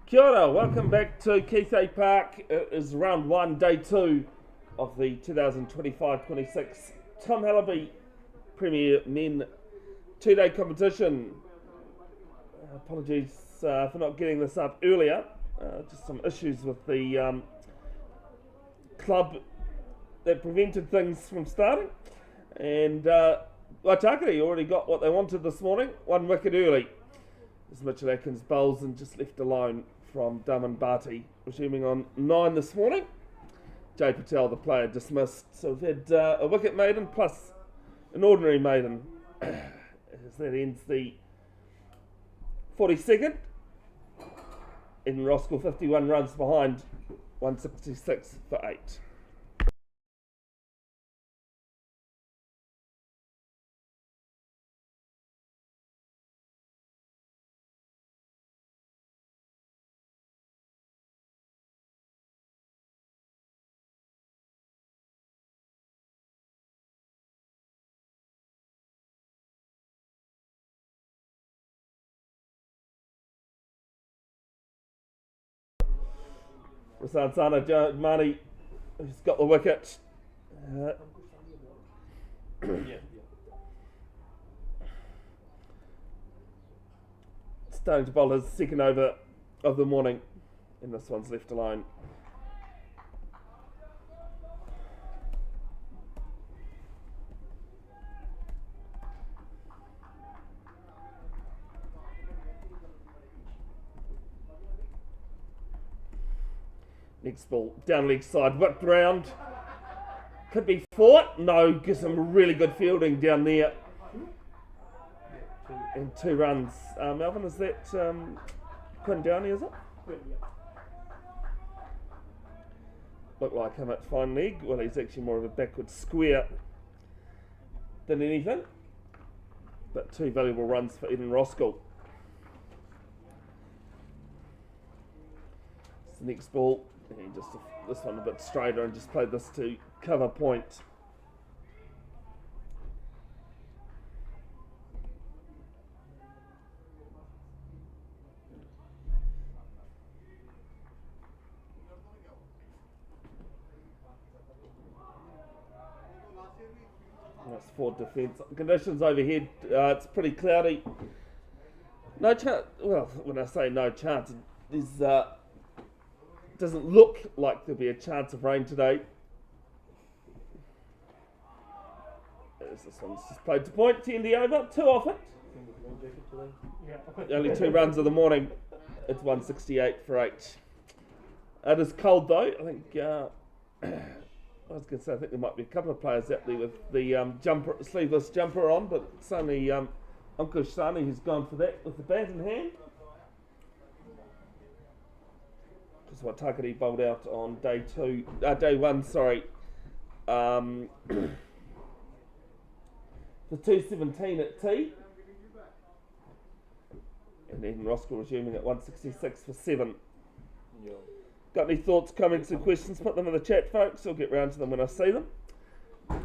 Kia ora, welcome back to Keithay Park. It is round one, day two of the 2025-26 Tom Hellaby Premier Men two-day competition. Apologies for not getting this up earlier. Just some issues with the club that prevented things from starting. And Waitakere already got what they wanted this morning, one wicket early. As Mitchell Atkins bowls and just left alone from Daman Bhati, resuming on 9 this morning. Jay Patel, the player, dismissed. So we've had a wicket maiden plus an ordinary maiden. As that ends the 42nd. In Roskill, 51 runs behind, 166 for 8. Rasansana Mani, who's got the wicket. Starting to bowl his second over of the morning, and this one's left alone. Next ball, down leg side, whipped round. Could be fought. No, gives some really good fielding down there. And 2 runs. Melvin, is that Quinn Downey, is it? Looked like him at fine leg. Well, he's actually more of a backward square than anything. But 2 valuable runs for Eden Roskill. It's the next ball. And just this one a bit straighter and just played this to cover point. That's forward defence. Conditions overhead, it's pretty cloudy. No chance, well, when I say no chance, there's doesn't look like there'll be a chance of rain today. As this one's just played to point, 10 over, 2 off it. Only 2 runs of the morning. It's 168 for 8. It is cold though. I think I was going to say I think there might be a couple of players out there with the sleeveless jumper on, but it's only Uncle Sani who's gone for that with the bat in hand. Waitakere bowled out on day 1, sorry, for 217 at tea, and then Roskill resuming at 166 for 7. Yeah. Got any thoughts, comments and questions? Put them in the chat, folks. I'll get round to them when I see them.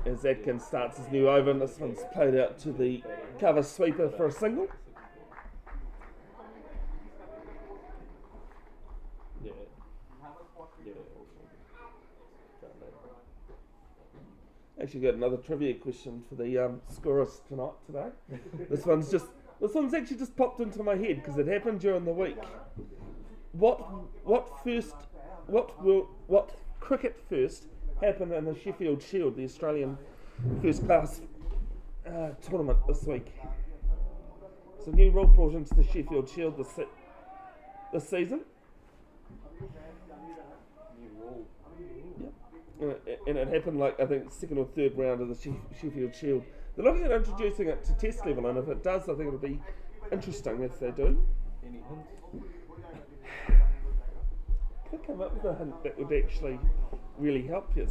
As Atkins starts his new over, and this one's played out to the cover sweeper for a single. Actually got another trivia question for the scorers today. This one's actually just popped into my head because it happened during the week. What cricket first happened in the Sheffield Shield, the Australian first class tournament this week? It's a new rule brought into the Sheffield Shield this season. And it happened like I think second or third round of the Sheffield Shield. They're looking at introducing it to test level, and if it does, I think it'll be interesting if they do. Any hints? Could come up with a hint that would actually really help you.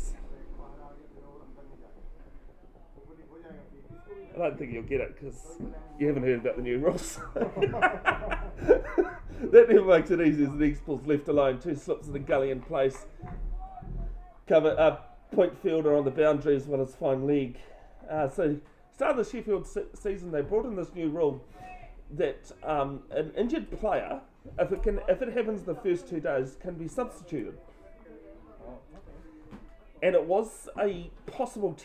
I don't think you'll get it because you haven't heard about the new rules. That never makes it easy as the next ball's left alone. 2 slips in the gully in place. Cover point fielder on the boundary as well as fine leg. So start of the Sheffield season, they brought in this new rule that an injured player, if it happens the first 2 days, can be substituted. And it was a possible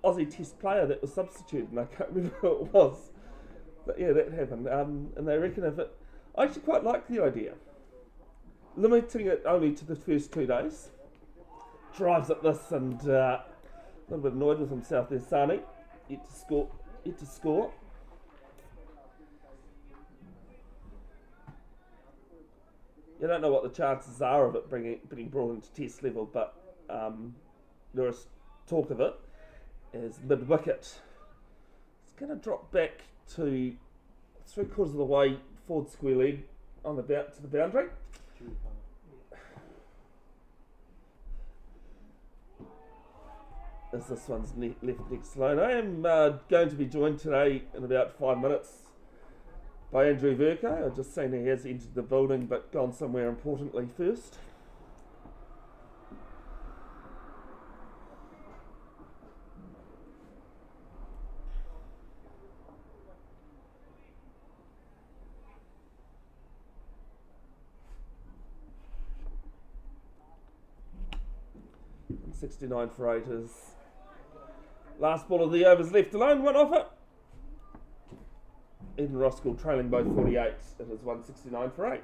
Aussie Test player that was substituted, and I can't remember who it was. But yeah, that happened. And they reckon I actually quite like the idea. Limiting it only to the first 2 days. Drives at this and a little bit annoyed with himself there, Sani. Yet to score. You don't know what the chances are of it being brought into Test level, but there is talk of it as mid-wicket. It's going to drop back to 3/4 of the way forward square leg to the boundary. As this one's left next line. I am going to be joined today in about 5 minutes by Andrew Verco. I've just seen he has entered the building but gone somewhere importantly first. And 69 for 8 is last ball of the overs left alone, one off it. Eden Roskill trailing by 48. It is 169 for 8.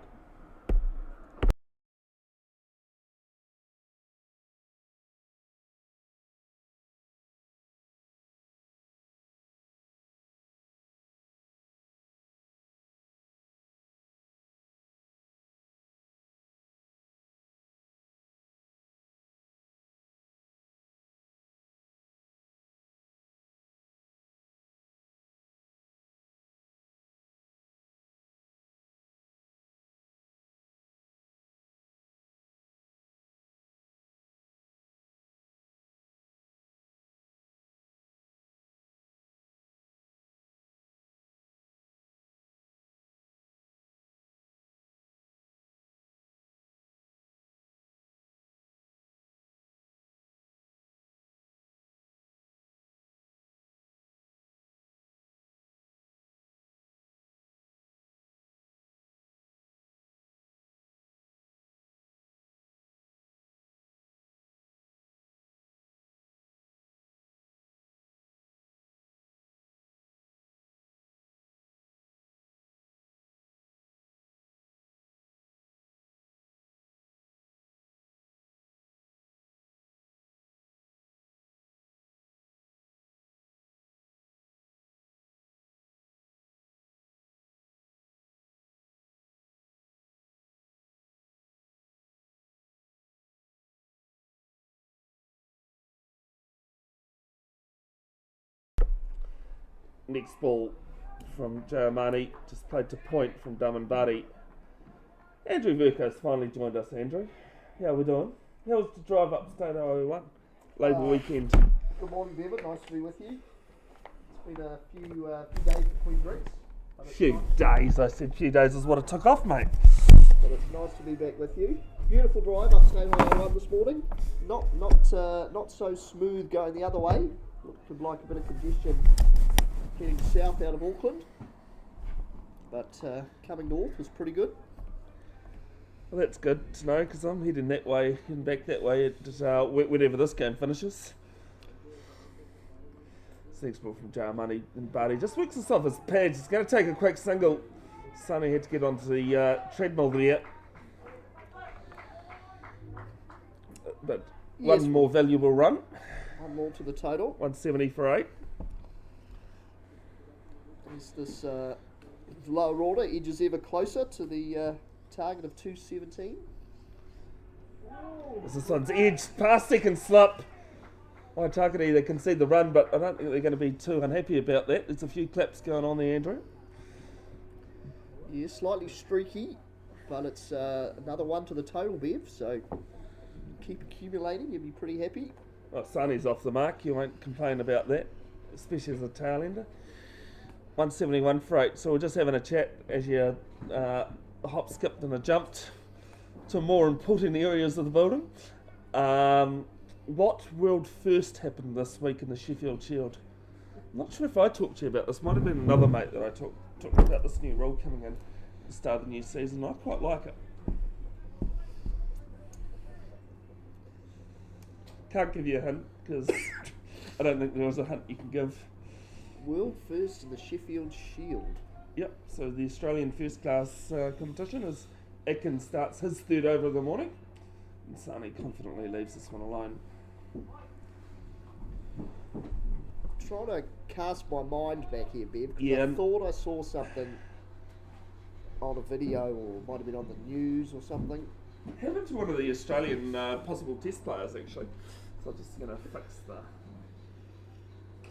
Next ball from Jayamani, just played to point from Damanbari. Andrew Verco's finally joined us, Andrew. How are we doing? How was the drive up State 001? Labour weekend. Good morning, Bevan. Nice to be with you. It's been a few days between drinks. Few days, I said few days is what it took off, mate. But it's nice to be back with you. Beautiful drive up State 001 this morning. Not so smooth going the other way. Looked like a bit of congestion heading south out of Auckland, but coming north was pretty good. Well, that's good to know because I'm heading that way, heading back that way whenever this game finishes. This next ball from Jayamani and Barty just works us off his pads. He's going to take a quick single. Sonny had to get onto the treadmill there, but yes, one more valuable run. One more to the total. 170 for 8. As this lower order edges ever closer to the target of 217. As this one's edged past second slip. Waitakere, they concede the run, but I don't think they're going to be too unhappy about that. There's a few claps going on there, Andrew. Yeah, slightly streaky, but it's another one to the total, Bev, so keep accumulating, you'll be pretty happy. Well, Sonny's off the mark, you won't complain about that, especially as a tail ender. 171 for 8, so we're just having a chat as you hop, skipped and jumped to more important areas of the building. What world first happened this week in the Sheffield Shield? I'm not sure if I talked to you about this, might have been another mate that I talking about this new rule coming in at the start of the new season. I quite like it. Can't give you a hint because I don't think there was a hint you can give. World first in the Sheffield Shield. Yep, so the Australian first class competition as Atkins starts his third over of the morning. And Sani confidently leaves this one alone. Trying to cast my mind back here, Bev, because Yeah. I thought I saw something on a video or might have been on the news or something. Happened to one of the Australian possible test players actually. So I'm just going to fix the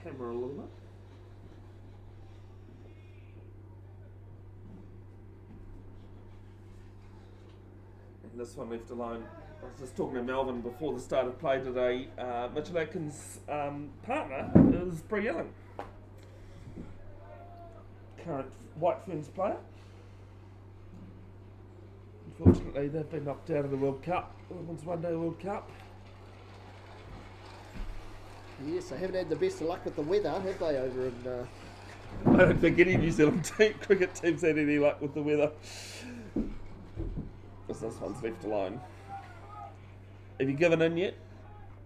camera a little bit. And this one left alone. I was just talking to Melvin before the start of play today. Mitchell Atkins' partner is Brie Ellen, current White Ferns player. Unfortunately, they've been knocked out of the World Cup, Women's One Day World Cup. Yes, they haven't had the best of luck with the weather, have they, over in... I don't think any New Zealand cricket team's had any luck with the weather. Because this one's left alone. Have you given in yet?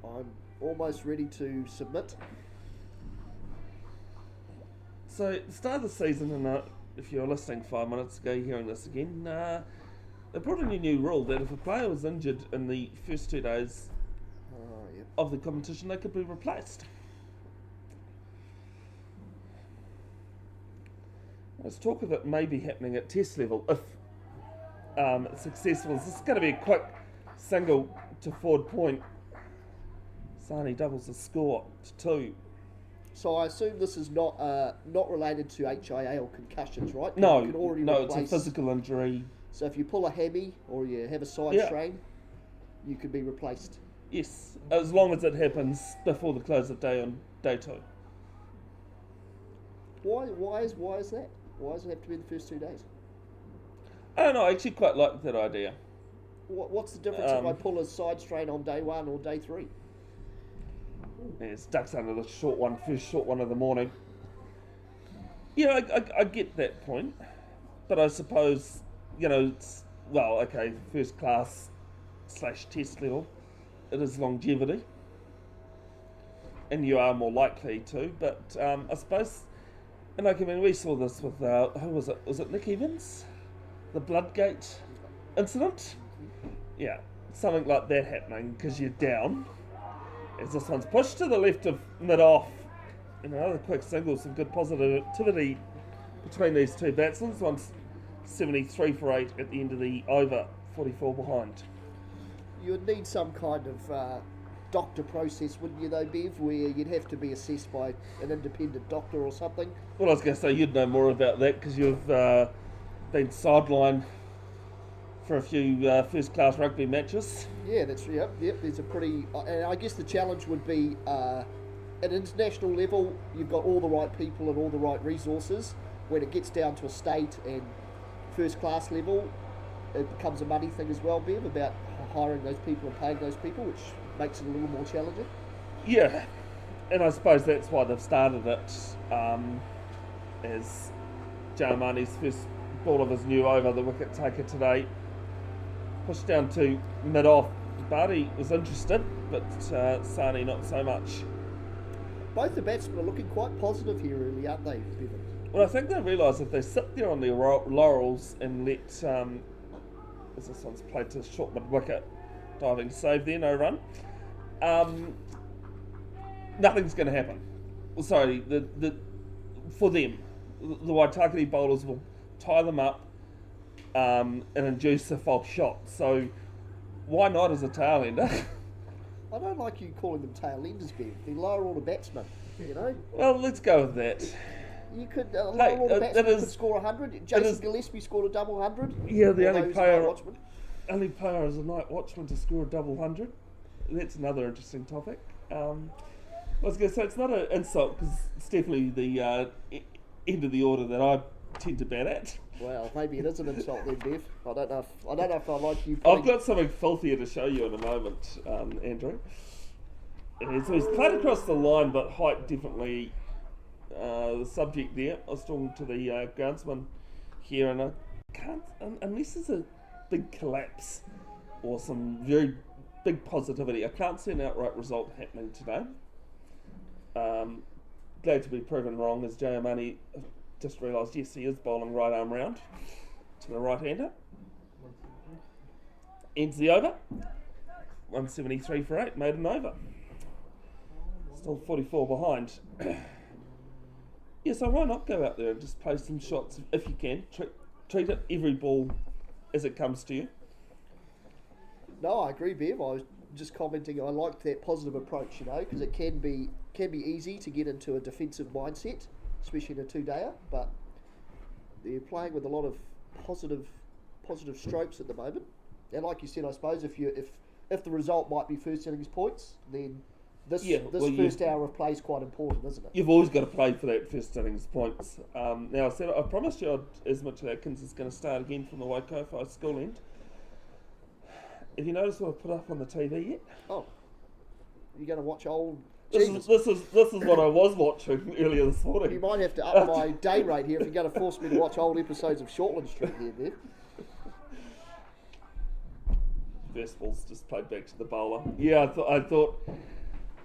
I'm almost ready to submit. So, at the start of the season, and if you were listening 5 minutes ago, hearing this again, they brought in a new rule that if a player was injured in the first 2 days of the competition, they could be replaced. There's talk of it maybe happening at test level if it's successful. This is going to be a quick single to forward point. Sani doubles the score to 2. So I assume this is not related to HIA or concussions, right? No, You can already no, replace. it's a physical injury. So if you pull a hammy or you have a side Yeah. strain, you can be replaced. Yes, as long as it happens before the close of day on day 2. Why is that? Why does it have to be the first 2 days? I don't know, I actually quite like that idea. What's the difference if I pull a side strain on day 1 or day 3? Yeah, it's ducks under the first short one of the morning. Yeah, I get that point, but I suppose, it's, well, okay, first class / test level, it is longevity, and you are more likely to, but I suppose, and we saw this with, who was it? Was it Nick Evans? The Bloodgate incident? Yeah, something like that happening because you're down. As this one's pushed to the left of mid-off. And another quick single, some good positivity between these two batsmen. This one's 73 for 8 at the end of the over, 44 behind. You would need some kind of doctor process, wouldn't you though, Bev, where you'd have to be assessed by an independent doctor or something? Well, I was going to say you'd know more about that because you've been sidelined for a few first-class rugby matches. Yeah, yep. There's a pretty, and I guess the challenge would be at international level, you've got all the right people and all the right resources. When it gets down to a state and first-class level, it becomes a money thing as well, Bev, about hiring those people and paying those people, which makes it a little more challenging. Yeah, and I suppose that's why they've started it as Jamani's first ball of his new over, the wicket taker today. Pushed down to mid-off. Barty was interested, but Sani not so much. Both the batsmen are looking quite positive here early, aren't they, Bevan? Well, I think they realise if they sit there on their laurels and let, as this one's played to short mid-wicket, diving save there, no run, nothing's going to happen. Sorry, for them, the Waitakere bowlers will tie them up and induce a false shot. So why not as a tail ender? I don't like you calling them tail enders, Bev. They're lower order batsmen, Well, let's go with that. You could, lower order batsmen could score 100. Jason Gillespie scored a double 100. Yeah, the only player as a night watchman to score a double 100. That's another interesting topic. I was going to say it's not an insult because it's definitely the end of the order that I tend to bat at. Well, maybe it is an insult then, Bev. I don't know if I like you. I've got something filthier to show you in a moment, Andrew. So he's played across the line, but height definitely the subject there. I was talking to the groundsman here, and I can't, unless there's a big collapse or some very big positivity, I can't see an outright result happening today. Glad to be proven wrong, as Jay Amani just realised, yes, he is bowling right arm round to the right-hander. Ends the over. 173 for 8, made an over. Still 44 behind. Yeah, so why not go out there and just play some shots if you can. Treat it, every ball as it comes to you. No, I agree, Bev. I was just commenting. I liked that positive approach, because it can be easy to get into a defensive mindset, especially in a two-dayer. But they're playing with a lot of positive strokes at the moment. And like you said, I suppose if the result might be first innings points, then this first hour of play is quite important, isn't it? You've always got to play for that first innings points. Now, I promised you Mitch Atkins is going to start again from the Waitakere school end. Have you noticed what I put up on the TV yet? Oh, you're going to watch old... This is what I was watching earlier this morning. You might have to up my day rate here if you're going to force me to watch old episodes of Shortland Street there, Bev. First ball's just played back to the bowler. Yeah, I thought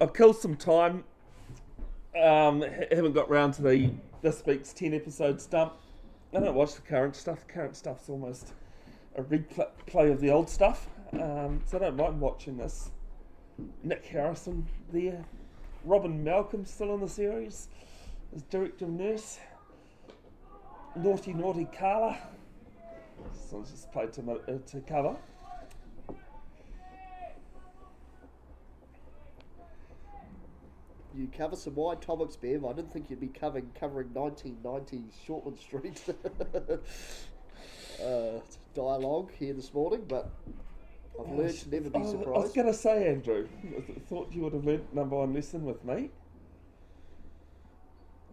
I'll kill some time. Haven't got round to this week's 10 episode stump. I don't watch the current stuff. The current stuff's almost a replay of the old stuff. So I don't mind watching this. Nick Harrison there. Robin Malcolm still in the series as director of nurse. Naughty Carla. So I just played to cover. You cover some wide topics, Bev. I didn't think you'd be covering 1990s Shortland Street dialogue here this morning, but I've learned to never be surprised. I was going to say, Andrew, I thought you would have learnt number one lesson with me.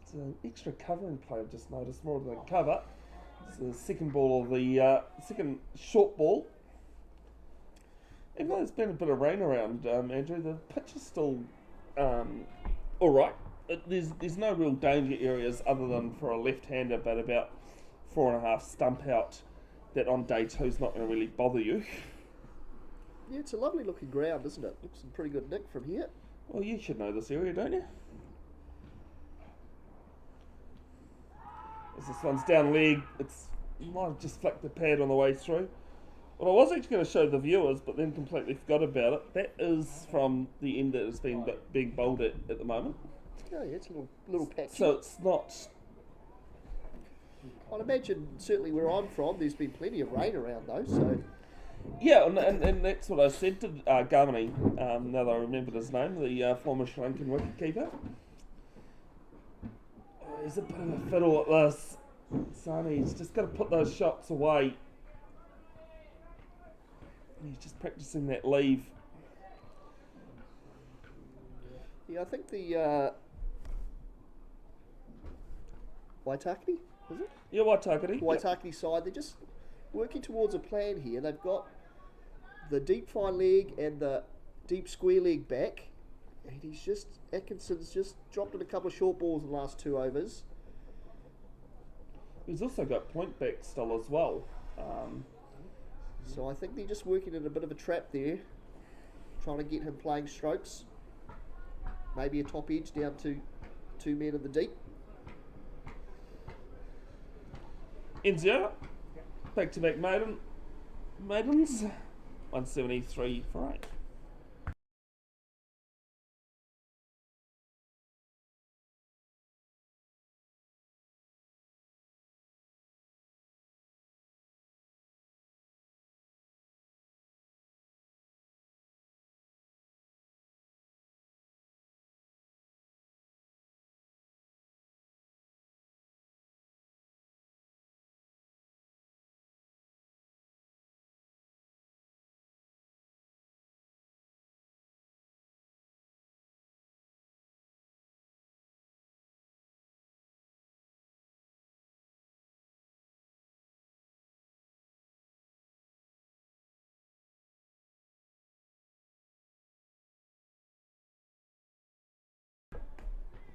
It's an extra covering play I've just noticed more than cover. It's the second ball of the second short ball. Even though there's been a bit of rain around, Andrew, the pitch is still all right. There's no real danger areas other than for a left-hander, but about 4.5 stump out that on day two's not going to really bother you. Yeah, it's a lovely looking ground, isn't it? Looks some pretty good nick from here. Well, you should know this area, don't you? As this one's down leg, you might have just flicked the pad on the way through. Well, I was actually going to show the viewers, but then completely forgot about it. That is from the end that is being bowled at the moment. Oh, yeah, it's a little patchy. So it's not... I'd imagine, certainly where I'm from, there's been plenty of rain around though, so... Yeah, and that's what I said to Garmany, now that I remembered his name, the former Sri Lankan wicketkeeper. Oh, he's a bit of a fiddle at this. Sonny, he's just got to put those shots away. He's just practicing that leave. Yeah, I think the Waitakere, is it? Yeah, Waitakere. Waitakere side, they're just working towards a plan here. They've got the deep fine leg and the deep square leg back, and Atkinson's just dropped in a couple of short balls in the last 2 overs. He's also got point back still as well. So I think they're just working in a bit of a trap there, trying to get him playing strokes. Maybe a top edge down to 2 men in the deep. Enzio, back-to-back maidens, 173 for 8.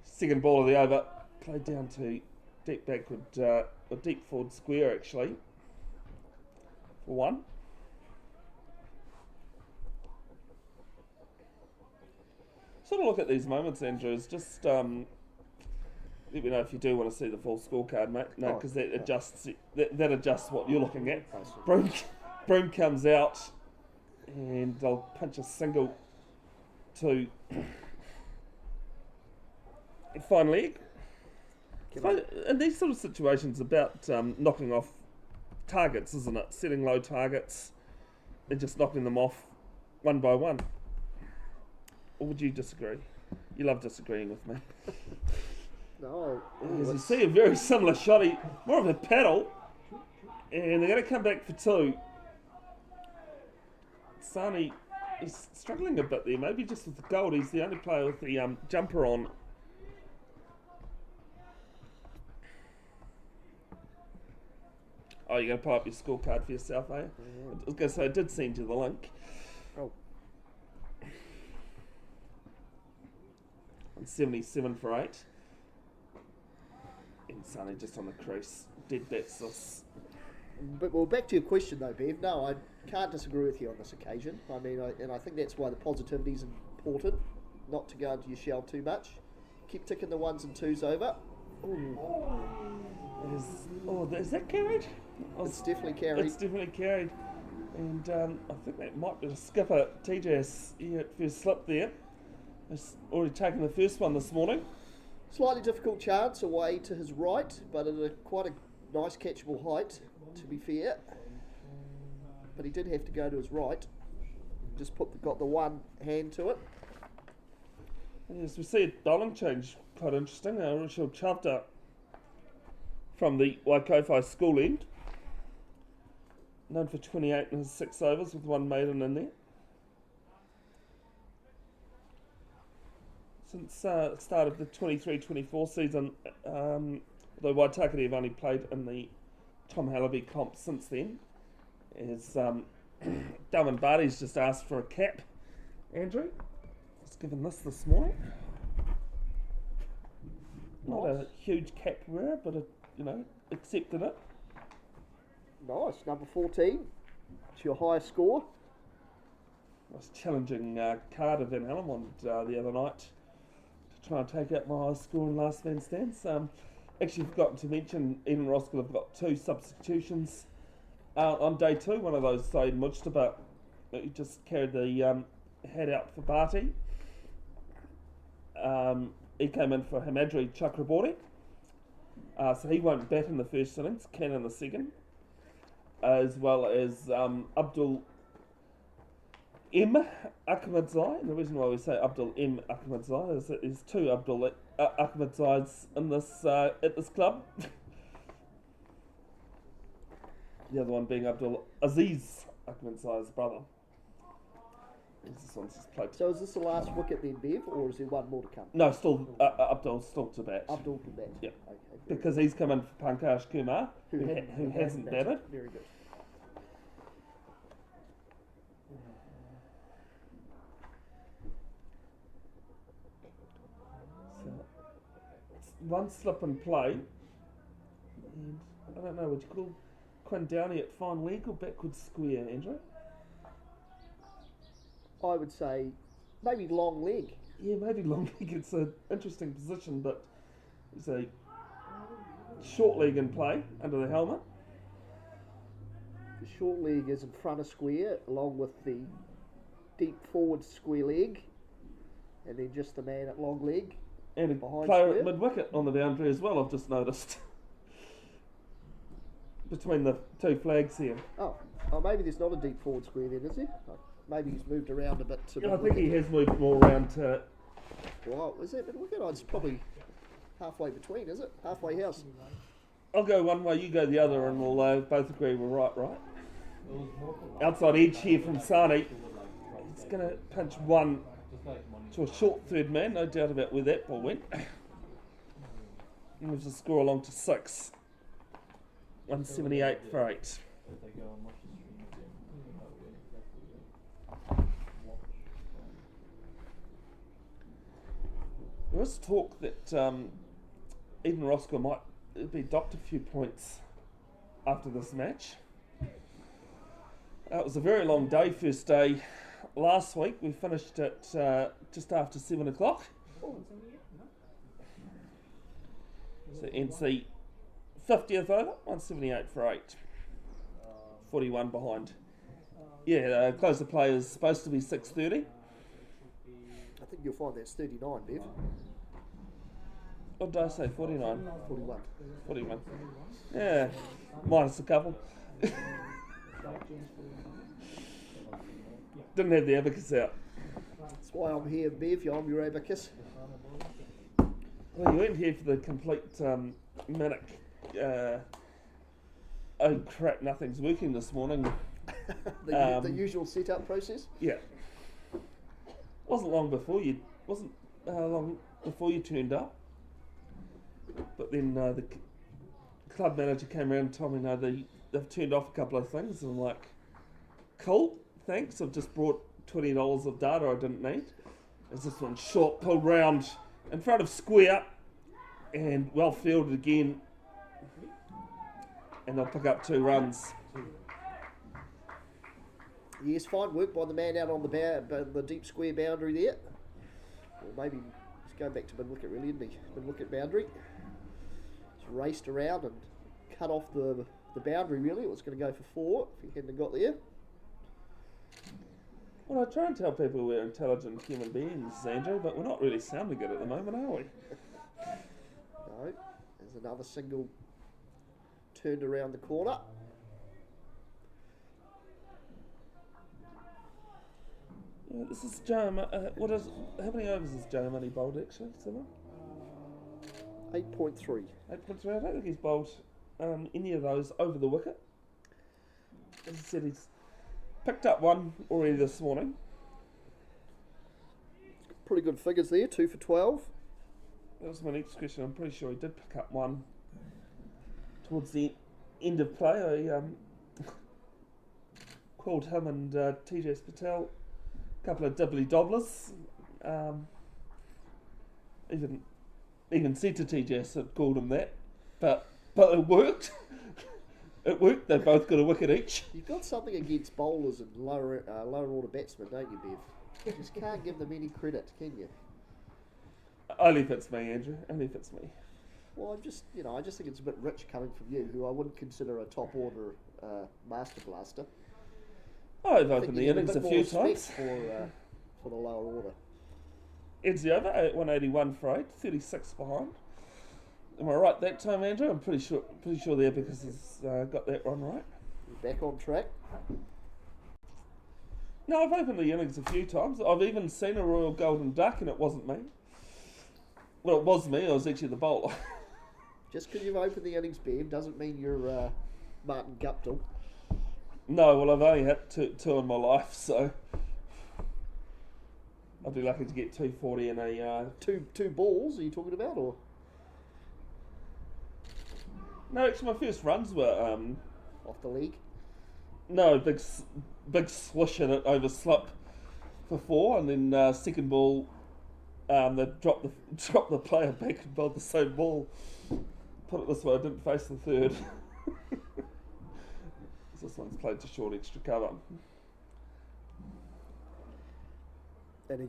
Second ball of the over, played down to deep backward, or deep forward square actually, for one. Sort of look at these moments, Andrew, is just let me know if you do want to see the full scorecard, mate. No, because that adjusts what you're looking at. Broom comes out, and they'll punch a single to fine leg. In these sort of situations, about knocking off targets, isn't it? Setting low targets and just knocking them off one by one. Or would you disagree? You love disagreeing with me. No. As you see, a very similar shot, more of a paddle, and they're going to come back for two. Sani is struggling a bit there, maybe just with the gold. He's the only player with the jumper on. Oh, you're going to pull up your scorecard for yourself, eh? I was going to say, I did send you the link. Oh. 77 for 8. And Sonny just on the crease. Dead bets this. But well, back to your question though, Bev. No, I can't disagree with you on this occasion. I mean, I think that's why the positivity is important. Not to go into your shell too much. Keep ticking the ones and twos over. Is that carried? It's definitely carried. It's definitely carried. And I think that might be the skipper, TJ's first slip there. He's already taken the first one this morning. Slightly difficult chance away to his right, but at quite a nice catchable height, to be fair. But he did have to go to his right. Just got the one hand to it. And as we see a bowling change, quite interesting. Roskill Chavda from the Waitakere school end. Known for 28 in his 6 overs with one maiden in there. Since the start of the 23-24 season, though Waitakere have only played in the Tom Hellaby comp since then, as Dalman Barty's just asked for a cap. Andrew, he's given this morning. Not a huge cap wearer, but accepted it. Nice, number 14. It's your highest score. I was challenging Carter Van Hellemond the other night to try and take out my highest score in last man stands. Actually forgotten to mention, Eden Roskill have got 2 substitutions on day 2. One of those, Said Mujtaba, he just carried the head out for Barty. He came in for Hamadri Chakraborty. So he won't bat in the first innings, can in the second. As well as Abdul M. Ahmadzai. And the reason why we say Abdul M. Ahmadzai is that there's 2 Abdul Ahmadzais in this at this club. The other one being Abdul Aziz Ahmadzai's brother. This one's just played. So is this the last wicket then, Bev, or is there one more to come? No, still Abdul's still to bat. Abdul to bat. Yeah. Okay. Because he's come in for Pankaj Kumar, who hasn't batted. Very good. So, it's one slip and play. And I don't know, would you call Quinn Downey at fine leg or backward square, Andrew? I would say maybe long leg. Yeah, maybe long leg. It's an interesting position, but it's a short leg in play under the helmet. The short leg is in front of square, along with the deep forward square leg, and then just the man at long leg. And a behind player square. at mid-wicket on the boundary as well, I've just noticed. Between the 2 flags here. Oh, maybe there's not a deep forward square then, is there? Maybe he's moved around a bit to Yeah, I think he has moved more around to... Wow, is that mid-wicket? Oh, it's probably halfway between, is it? Halfway house. I'll go one way, you go the other, and we'll both agree we're right? Outside edge here from Sani. He's going to punch one to a short third man, no doubt about where that ball went. Moves the score along to 6. 178 for 8. There was talk that even Roskill might be docked a few points after this match. It was a very long day, first day last week. We finished at just after 7 o'clock. So NC 50th over, 178 for 8. 41 behind. Yeah, close the play is supposed to be 6:30. I think you'll find that's 39, Bev. What did I say? 49? 41. 41. Yeah, minus a couple. Didn't have the abacus out. That's why I'm here, Bev. I'm your abacus. Well, you weren't here for the complete manic. Oh crap! Nothing's working this morning. The usual setup process. Yeah. Wasn't long before you turned up. But then the club manager came around and told me no, they've turned off a couple of things, and I'm like, cool, thanks. I've just brought $20 of data I didn't need. There's this one short pulled round in front of square and well fielded again, and they'll pick up 2 runs. Yes, fine work by the man out on the deep square boundary there. Or maybe he's going back to mid-wicket really, isn't he? Mid-wicket boundary. He's raced around and cut off the boundary really. It was going to go for 4 if he hadn't got there. Well, I try and tell people we're intelligent human beings, Andrew, but we're not really sounding good at the moment, are we? No. There's another single turned around the corner. Yeah, this is Joe. How many overs is Joe Money bowled actually? 7? 8.3. 8.3. I don't think he's bowled any of those over the wicket. As I said, he's picked up 1 already this morning. Pretty good figures there. 2 for 12. That was my next question. I'm pretty sure he did pick up 1 towards the end of play. I called him and TJ Patel a couple of dibbly dobblers. Even said to TJ, I called him that, but it worked. It worked. They both got a wicket each. You've got something against bowlers and lower order batsmen, don't you, Bev? You just can't give them any credit, can you? Only if it's me, Andrew. Only if it's me. Well, I just think it's a bit rich coming from you, who I wouldn't consider a top order master blaster. I've opened the innings a few times for the lower order. Ed's the over, 181 for 8, 36 behind. Am I right that time, Andrew? I'm pretty sure the abacus has got that one right. You're back on track. No, I've opened the innings a few times. I've even seen a Royal Golden Duck, and it wasn't me. Well, it was me. I was actually the bowler. Just because you've opened the innings, Bev, doesn't mean you're Martin Guptill. No, well, I've only had two in my life, so I'll be lucky to get 240 in a... Two balls, are you talking about, or...? No, actually, my first runs were... Off the leg? No, big swish in it over slip for 4, and then second ball, they dropped the player back and bowled the same ball. Put it this way, I didn't face the third. This one's played to short extra cover. And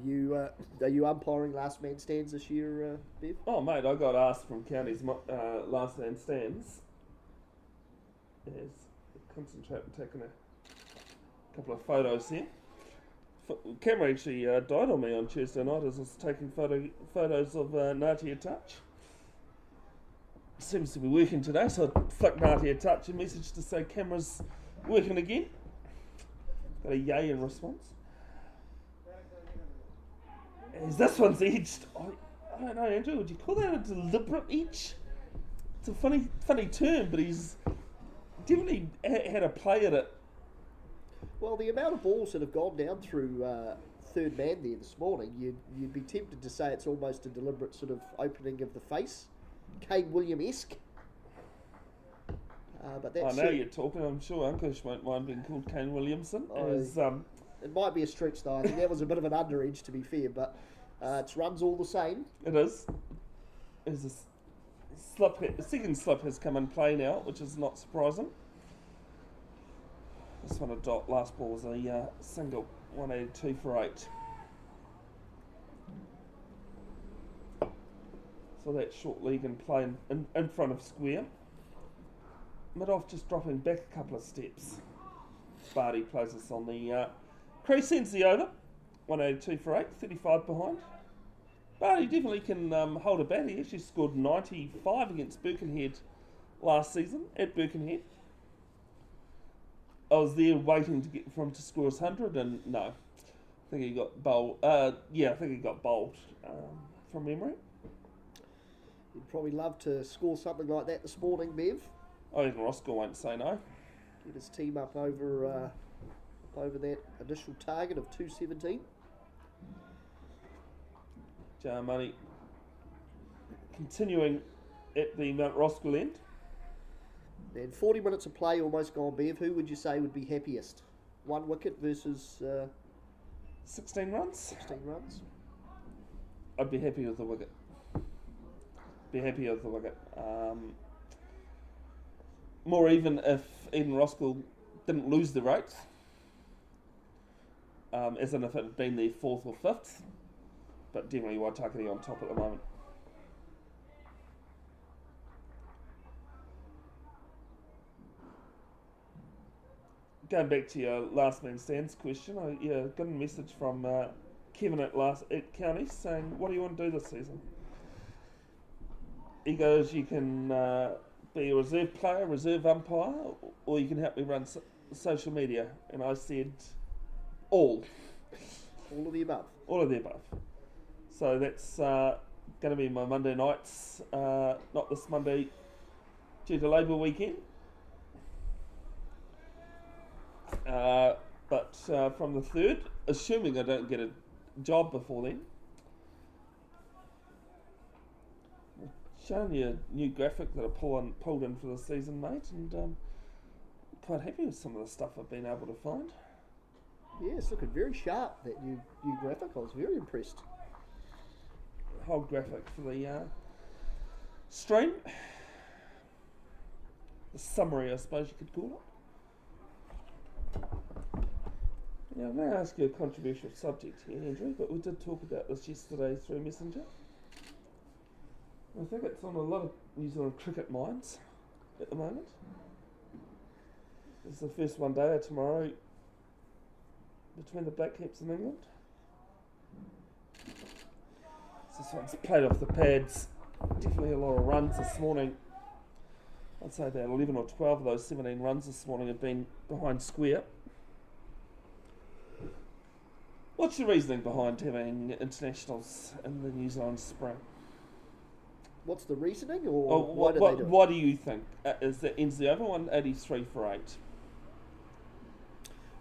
are you umpiring last man stands this year, Bev? Oh mate, I got asked from County's last man stands. Yes, concentrate on taking a couple of photos here. Camera actually died on me on Tuesday night as I was taking photos of Ngāti Touch. Seems to be working today, so I flicked Ngāti Touch a message to say camera's working again. Got a yay in response. As this one's edged, I don't know, Andrew, would you call that a deliberate edge? It's a funny term, but he's definitely had a play at it. Well, the amount of balls that have gone down through third man there this morning, you'd be tempted to say it's almost a deliberate sort of opening of the face, Kane William-esque. But that's I know you're talking. I'm sure Unkish won't mind being called Kane Williamson. It might be a stretch though. I think that was a bit of an underedge, to be fair, but it's runs all the same. It is. The second slip has come in play now, which is not surprising. This one, last ball was a single, 182 for 8. So that short league in play in front of square. Mid-off just dropping back a couple of steps. Barty plays us on the crease, sends the over. 182 for 8, 35 behind. Barty definitely can hold a bat. He actually scored 95 against Birkenhead last season at Birkenhead. I was there waiting to get for him to score his 100, and no. I think he got bowled. I think he got bowled from memory. He'd probably love to score something like that this morning, Bev. I think Roskill won't say no. Get his team up over that initial target of 217. Jar Money continuing at the Mount Roskill end. And 40 minutes of play almost gone, Bev. Who would you say would be happiest? 1 wicket versus 16 runs? 16 runs. I'd be happy with the wicket. More even if Eden Roskill didn't lose the race, as in if it had been the 4th or 5th, but definitely Waitakere on top at the moment. Going back to your last man stands question, I got a message from Kevin at County saying, what do you want to do this season? He goes, you can be a reserve player, reserve umpire, or you can help me run social media. And I said, all. All of the above. All of the above. So that's going to be my Monday nights, not this Monday due to Labour weekend. But from the 3rd, assuming I don't get a job before then, showing you a new graphic that I pulled in for the season, mate, and quite happy with some of the stuff I've been able to find. Yeah, it's looking very sharp, that new graphic. I was very impressed. Whole graphic for the stream. The summary, I suppose you could call it. Now, I'm going to ask you a controversial subject here, Andrew, but we did talk about this yesterday through Messenger. I think it's on a lot of New Zealand cricket minds at the moment. It's the first one day tomorrow between the Black Caps and England. So this one's played off the pads. Definitely a lot of runs this morning. I'd say about 11 or 12 of those 17 runs this morning have been behind square. What's your reasoning behind having internationals in the New Zealand spring? What's the reasoning, or why do they do it? What do you think? Is that ends the over 183 for 8?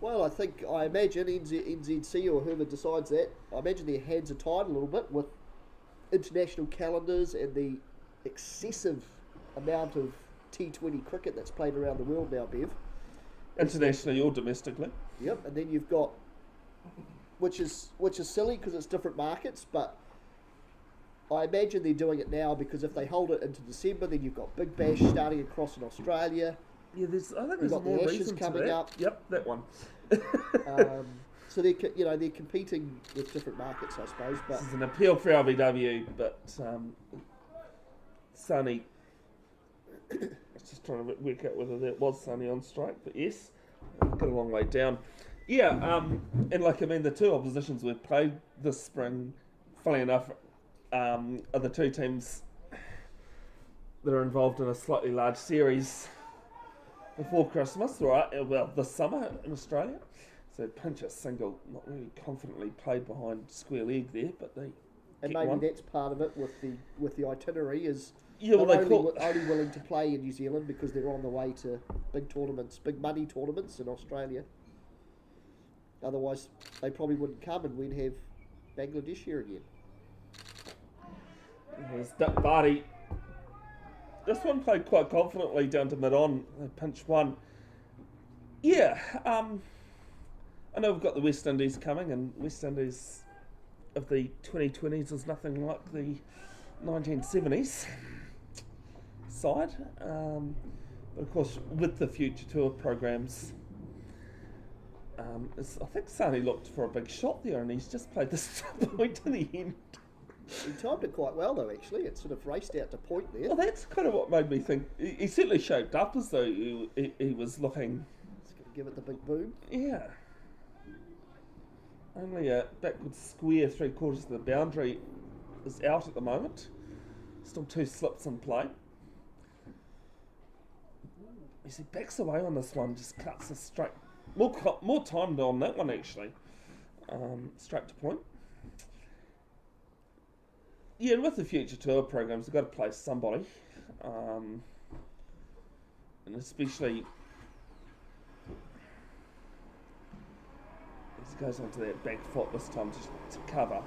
Well, I imagine NZC or whoever decides that, I imagine their hands are tied a little bit with international calendars and the excessive amount of T20 cricket that's played around the world now, Bev. Internationally or domestically. Yep, and then you've got, which is silly because it's different markets, but I imagine they're doing it now because if they hold it into December, then you've got Big Bash starting across in Australia. Yeah, I think there's more the reason coming to that. up. Yep, that one. So they're competing with different markets, I suppose. But this is an appeal for LBW, but Sunny. I was just trying to work out whether that was Sunny on strike, but yes, got a long way down. Yeah, and the two oppositions we've played this spring, funnily enough, are the two teams that are involved in a slightly large series before Christmas, right? Well, this summer in Australia. So Pinch a single, not really confidently played behind square leg there, but they and get maybe one. That's part of it with the itinerary is only willing to play in New Zealand because they're on the way to big tournaments, big money tournaments in Australia. Otherwise, they probably wouldn't come, and we'd have Bangladesh here again. There's Duck Barty. This one played quite confidently down to mid-on. They pinched one. Yeah, I know we've got the West Indies coming, and West Indies of the 2020s is nothing like the 1970s. side. But of course, with the future tour programs, I think Sani looked for a big shot there, and he's just played this point in the end. He timed it quite well, though, actually. It sort of raced out to point there. Well, that's kind of what made me think. He certainly shaped up as though he was looking... He's going to give it the big boom. Yeah. Only a backward square 3/4 of the boundary is out at the moment. Still 2 slips in play. As he backs away on this one, just cuts a straight... More timed on that one, actually. Straight to point. Yeah, and with the future tour programs, they've got to place somebody. And especially... as he goes onto that back foot this time to cover.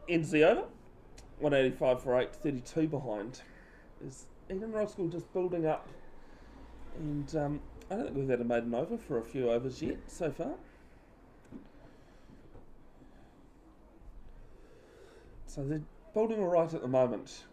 Ends the over. 185 for 8, 32 behind. Is Eden Roskill just building up? And I don't think we've had a maiden over for a few overs yet so far. So they're building all right at the moment.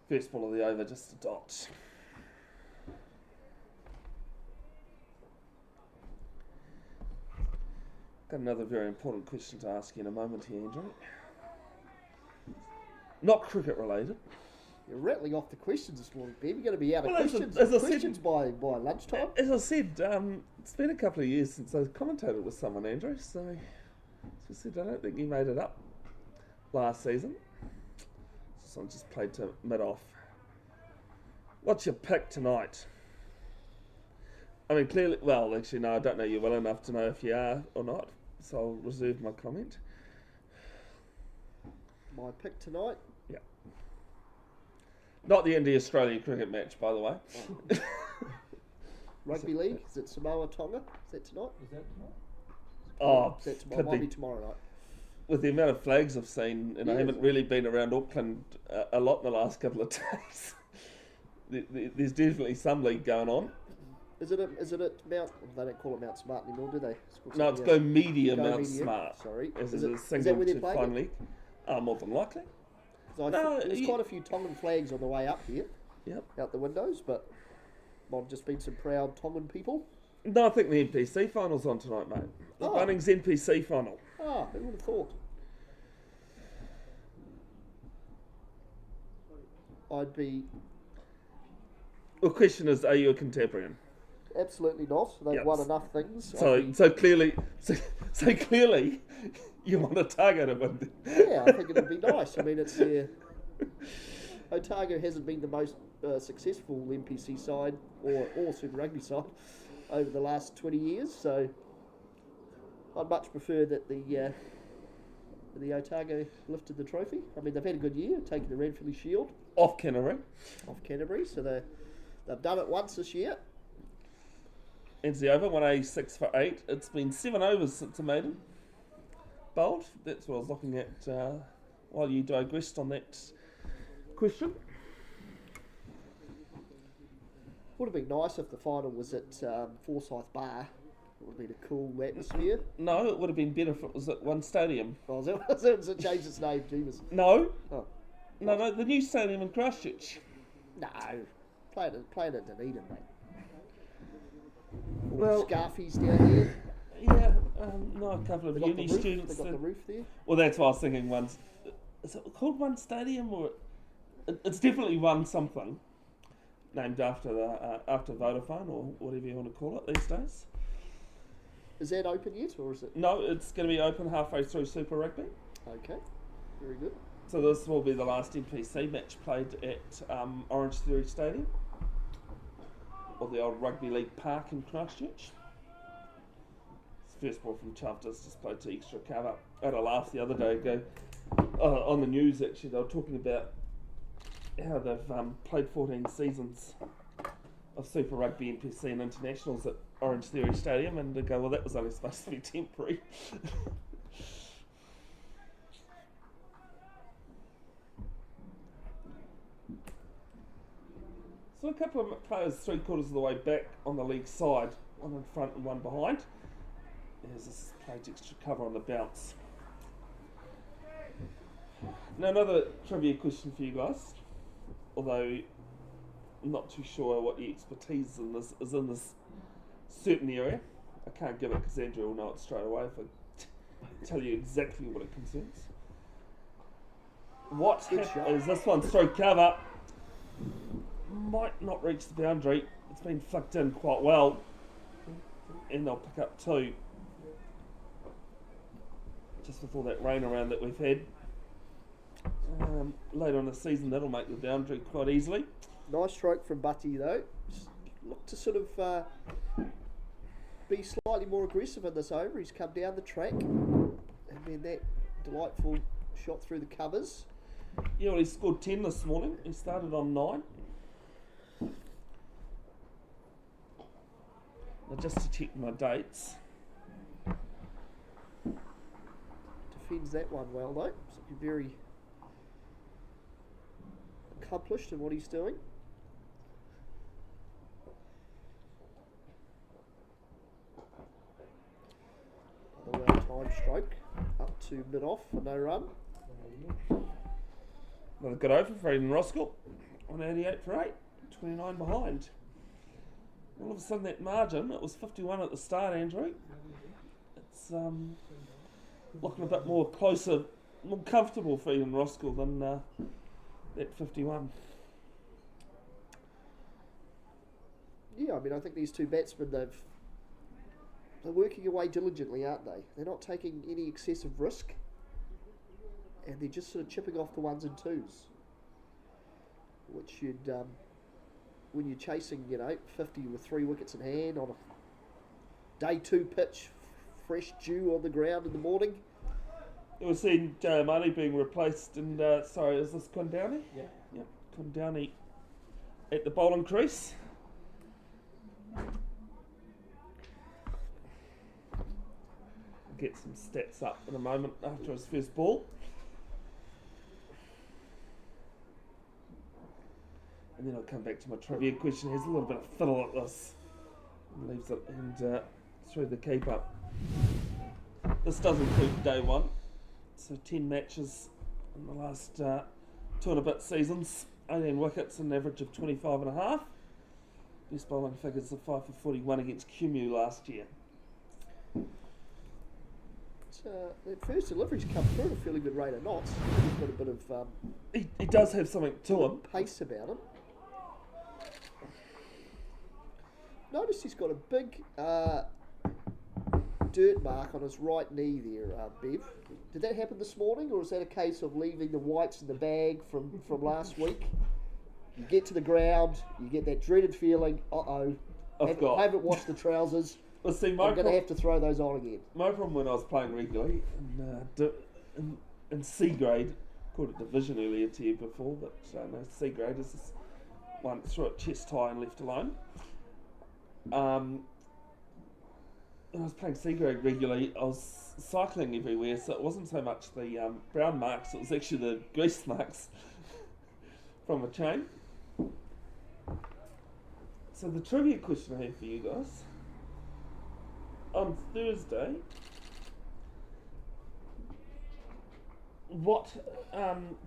First ball of the over, just a dot. Got another very important question to ask you in a moment here, Andrew. Not cricket related. You're rattling off the questions this morning, Ben. You're going to be out of questions, said, by lunchtime. As I said, it's been a couple of years since I commentated with someone, Andrew, so as I said, I don't think you made it up last season. So I just played to mid-off. What's your pick tonight? I mean, clearly... Well, actually, no, I don't know you well enough to know if you are or not, so I'll reserve my comment. My pick tonight? Yeah. Not the India-Australia cricket match, by the way. Rugby League? Is it Samoa Tonga? Is that tonight? Oh, is that tomorrow? Might be tomorrow night. With the amount of flags I've seen, and I haven't really been around Auckland a lot in the last couple of days, there's definitely some league going on. Is it at Mount... They don't call it Mount Smart anymore, do they? No, it's Go Media Mount Media. Smart. Sorry. Is that single where they're to playing fine league. More than likely. There's quite a few Tongan flags on the way up here. Yep. Out the windows, but might have just been some proud Tongan people. No, I think the NPC final's on tonight, mate. The Bunnings NPC final. Ah, who would have thought? I'd be... The question is, are you a contemporary? Absolutely not. They've won enough things. So clearly, you want a Otago to win. Yeah, I think it'd be nice. I mean, it's their... Otago hasn't been the most successful NPC side or Super Rugby side over the last 20 years, so I'd much prefer that the Otago lifted the trophy. I mean, they've had a good year, taking the Ranfurly Shield. Off Canterbury, So they've done it once this year. Ends the over, 186 for 8. It's been 7 overs since a maiden. Bold. That's what I was looking at while you digressed on that question. Would have been nice if the final was at Forsyth Bar. It would have been a cool atmosphere. No, it would have been better if it was at one stadium. Oh, has it changed its name, Jeebus? No. Oh. No, the new stadium in Christchurch. No. Playing at Dunedin, mate. Well, Scarfies down here. Yeah, no, a couple of uni students. They've got the roof there. Well, that's why I was thinking one's... Is it called One Stadium? Or it's definitely One something. Named after after Vodafone or whatever you want to call it these days. Is that open yet, or is it? No, it's going to be open halfway through Super Rugby. Okay, very good. So this will be the last NPC match played at Orange Theory Stadium, or the old Rugby League Park in Christchurch. First ball from Chuff just played to extra cover. I had a laugh the other day. on the news actually, they were talking about how they've played 14 seasons of Super Rugby NPC and internationals at Orange Theory Stadium, and they go, well, that was only supposed to be temporary. So a couple of players 3/4 of the way back on the league side, one in front and one behind. There's this played extra cover on the bounce. Now another trivia question for you guys, although I'm not too sure what the expertise in this is in this certain area. I can't give it because Andrew will know it straight away if I tell you exactly what it concerns. What is this one? Stroke cover. Might not reach the boundary. It's been flicked in quite well, and they'll pick up 2. Just with all that rain around that we've had. Later in the season, that'll make the boundary quite easily. Nice stroke from Butty though. Look to sort of be slightly more aggressive in this over. He's come down the track, and then that delightful shot through the covers. Yeah, well, he scored 10 this morning. He started on 9. Now, just to check my dates. Defends that one well though. So very accomplished in what he's doing. Another well-timed stroke up to mid-off for no run. Another good over for Aidan Roskill on 88 for 8, 29 behind. All of a sudden that margin, it was 51 at the start, Andrew. It's looking a bit more closer, more comfortable for Aidan Roskill than that 51. Yeah, I mean, I think these two batsmen, they're working away diligently, aren't they? They're not taking any excessive risk, and they're just sort of chipping off the 1s and 2s, which you'd, when you're chasing, 50 with 3 wickets in hand on a day 2 pitch, fresh dew on the ground in the morning. We've seen Jay Amani being replaced, and sorry, is this Kondowney? Yeah. Yep, Kondowney at the bowling crease. Get some stats up in a moment after his first ball. And then I'll come back to my trivia question. He has a little bit of fiddle at this. And leaves it and through the keeper. This does include day 1. So 10 matches in the last 2 and a bit seasons. 18 wickets and an average of 25 and a half. Best bowling figures of 5 for 41 against Cumu last year. That first delivery's come through at a fairly good rate of knots. He's got a bit of He does have something to him. pace about him. Notice he's got a big dirt mark on his right knee there, Bev. Did that happen this morning, or is that a case of leaving the whites in the bag from last week? You get to the ground, you get that dreaded feeling, haven't washed the trousers. Well, see, I'm going to have to throw those on again. My problem when I was playing regularly in C grade, called it division earlier to you before, but no, C grade is this one threw it chest high and left alone. When I was playing C grade regularly, I was cycling everywhere, so it wasn't so much the brown marks, it was actually the grease marks from a chain. So the trivia question I have for you guys. On Thursday, what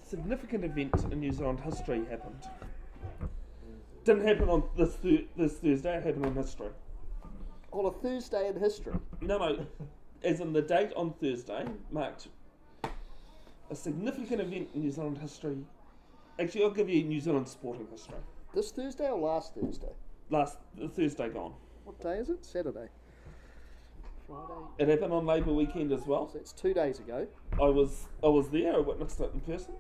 significant event in New Zealand history happened? Didn't happen on this Thursday, it happened in history. On a Thursday in history? No, as in the date on Thursday marked a significant event in New Zealand history. Actually, I'll give you New Zealand sporting history. This Thursday or last Thursday? The Thursday gone. What day is it? Saturday. Friday. It happened on Labour weekend as well. So it's 2 days ago. I was there, I witnessed it in person.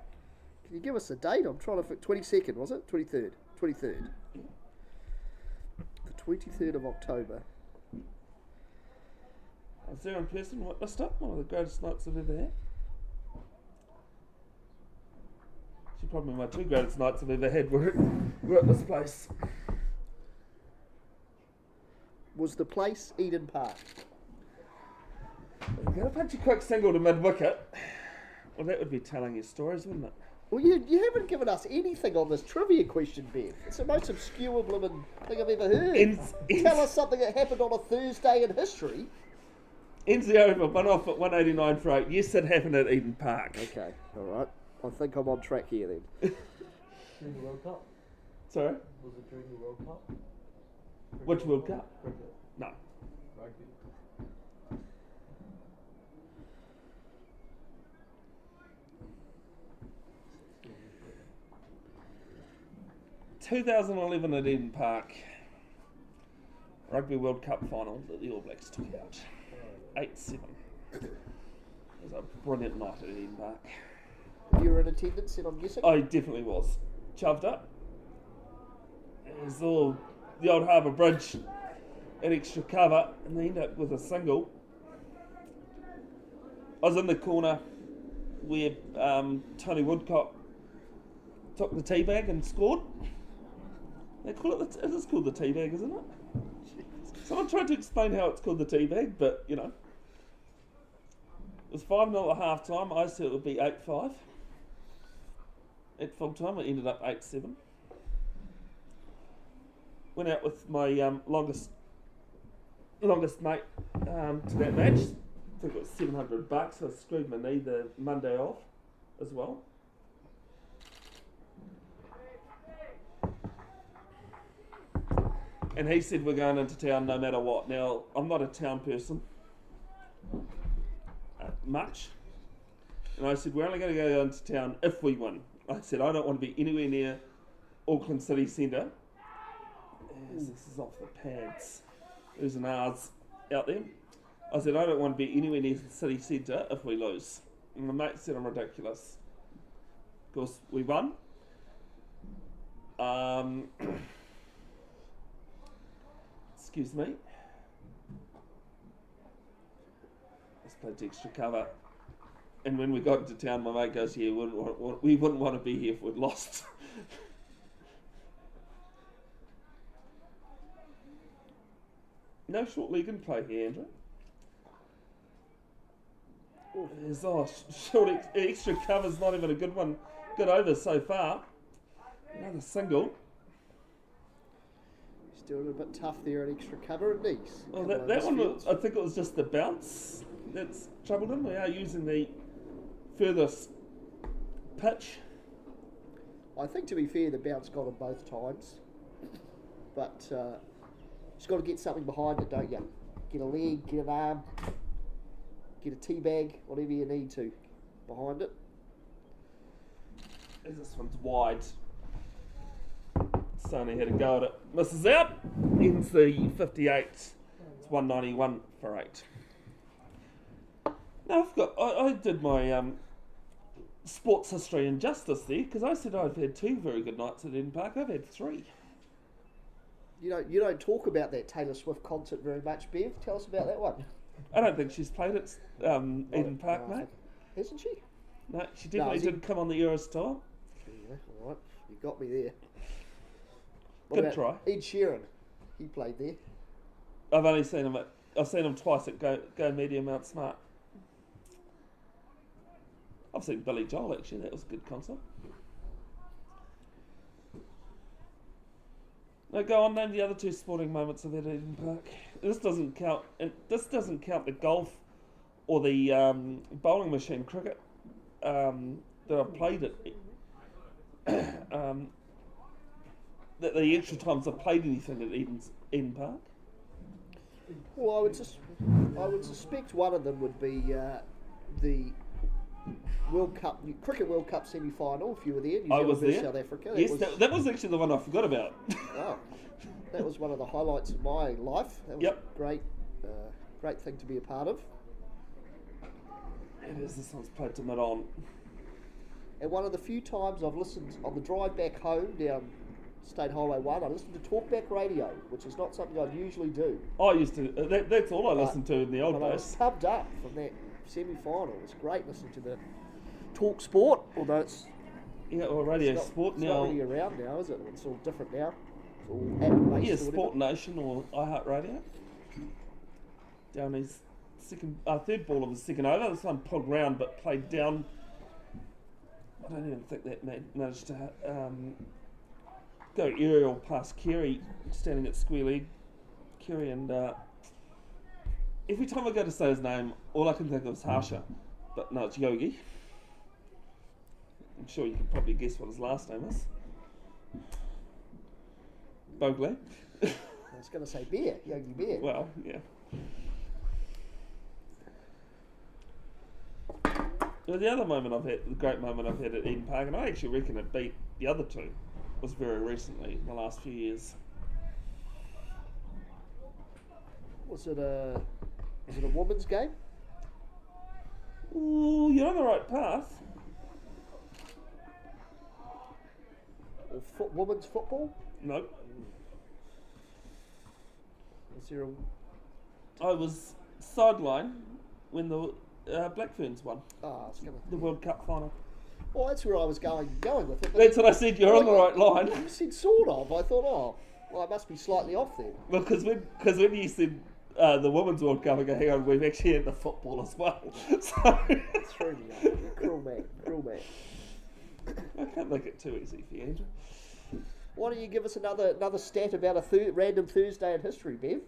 Can you give us a date? I'm trying to think. 22nd, was it? 23rd. 23rd. The 23rd of October. I was there in person, witnessed it. One of the greatest nights I've ever had. probably my two greatest nights I've ever had were at this place. Was the place Eden Park? Got a punch a quick single to mid-wicket. Well, that would be telling your stories, wouldn't it? Well, you haven't given us anything on this trivia question, Bev. It's the most obscure blooming thing I've ever heard. Tell us something that happened on a Thursday in history. Ends the over, one off at 189 for 8. Yes, it happened at Eden Park. Okay, all right. I think I'm on track here then. During the World Cup? Sorry? Was it during the World Cup? Which World Cup? Cricket. No. Rugby. 2011 at Eden Park. Rugby World Cup final that the All Blacks took out. 8-7. It was a brilliant night at Eden Park. You were in attendance, then I'm guessing? I definitely was. Chuffed up. It was all the old Harbour Bridge, an extra cover, and they ended up with a single. I was in the corner where Tony Woodcock took the tea bag and scored. They call it, it is called the tea bag, isn't it? Someone tried to explain how it's called the tea bag, but you know. It was 5-0 at half time. I said it would be 8-5. At full time, it ended up 8-7. Went out with my longest mate to that match. I think it was $700. I screwed my knee the Monday off as well. And he said we're going into town no matter what. Now, I'm not a town person much. And I said, we're only going to go into town if we win. I said, I don't want to be anywhere near Auckland city centre. Yes, this is off the pads. There's an R's out there. I said, I don't want to be anywhere near the city centre if we lose. And the mate said I'm ridiculous. Of course, we won. Excuse me. Let's play extra cover. And when we got into town, my mate goes, yeah, we wouldn't want to be here if we'd lost. No short leg and play here, Andrew. Short extra cover's not even a good one. Good over so far. Another single. Still a bit tough there at extra cover at least. Well, that one, I think it was just the bounce that's troubled him. We are using the furthest pitch. I think, to be fair, the bounce got him both times. But just got to get something behind it, don't you? Get a leg, get an arm, get a tea bag, whatever you need to behind it. This one's wide. Sony had a go at it. Misses out. Ends the 58. It's 191 for 8. Now I did my sports history injustice there because I said I've had 2 very good nights at Eden Park. I've had 3. You don't talk about that Taylor Swift concert very much, Bev. Tell us about that one. I don't think she's played at Eden Park, mate. Hasn't she? No, she definitely didn't come on the Euros tour. Yeah, all right. You got me there. Good try. Ed Sheeran, he played there. I've seen him twice at Go Media Mount Smart. I've seen Billy Joel actually. That was a good concert. Now go on, name the other 2 sporting moments I've had at Eden Park. This doesn't count. And this doesn't count the golf or the bowling machine cricket that I've played at. The extra times I've played anything at Eden Park. Well, I would suspect one of them would be the World Cup, Cricket World Cup semi-final. If you were there, New Zealand versus South Africa. Yes, that was actually the one I forgot about. Wow, that was one of the highlights of my life. That was a great thing to be a part of. It is. This one's played to mid-on. And one of the few times I've listened on the drive back home down State Highway 1, I listened to talkback radio, which is not something I'd usually do. I used to. That's all I listened to in the old days. I was pumped up from that semi-final. It was great listening to the talk sport, although it's Yeah, or Radio Sport it's now. not really around now, is it? It's all different now. It's all app-based. Yeah, or Sport whatever. Nation or iHeartRadio. Down his third ball of his second over. This one pulled round but played down. I don't even think that managed to go aerial past Kerry, standing at square leg. Kerry, and every time I go to say his name, all I can think of is Harsha. But no, it's Yogi. I'm sure you can probably guess what his last name is. Bogley. I was going to say Bear, Yogi Bear. Well, yeah. Well, the other moment I've had, the great moment I've had at Eden Park, and I actually reckon it beat the other two, was very recently, in the last few years. Was it a women's game? Ooh, you're on the right path. Or women's football? No. Was there a... I was sideline when the Black Ferns won I was going the World Cup final. Well, that's where I was going with it. But That's what I said, you're on the right line. you said sort of. I thought, well, I must be slightly off then. Well, because when you said the Women's World Cup, I go, hang on, we've actually had the football as well. So Threw me off. Cruel man. I can't make it too easy for you, Andrew. Why don't you give us another stat about a random Thursday in history, Bev?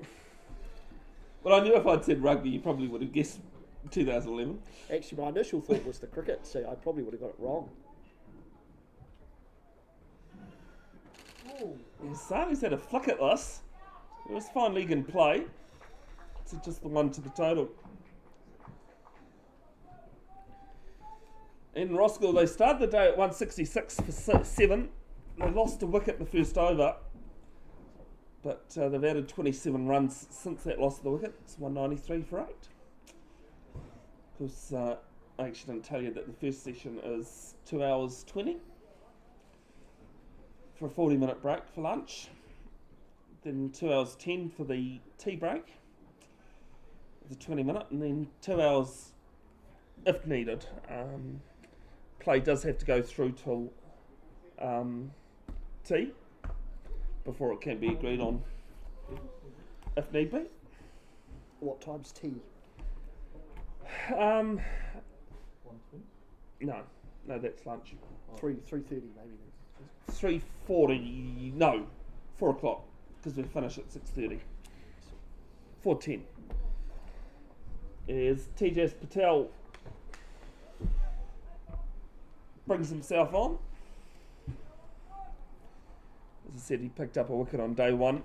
Well, I knew if I'd said rugby, you probably would have guessed 2011. Actually, my initial thought was the cricket, so I probably would have got it wrong. Yeah, Sarni's had a flick at this. It was fine league in play. It's just the one to the total. In Roskill, they started the day at 166 for 7. They lost a wicket in the first over, but they've added 27 runs since that loss of the wicket. It's 193 for 8. Because I actually didn't tell you that the first session is 2 hours 20 for a 40-minute break for lunch. Then 2 hours 10 for the tea break, the 20-minute, and then 2 hours if needed. Play does have to go through till tea before it can be agreed on if need be. What time's tea? No, that's lunch. 3:30 maybe then. 3:40, no, 4 o'clock, because we finish at 6:30. 4:10. Is Tejas Patel brings himself on. As I said, he picked up a wicket on day one.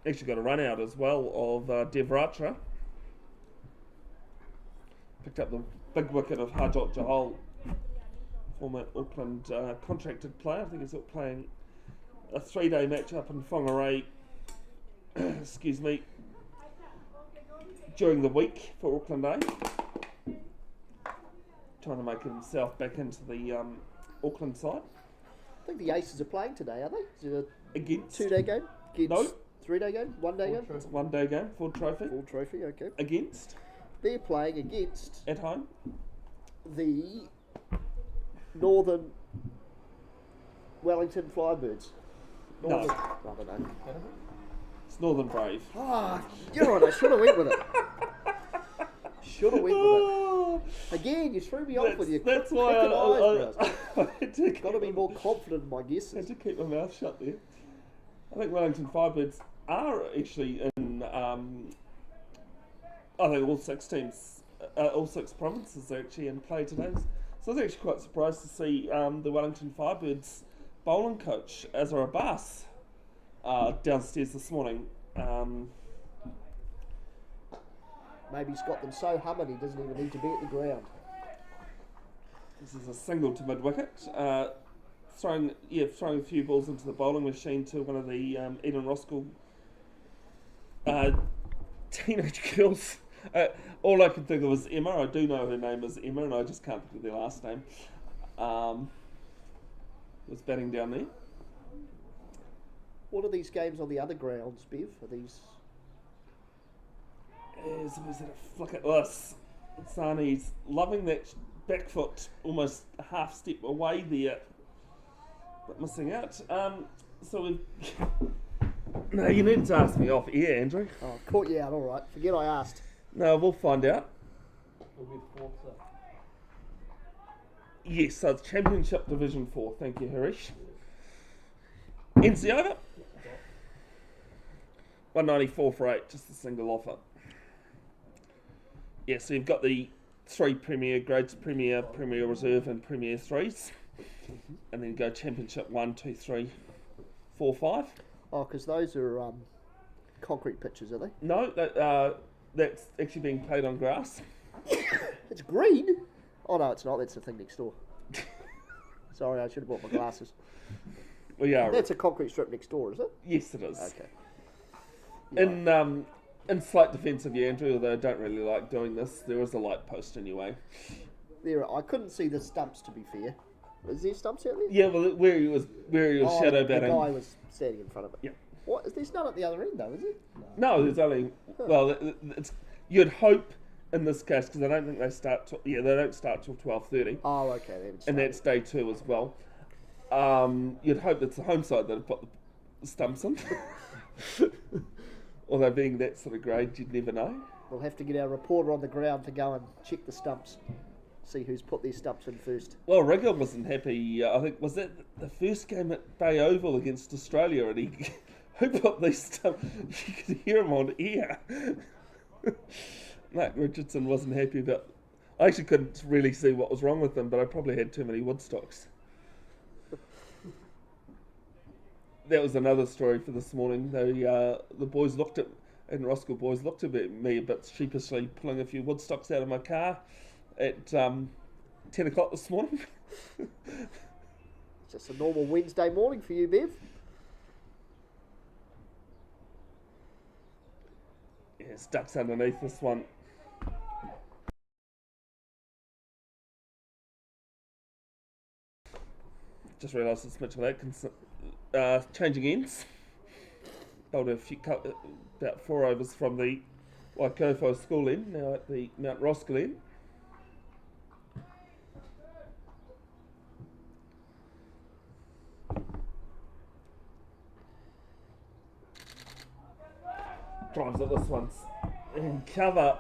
Actually got a run out as well of Devratra. Picked up the big wicket of Harjot Johal, former Auckland contracted player. I think he's playing a 3-day match up in Whangarei, excuse me, during the week for Auckland Day. Trying to make himself back into the Auckland side. I think the Aces are playing today, are they? Is it a Against? 2-day game? No. 3-day game? 1-day game? It's a 1-day game, full trophy. Full trophy, okay. Against? They're playing against At home? the Northern Wellington Flybirds. No. I don't know. It's Northern Brave. Ah, you're right, I should have went with it. Should have went with Oh, it. Again, you threw me off with your that's why I had to Got to be more confident in my I had guesses. to keep my mouth shut there. I think Wellington Firebirds are actually in, I think all 6 teams, all 6 provinces are actually in play today. So I was actually quite surprised to see the Wellington Firebirds bowling coach, Azra Abbas, downstairs this morning. Maybe he's got them so humming he doesn't even need to be at the ground. This is a single to mid-wicket. Throwing a few balls into the bowling machine to one of the Eden Roskill teenage girls. All I could think of was Emma. I do know her name is Emma, and I just can't think of their last name. Was batting down there. What are these games on the other grounds, Bev? Are these... Was it a flick at this? Sani's loving that back foot almost a half step away there, but missing out. So we've. No, you needed to ask me off air, Andrew. Oh, caught you out, alright. Forget I asked. No, we'll find out. It'll be the fourth, so. Yes, so it's Championship Division 4. Thank you, Harish. NC over. 194 for 8, just a single offer. Yeah, so you've got the 3 Premier grades, Premier, Premier Reserve and Premier 3s. And then go Championship 1, 2, 3, 4, 5. Oh, because those are concrete pitches, are they? No, that's actually being played on grass. It's green? Oh, no, it's not. That's the thing next door. Sorry, I should have brought my glasses. We are. That's a concrete strip next door, is it? Yes, it is. Okay. In slight defence of you, Andrew, although I don't really like doing this, there is a light post anyway. I couldn't see the stumps, to be fair. Is there stumps out there? Yeah, well, where he was shadow the batting. guy was standing in front of it. Yeah. What? There's none at the other end, though, is it? No, there's only. Well, it's you'd hope in this case because I don't think they start. They don't start till 12:30. Oh, okay. And that's day 2 as well. You'd hope it's the home side that have put the stumps in. Although being that sort of grade, you'd never know. We'll have to get our reporter on the ground to go and check the stumps. See who's put their stumps in first. Well, Roskill wasn't happy. I think was that the first game at Bay Oval against Australia, and he who put these stumps. You could hear him on air. Mark Richardson wasn't happy about. I actually couldn't really see what was wrong with them, but I probably had too many Woodstocks. That was another story for this morning. The boys looked at, and Roskill boys looked at me a bit sheepishly, pulling a few Woodstocks out of my car at 10 o'clock this morning. It's just a normal Wednesday morning for you, Bev. Yeah, it's ducks underneath this one. Just realised it's Mitchell Atkins changing ends. Bowled a few, about 4 overs from the Waikofo school end, now at the Mount Roskill end. Drives at this one and cover.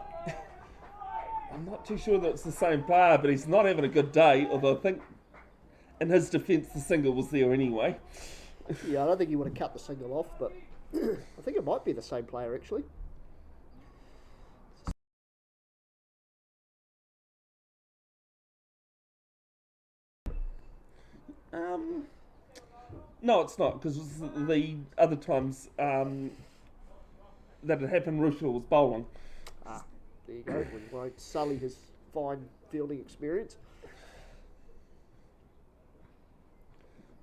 I'm not too sure that it's the same player, but he's not having a good day, although I think in his defence the single was there anyway. Yeah, I don't think he would have cut the single off, but I think it might be the same player actually. No, it's not, because the other times that it happened, Roskill was bowling. There you go. We won't sully his fine fielding experience.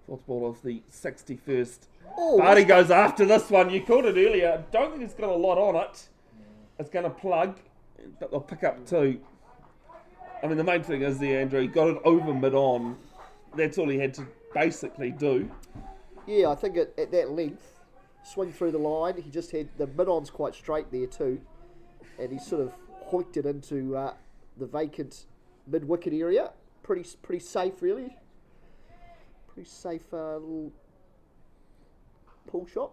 Fourth ball of the 61st. Oh, Barty goes after this one. You called it earlier. I don't think it's got a lot on it. It's going to plug, but they'll pick up 2. I mean, the main thing is there, Andrew, he got it over mid-on. That's all he had to basically do. Yeah, I think at that length, swing through the line, he just had the mid-on's quite straight there too, and he sort of hoiked it into the vacant mid-wicket area. Pretty safe, really. Pretty safe little pull shot.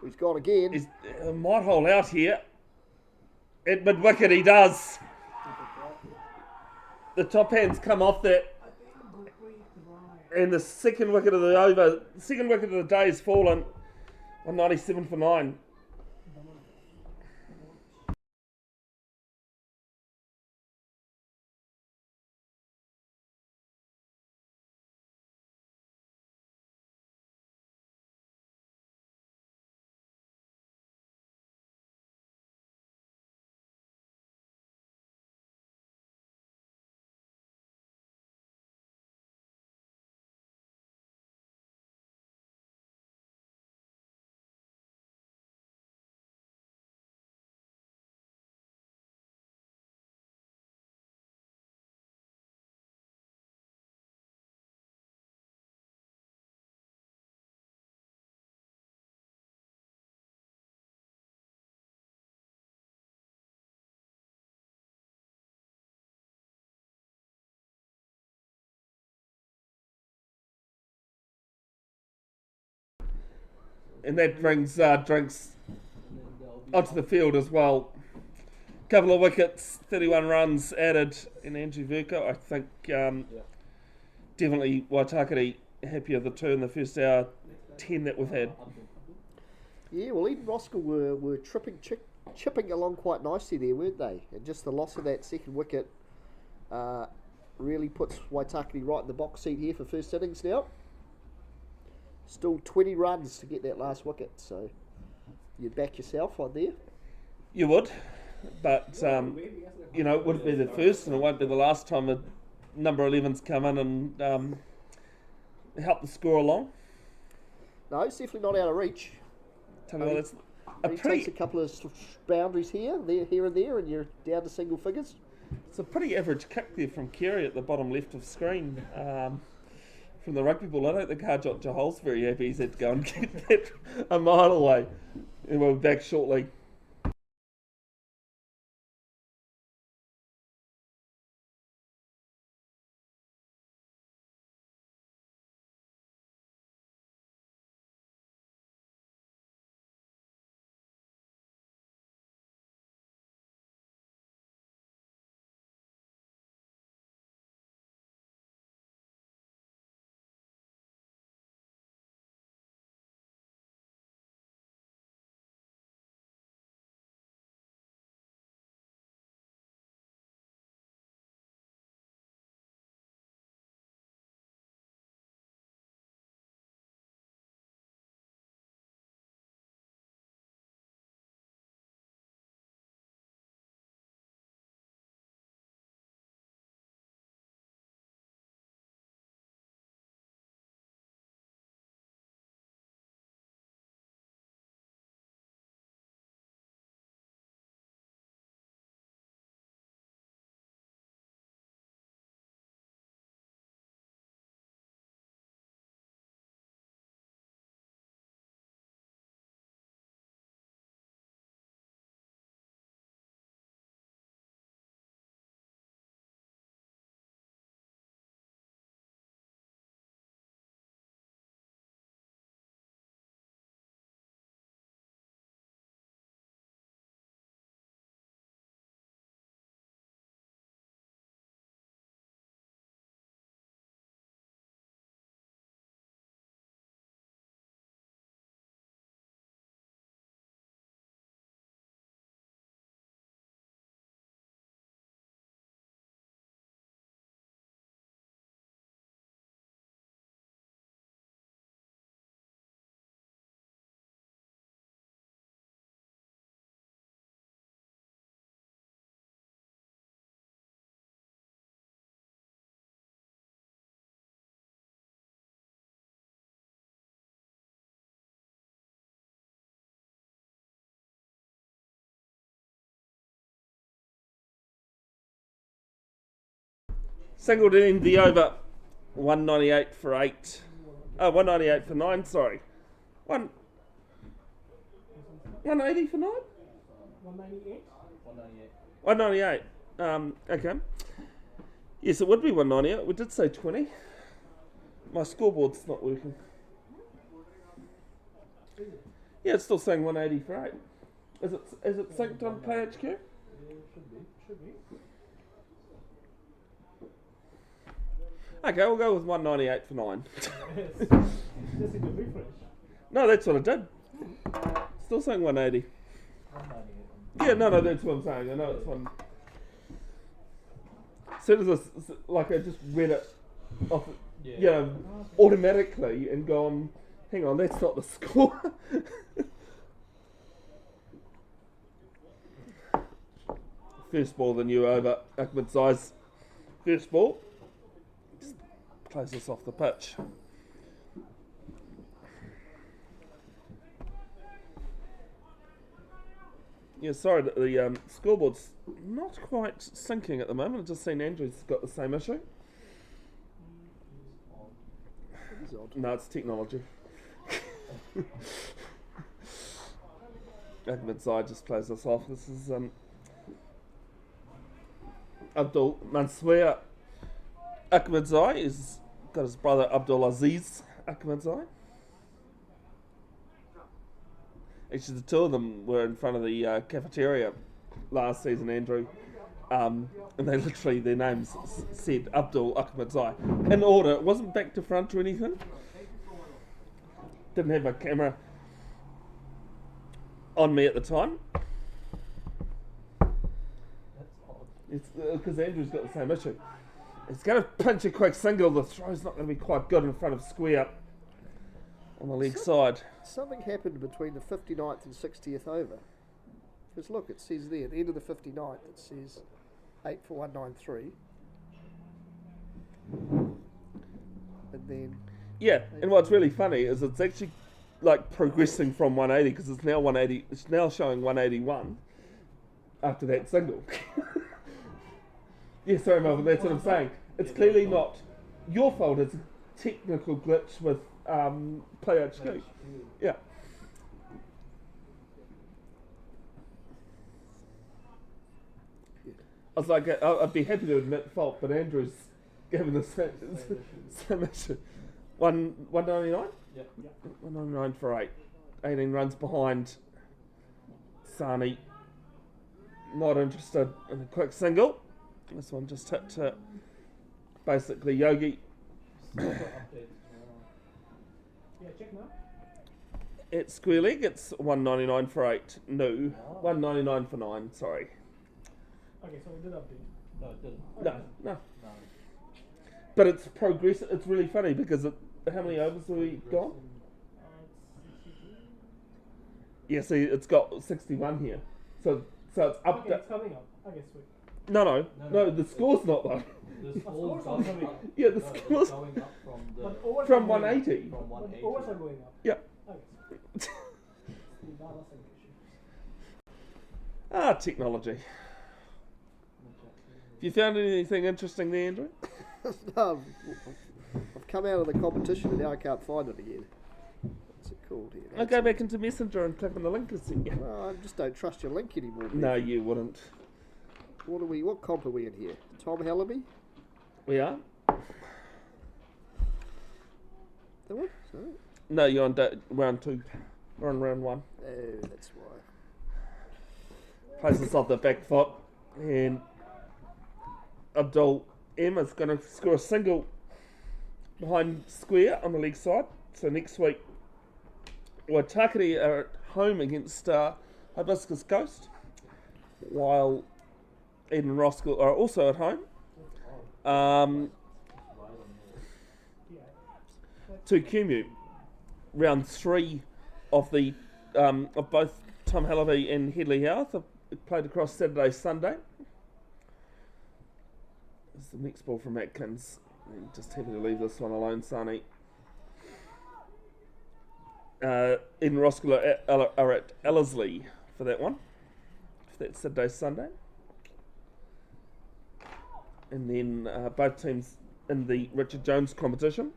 He's gone again. He's might hole out here. At mid-wicket he does. The top hand's come off that. And the second wicket of the day has fallen. 197 for 9. and that brings drinks And then there'll be onto the field as well. Couple of wickets, 31 runs added in Andrew Verco. I think definitely Waitakere happy of the two in the first hour 10 that we've had. Yeah, well, even Roskill were chipping along quite nicely there, weren't they? And just the loss of that second wicket really puts Waitakere right in the box seat here for first innings now. Still 20 runs to get that last wicket, so you'd back yourself on there. You would, but it wouldn't be the first and it won't be the last time a number 11's come in and help the score along. No, it's definitely not out of reach. Tell me what, that's He takes a couple of boundaries here and there, and you're down to single figures. it's a pretty average kick there from Kerry at the bottom left of screen. From the rugby ball, I don't think Harjot Jahal's very happy he's had to go and get that a mile away. And we'll be back shortly. Singled in the over, 198 for 8. Oh, 198 for 9, sorry. 180 for 9? 198. 198. Okay. Yes, it would be 198. We did say 20. My scoreboard's not working. Yeah, it's still saying 180 for 8. Is it synced on KHQ? Should be. Okay, we'll go with 198 for 9. Just need to refresh. No, that's what I did. Still saying 180. 198. Yeah, no, that's what I'm saying. I know it's one. As soon as I just read it off, automatically and gone, hang on, that's not the score. First ball, the new over, Ahmedzai's first ball. Just close this off the pitch. Yeah, sorry, the scoreboard's not quite syncing at the moment. I've just seen Andrew's got the same issue. It is odd. No, it's technology. Ahmedzai just plays us off. This is Abdul Mansour Ahmedzai. He's got his brother Abdul Aziz Ahmedzai. Actually, the two of them were in front of the cafeteria last season, Andrew. And they literally, their names said Abdul Ahmadzai. In order, it wasn't back to front or anything. Didn't have a camera on me at the time. That's odd. It's because Andrew's got the same issue. He's going to punch a quick single. The throw's not going to be quite good in front of square on the leg side. Something happened between the 59th and 60th over. Because look, it says there, at the end of the 59th, it says 8 for 193. And then... Yeah, and what's really funny is it's actually like progressing from 180 because it's now 180. It's now showing 181 after that single. Yeah, sorry, Melvin. That's what I'm saying. It's clearly not your fault. It's a technical glitch with Play HQ. Yeah. I was like, I'd be happy to admit fault, but Andrew's given the same issue. 199? Yeah. 199 for 8. 18 runs behind Sani. Not interested in a quick single. This one just hit to basically Yogi. Still got updates. Yeah, check now. At square leg, it's 199 for 8. No. 199 for 9, sorry. Okay, so we did update. No, it didn't. No, Okay. no. No. But it's progress. It's really funny because how many overs have we got? It's 62. Yeah, see, it's got 61 here. So it's up. Okay, it's coming up. Okay, sweet. No, the score's not though. The score's score's not going coming. up. Yeah, the No, it's score's going up from the But overs from are going up. 180. from But 180. overs are going up. Yeah. Okay, sweet. Now that's an issue. Technology. Have you found anything interesting there, Andrew? No, I've come out of the competition and now I can't find it again. What's it called here? I'll go back into Messenger and click on the link and see. Well, I just don't trust your link anymore. No, you wouldn't. What comp are we in here? Tom Hellaby? We are? That one? No. No, you're on round 2. We're on round 1. Oh, that's why. Plays us off the back foot. And Abdul Emma's going to score a single behind square on the leg side. So next week, Waitakere are at home against Hibiscus Coast, while Eden and Roskill are also at home. To Cumu, round 3 of the of both Tom Hellaby and Headley Howarth have played across Saturday, Sunday. This is the next ball from Atkins. Just happy to leave this one alone, Sani. Eden and Roskill are at Ellerslie for that one. For that Saturday, Sunday. And then both teams in the Richard Jones competition.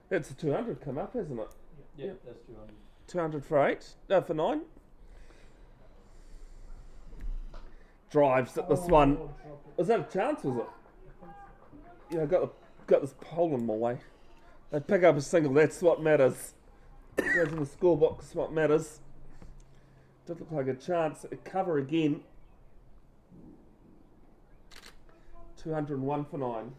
That's a 200 come up, hasn't it? Yeah, that's 200. 200 for 8. No, for 9. Drives at this one. Oh, drop it. Was that a chance, was it? Yeah, I got this pole in my way. They pick up a single, that's what matters. It goes in the scorebook, that's what matters. Did look like a chance. A cover again. 201 for 9.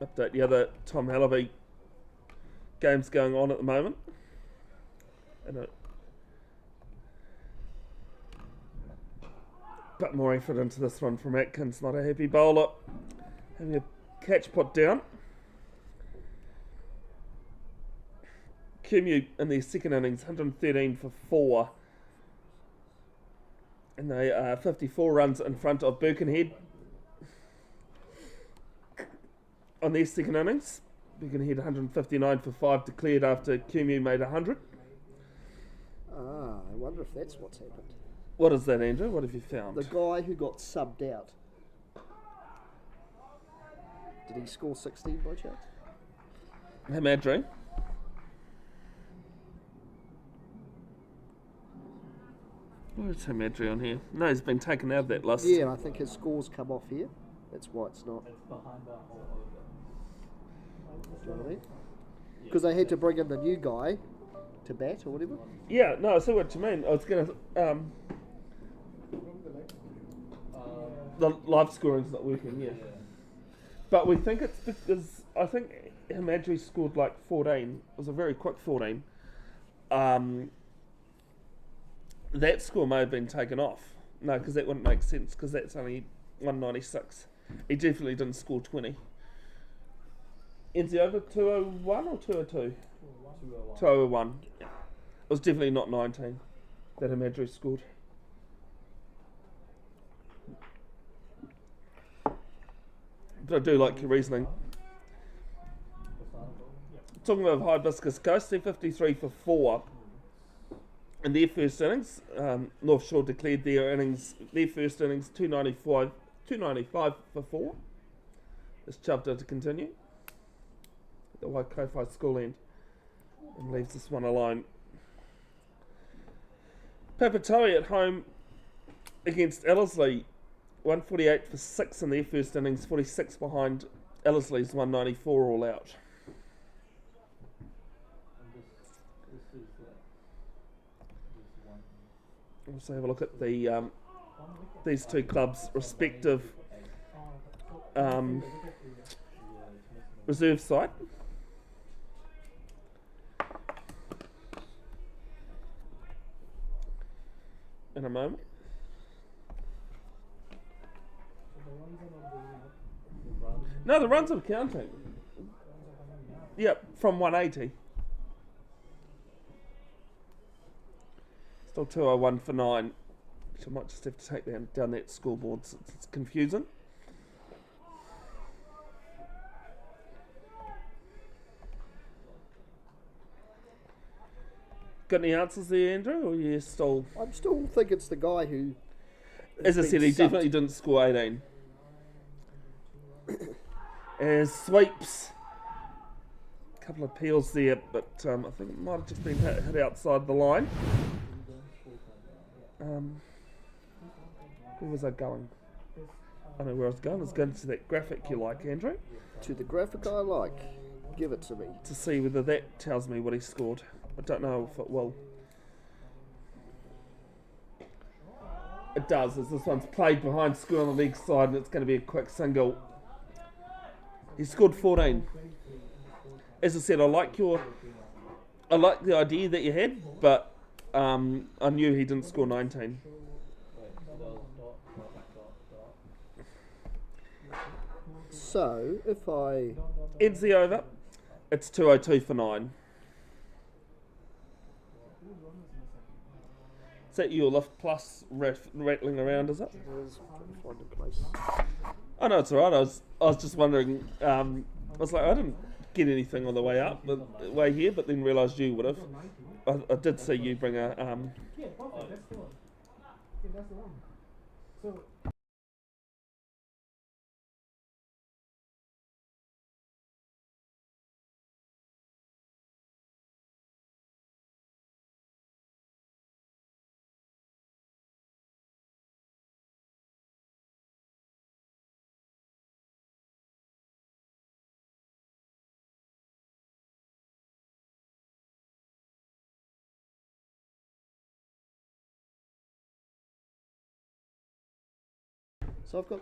Update the other Tom Hellaby games going on at the moment. And bit more effort into this one from Atkins. Not a happy bowler. Having a catch put down. Cumu in their second innings, 113 for 4. And they are 54 runs in front of Birkenhead. On their second innings, Birkenhead 159 for 5 declared after Cumu made 100. Ah, I wonder if that's what's happened. What is that, Andrew? What have you found? The guy who got subbed out. Did he score 16 by chance? Hey, Madry. Where's Himadri on here? No, he's been taken out of that list. Yeah, I think his scores come off here. That's why it's not. It's behind that whole over. Do you know what I mean? Because they had to bring in the new guy to bat or whatever. Yeah, no, I see what you mean. I was going to... the live scoring's not working, yeah. But we think it's because... I think Himadri scored like 14. It was a very quick 14. That score may have been taken off. No, because that wouldn't make sense, because that's only 196. He definitely didn't score 20. Ends he over 201 or 202? 201. It was definitely not 19 that Himadri scored. But I do like your reasoning. Talking about Hibiscus Coast, they're 53 for 4 in their first innings. North Shore declared their first innings 295 for 4. It's Chavda to continue at the Waikofi school end and leaves this one alone. Papatoe at home against Ellerslie, 148 for 6 in their first innings, 46 behind Ellerslie's 194 all out. Also have a look at the these two clubs' respective reserve side. In a moment. No, the runs are counting. Yep, from 180. Still 201 for 9. Which I might just have to take down that scoreboard since it's confusing. Got any answers there, Andrew? Or you still... I'm still think it's the guy who... As I said, he definitely didn't score 18. As sweeps. A couple of peels there, but I think it might have just been hit outside the line. Where was I going? I know where I was going. I was going to that graphic you like, Andrew. To the graphic I like. Give it to me. To see whether that tells me what he scored. I don't know if it will. It does, as this one's played behind school on the leg side and it's going to be a quick single. He scored 14. As I said, I like the idea that you had, but I knew he didn't score 19. So, if I... Ends the over. It's 202 for 9. Is that your lift plus rattling around, is it? Find a place. Oh no, it's alright. I was just wondering. I was like, I didn't get anything on the way up, the way here, but then realised you would have. I did see you bring a. Yeah, perfect. That's the one. Yeah, that's the one. So. So I've got...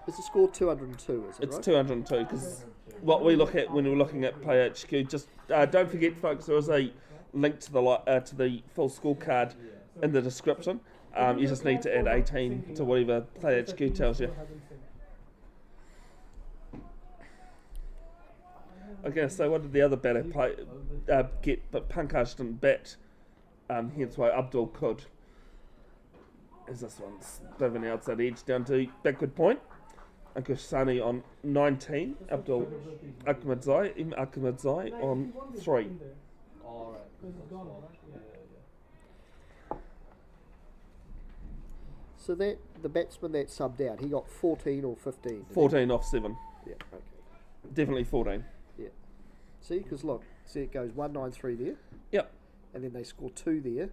Is the score 202, is it It's right? 202 because what we look at when we're looking at Play HQ. Just don't forget, folks. There is a link to the full scorecard in the description. You just need to add 18 to whatever Play HQ tells you. Okay, so what did the other batter get? But Pankaj didn't bat, hence why Abdul could. As this one's a bit of an outside edge down to backward point. Ankush Sani on 19, Abdul Ahmadzai on 3. Alright. So that the batsman that subbed out, he got 14 or 15? 14 off 7. Yeah, okay. Definitely 14. Yeah. See, because look, see it goes 193 there. Yep. And then they score 2 there.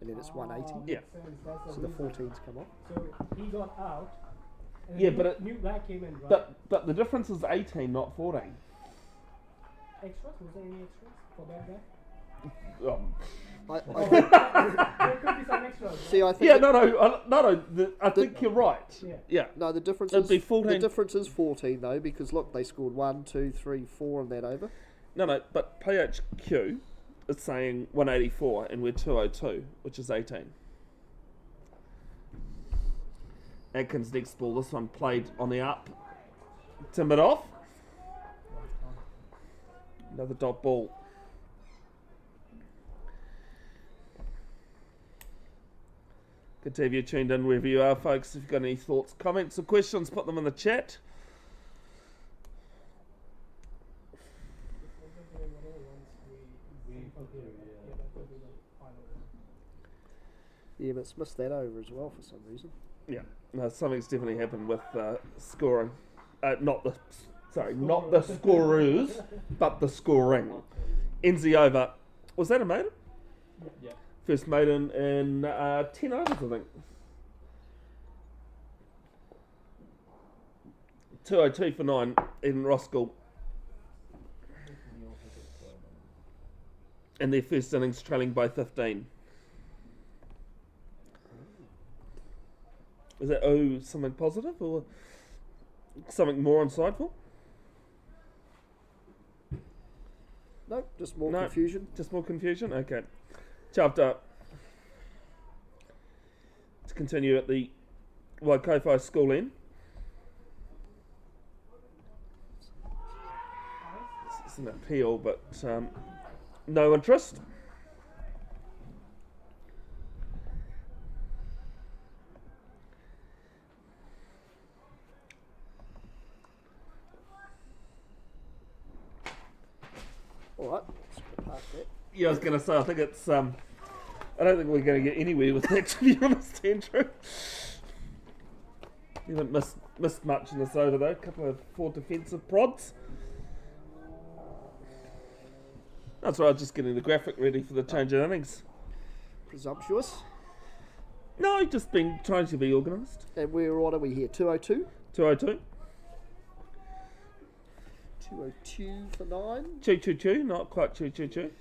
and then it's 180. Yeah. Makes sense. That's So the reason. 14s come off. So he got out. And Yeah, new, but new guy came in, right? But the difference is 18, not 14. Extras? Was there any extras for that guy? I There could be some extras. see. I think Yeah, that- I think you're right. Yeah. Yeah. no. The difference It'd is be 14. the difference is 14 though, because look, they scored 1, 2, 3, 4 in that over. No, but PHQ is saying 184 and we're 202, which is 18. Atkins next ball, this one played on the up. Timbered off. Another dot ball. Good to have you tuned in wherever you are, folks. If you've got any thoughts, comments, or questions, put them in the chat. Yeah, but it's missed that over as well for some reason. Yeah, no, something's definitely happened with scoring. Not the scorers, but the scoring. Enzi over. Was that a maiden? Yeah. First maiden in 10 overs, I think. 202 for 9 in Roskill. In their first innings, trailing by 15. Is that something positive or something more insightful? No, just more No. confusion. Just more confusion? Okay. Chapter. To continue at the Waitakere school end. It's an appeal, but no interest. Alright, let's go past that. Yeah, I was going to say, I think it's, I don't think we're going to get anywhere with that, to be honest, Andrew. You haven't missed much in this over, though. A couple of 4 defensive prods. That's right, just getting the graphic ready for the change of innings. Presumptuous. No, just been trying to be organised. And what are we here? 202? 202. 202 for 9. Choo choo choo, not quite choo choo choo.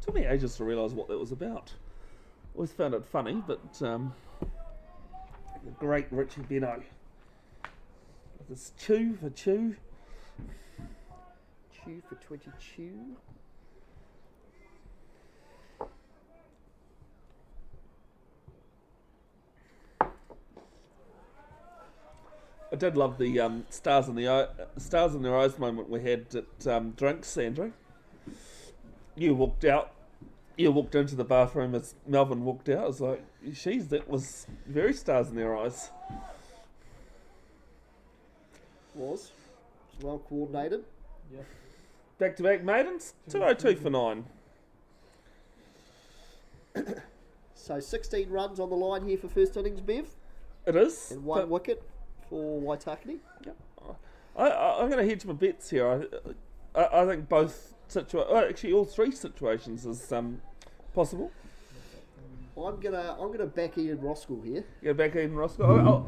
Took me ages to realise what that was about. Always found it funny, but the great Richie Beno. This chew for chew. Chew for 22. I did love the stars in their eyes moment we had at drinks, Andrew. You walked out. You walked into the bathroom as Melvin walked out. I was like, "She's that was very stars in their eyes." Was well coordinated. Yeah. Back-to-back maidens. 202 for 9. So 16 runs on the line here for first innings, Bev. It is. And 1 wicket for Waitakere. Yeah. I'm going to hedge my bets here. I think both actually all 3 situations is possible. I'm gonna back Ian Roskill here. Go back in Roskill.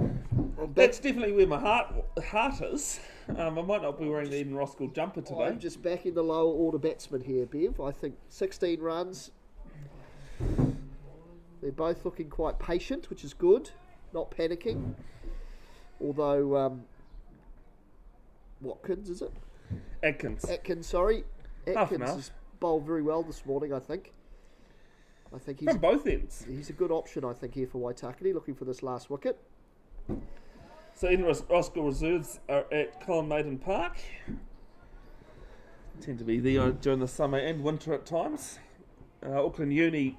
That's definitely where my heart is. I might not be wearing the Eden Roskill jumper today. I'm just backing the lower order batsman here, Bev. I think 16 runs. They're both looking quite patient, which is good. Not panicking. Although Watkins, is it? Atkins. Atkins, sorry. Half Atkins enough. has bowled very well this morning, I think. I think From both ends. he's a good option, I think, here for Waitakere, looking for this last wicket. So Eden Roskill reserves are at Colin Maiden Park. Tend to be there during the summer and winter at times. Auckland Uni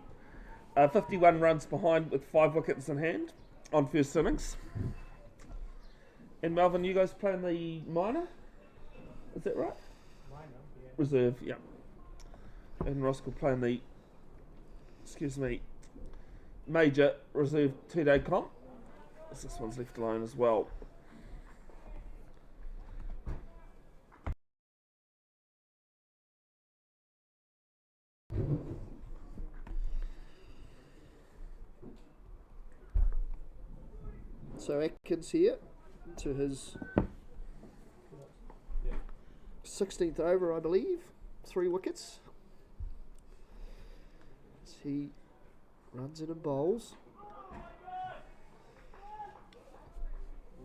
51 runs behind with 5 wickets in hand on first innings. And Melvin, you guys playing the minor? Is that right? Minor, yeah. Reserve, yeah. And Roskill playing the, major reserve 2-day comp. This one's left alone as well. So Atkins here to his 16th over, I believe. 3 wickets. As he runs in and bowls.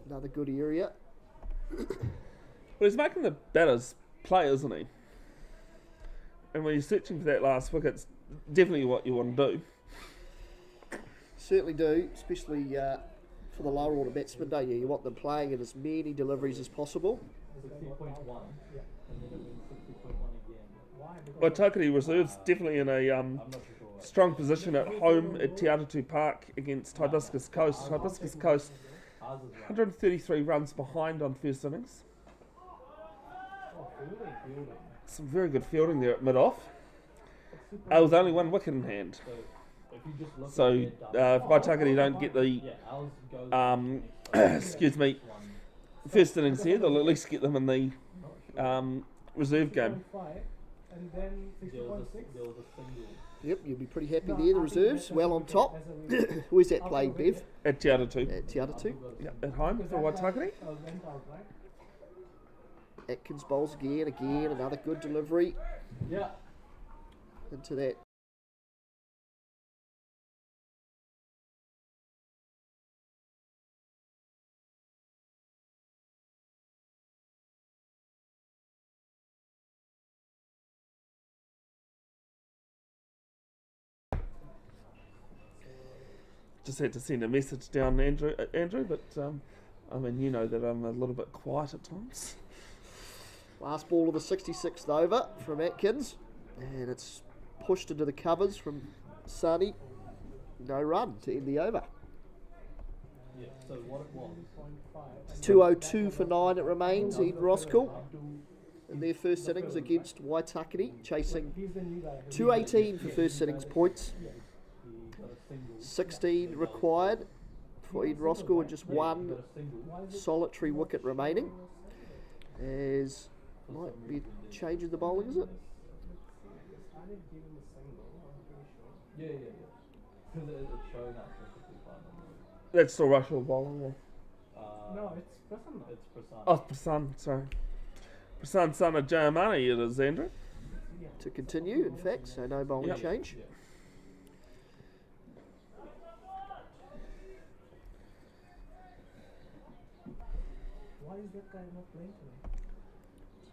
Another good area. Well, he's making the batters play, isn't he? And when you're searching for that last wicket, it's definitely what you want to do. Certainly do, especially for the lower order batsmen, don't you? You want them playing in as many deliveries as possible. 60.1. And then it went 60.1 again. Waitakere reserves definitely in a I'm not too sure. strong position at home at Te Aratu Park against Hibiscus Coast. Hibiscus Coast Ours is 133 runs behind on first innings. fielding. Some very good fielding there at mid-off. With only 1 wicket in hand. So if you just look So at their if Waitakere don't get the yeah, ours goes excuse me, first innings here, they'll at least get them in the reserve game. And then there was 60.6. a single. Yep, you'll be pretty happy there, the reserves, well on top. Where's that playing, Bev? At Te Aratu. At Te Aratu. Yeah, at home for Waitakere. Went out, right? Atkins bowls again, another good delivery Yeah. into that. Just had to send a message down, Andrew, but I mean, you know that I'm a little bit quiet at times. Last ball of the 66th over from Atkins, and it's pushed into the covers from Sani. No run to end the over. Yeah. So what it was. 202 for 9 it remains in Roskill in their first innings against Waitakere, chasing He's the new guy. 218 for first innings points. He got a single. 16 required for Ed Roskill and just He one got a single. solitary wicket remaining. As might be changing the bowling, is it? Started giving a single, I'm pretty sure. Yeah. Because it's showing up perfectly fine. That's still Russell bowling. Yeah. No, it's Prasanna. It's Prasanna. Oh, Prasan, sorry. Prasan, son of Jayamani, it is, Andrew. To continue, in fact, so no bowling Yep. change. Yeah. Why is that guy not playing today?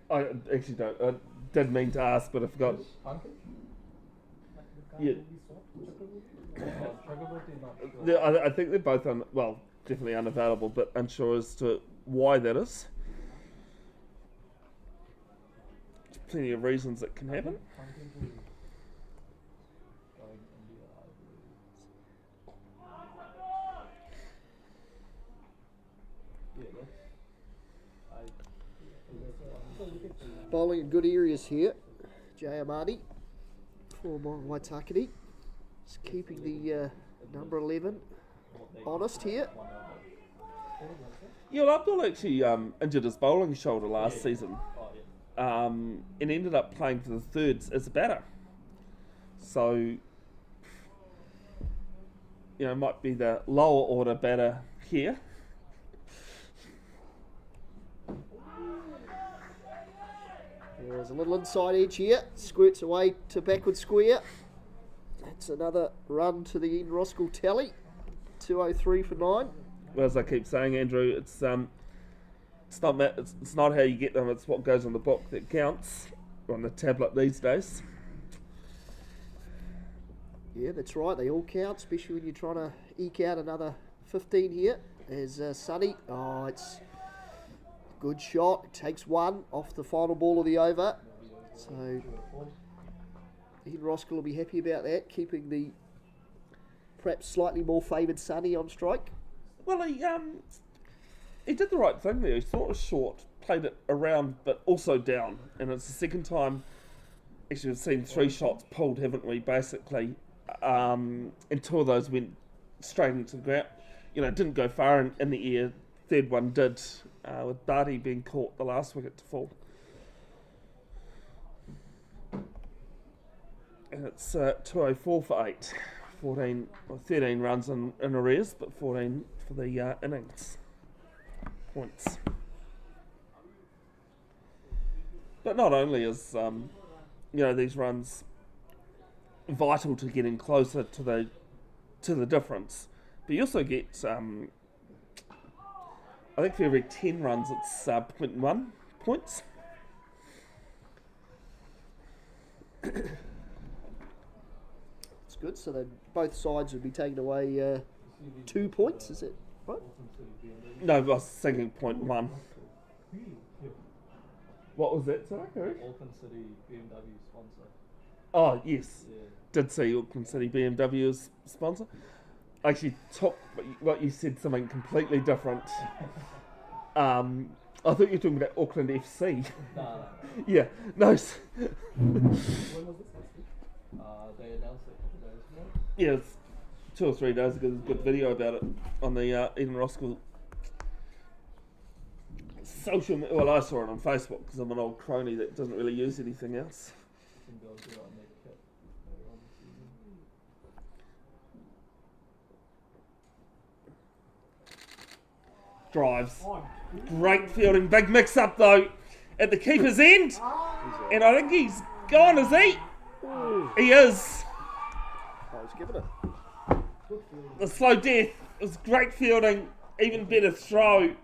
I actually don't. I did mean to ask, but I forgot. Pankaj? Like the guy Yeah. who we saw, Chakraborty? Chakraborty, not sure. I think they're both, definitely unavailable, but unsure as to why that is. There's plenty of reasons it can happen. Pankaj is going India, I believe. Yeah, that's. Bowling in good areas here. Jay Amadi for Waitakere. Just keeping the number 11 honest here. Yeah, well, Abdul actually injured his bowling shoulder last season Oh, yeah. and ended up playing for the thirds as a batter. So, might be the lower order batter here. There's a little inside edge here. Squirts away to backward square. That's another run to the Ed Roskill tally. 203 for 9. Well, as I keep saying, Andrew, it's not how you get them; it's what goes on the book that counts, or on the tablet these days. Yeah, that's right. They all count, especially when you're trying to eke out another 15 here. There's Sonny. Oh, it's a good shot. It takes one off the final ball of the over. So Ed Roskill will be happy about that, keeping the perhaps slightly more favoured Sonny on strike. Well, he did the right thing there. He thought it was short, played it around, but also down, and it's the second time. Actually, we've seen 3 shots pulled, haven't we? Basically, and 2 of those went straight into the ground. It didn't go far in the air. Third one did, with Barty being caught the last wicket to fall. And it's 204 for 8 14 or 13 runs in arrears, but 14 for the innings points. But not only is these runs vital to getting closer to the difference, but you also get I think for every 10 runs it's 0.1 points. It's good. So then both sides would be taking away 2 points. Is it right? No, I was thinking 0.1. What was that, sorry? Auckland City BMW sponsor. Oh, yes. Yeah. Did see Auckland City BMW as sponsor. I actually took what you said, something completely different. I thought you were talking about Auckland FC. No. Yeah, no. When was this last week? They announced it a couple days ago. Yeah, it's 2 or 3 days ago. There's a good video about it on the even Roskill social. Well, I saw it on Facebook because I'm an old crony that doesn't really use anything else. Some girls do it on their kit later on this season. Drives. Oh, Great fielding. Big mix up though at the keeper's end. And I think he's gone, is he? He is. I was giving it. good fielding. The slow death. It was great fielding. Even better throw. Run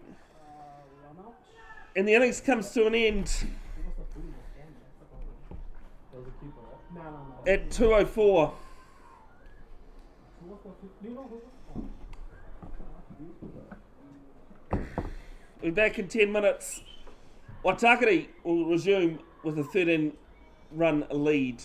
out. And the innings comes to an end He must have put him off one, that's the problem. There was a keeper, right? No. at 2:04. Who was the? Do you know who was? We'll be back in 10 minutes. Waitakere will resume with a 13-run lead.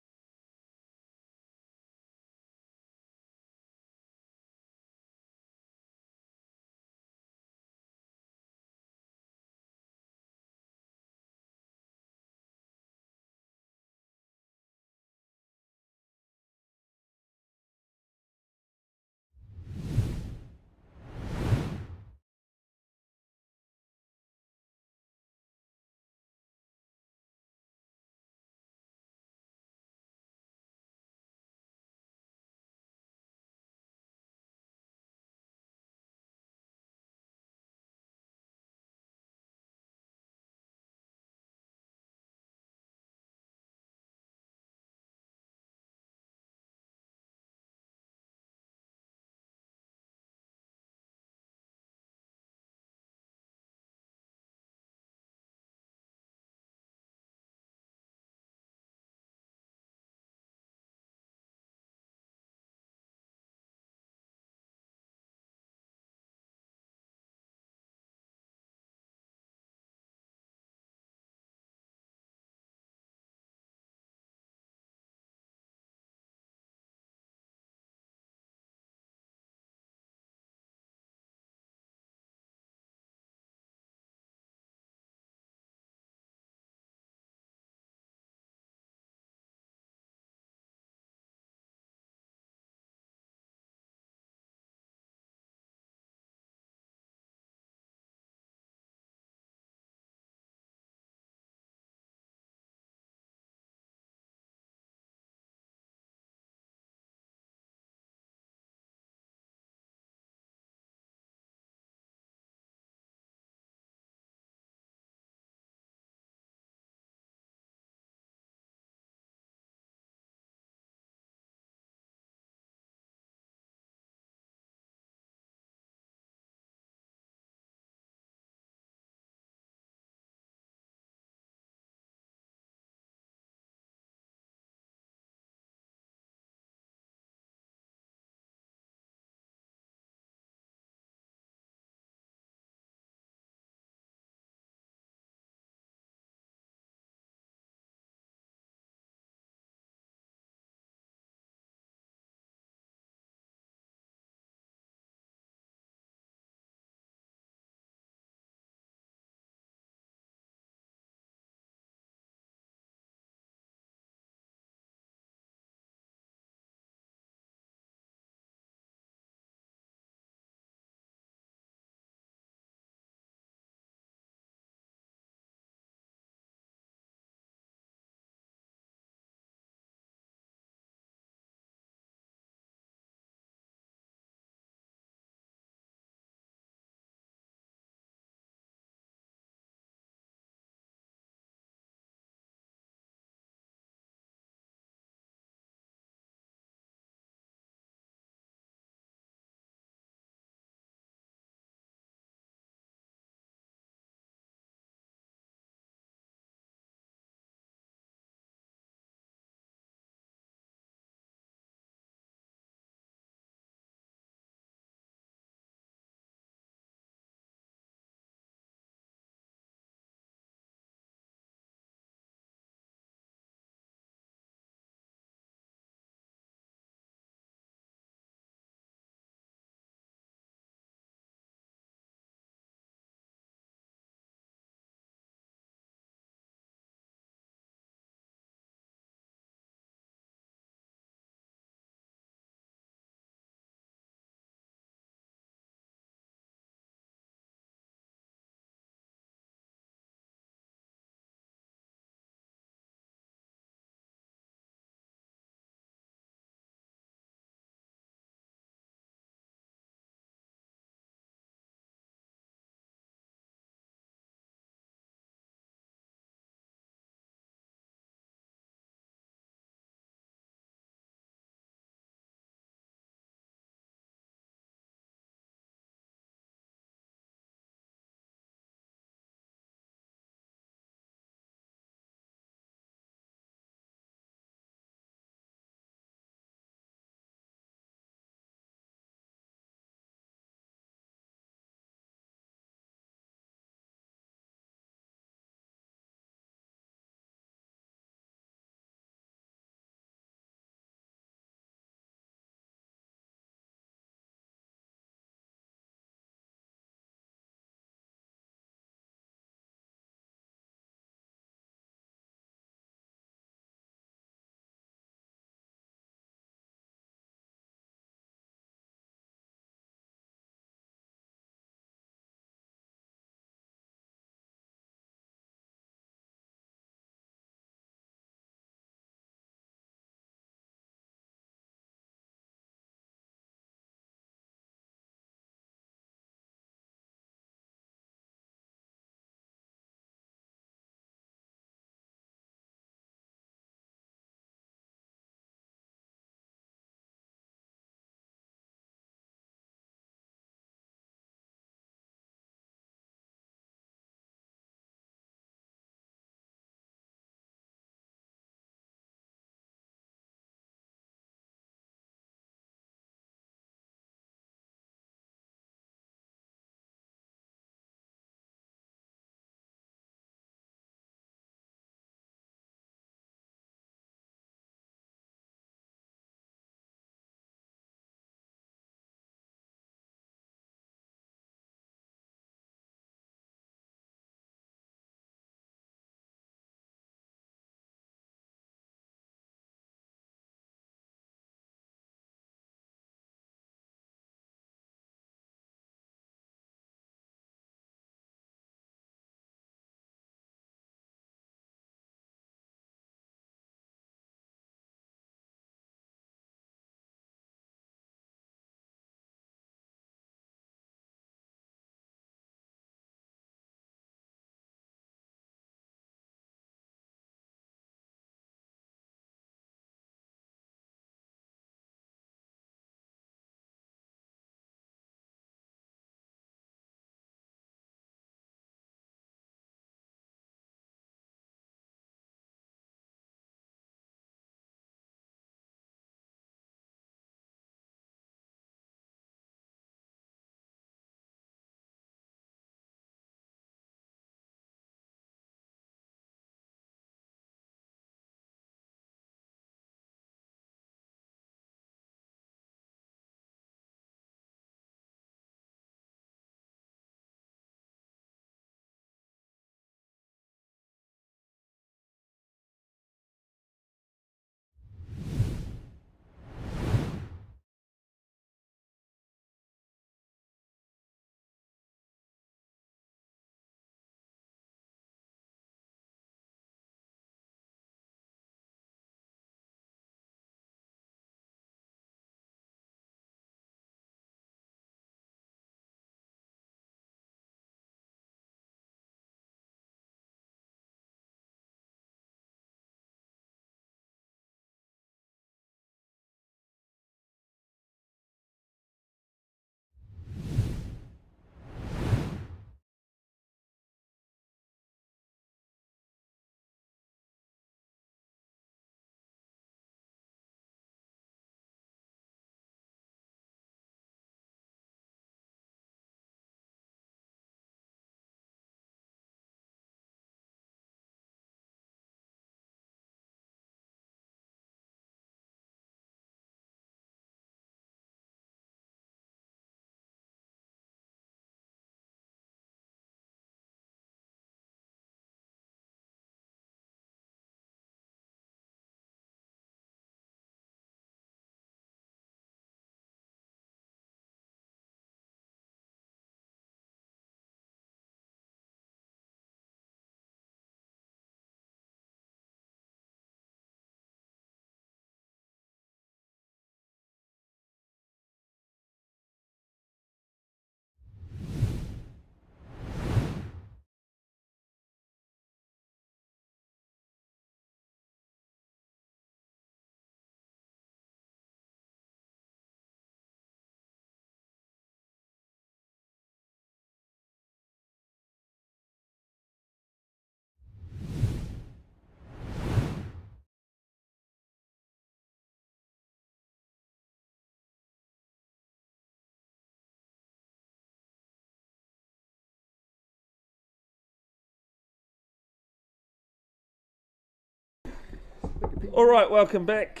All right, welcome back.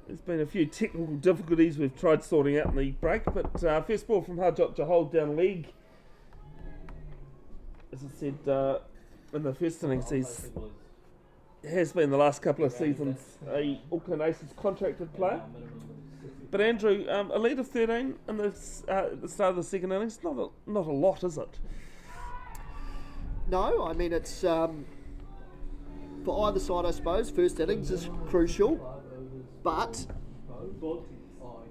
There's been a few technical difficulties we've tried sorting out in the break, but first ball from Hellaby down leg. As I said in the first innings, has been the last couple of seasons a Auckland Aces contracted player. But Andrew, a lead of 13 in the start of the second innings, not a lot, is it? No, I mean it's for either side, I suppose. First innings is crucial, but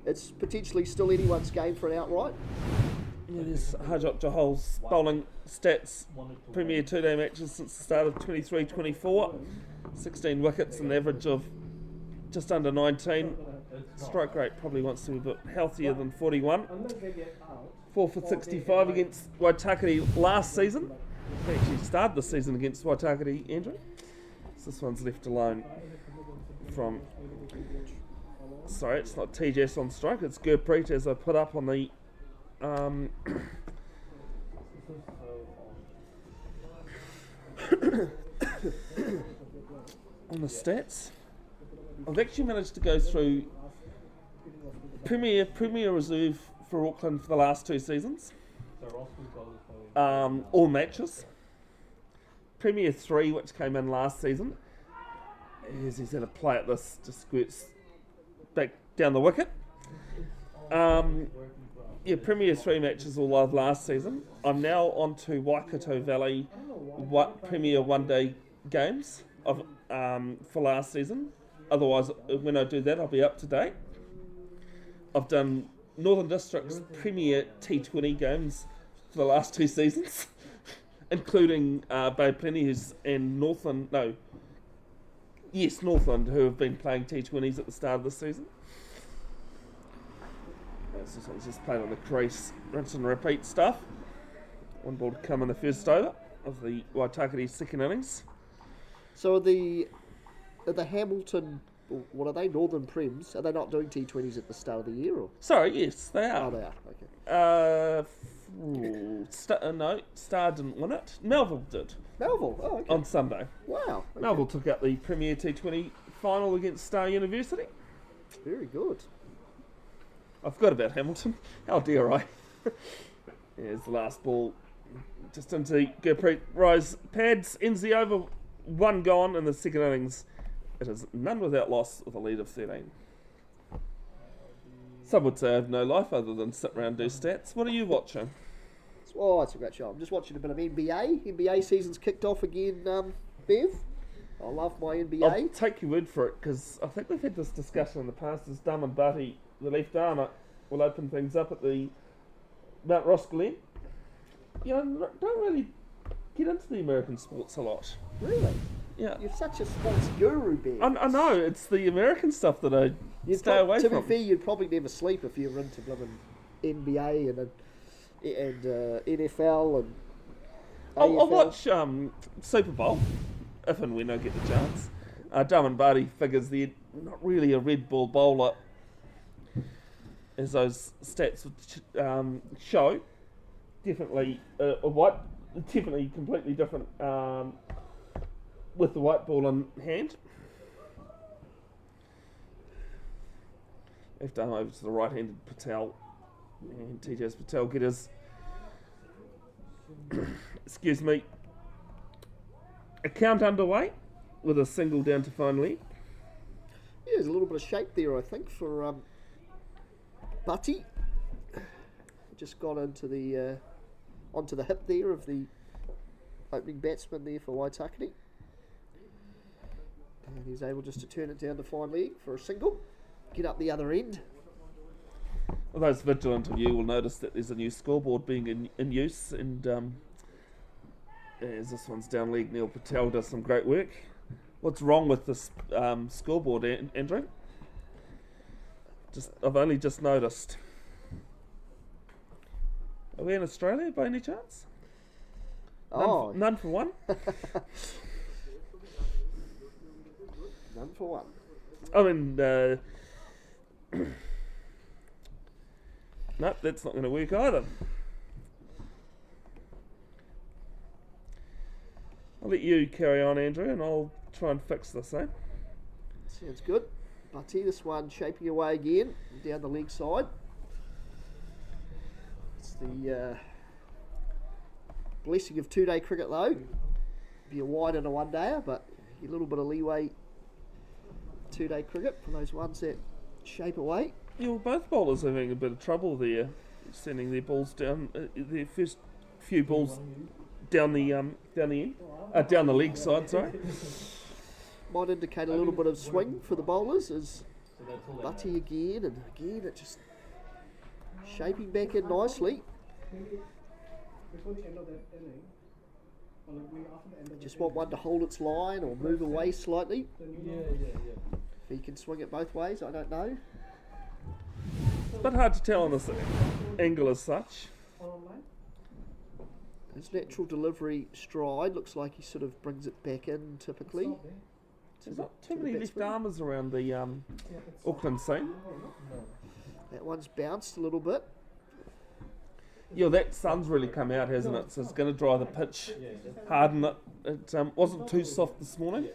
it's potentially still anyone's game for an outright. Yeah, there's Hellaby's bowling stats, Premier two-day matches since the start of 23-24, 16 wickets, an average of just under 19. Strike rate probably wants to be a bit healthier than 41. 4 for 65 against Waitakere last season. He actually started the season against Waitakere, Andrew. So this one's left alone from... Sorry, it's not TJS on strike, it's Gurpreet, as I put up on the... on the stats. I've actually managed to go through Premier Reserve for Auckland for the last 2 seasons. All matches. Premier 3, which came in last season. As he's had a play at this, just squirts back down the wicket. Premier 3 matches all live last season. I'm now on to Waikato Valley Premier one-day games of for last season. Otherwise, when I do that, I'll be up to date. I've done Northern District's Premier T20 games for the last 2 seasons, including Bay Plenty and Northland, who have been playing T20s at the start of the season. This one's just playing on the crease, rinse and repeat stuff. One ball to come in the first over of the Waitakere second innings. So are the Hamilton, what are they, Northern Prems, are they not doing T20s at the start of the year? Or? Sorry, yes, they are. Oh, they are, okay. Star didn't win it. Melville did. Melville, oh, okay. On Sunday. Wow. Okay. Melville took out the Premier T20 final against Star University. Very good. I forgot about Hamilton. How dare I? Here's the last ball. Just into Gurpreet Rise pads. Ends the over. 1 gone in the second innings. It is none without loss with a lead of 13. Some would say I have no life other than sit around and do stats. What are you watching? Oh, it's a great show. I'm just watching a bit of NBA. NBA season's kicked off again, Bev. I love my NBA. I'll take your word for it, because I think we've had this discussion in the past. As Daman Bhatti, the left armour, will open things up at the Mount Roskill end. You know, don't really get into the American sports a lot. Really? Yeah. You're such a sports guru, Bev. I know, it's the American stuff that I stay away from. To be fair, you'd probably never sleep if you were into blooming NBA and NFL and I'll watch Super Bowl, if and when I get the chance. Daman Bhatti figures they're not really a red ball bowler, as those stats would show. Definitely definitely completely different with the white ball in hand. Left arm over to the right-handed Patel, and TJS Patel get his excuse me, a count underway with a single down to fine leg. Yeah, there's a little bit of shape there, I think, for Bhatti. Just got into the onto the hip there of the opening batsman there for Waitakere. And he's able just to turn it down to fine leg for a single. Get up the other end. Well, those vigilant of you will notice that there's a new scoreboard being in use, and as this one's down leg, Neil Patel does some great work. What's wrong with this scoreboard, Andrew? I've only just noticed. Are we in Australia by any chance? None for one? None for one. I mean, nope, that's not going to work either. I'll let you carry on, Andrew, and I'll try and fix this, eh? Sounds good. Butty, this one shaping away again down the leg side. It's the blessing of 2-day cricket though. Be a wide and a 1-dayer, but a little bit of leeway 2-day cricket for those ones that shape away. Yeah, well, both bowlers are having a bit of trouble there, sending their balls down, their first few balls down the end, down the leg side. Sorry. Might indicate a little bit of swing for the bowlers as So that's all Butty again, and again it just shaping back in nicely. Maybe before the end of that inning, or like maybe after the end of Just the want one to hold its line or move away slightly. the new Yeah, numbers yeah. If he can swing it both ways, I don't know. It's a bit hard to tell on this angle as such. are online. His natural delivery stride looks like he sort of brings it back in typically. Stop there. There's not too To the many left batsman. armers around the Yeah, it's Auckland scene. That one's bounced a little bit. Yeah, that sun's really come out, hasn't it? So it's going to dry the pitch, harden it. It wasn't too soft this morning.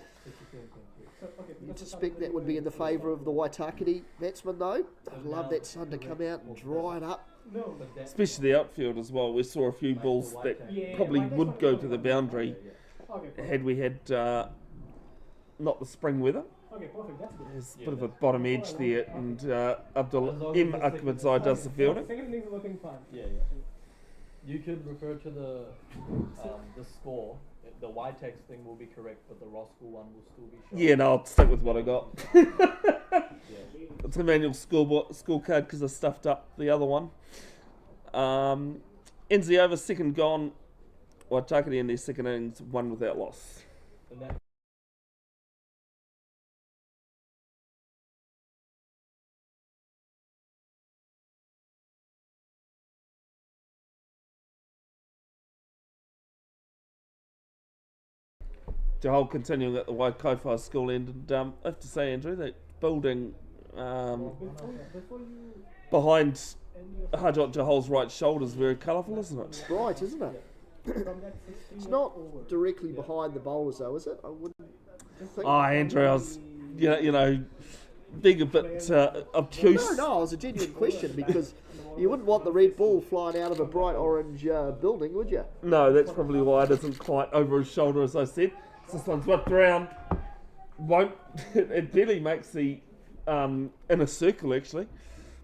So, okay, You'd suspect that would be in the favour of the Waitakere batsman though. I'd love that sun to come out and dry it up. no, Especially the outfield as well. We saw a few balls that probably would go to the boundary okay, had we had not the spring weather. okay, perfect. That's good. There's a bit of a bottom edge there, and Abdul M. Ahmedzai does the fielding. Second innings are looking fine. Yeah. You could refer to the score. The Waitakere thing will be correct, but the Roskill one will still be shown. Yeah, no, I'll stick with what I got. Yeah. It's a manual scorecard because I stuffed up the other one. Ends the over, second gone. Waitakere in their second innings, one without loss. And that Johal continuing at the Waitakere school end, and I have to say, Andrew, that building Before you behind end your Hajot Jahal's right shoulder is very colourful, isn't it? Bright, isn't it? from that 60 It's not directly behind the bowlers though, is it? I wouldn't think. Oh, Andrew, I was, you know, being a bit obtuse. No, it was a genuine question because you wouldn't want the red ball flying out of a bright orange building, would you? No, that's probably why it isn't quite over his shoulder, as I said. This one's whipped around. Won't it barely makes the inner circle actually,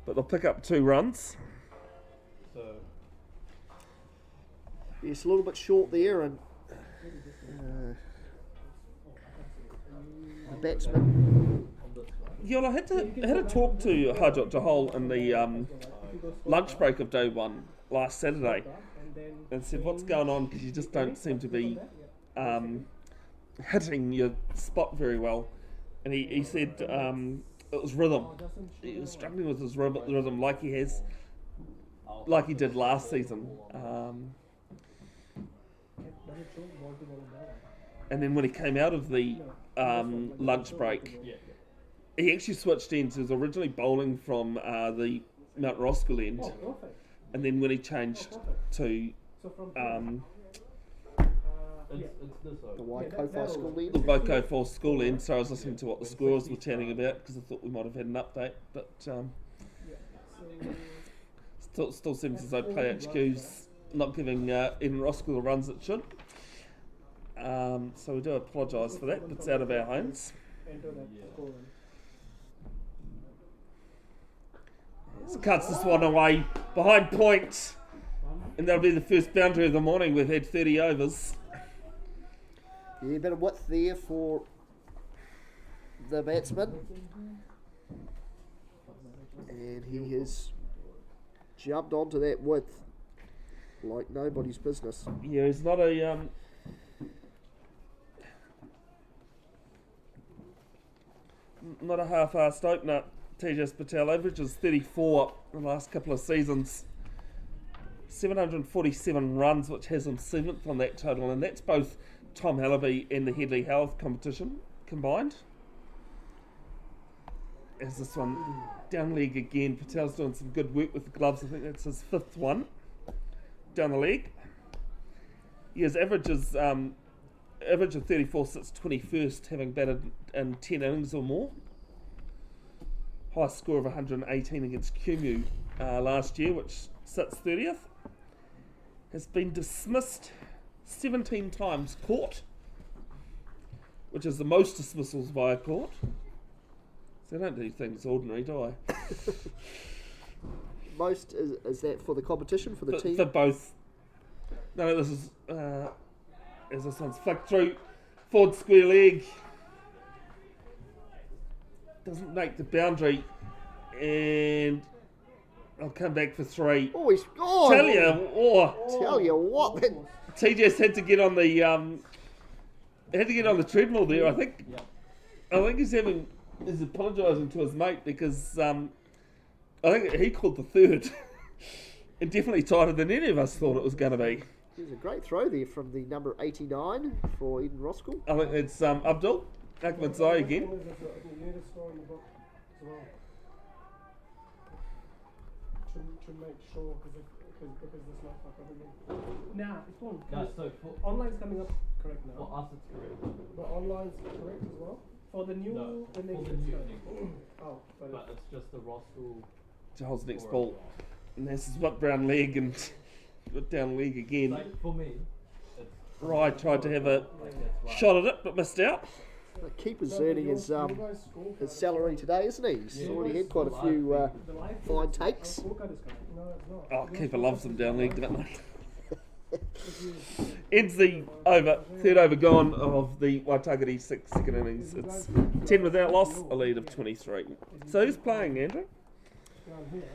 but they'll pick up 2 runs. so Yes, a little bit short there, and the batsman. on this one. Yeah, well, I had to talk to Hajot Jahal in the lunch break of day 1 last Saturday, and then and said, "What's going on? Because you just don't seem to be hitting your spot very well." And he said it was rhythm. He was struggling with his rhythm like he did last season. does it show ball to ball on that one? And then when he came out of the lunch break, Yeah. he actually switched ends. He was originally bowling from the Mount Roskill end, Oh, perfect. and then when he changed to So from It's this The over. Waitakere school the lead. Boko Falls school end, so I was listening to what the scorers were chatting about because I thought we might have had an update, but still seems as though Play HQ's not giving Eden Roskill the runs it should. So we do apologise for that. It's out of our hands. enter that score. So cuts this one away behind point, and that'll be the first boundary of the morning. We've had 30 overs. Yeah, a bit of width there for the batsman. And he has jumped onto that width like nobody's business. Yeah, he's not a half-assed opener. Tejas Patel averages 34 in the last couple of seasons. 747 runs, which has him 7th on that total, and that's both Tom Hellaby and the Headley Health competition combined. As this one down leg again, Patel's doing some good work with the gloves. I think that's his 5th one down the leg. His average of 34 sits 21st, having batted in 10 innings or more. high score of 118 against Kumu last year, which sits 30th, has been dismissed 17 times court, which is the most dismissals via court. So I don't do things ordinary, do I? Most is that for the competition, for the team? For both. No, this is as this one's flicked through, forward square leg. Doesn't make the boundary, and I'll come back for 3. Oh, he's gone. Tell you what, that, TJ's had to get on the treadmill there. I think he's apologising to his mate because I think he called the third, and definitely tighter than any of us thought it was going to be. It was a great throw there from the number 89 for Eden Roskill. I think it's Abdul Akmadzai again. You need a score in the book as well. To make sure, because it's not fucked up again. Nah, it won't. No, so Online's coming up correct now. for us it's correct. But online's correct as well. For the new, No, the next for the new it's thing. Oh, But it's just the Roskill. Giles next ball. And this is what brown leg and got down leg again. Like for me, it's Rye tried to have a like that's right. shot at it but missed out. The keeper's earning his salary today, isn't he? He's already had quite a few fine takes. No, it's not. Oh, keeper loves them down leg, don't they? Ends the third over gone of the Waitakere 6 second innings. It's 10 without loss, a lead of 23. So who's playing, Andrew?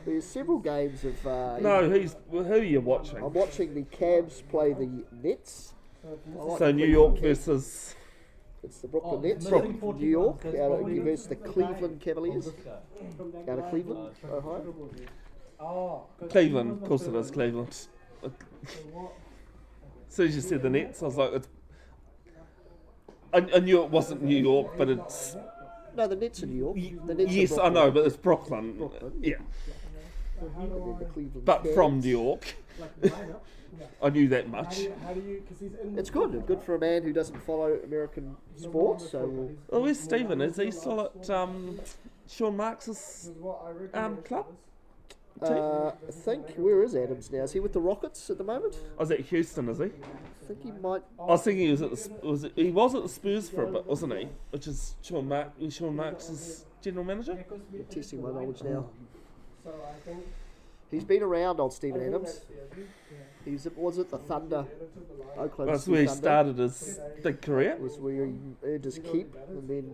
There's several games of... No, who are you watching? I'm watching the Cavs play the Nets. I like So the New Cleveland York Cavs. versus... It's the Brooklyn Oh, Nets no, from New York versus the Oh, Cleveland Cavaliers this guy. out of Cleveland, Ohio. Oh, Cleveland, of course it is Cleveland. As soon as you said the Nets, I was like, I knew it wasn't New York, but it's... No, the Nets are New York. The Nets Yes, are I know, but it's Brooklyn. Brooklyn. Yeah, And then the Cleveland but Cavs. from New York. like the lineup. Yeah. I knew that much. How do you? Because he's in. It's good. Good for a man who doesn't follow American sports. So we'll, Oh, where's Stephen? Is he still at Sean Marks's This is what I reckon. club? I think, where is Adams now? Is he with the Rockets at the moment? I was at Houston, is he? I think he might. I was thinking he was at he was at the Spurs for a bit, wasn't he? Which is Sean Marks's general manager. Testing my knowledge now. So I think. He's been around, old Stephen I think Adams. that's the idea. Was it the Thunder? Oakland That's where he Thunder. started his big career. Was where he earned his keep, and then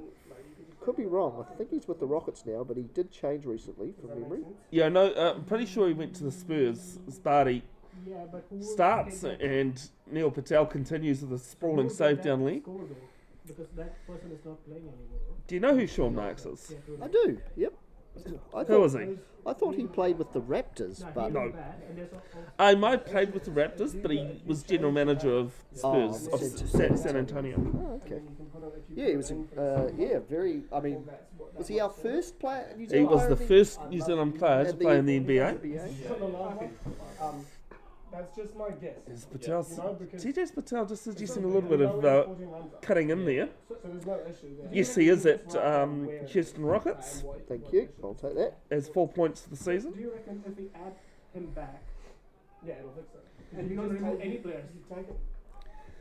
could be wrong. I think he's with the Rockets now, but he did change recently from memory. Yeah, no, I'm pretty sure he went to the Spurs. Sparty Yeah, but who starts and Neil Patel continues with a sprawling save down leg. Because that person is not playing anymore. Do you know who Sean Marks is? I do. Yep. Who was he? I thought he played with the Raptors, but No. I might have played with the Raptors, but he was general manager of Spurs, of San Antonio. Oh, okay. Yeah, he was. Very. I mean, was he our first player? New He Zealand was player the in first New Zealand player to and play in the NBA. That's just my guess. Is Patel's, You know, because- TJ's Patel just suggesting a little bit of cutting in there. So there's no issue there. Yes, he is at Houston Rockets. Thank you. I'll take that. Has 4 points for the Do season. you reckon if we add him back, yeah, it'll fix it. And you don't remove any players. You take it.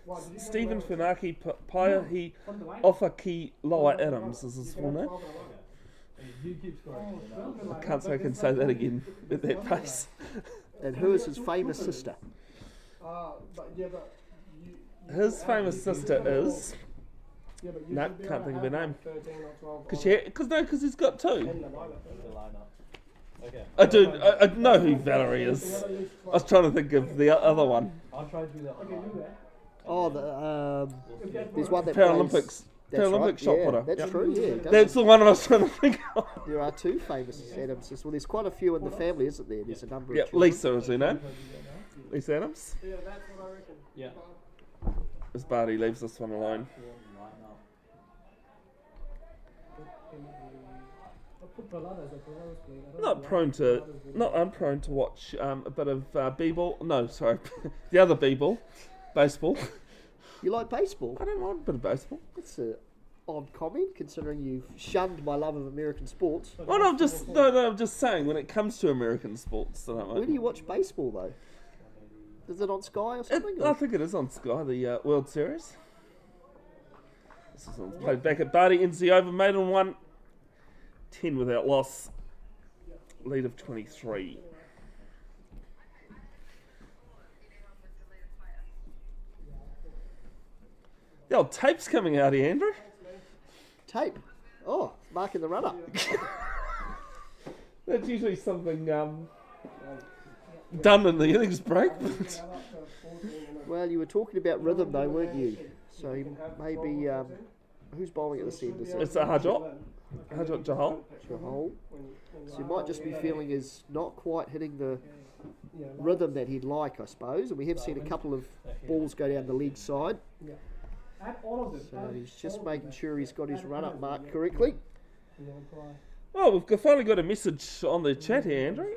Why, did you take Stephen away- Funaki Paiahi from the line? Ofaki Loa Adams is his full name. You keep scoring. You know? I can't say I can say that again at that pace. And who is his famous sister? But yeah, but you His add- famous you sister should be able to- is... Yeah, but you No, should be can't able to think of her have name. like 13 or 12 Because he's got two. in the lineup. The lineup. Okay. I know who Valerie is. I was trying to think of the other one. I'll try to do that. Okay, do that. Oh, there's one that Paralympics. plays. That's Paralympic right, shot yeah, putter. That's true. Yeah, it does. That's the one I was trying to think of. There are two famous Adamses. Well, there's quite a few in the family, isn't there? There's a number of Yeah, children. Lisa is her name. Lisa Adams. Yeah, that's what I reckon. Yeah. As Barty leaves this one alone. Not unprone to watch a bit of b-ball. No, sorry, the other b-ball, baseball. You like baseball? I don't mind a bit of baseball. It's a odd comment, considering you've shunned my love of American sports. Well, no, I'm just saying when it comes to American sports, I don't Where do you watch baseball, though? Is it on Sky or something? I think it is on Sky, the World Series. This is played back at Barty, NZ over, maiden one, 10 without loss, lead of 23. The old tape's coming out here, Andrew. Tape. Oh, marking the run-up. That's usually something done in the innings break. Well, you were talking about rhythm, though, weren't you? So maybe... who's bowling at this end? Is It's a Hajot Jahal. Chahal. So you might just be feeling is not quite hitting the rhythm that he'd like, I suppose. And we have seen a couple of balls go down the leg side. So he's just making sure he's got his run-up marked correctly. Well, we've finally got a message on the chat here, Andrew.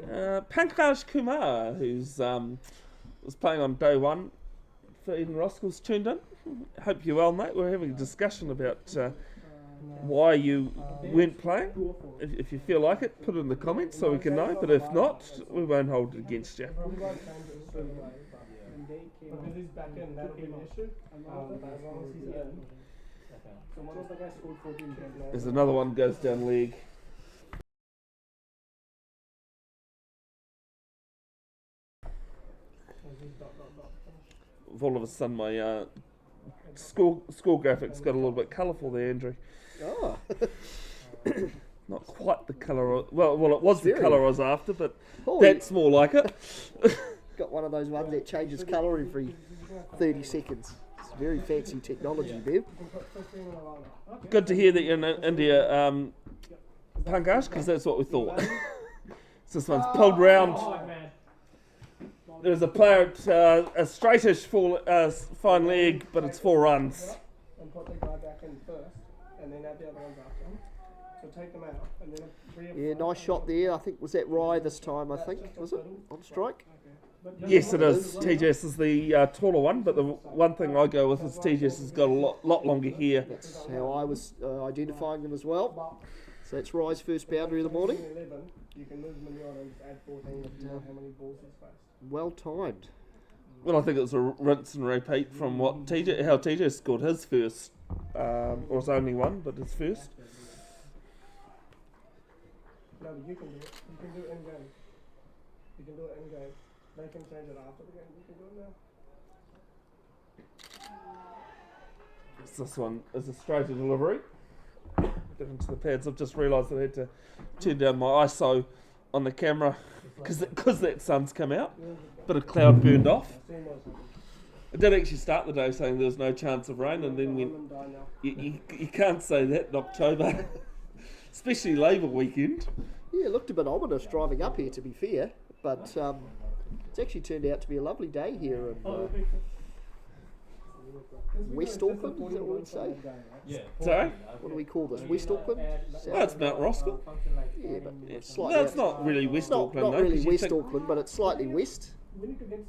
Pankaj Kumar, who's was playing on day one for Eden Roskill's tuned in. Hope you're well, mate. We're having a discussion about why you weren't playing. If you feel like it, put it in the comments so we can know. But if not, we won't hold it against you. Because he's back in, that'll be an issue. But as long as he's in. So one of the guys scored 14 games. There's another one goes down leg. All of a sudden, my school graphics got a little bit colourful there, Andrew. Oh. Not quite the colour. Well, it was the Very. colour I was after, but Oh, that's more like it. got one of those ones that changes colour every 30 seconds. It's very fancy technology, Bev. Good to hear that you're in India, Pankaj, because that's what we thought. So this one's pulled round. There's a player at a straightish fine leg, but it's 4 runs. And put the guy back in first, and then add the other ones after him. So take them out, and then Yeah, nice shot there. I think, was that Rye this time, I think? Was it? On strike? Yes, it is. TJS is the taller one, but the one thing I go with is TJS has got a lot longer hair. That's how I was identifying them as well. So that's Rye's first boundary of the morning. 11, you can move them on and add 14 if you know how many balls he's faced. Well timed. Well, I think it's a rinse and repeat from how TJ scored his first, or it's only one, but his first. No, but you can do it. You can do it in game. You can do it in game. They can change it after the game. You can do it now. This one is a straighter delivery. Get into the pads. I've just realised I had to turn down my ISO on the camera because that sun's come out. Bit of cloud burned off. I did actually start the day saying there was no chance of rain, and then went, you can't say that in October, especially Labour weekend. Yeah, it looked a bit ominous driving up here, to be fair, but it's actually turned out to be a lovely day here in West Auckland, is that what we'd say? Yeah. Sorry? What do we call this? West Auckland? Well, it's Mount Roskill. Yeah, but it's slightly... No, it's not really West Auckland, Not though. really 'cause you West think Auckland, but it's slightly west.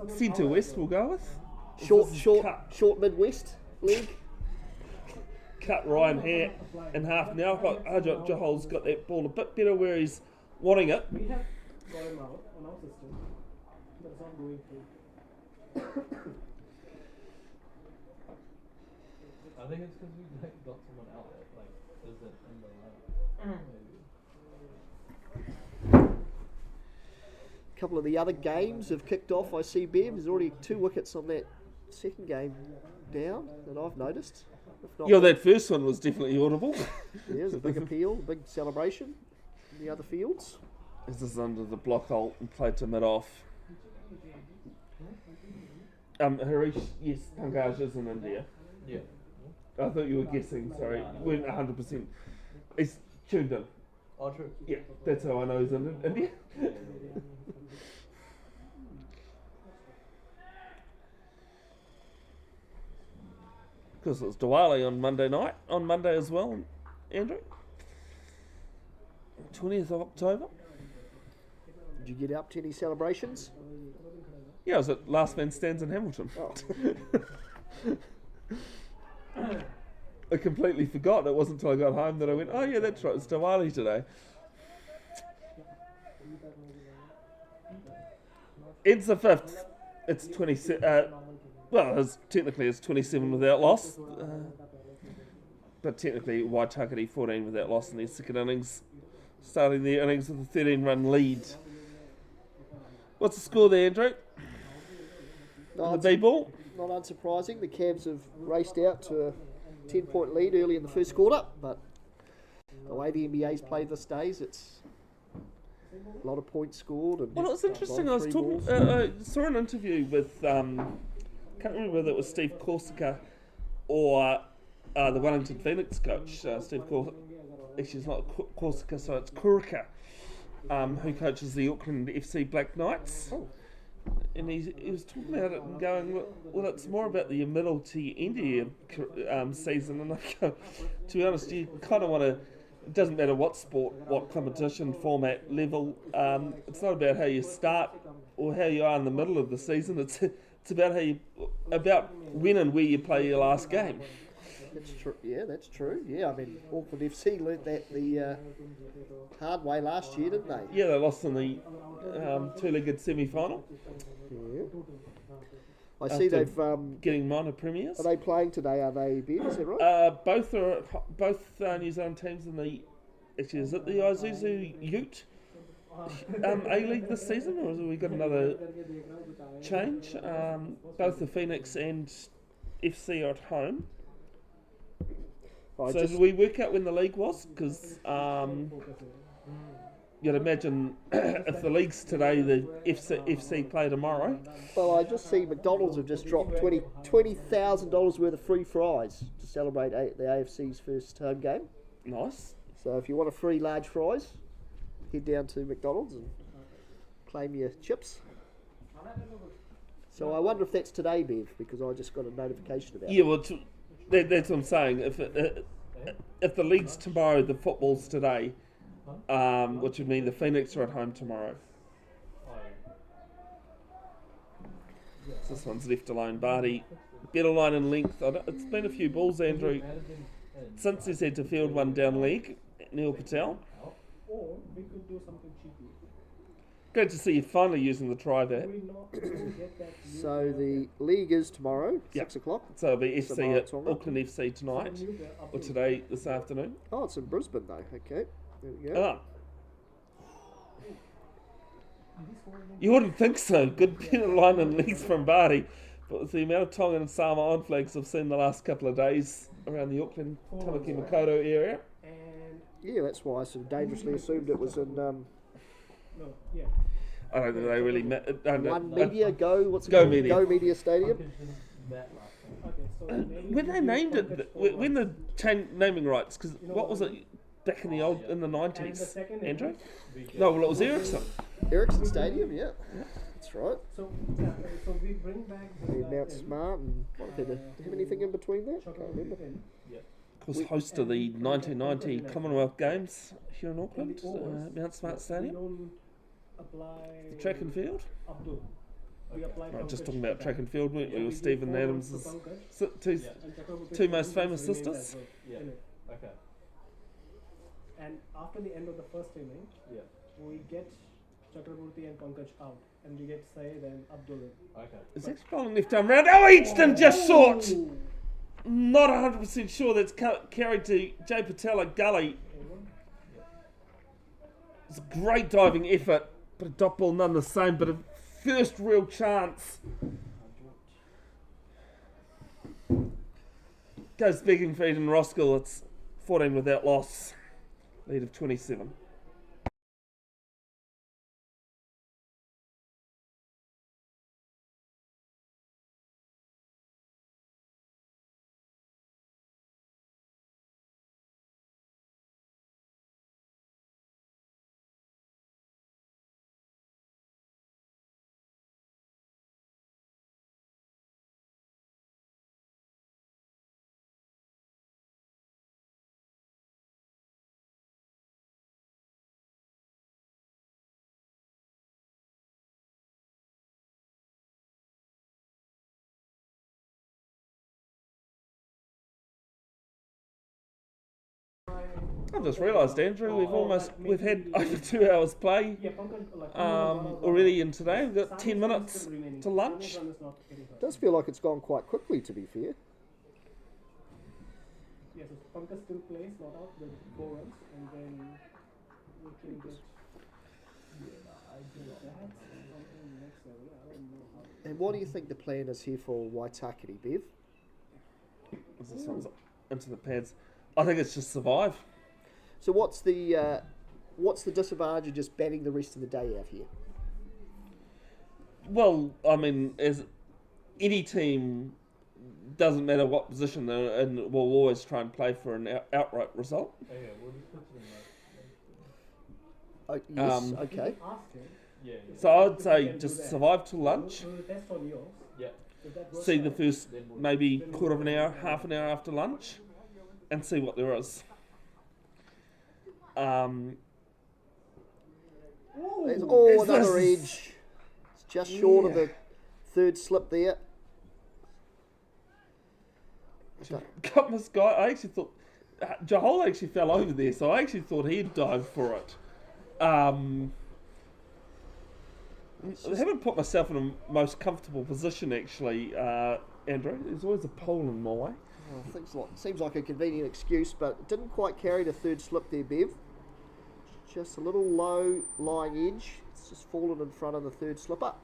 Centre West we'll go with. Short Midwest league. Cut Ryan here in half now. Hajot Jahal's got that ball a bit better where he's wanting it. We have got him out on our system, but it's not going through. I think it's because we got someone out there, like, is it in the lineup? Maybe. A couple of the other games have kicked off. I see Bev, there's already 2 wickets on that second game down that I've noticed. If not, Yeah, that first one was definitely audible. there's a big appeal, a big celebration in the other fields. This is under the block hole and played to mid off. Harish, yes, Pankaj is in India. Yeah. I thought you were guessing, sorry. Weren't 100%. It's tuned in. Oh, true. Yeah, that's how I know he's in India. Because it was Diwali on Monday as well, Andrew. 20th of October. Did you get up to any celebrations? Yeah, I was at Last Man Stands in Hamilton. Oh. I completely forgot. It wasn't until I got home that I went, oh yeah, that's right, it's Diwali today. Ends the 5th. It's 27. Technically it's 27 without loss. But technically Waitakere 14 without loss in their second innings. Starting their innings with a 13-run lead. What's the score there, Andrew? The B-ball? Not unsurprising. The Cavs have raced out to a 10-point lead early in the first quarter, but the way the NBA's played these days, it's a lot of points scored. And Well, it's interesting. I saw an interview with, can't remember whether it was Steve Corsica or the Wellington Phoenix coach. Steve Corsica, actually it's not Corsica, so it's Kurika, who coaches the Auckland FC Black Knights. And he was talking about it and going, well, it's more about the middle to end of your season. And I go, to be honest, you kind of want to, it doesn't matter what sport, what competition, format, level, it's not about how you start or how you are in the middle of the season. It's about about when and where you play your last game. That's true. Yeah, that's true. Yeah, I mean, Auckland FC learnt that the hard way last year, didn't they? Yeah, they lost in the two-legged semi-final. Yeah. I see they've getting minor premiers. Are they playing today? Are they, Ben? Is that right? Both New Zealand teams in the. Actually, is it the Isuzu Ute A-League this season, or have we got another change? Both the Phoenix and FC are at home. So did we work out when the league was? Because you'd imagine if the league's today, the FC play tomorrow. Well, I just see McDonald's have just dropped $20,000 worth of free fries to celebrate the AFC's first home game. Nice. So if you want a free large fries, head down to McDonald's and claim your chips. So I wonder if that's today, Bev, because I just got a notification about it. Yeah, well, that's what I'm saying. If the league's tomorrow, the football's today, which would mean the Phoenix are at home tomorrow. So this one's left alone. Barty, better line and length. It's been a few balls, Andrew, since he's had to field one down leg. Neil Patel. Or we could do something cheeky. Great to see you finally using the try there. So the league is tomorrow, 6 o'clock. So it'll be FC at Auckland FC tonight, or today, this afternoon. Oh, it's in Brisbane though. Okay, there we go. You wouldn't think so. Good penalty line and legs from Barty. But with the amount of Tongan and Samoan flags I've seen the last couple of days around the Auckland, Tamaki Makaurau area. Yeah, that's why I sort of dangerously assumed it was in... I don't think they really... One Media, what's it Go called? Media. Go Media Stadium. When they named it, when the naming rights, because what was it back in the 90s, Andrew? No, well it was Ericsson. Ericsson Stadium, yeah. That's right. So we bring back Mount Smart and what did they have anything in between that? I can't remember. Of course, host of the 1990 Commonwealth Games here in Auckland, Mount Smart Stadium. The track and field. Right, just talking about track and field, weren't we? With Stephen Adams' two most famous sisters. Yeah. Okay. And after the end of the first inning, we get Chakraborty and Pankaj out, and we get Syed and Abdul. Okay. Is that bowling left arm round? Oh, Easton just short! Not 100% sure that's carried to Jay Patel at Gully. It's a great diving effort, but a dot ball none the same, but a first real chance. Goes begging feed in Roskill. It's 14 without loss. Lead of 27. I've just realised, Andrew, we've had over 2 hours play Yeah, Pankaj, like, already in today. We've got 10 minutes to lunch. It does feel like it's gone quite quickly, to be fair. Yes, Pankaj still plays, not out, with 4 runs, and then we can get that something next level. I don't know how. And what do you think the plan is here for Waitakere, Bev? This one's into the pads. I think it's just survive. So what's the disadvantage of just batting the rest of the day out here? Well, I mean, as any team, doesn't matter what position they're in, will always try and play for an outright result. Oh, yeah, we'll just put it in like. Oh, yes, okay. Ask him. Yeah. So I'd say just survive till lunch. We'll test on yours. Yeah. If that works See the out, first maybe quarter of an hour, half an hour after lunch, and see what there is. There's, Is another this- edge. It's just short of the third slip there. Got this guy. I actually thought Jahol actually fell over there, so I actually thought he'd dive for it. I haven't put myself in a most comfortable position actually, Andrew. There's always a pole in my way. Seems like a convenient excuse, but it didn't quite carry the third slip there, Bev. Just a little low lying edge. It's just fallen in front of the third slipper.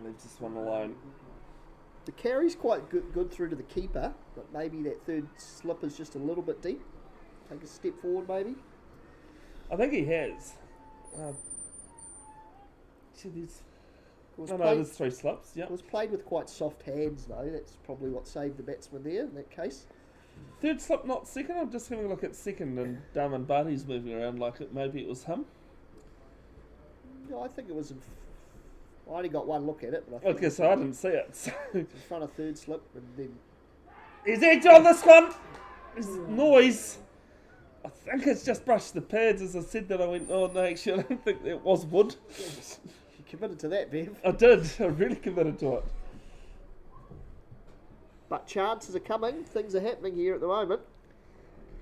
Leaves this one alone. The carry's quite good through to the keeper, but maybe that third slip is just a little bit deep. Take a step forward, maybe. I think he has. See, there's there's 3 slips. Yeah. It was played with quite soft hands, though. That's probably what saved the batsman there in that case. Third slip, not second. I'm just having a look at second, and Darman Barty's moving around like maybe it was him. No, I think it was. I only got one look at it, but I think Okay, so I didn't see it. So. in front of third slip, and then Is edge on this one? There's noise. I think it's just brushed the pads. As I said that, I went, oh no, actually, I don't think it was wood. you committed to that, Bev. I did. I really committed to it. But chances are coming. Things are happening here at the moment.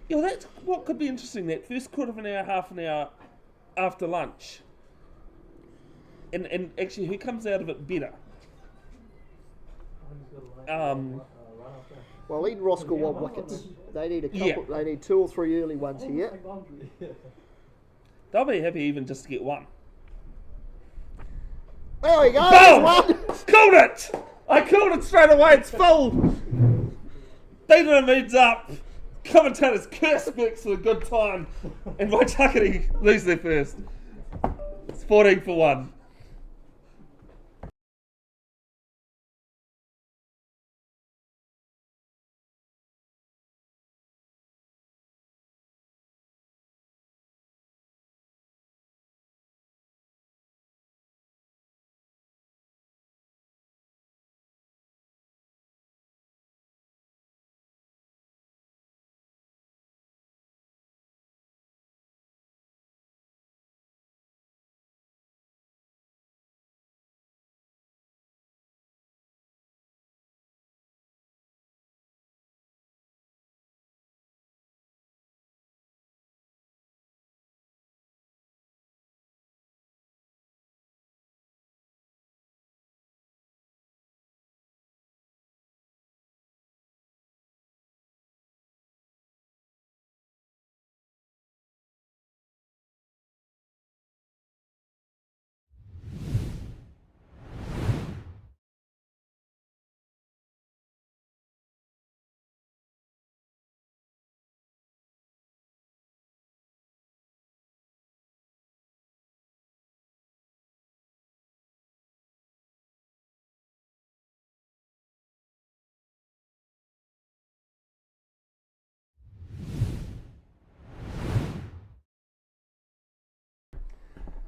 Yeah, that's what could be interesting. That first quarter of an hour, half an hour after lunch. And actually, who comes out of it better? Well, Eden Roskill want wickets. They need a couple. Yeah. They need 2 or 3 early ones here. They'll be happy even just to get one. There we go. Boom! There's one. Called it! I called it straight away. It's full. Data moves up. Commentators curse Bex for a good time. And Waitakere lose their first. It's 14 for 1.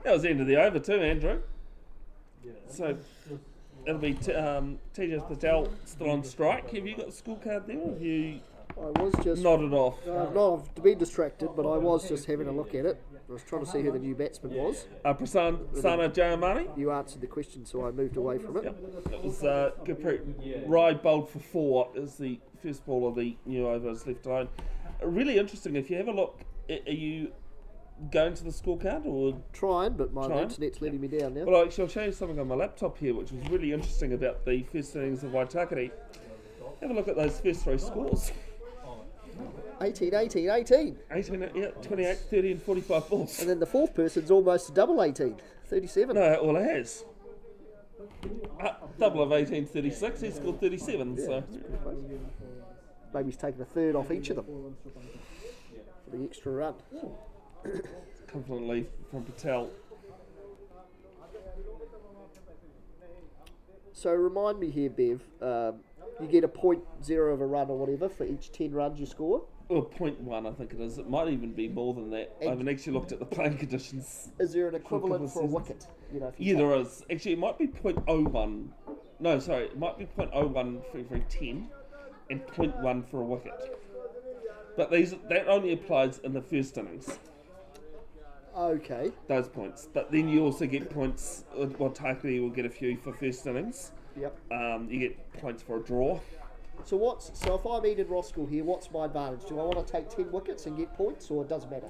That was the end of the over too, Andrew. Yeah. So it'll be Tejas Patel still on strike. Have you got the scorecard there? Or have you I was just nodded off? I've been distracted, but I was just having a look at it. I was trying to see who the new batsman was. Prasanna Jayamani. You answered the question, so I moved away from it. Yep. It was Gurpreet Rai bowled for 4 as the first ball of the new overs left alone. Really interesting. If you have a look, are you going to the scorecard or Trying, but my internet's letting me down now. Well, actually, I'll show you something on my laptop here, which was really interesting about the first innings of Waitakere. Have a look at those first 3 scores. 18, 18, 18. 18, yeah, 28, 30 and 45 balls. And then the fourth person's almost a double 18, 37. No, all it has. Double of 18, 36, he scored 37, so... Maybe he's taken a third off each of them for the extra run. Confidently from Patel. So remind me here, Bev, you get a 0.0 of a run or whatever for each 10 runs you score? Or 0.1, I think it is. It might even be more than that. I haven't actually looked at the playing conditions. Is there an equivalent for a wicket? You know, yeah, there is. Actually, it might be 0.01. No, sorry, it might be 0.01 for every 10 and 0.1 for a wicket. But that only applies in the first innings. Okay. Those points. But then you also get points. Waitakere will get a few for first innings. Yep. You get points for a draw. So if I'm Eden Roskill here, what's my advantage? Do I want to take 10 wickets and get points, or it doesn't matter?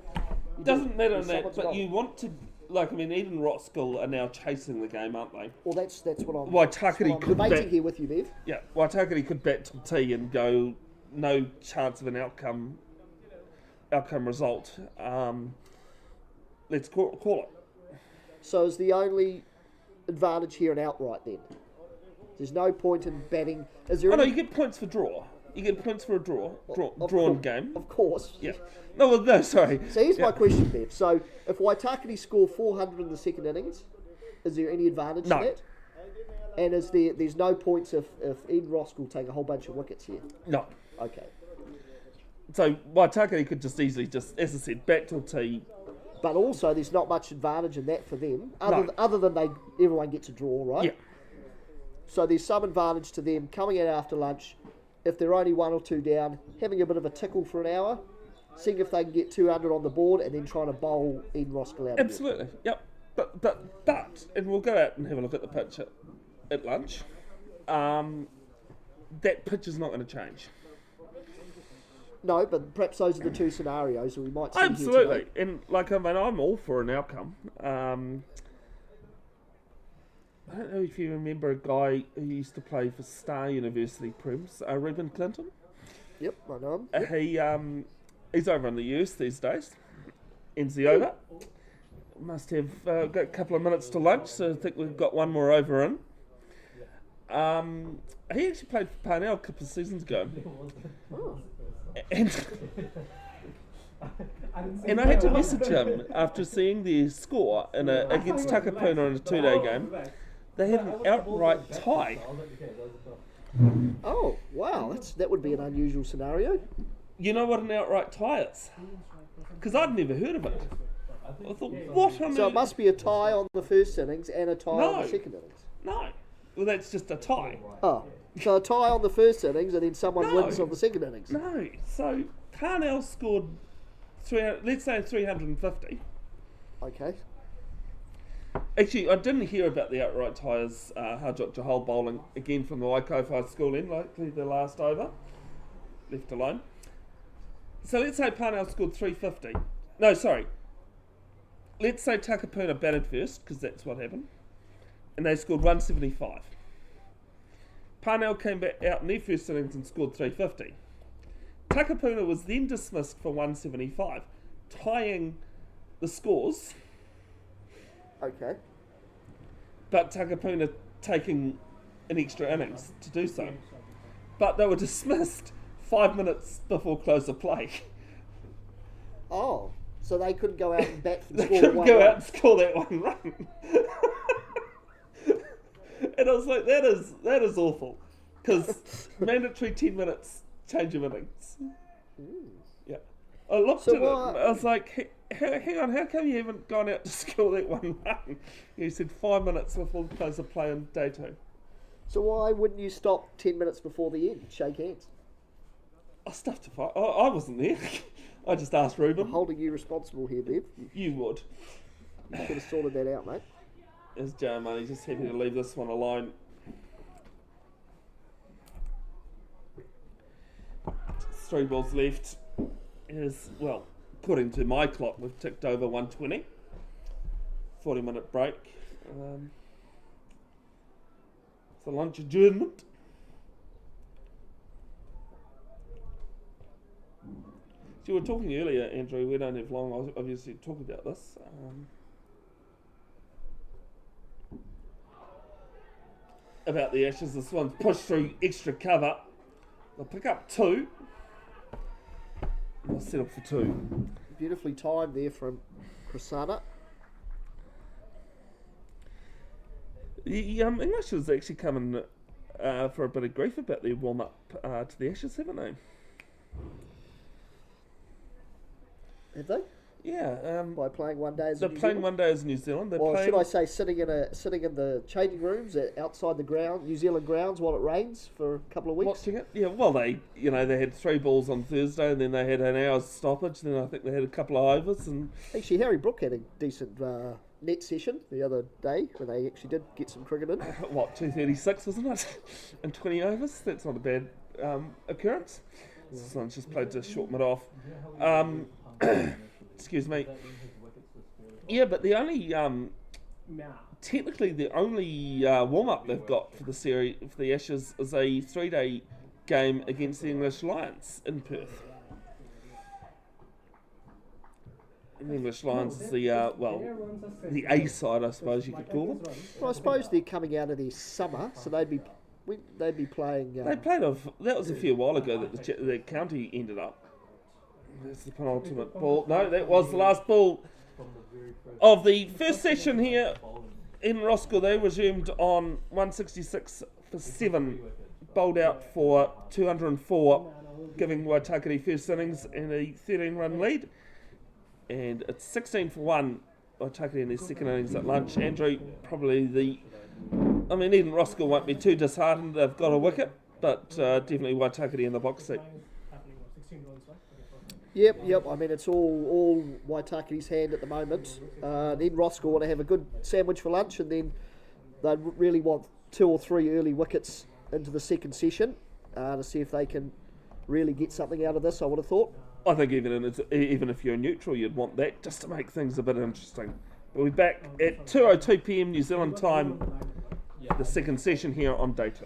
Doesn't matter in that, but you want to, Eden Roskill are now chasing the game, aren't they? Well, that's what I'm. Waitakere could debating here with you, Bev. Yeah, Waitakere could bat till tea and go no chance of an outcome result. Let's call it. So is the only advantage here an outright then? There's no point in batting. Is there? No, you get points for draw. You get points for a drawn game. Of course. Yeah. No, sorry. So here's my question, Bev. So if Waitakere score 400 in the second innings, is there any advantage to that? And there's no points if Eden Roskill take a whole bunch of wickets here? No. Okay. So Waitakere could just easily, as I said, bat till tea. But also, there's not much advantage in that for them, other than everyone gets a draw, right? Yeah. So there's some advantage to them coming out after lunch, if they're only 1 or 2 down, having a bit of a tickle for an hour, seeing if they can get 200 on the board, and then trying to bowl Eden Roskill out. Absolutely, yep. But, and we'll go out and have a look at the pitch at lunch. That pitch is not going to change. No, but perhaps those are the 2 scenarios that we might see. Absolutely, and I'm all for an outcome. I don't know if you remember a guy who used to play for Star University Prims, Reuben Clinton. Yep, I know him. He's over in the US these days. Ends the over. Must have got a couple of minutes to lunch, so I think we've got one more over in. He actually played for Parnell a couple of seasons ago. Oh. And I had to message him after seeing their score against Takapuna in a 2-day game. They had an outright tie. Oh, wow. That would be an unusual scenario. You know what an outright tie is? Because I'd never heard of it. I thought, what on So it must be a tie on the first innings and a tie on the second innings. No. Well, that's just a tie. Oh, so a tie on the first innings and then someone wins on the second innings. No. So Parnell scored, let's say 350. Okay. Actually, I didn't hear about the outright ties. Harjot Jahal bowling again from the Waikato school end, likely the last over. Left alone. So let's say Parnell scored 350. No, sorry. Let's say Takapuna batted first, because that's what happened. And they scored 175. Parnell came back out in their first innings and scored 350. Takapuna was then dismissed for 175, tying the scores. Okay. But Takapuna taking an extra innings to do so. But they were dismissed 5 minutes before close of play. Oh, so they couldn't go out and bat and They score couldn't one go run. out and score that one run. And I was like, that is awful. Because mandatory 10 minutes, change of innings. Yeah. I looked at it and I was like, hang on, how come you haven't gone out to score that one run? You said 5 minutes before the close of play on day 2. So why wouldn't you stop 10 minutes before the end? Shake hands. I stuffed a fight. I wasn't there. I just asked I'm Ruben. holding you responsible here, Bev. You would. You should have sorted that out, mate. As Joe Money, just happy to leave this one alone. Just 3 balls left. Is, well, according to my clock, we've ticked over 120. 40-minute break. It's a lunch adjournment. So you were talking earlier, Andrew, we don't have long, I was obviously talk about this. About the Ashes, this one's pushed through extra cover. They'll pick up 2. They'll set up for 2. Beautifully timed there from Prasanna. The English has actually come in for a bit of grief about their warm-up to the Ashes, haven't they? Have they? Yeah. By playing one day as They're New playing Zealand? one day as New Zealand. They're Or playing, should I say sitting in the changing rooms outside the ground, New Zealand grounds while it rains for a couple of weeks? watching it? Yeah, well, they had 3 balls on Thursday, and then they had an hour's stoppage, then I think they had a couple of overs, and Actually, Harry Brook had a decent net session the other day when they actually did get some cricket in. what, 236, wasn't it? In 20 overs? That's not a bad occurrence. This one's just played to shorten it off. Excuse me. Yeah, but the only, technically the only warm-up they've got for the series, for the Ashes, is a 3-day game against the English Lions in Perth. The English Lions is the, the A side, I suppose you could call them. Well, I suppose they're coming out of their summer, so they'd be playing. They played that was a fair while ago that the county ended up. That's the penultimate ball. No, that was the last ball of the first session here in Roskill. They resumed on 166 for 7, bowled out for 204, giving Waitakere first innings and a 13-run lead. And it's 16 for 1, Waitakere in their second innings at lunch. Andrew, probably Eden Roskill won't be too disheartened. They've got a wicket, but definitely Waitakere in the box seat. Yep. I mean, it's all Waitakere's hand at the moment. Then Roskill want to have a good sandwich for lunch, and then they really want 2 or 3 early wickets into the second session to see if they can really get something out of this, I would have thought. I think even if you're neutral, you'd want that just to make things a bit interesting. We'll be back at 2:02 p.m. New Zealand time, the second session here on day 2.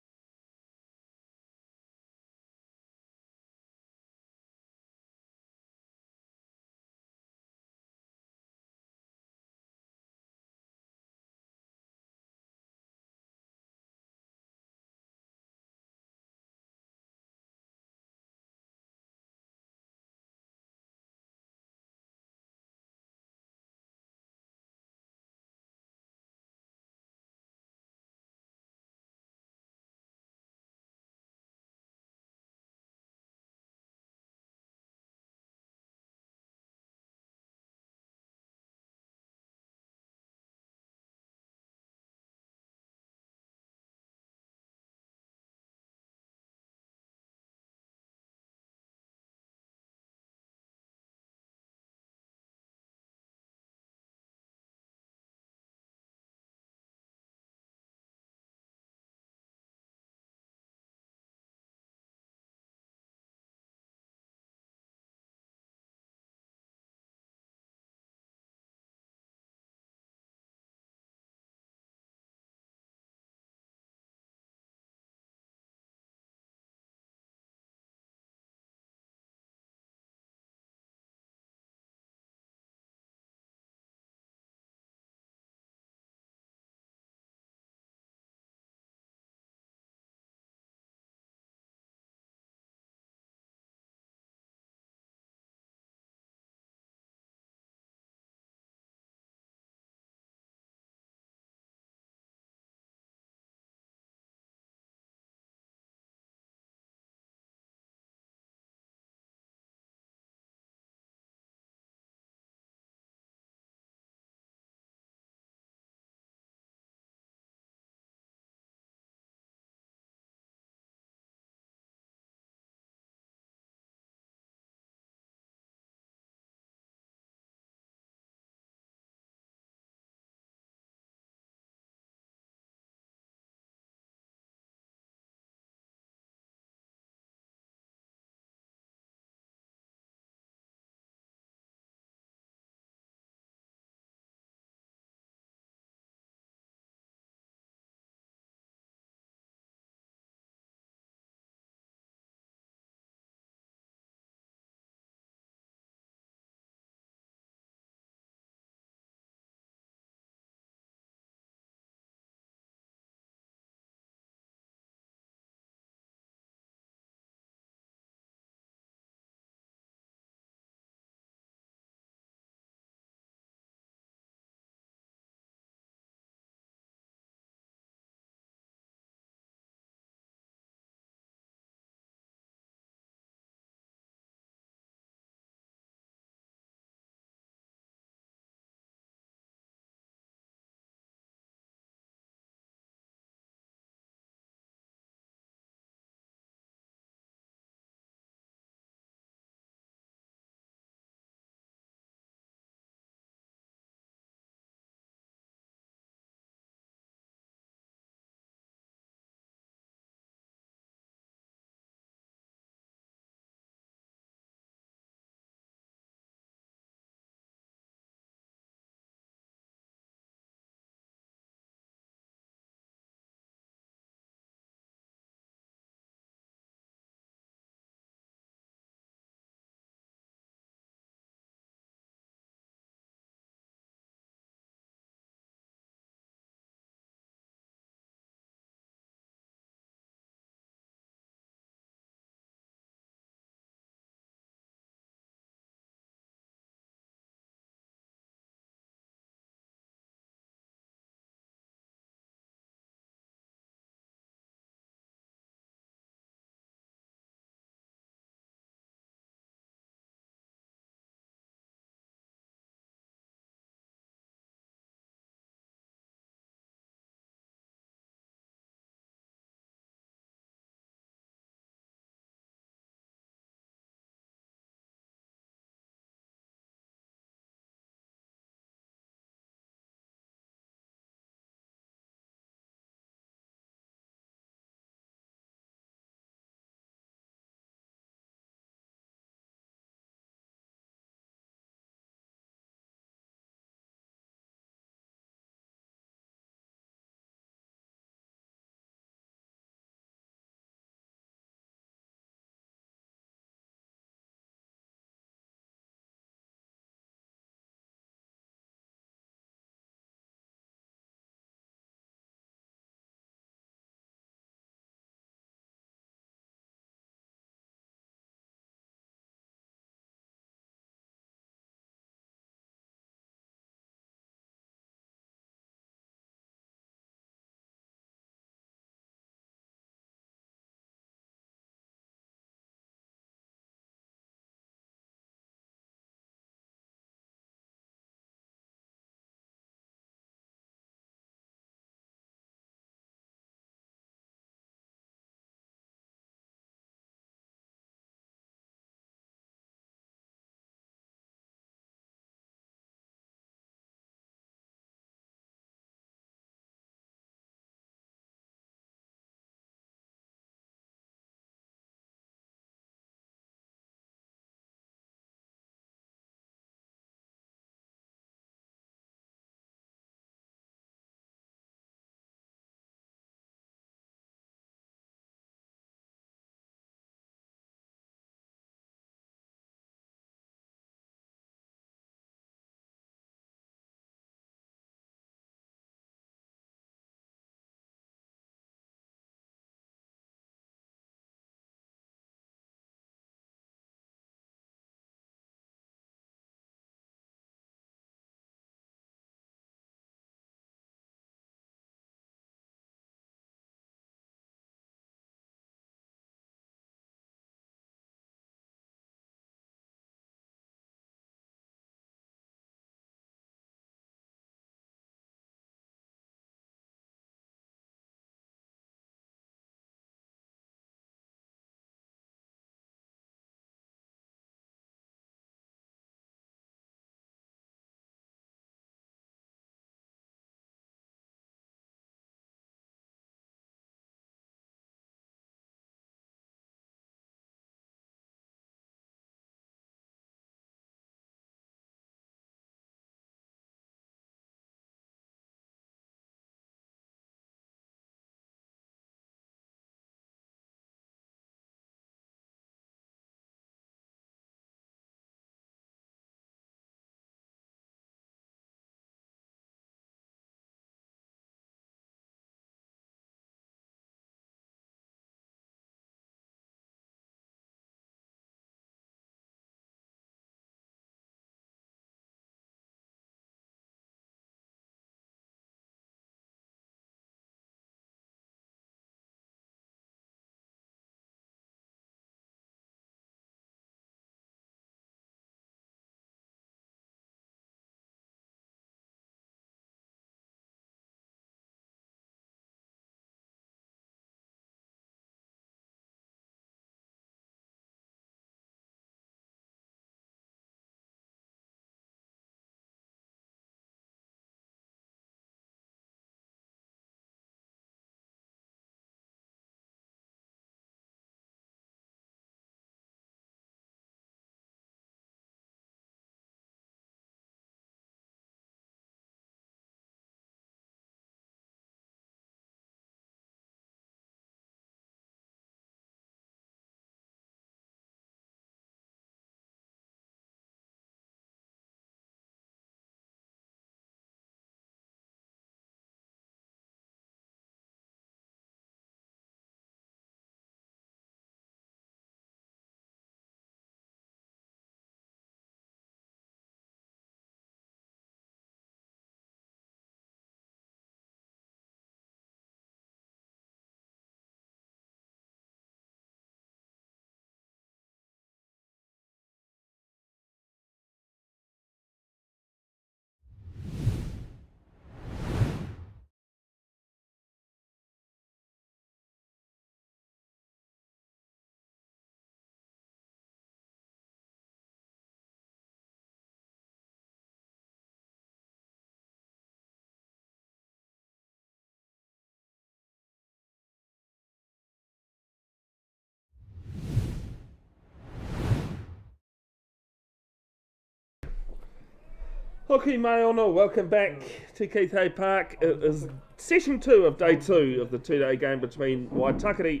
Hoki Maono, welcome back to Keithai Park. It is session 2 of day 2 of the 2-day game between Waitakere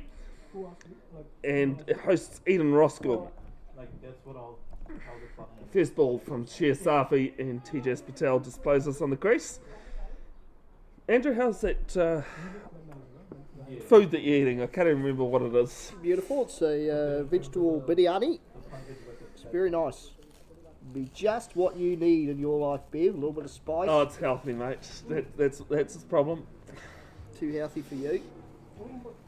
and hosts Eden Roskill. Like that's what I'll get from him. First ball from Sher Safi and Tejas Patel displays us on the crease. Andrew, how's that food that you're eating? I can't even remember what it is. Beautiful. It's a vegetable biryani. It's very nice. Be just what you need in your life, Bev. A little bit of spice. Oh, it's healthy, mate. That's the problem. Too healthy for you.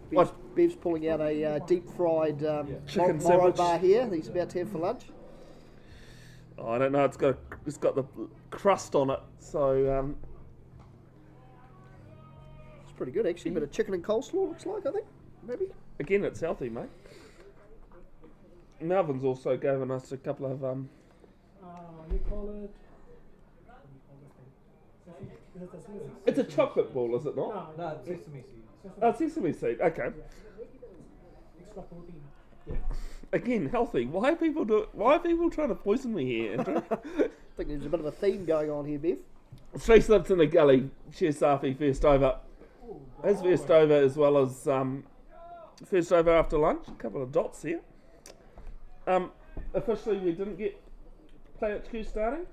What? Bev's pulling out a deep fried Chicken Moro sandwich. bar here that he's about to have for lunch. Oh, I don't know. It's got the crust on it, so It's pretty good actually. Bit of chicken and coleslaw looks like, I think. Maybe. again, it's healthy, mate. Melvin's also given us a couple of We call it. What do you call this thing? Is it sesame seeds? It's a chocolate ball, is it not? No, No, it's sesame seeds. Oh, sesame seed. Okay. Extra protein. Again, healthy. Why are people trying to poison me here, Andrew? I think there's a bit of a theme going on here, Bev. 3 slips in the gully. Sher Safi first over. His first over as well as first over after lunch. A couple of dots here. Officially, we didn't get Play HQ starting.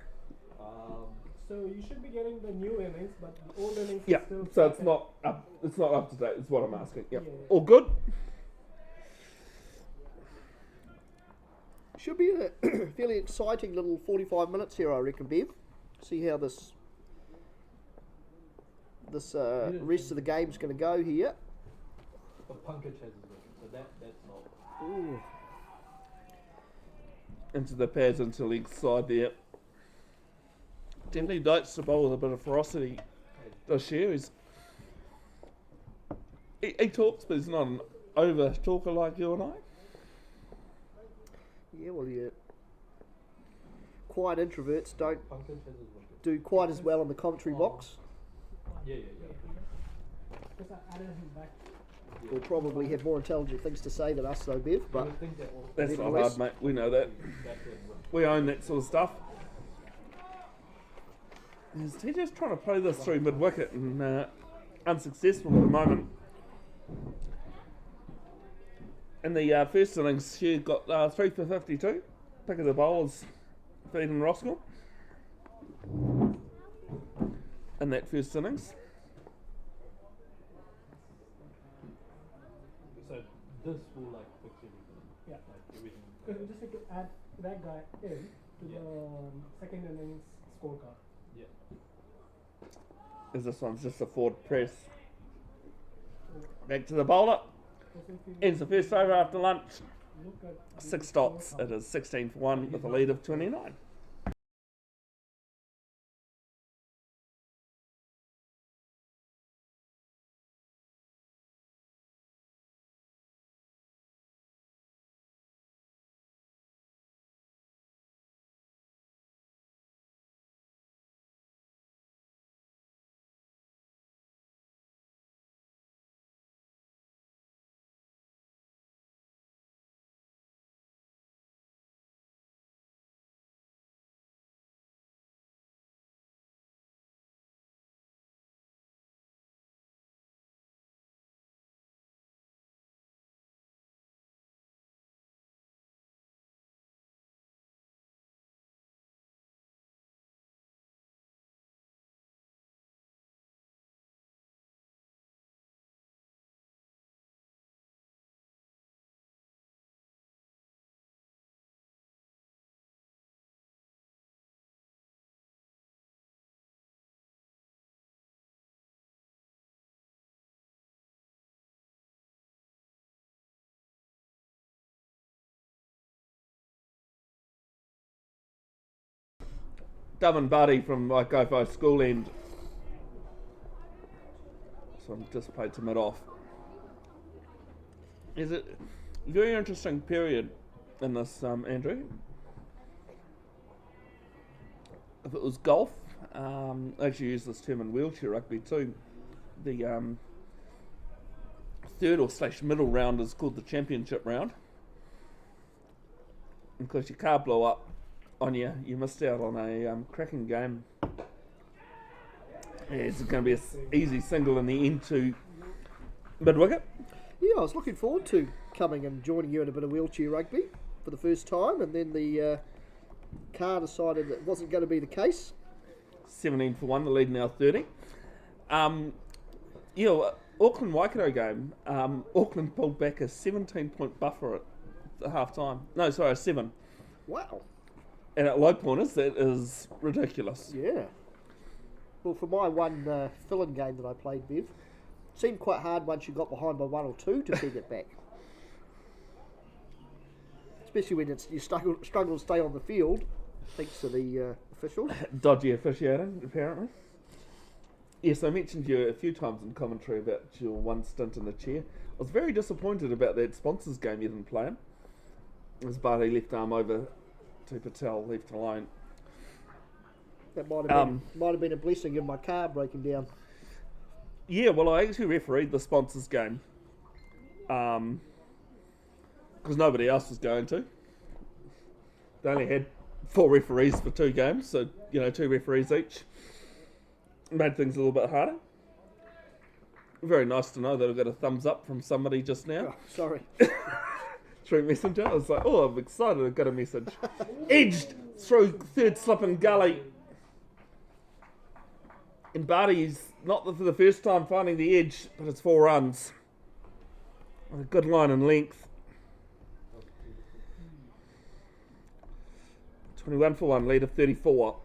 So you should be getting the new innings, but the old innings Yeah, is still so it's started. not up. It's not up to date. Is what I'm asking. Yep. Yeah. All good. Should be a fairly exciting little 45 minutes here, I reckon, Bev. See how this rest of the game's going to go here. But Punkage has his wicket, so that's not. Ooh. Into the pads into leg side there. Definitely likes to bowl with a bit of ferocity. Does Sher? He talks, but he's not an over talker like you and I. Yeah, well, yeah. Quiet introverts don't Punkage has his wicket. do quite as well in the commentary box. Yeah. Because I added him back. Will probably have more intelligent things to say than us, though, Bev. I But would think that also That's not Nevertheless. hard, mate. We know that. We own that sort of stuff. Is he just trying to play this through mid-wicket and unsuccessful at the moment? In the first innings, she got 3 for 52. Pick of the bowlers, Eden Roskill. In that first innings. So this will like fix everything. Yeah. Like everything. Because we just need to add that guy in to the second innings scorecard. Yeah. As this one's just a forward press. Back to the bowler. Because if you Ends the first over after lunch. look at the 6 dots. scorecard, It is 16 for 1 with a lead of 29. Dum and Buddy from my Go-Fi school end. So I'm just played to mid off. Is it very interesting period in this, Andrew? If it was golf, I actually use this term in wheelchair rugby too. The third or slash middle round is called the championship round. Because your car blew up on you, you missed out on a cracking game It's going to be an easy single in the end to mid-wicket. Yeah, I was looking forward to coming and joining you in a bit of wheelchair rugby for the first time, and then the car decided it wasn't going to be the case. 17 for 1, the lead now 30. Auckland Waikato game, Auckland pulled back a 17-point buffer at the half time. No, sorry, a 7. Wow. And at low pointers, that is ridiculous. Yeah. Well, for my one fill-in game that I played, Viv, it seemed quite hard once you got behind by 1 or 2 to peg it back. Especially when you struggle to stay on the field, thanks to the officials. Dodgy officiating, apparently. Yes, I mentioned to you a few times in commentary about your one stint in the chair. I was very disappointed about that sponsors game you didn't play in. As Barty left arm over to Patel, left alone. That might have been a blessing in my car breaking down. Yeah, well, I actually refereed the sponsors game. Because nobody else was going to. They only had 4 referees for 2 games, so, 2 referees each. Made things a little bit harder. Very nice to know that I got a thumbs up from somebody just now. Oh, sorry. Through Messenger. I was like, oh, I'm excited, I got a message. Edged through third slip and gully. And Barty's not for the first time finding the edge, but it's 4 runs. A good line and length. 21 for 1, lead of 34.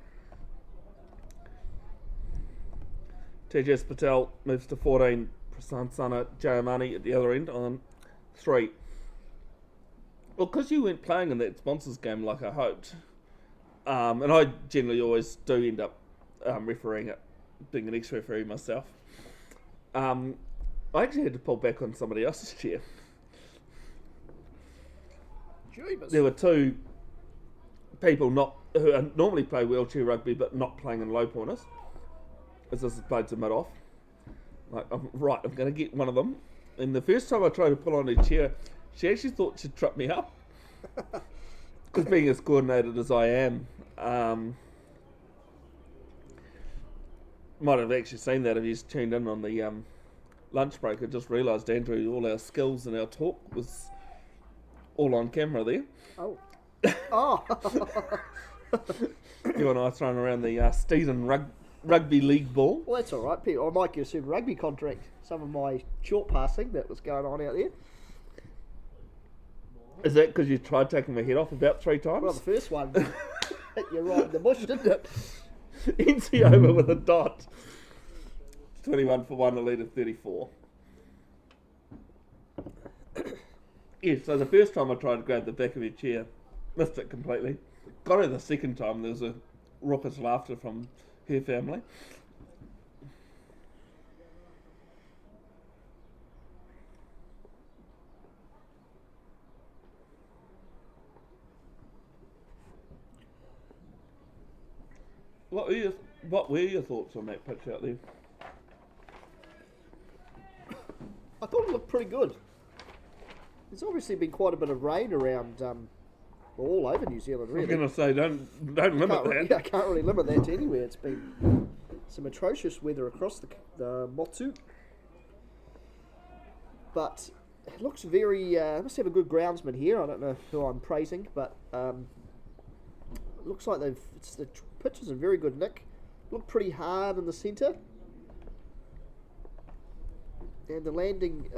Tejas Patel moves to 14. Prasan Sana Jayamani at the other end on 3. Well, because you weren't playing in that sponsors game like I hoped, and I generally always do end up refereeing it, being an ex-referee myself, I actually had to pull back on somebody else's chair. Jeebus. There were 2 people who normally play wheelchair rugby but not playing in low pointers, as this is played to mid-off. Like, I'm going to get one of them. And the first time I tried to pull on her chair, she actually thought she'd trip me up. Because being as coordinated as I am, might have actually seen that if he's tuned in on the lunch break. I just realised, Andrew, all our skills and our talk was all on camera there. Oh. Oh. You and I throwing around the Steeden Rugby League ball. Well, that's all right, Pete. I might get a Super Rugby contract. Some of my short passing that was going on out there. Is that because you tried taking my head off about 3 times? Well, the first one hit you right in the bush, didn't it? NC over with a dot. 21 for 1, a lead of 34. Yeah, so the first time I tried to grab the back of her chair, missed it completely. Got her the second time, there was a raucous laughter from her family. What were your thoughts on that pitch out there? I thought it looked pretty good. There's obviously been quite a bit of rain around all over New Zealand, really. I'm going to say, don't limit that. Yeah, I can't really limit that to anywhere. It's been some atrocious weather across the Motu. But it looks very... must have a good groundsman here. I don't know who I'm praising, but it looks like the pitch is in very good nick. Looked pretty hard in the centre. And the landing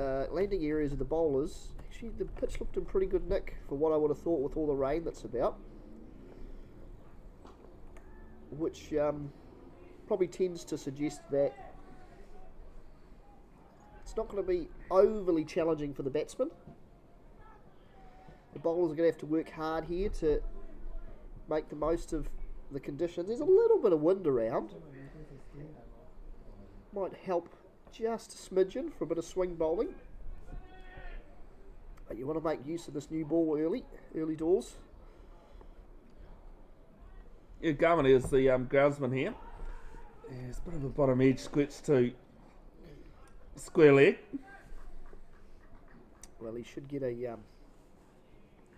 areas of the bowlers, actually the pitch looked in pretty good nick for what I would have thought with all the rain that's about. Which probably tends to suggest that it's not going to be overly challenging for the batsmen. The bowlers are going to have to work hard here to make the most of the conditions. There's a little bit of wind around. Might help just a smidgen for a bit of swing bowling. But you want to make use of this new ball early doors. Yeah, Garmin is the groundsman here. Yeah, it's a bit of a bottom edge, squirts to square leg. Well, he should get a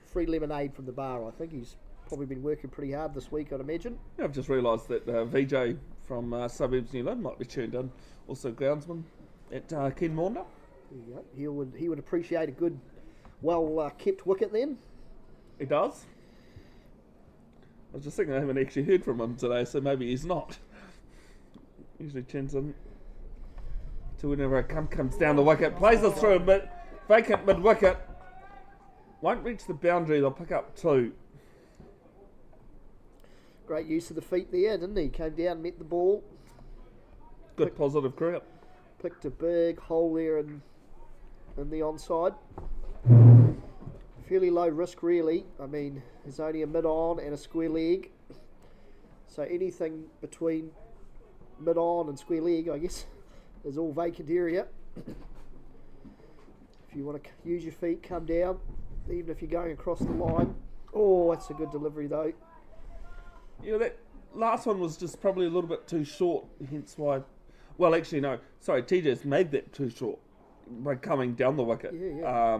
free lemonade from the bar. I think he's probably been working pretty hard this week, I'd imagine. Yeah, I've just realised that VJ from Suburbs New Zealand might be tuned in. Also groundsman at Ken Maunda. There you go. He would appreciate a good, well kept wicket then. He does. I was just thinking I haven't actually heard from him today, so maybe he's not. Usually tunes in to whenever it comes down the wicket. Plays us through a bit. Vacant mid-wicket. Won't reach the boundary. They'll pick up 2. Great use of the feet there, didn't he? Came down, met the ball. Good positive cricket. Picked a big hole there in the onside. Fairly low risk, really. I mean, there's only a mid-on and a square leg. So anything between mid-on and square leg, I guess, is all vacant area. If you want to use your feet, come down, even if you're going across the line. Oh, that's a good delivery, though. Yeah, that last one was just probably a little bit too short, hence why... Well, actually, no. Sorry, TJ's made that too short by coming down the wicket. Yeah.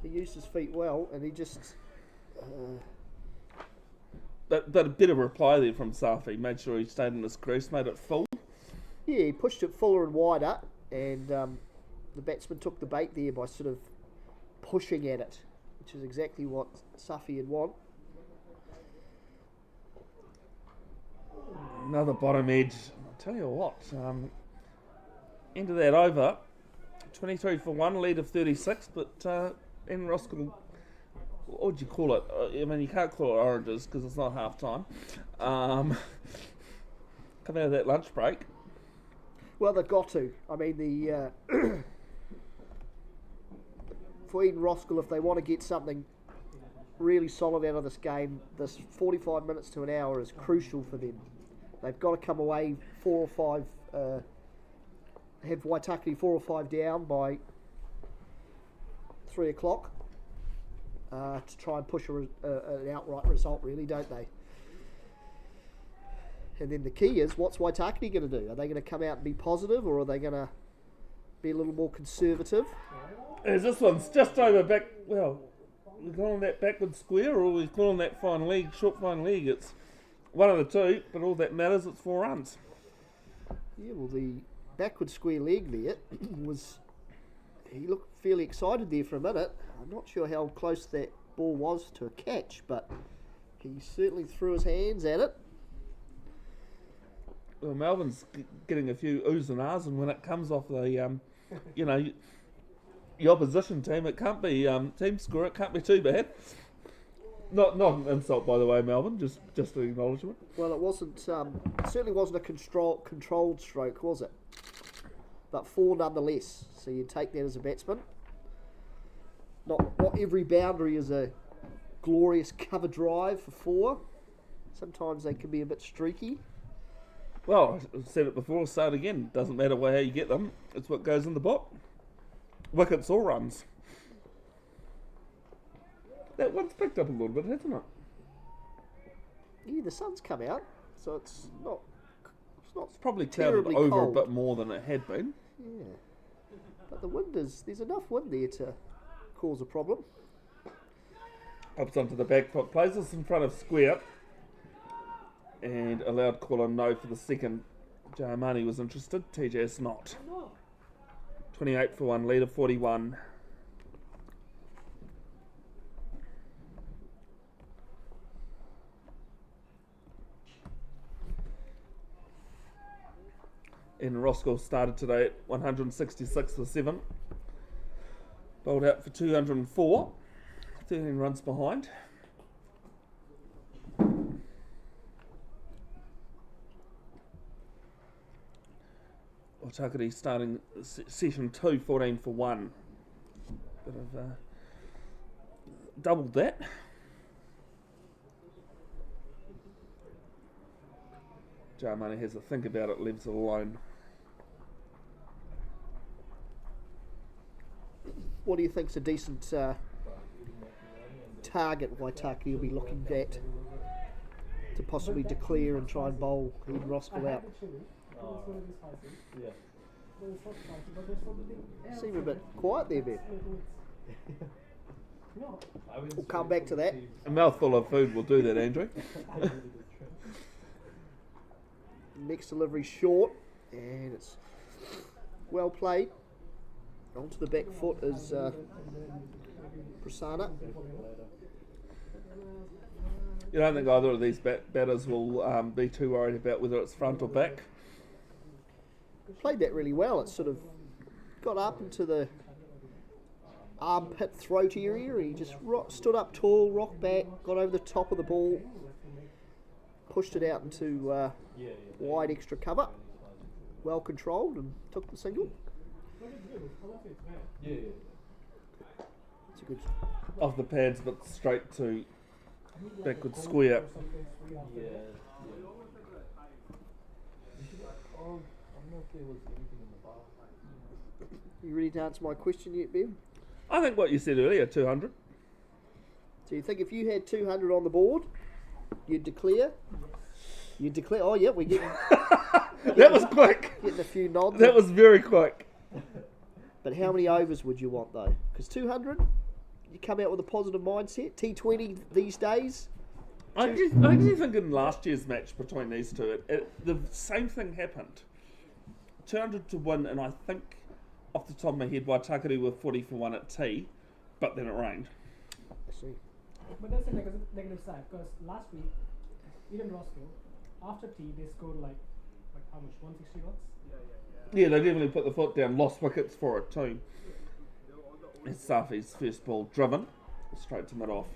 He used his feet well, and he just... But a bit of reply there from Safi. Made sure he stayed in his crease, made it full. Yeah, he pushed it fuller and wider, and the batsman took the bait there by sort of pushing at it, which is exactly what Safi would want. Another bottom edge. I'll tell you what, end of that over, 23 for 1, lead of 36, but in Roskill, what would you call it? I mean, you can't call it oranges because it's not half time. Come out of that lunch break. Well, they've got to. I mean, the for Eden Roskill, if they want to get something really solid out of this game, this 45 minutes to an hour is crucial for them. They've got to come away 4 or 5, have Waitakere 4 or 5 down by 3 o'clock to try and push an outright result, really, don't they? And then the key is, what's Waitakere going to do? Are they going to come out and be positive, or are they going to be a little more conservative? As this one's just over back, well, we're calling that backward square, or we're calling that fine leg, short fine leg. It's one of the two, but all that matters, it's 4 runs. Yeah, well, the backward square leg there he looked fairly excited there for a minute. I'm not sure how close that ball was to a catch, but he certainly threw his hands at it. Well, Melbourne's getting a few oohs and ahs, and when it comes off the, the opposition team, it can't be team score. It can't be too bad. Not an insult, by the way, Melbourne. Just an acknowledgement. Well, it wasn't. Certainly wasn't a controlled stroke, was it? But 4 nonetheless. So you take that as a batsman. Not every boundary is a glorious cover drive for 4. Sometimes they can be a bit streaky. Well, I've said it before, I'll say it again. Doesn't matter how you get them. It's what goes in the book. Wickets or runs. That one's picked up a little bit, hasn't it? Yeah, the sun's come out, so it's not It's probably clouded terribly over cold. a bit more than it had been. Yeah, but the wind there's enough wind there to cause a problem. Ups onto the back foot, plays us in front of square, and allowed call on no for the second. Jamani was interested, TJ's not. 28 for 1, lead of 41. And Roskill started today at 166 for 7. Bowled out for 204. 13 runs behind. Waitakere starting session 2, 14 for 1. Bit of doubled that. Jamani has a think about it, leaves it alone. What do you think's a decent target Waitakere will be looking at to possibly declare and try and bowl Eden Roskill out? Seem a bit quiet there, Ben. We'll come back to that. A mouthful of food will do that, Andrew. Next delivery short, and it's well played. Onto the back foot is Prasanna. You don't think either of these batters will be too worried about whether it's front or back? Played that really well. It sort of got up into the armpit throat area. He just stood up tall, rocked back, got over the top of the ball, pushed it out into wide extra cover. Well controlled and took the single. It's a good. Off the pads, but straight to backward square. You ready to answer my question yet, Ben? I think what you said earlier, 200. So you think if you had 200 on the board, you'd declare? You'd declare? Oh, yeah, we're getting That was quick. getting a few nods. That was very quick. But how many overs would you want though? Because 200, you come out with a positive mindset. T20 these days. I actually think in last year's match between these two, the same thing happened. 200 to win, and I think off the top of my head, Waitakere were 40 for 1 at tea, but then it rained. I see. But that's a negative side because last week, even Roskill, after tea, they scored like how much? 160 runs? Yeah, they definitely put the foot down, lost wickets for it too. It's Safi's first ball driven, straight to mid-off.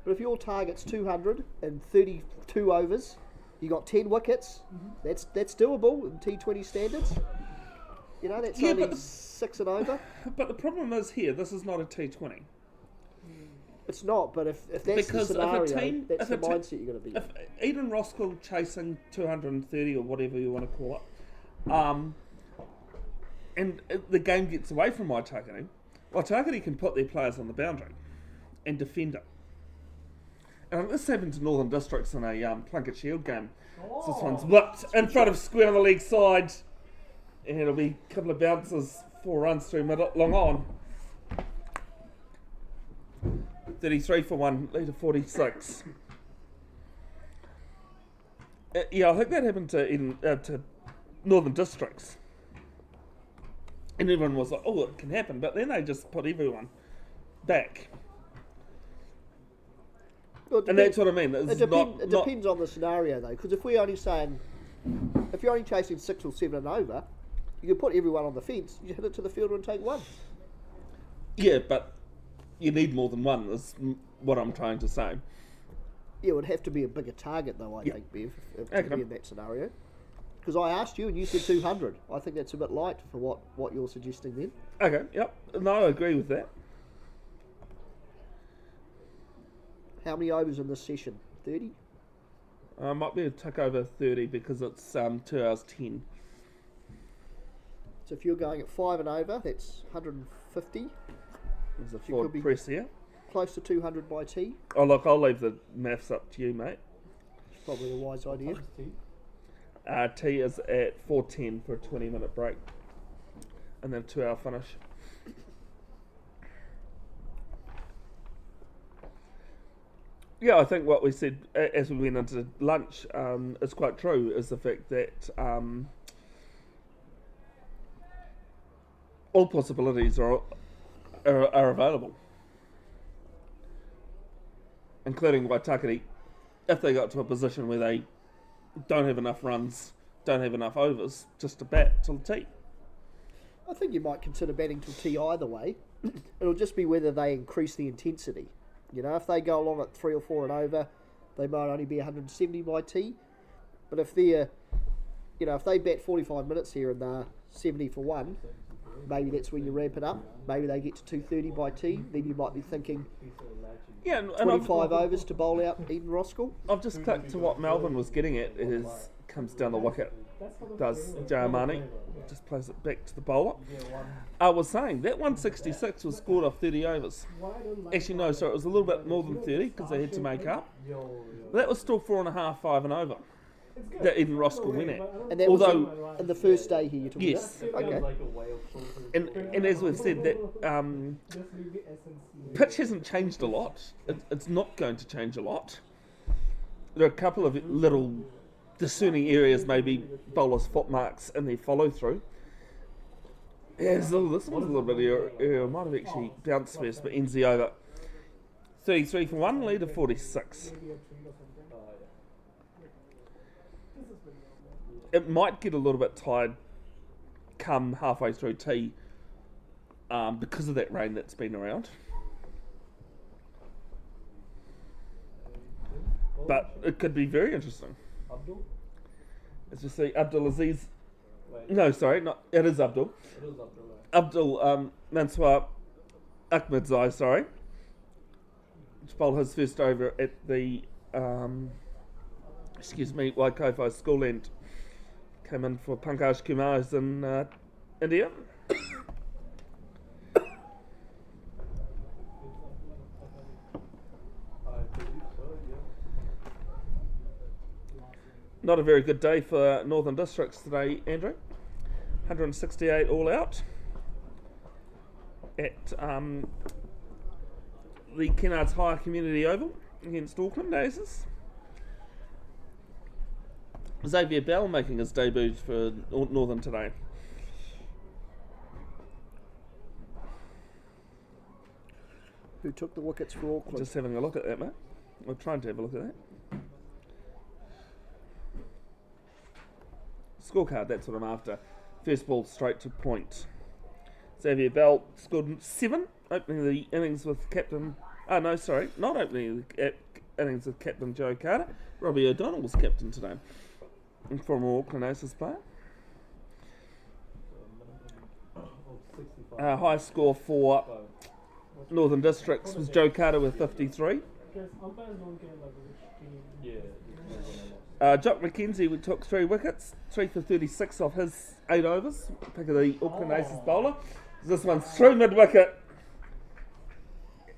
But if your target's 200 and 32 overs, you got 10 wickets. That's doable in T20 standards. You know, that's only 6 and over. But the problem is here, this is not a T20. It's not, but if that's Because the scenario, if that's the a mindset you're going to be in. If Eden Roskill chasing 230 or whatever you want to call it, and the game gets away from Waitakere, Waitakere can put their players on the boundary and defend it. And this happened to Northern Districts in a Plunket Shield game. So this one's whipped in front of square on the leg side, and it'll be a couple of bounces, 4 runs through long on. 33 for 1, lead to 46. Yeah, I think that happened to Northern Districts. And everyone was like, oh, it can happen. But then they just put everyone back. Well, And that's what I mean. It depends on the scenario though, because if you're only chasing 6 or 7 and over, you can put everyone on the fence. You hit it to the fielder and take one. Yeah, but you need more than one, is what I'm trying to say. Yeah, it would have to be a bigger target though, I think, Bev, to be in that scenario. Because I asked you and you said 200. I think that's a bit light for what you're suggesting then. Okay, yep. No, I agree with that. How many overs in this session? 30? Might be a tick over 30 because it's 2 hours 10. So if you're going at 5 and over, that's 150. There's a You forward could be- press here. Close to 200 by tea. Oh, look, I'll leave the maths up to you, mate. It's probably a wise idea. Tea is at 4:10 for a 20-minute break. And then a 2-hour finish. Yeah, I think what we said as we went into lunch is quite true, is the fact that all possibilities are available, including Waitakere, if they got to a position where they don't have enough runs, don't have enough overs, just to bat till tea. I think you might consider batting till tea either way. It'll just be whether they increase the intensity. You know, if they go along at 3 or 4 and over, they might only be 170 by tea. But if they're, if they bat 45 minutes here and they're 70 for 1, maybe that's when you ramp it up. Maybe they get to 230 by tea. Then you might be thinking, Yeah, and 25 overs to bowl out Eden Roskill. I've just clicked to what Melbourne was getting at. It comes down the wicket. Does Jayamani, just plays it back to the bowler. I was saying that 166 was scored off 30 overs. Actually, no, so it was a little bit more than 30 because they had to make up. That was still 4.5, 5 and over. That Eden Roskill win at. And that was in the first day here, you're talking Yes. about? Okay. And as we've said, that pitch hasn't changed a lot. It's not going to change a lot. There are a couple of little discerning areas, maybe bowlers' footmarks in their follow through. Yeah, so this one's a little bit area. Might have actually bounced first, but ends the over. 33 for 1, lead of 46. It might get a little bit tired come halfway through tea because of that rain that's been around. But it could be very interesting. Abdul? As you see, Abdul Aziz. Wait. No, sorry, it is Abdul. It is Abdul. Abdul Mansour Ahmedzai, sorry. Which bowled his first over at the Waitakere school end. Came in for Pankaj Kumar's in India. Not a very good day for Northern Districts today, Andrew. 168 all out at the Kennards Higher Community Oval against Auckland Aces. Xavier Bell making his debut for Northern today. Who took the wickets for Auckland? Just having a look at that, mate. We're trying to have a look at that. Scorecard, that's what I'm after. First ball straight to point. Xavier Bell scored 7, opening the innings with captain... not opening the innings with captain Joe Carter. Robbie O'Donnell was captain today. And former Auckland Aces player. High score for Northern Districts was Joe Carter with 53. Because umpires don't care about which team. Yeah. Jock McKenzie took 3 wickets, 3 for 36 off his 8 overs. Pick of the Auckland Aces bowler. This one's through mid wicket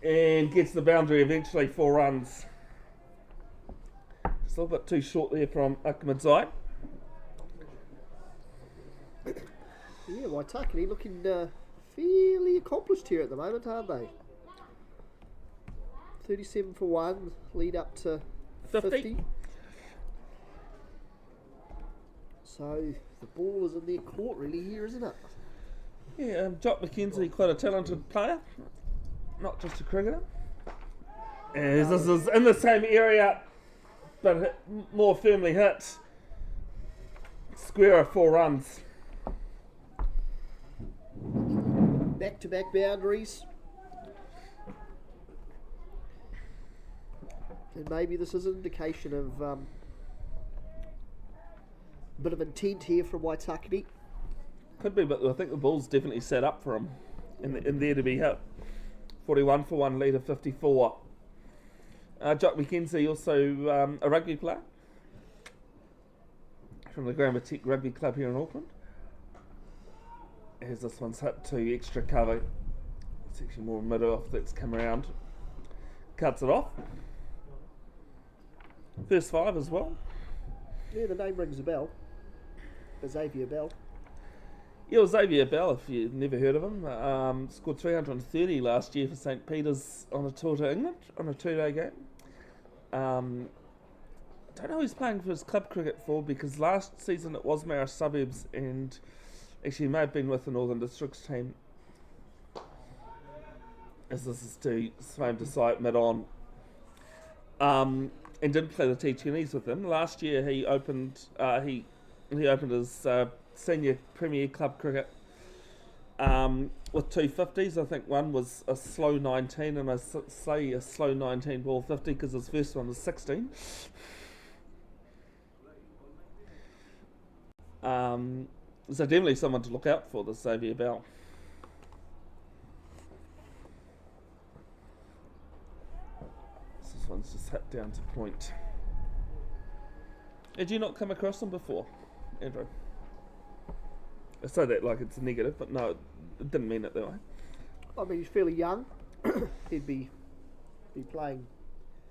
and gets the boundary eventually, 4 runs. Just a little bit too short there from Ahmedzai. Yeah, Waitakere looking fairly accomplished here at the moment, aren't they? 37 for 1, lead up to 50. So the ball is in their court really here, isn't it? Yeah, Jock McKenzie, quite a talented player, not just a cricketer. As this is in the same area, but more firmly hit. Square of 4 runs. Back-to-back boundaries. And maybe this is an indication of a bit of intent here from Waitakere. Could be, but I think the ball's definitely set up for him in there to be hit. 41 for 1, lead of 54. Jock McKenzie, also a rugby player from the Grammatic Rugby Club here in Auckland. As this one's hit to extra cover. It's actually more mid-off that's come around. Cuts it off. First 5 as well. Yeah, the name rings a bell. Xavier Bell. Yeah, well, Xavier Bell, if you've never heard of him, scored 330 last year for St Peter's on a tour to England on a 2-day game. I don't know who he's playing for his club cricket for, because last season it was Marist Suburbs, and actually may have been with the Northern Districts team, as this is to Swaim Desai mid-on. And didn't play the T20s with him. Last year he opened his senior Premier Club cricket with 2 50s. I think one was a slow 19, and I say a slow 19 ball 50 because his first one was 16. So definitely someone to look out for, this Xavier Bell. This one's just hit down to point. Had you not come across him before, Andrew? I say that like it's a negative, but no, it didn't mean it that way. I mean, he's fairly young. He'd be playing.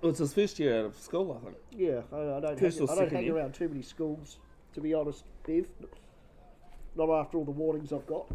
Well, it's his first year out of school, I think. Yeah, I don't hang around too many schools, to be honest, Bev. Not after all the warnings I've got.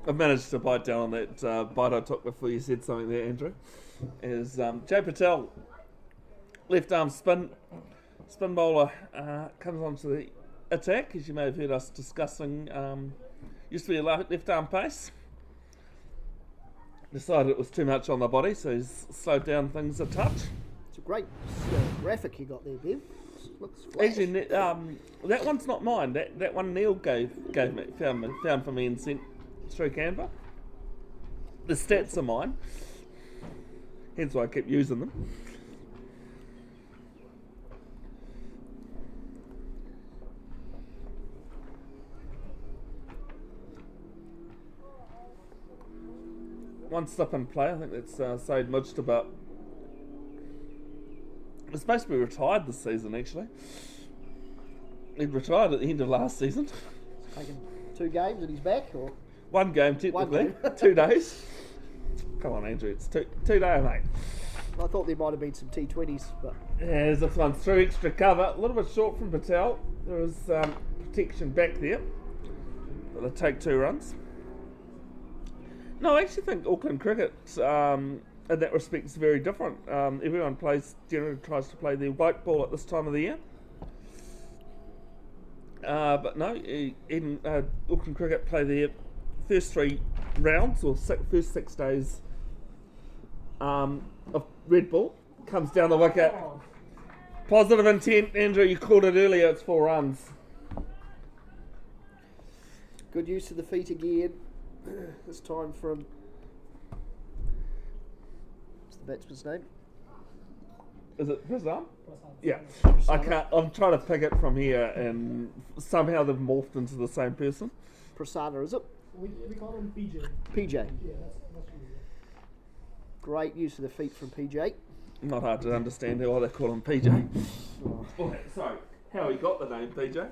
I've managed to bite down on that bite I took before you said something there, Andrew. Is Jay Patel, left arm spin bowler, comes onto the attack, as you may have heard us discussing. Used to be a left arm pace. Decided it was too much on the body, so he's slowed down things a touch. It's a great graphic you got there, Bev. Looks flash. Actually, that one's not mine. That one Neil gave me, found for me and sent through Canva. The stats are mine. Hence why I keep using them. One slip and play. I think that's Said Mujtaba. He's supposed to be retired this season, actually. He'd retired at the end of last season. Taking 2 games and he's back, or One game, technically. 1 game. 2 days. Come on, Andrew. It's two days, mate. I thought there might have been some T20s, but As this one's through extra cover. A little bit short from Patel. There was protection back there. But they take 2 runs. No, I actually think Auckland cricket, in that respect, is very different. Everyone generally tries to play their white ball at this time of the year. But no, even Auckland cricket play their first 3 rounds, or first 6 days of red ball, comes down the wicket. Positive intent, Andrew, you called it earlier, it's 4 runs. good use of the feet again. This time from, what's the batsman's name? Is it Prasad? Prasad. Yeah. I can't, I'm trying to pick it from here and somehow they've morphed into the same person. Prasada, is it? We call him PJ. PJ. Yeah, that's easy. Great use of the feet from PJ. Not hard to understand why they call him PJ. Oh, sorry, how he got the name PJ?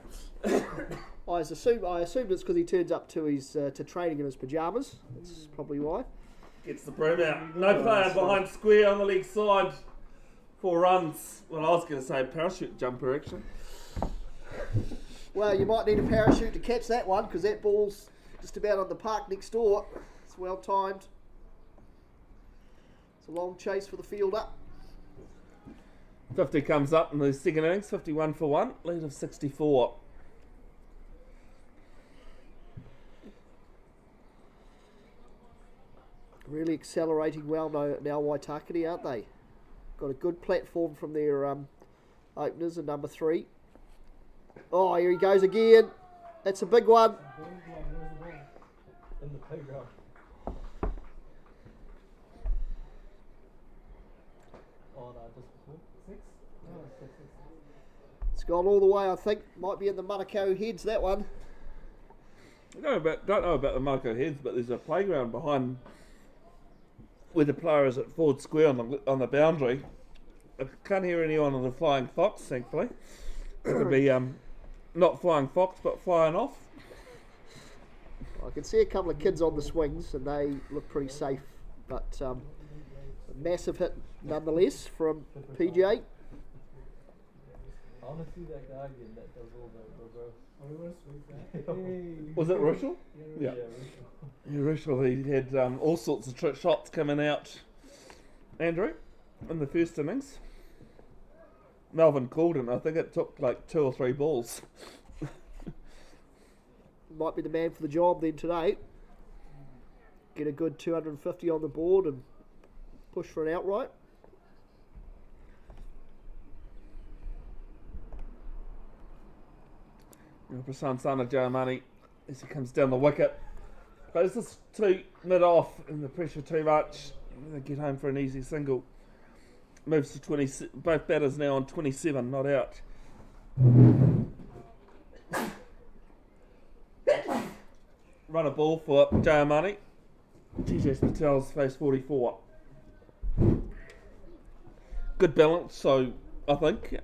I assumed it's because he turns up to his to training in his pyjamas. That's probably why. Gets the broom out. No player behind square on the leg side. 4 runs. Well, I was going to say parachute jumper actually. Well, you might need a parachute to catch that one because that ball's just about on the park next door. It's well timed. It's a long chase for the fielder. 50 comes up in the second innings. 51 for 1. Lead of 64. Really accelerating well now Waitakere, aren't they? Got a good platform from their openers in number 3. Oh, here he goes again. That's a big one. In the playground. Oh, no, just before. 6? No, 6. It's gone all the way, I think. Might be in the Manukau heads, that one. I don't know about the Marco heads, but there's a playground behind where the player is at forward square on the boundary. I can't hear anyone on the flying fox, thankfully. It could be not flying fox, but flying off. I can see a couple of kids on the swings and they look pretty safe, but a massive hit nonetheless from PJ. I want to see that guy again that does all the reverse. Hey. Was it Rushell? Yeah. Yeah, Rushell, he had all sorts of shots coming out. Andrew, in the first innings. Melvin called him. I think it took like 2 or 3 balls. Might be the man for the job then today. Get a good 250 on the board and push for an outright. Prasan Sana Jaramani, as he comes down the wicket, plays this to mid-off and the pressure too much. They get home for an easy single. Moves to 20. Both batters now on 27, not out. Run a ball for Jaramani. TJ Patel's face 44. Good balance, so I think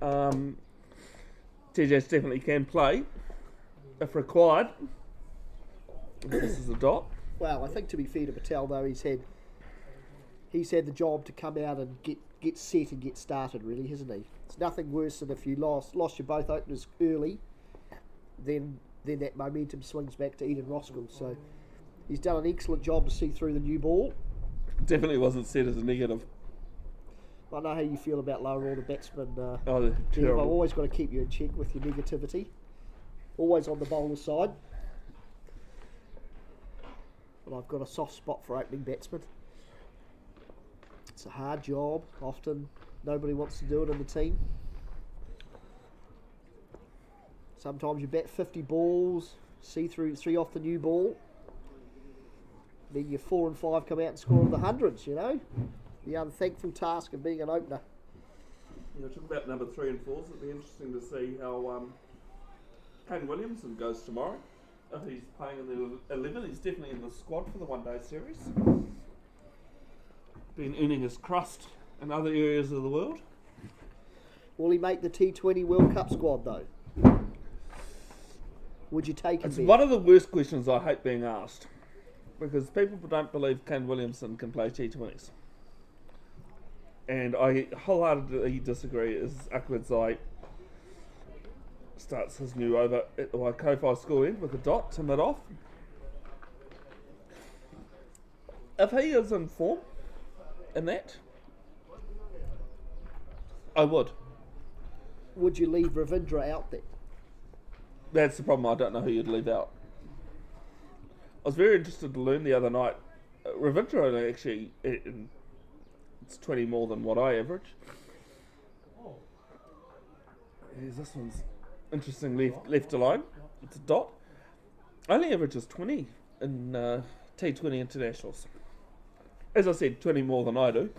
TJ definitely can play if required. This is a dot. Well, I think to be fair to Patel though, he's had the job to come out and get set and get started, really, hasn't he? It's nothing worse than if you lost your both openers early, then that momentum swings back to Eden Roskill. So He's done an excellent job to see through the new ball. Definitely wasn't said as a negative. I know how you feel about lower order batsmen. Oh, Dev. I've terrible. always got to keep you in check with your negativity. Always on the bowler's side. But I've got a soft spot for opening batsmen. It's a hard job. Often nobody wants to do it in the team. Sometimes you bat 50 balls, see off the new ball. Then your 4 and 5 come out and score in the hundreds, you know. The unthankful task of being an opener. Yeah, talking about number 3 and 4s, it'll be interesting to see how Kane Williamson goes tomorrow. If he's playing in the 11, he's definitely in the squad for the one-day series. Been earning his crust in other areas of the world. Will he make the T20 World Cup squad though? Would you take him It's there? one of the worst questions I hate being asked, because people don't believe Kane Williamson can play T20s. And I wholeheartedly disagree as Auckland starts his new over at the Waitakere school end with a dot to mid-off. If he is in form in that, I would. Would you leave Ravindra out there? That's the problem, I don't know who you'd leave out. I was very interested to learn the other night. Ravindra actually, it's 20 more than what I average. Yeah, this one's interesting left alone. It's a dot. Only averages 20 in T20 internationals. As I said, 20 more than I do.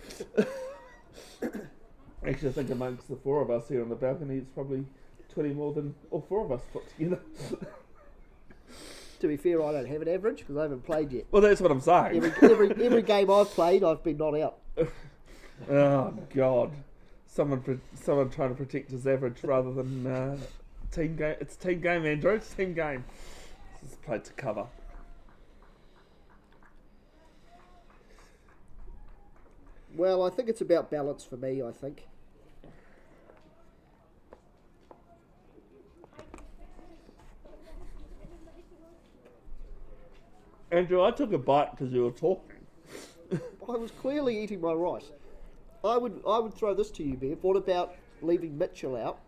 Actually, I think amongst the 4 of us here on the balcony, it's probably 20 more than all 4 of us put together. To be fair, I don't have an average because I haven't played yet. Well, that's what I'm saying. Every game I've played, I've been not out. Oh God! Someone trying to protect his average rather than team game. It's a team game, Andrew. It's a team game. This is played to cover. Well, I think it's about balance for me, I think. Andrew, I took a bite because you were talking. I was clearly eating my rice. I would throw this to you, Bev. What about leaving Mitchell out,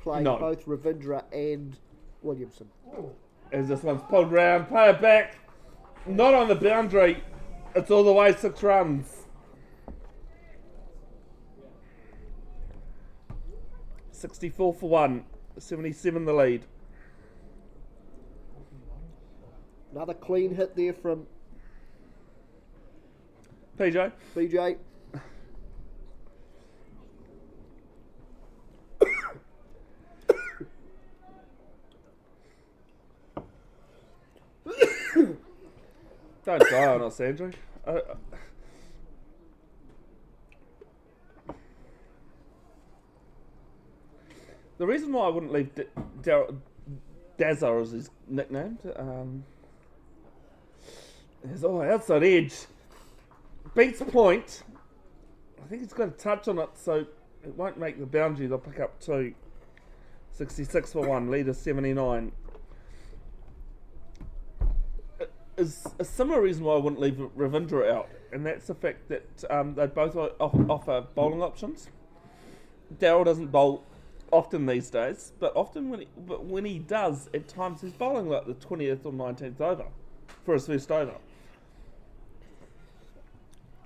playing No. both Ravindra and Williamson? As this one's pulled round, play it back. Not on the boundary. It's all the way 6 runs. 64 for 1. 77 the lead. Another clean hit there from PJ. BJ. Don't die on us, Andrew. The reason why I wouldn't leave Dazza as his nicknamed is outside edge. Beats point. I think he's got a touch on it, so it won't make the boundary. They'll pick up 2. 66 for 1, leader 79. Is a similar reason why I wouldn't leave Ravindra out, and that's the fact that they both offer bowling options. Darryl doesn't bowl often these days, but when he does, at times he's bowling like the 20th or 19th over for his first over.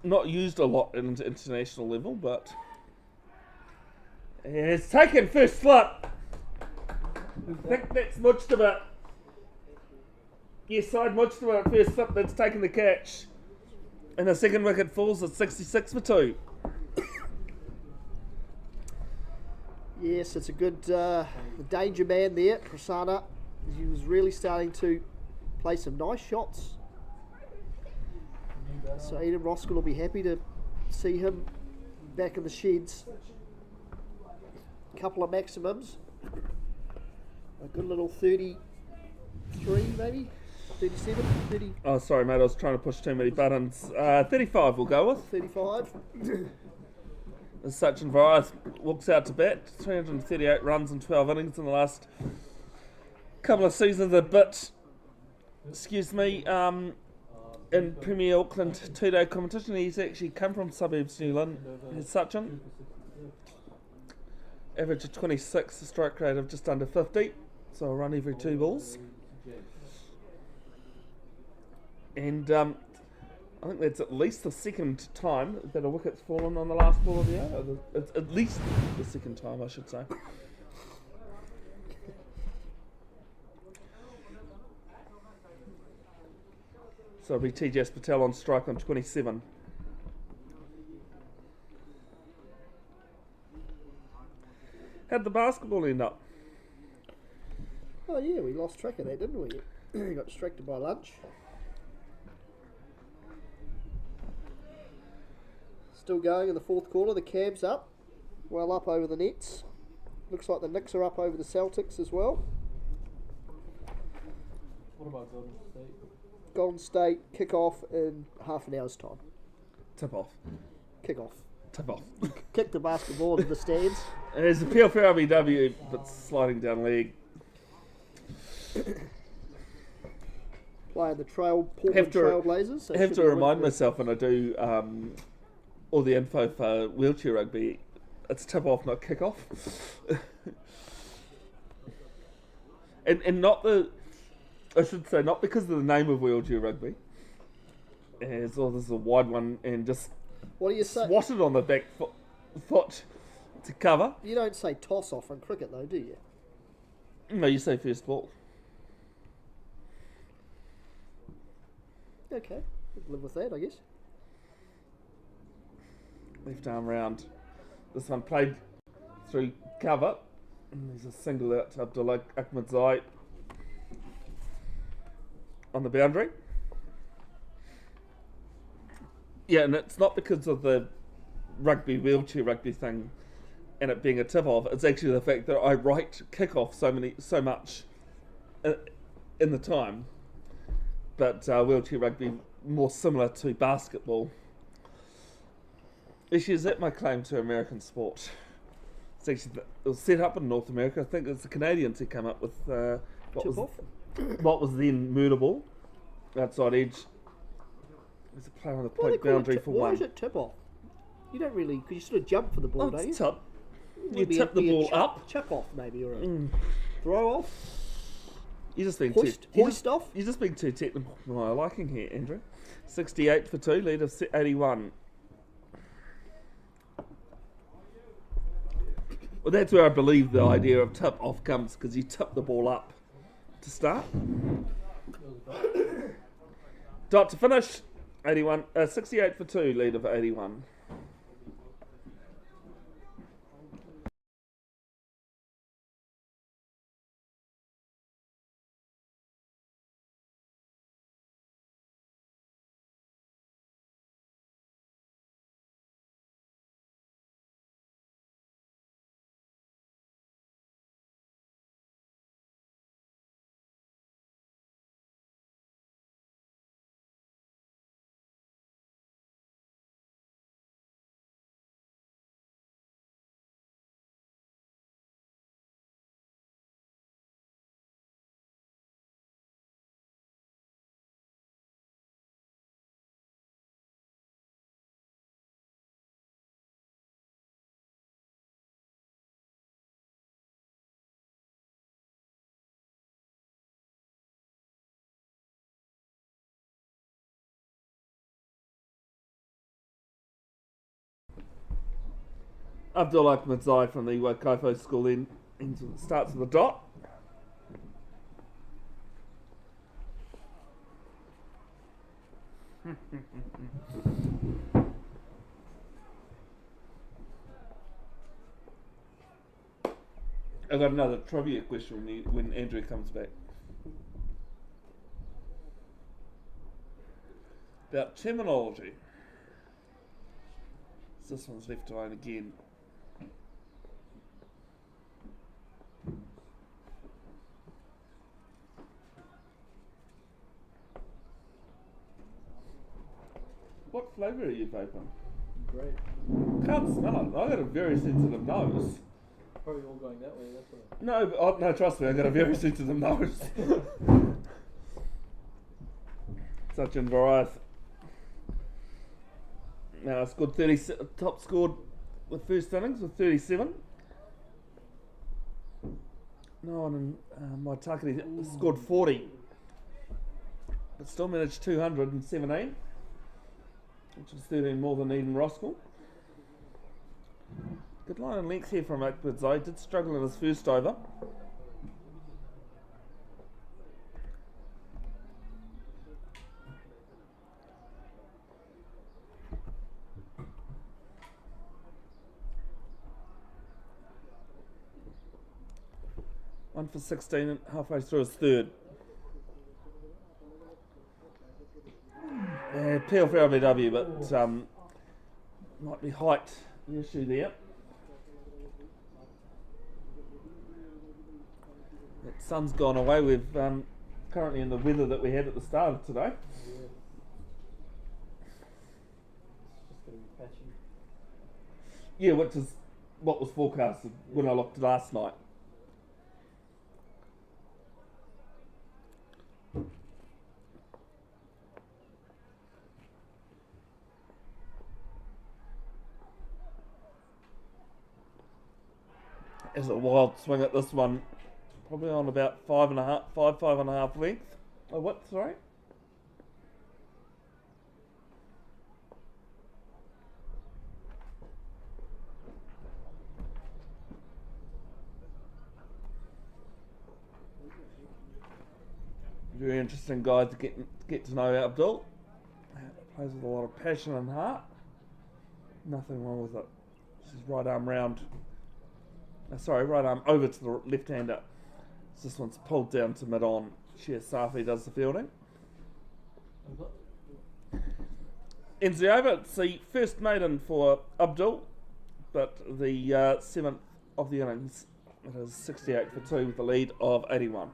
Not used a lot at international level, but it's taken first slip. I think that's much of it. Yes, side much to it first slip. That's taken the catch, and the second wicket falls at 66 for 2. Yes, it's a good danger man there, Prasanna. He was really starting to play some nice shots. So Eden Roskill will be happy to see him back in the sheds. Couple of maximums. A good little 33 maybe? 37? 30, Oh, sorry, mate. I was trying to push too many buttons. 35 we'll go with. 35? As Sachin Vyas walks out to bat, 338 runs in 12 innings in the last couple of seasons. A bit excuse me, in Premier Auckland 2-day competition. He's actually come from suburbs New Zealand. He's Sachin. Average of 26, a strike rate of just under 50. So a run every 2 balls. And I think that's at least the second time that a wicket's fallen on the last ball of the hour. It's at least the second time, I should say. So it'll be TJS Patel on strike on 27. How'd the basketball end up? Oh yeah, we lost track of that, didn't we? We got distracted by lunch. Still going in the fourth quarter. The Cabs up, well up over the Nets. Looks like the Knicks are up over the Celtics as well. What about Golden State? Golden State kick off in half an hour's time. Tip off. Kick off. Tip off. Kick the basketball into the stands. There's a appeal for RBW, but sliding down leg. Playing the Portland Trailblazers. So I have to remind myself when I do all the info for wheelchair rugby, it's tip off, not kick off. and not the, I should say, not because of the name of wheelchair rugby. As well, this is a wide one, and just what do you say? Swatted on the back foot to cover. You don't say toss off in cricket though, do you? No, you say first ball. Okay, live with that, I guess. Left arm round. This one played through cover. And there's a single out to Abdullah Ahmadzai on the boundary. Yeah, and it's not because of the wheelchair rugby thing and it being a tip off. It's actually the fact that I write kick off so much in the time. But wheelchair rugby more similar to basketball. Actually, is that my claim to American sport? It's actually it was set up in North America. I think it's the Canadians who come up with what was then murder ball, outside edge. There's a player on the plate boundary for one. Why is it tip off? You don't really, because you sort of jump for the ball, don't you? Tip. You tip the ball up. Chip off maybe, or a throw off. You're just being hoist off. You're just being too technical for my liking here, Andrew. 68 for 2, lead of 81. Well, that's where I believe the idea of tip off comes, because you tip the ball up to start. Dot to finish. 68 for 2, lead of 81. Abdullah Ahmadzai from the Waitakere school then starts with a dot. I've got another trivia question when Andrew comes back. About terminology. So this one's left alone again. What flavour are you vaping? Great. Can't smell it. I've got a very sensitive nose. Probably all going that way, that's what. No, no, trust me, I've got a very sensitive nose. Sachin Varath. Now scored 30, top scored the first innings with 37. No one in Waitakere scored 40, but still managed 217, which is 13 more than Eden Roskill. Good line and length here from Oakwood, though. Did struggle in his first over. One for 16 and halfway through his third. Yeah, appeal for LBW, but might be height the issue there. That sun's gone away. We've currently in the weather that we had at the start of today. Yeah, which is what was forecasted when I looked last night. Is a wild swing at this one, probably on about five and a half length. Oh, what? Sorry. Very interesting guy to get to know Abdul. Plays with a lot of passion and heart. Nothing wrong with it. This is right arm round. Right arm over to the left-hander. This one's pulled down to mid-on. Sheer Safi does the fielding. Ends the over. It's the first maiden for Abdul, but the 7th of the innings. It is 68 for 2 with a lead of 81.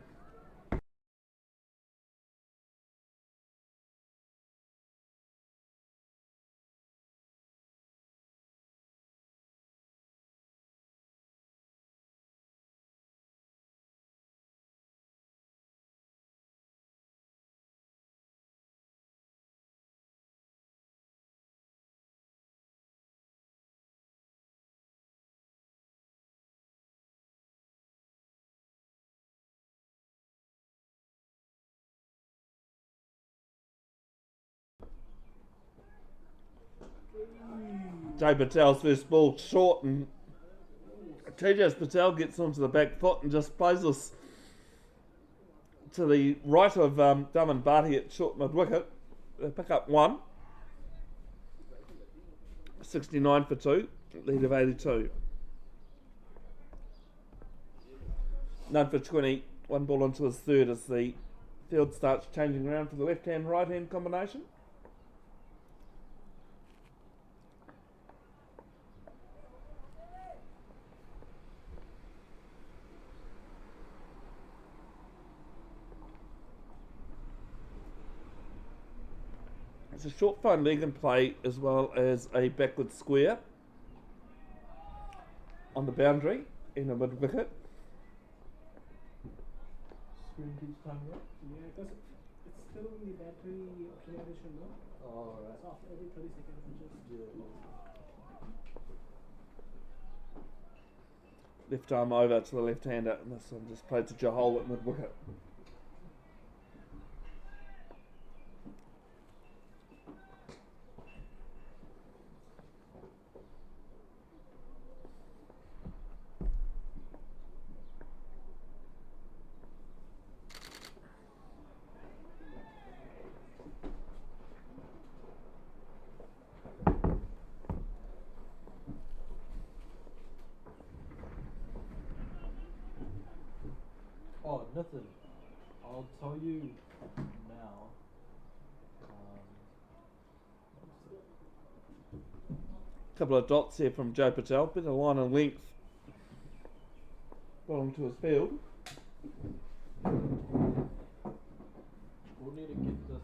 Jay Patel's first ball short, and Tejas Patel gets onto the back foot and just plays this to the right of Daman Bharti at short mid wicket. They pick up 1. 69 for 2, lead of 82. None for 20, 1 ball into his third as the field starts changing around for the left hand right hand combination. It's a short fine leg and play as well as a backward square on the boundary in a mid wicket. Screen keeps timing up. Yeah, because it's still in the battery optimization, no? Oh, right. So after every 30 seconds, it just... Left arm over to the left hander, and this one just played to Jahol at mid wicket. Oh, nothing. I'll tell you now. Couple of dots here from Joe Patel, bit of line and length bottom to his field. We'll need to get this.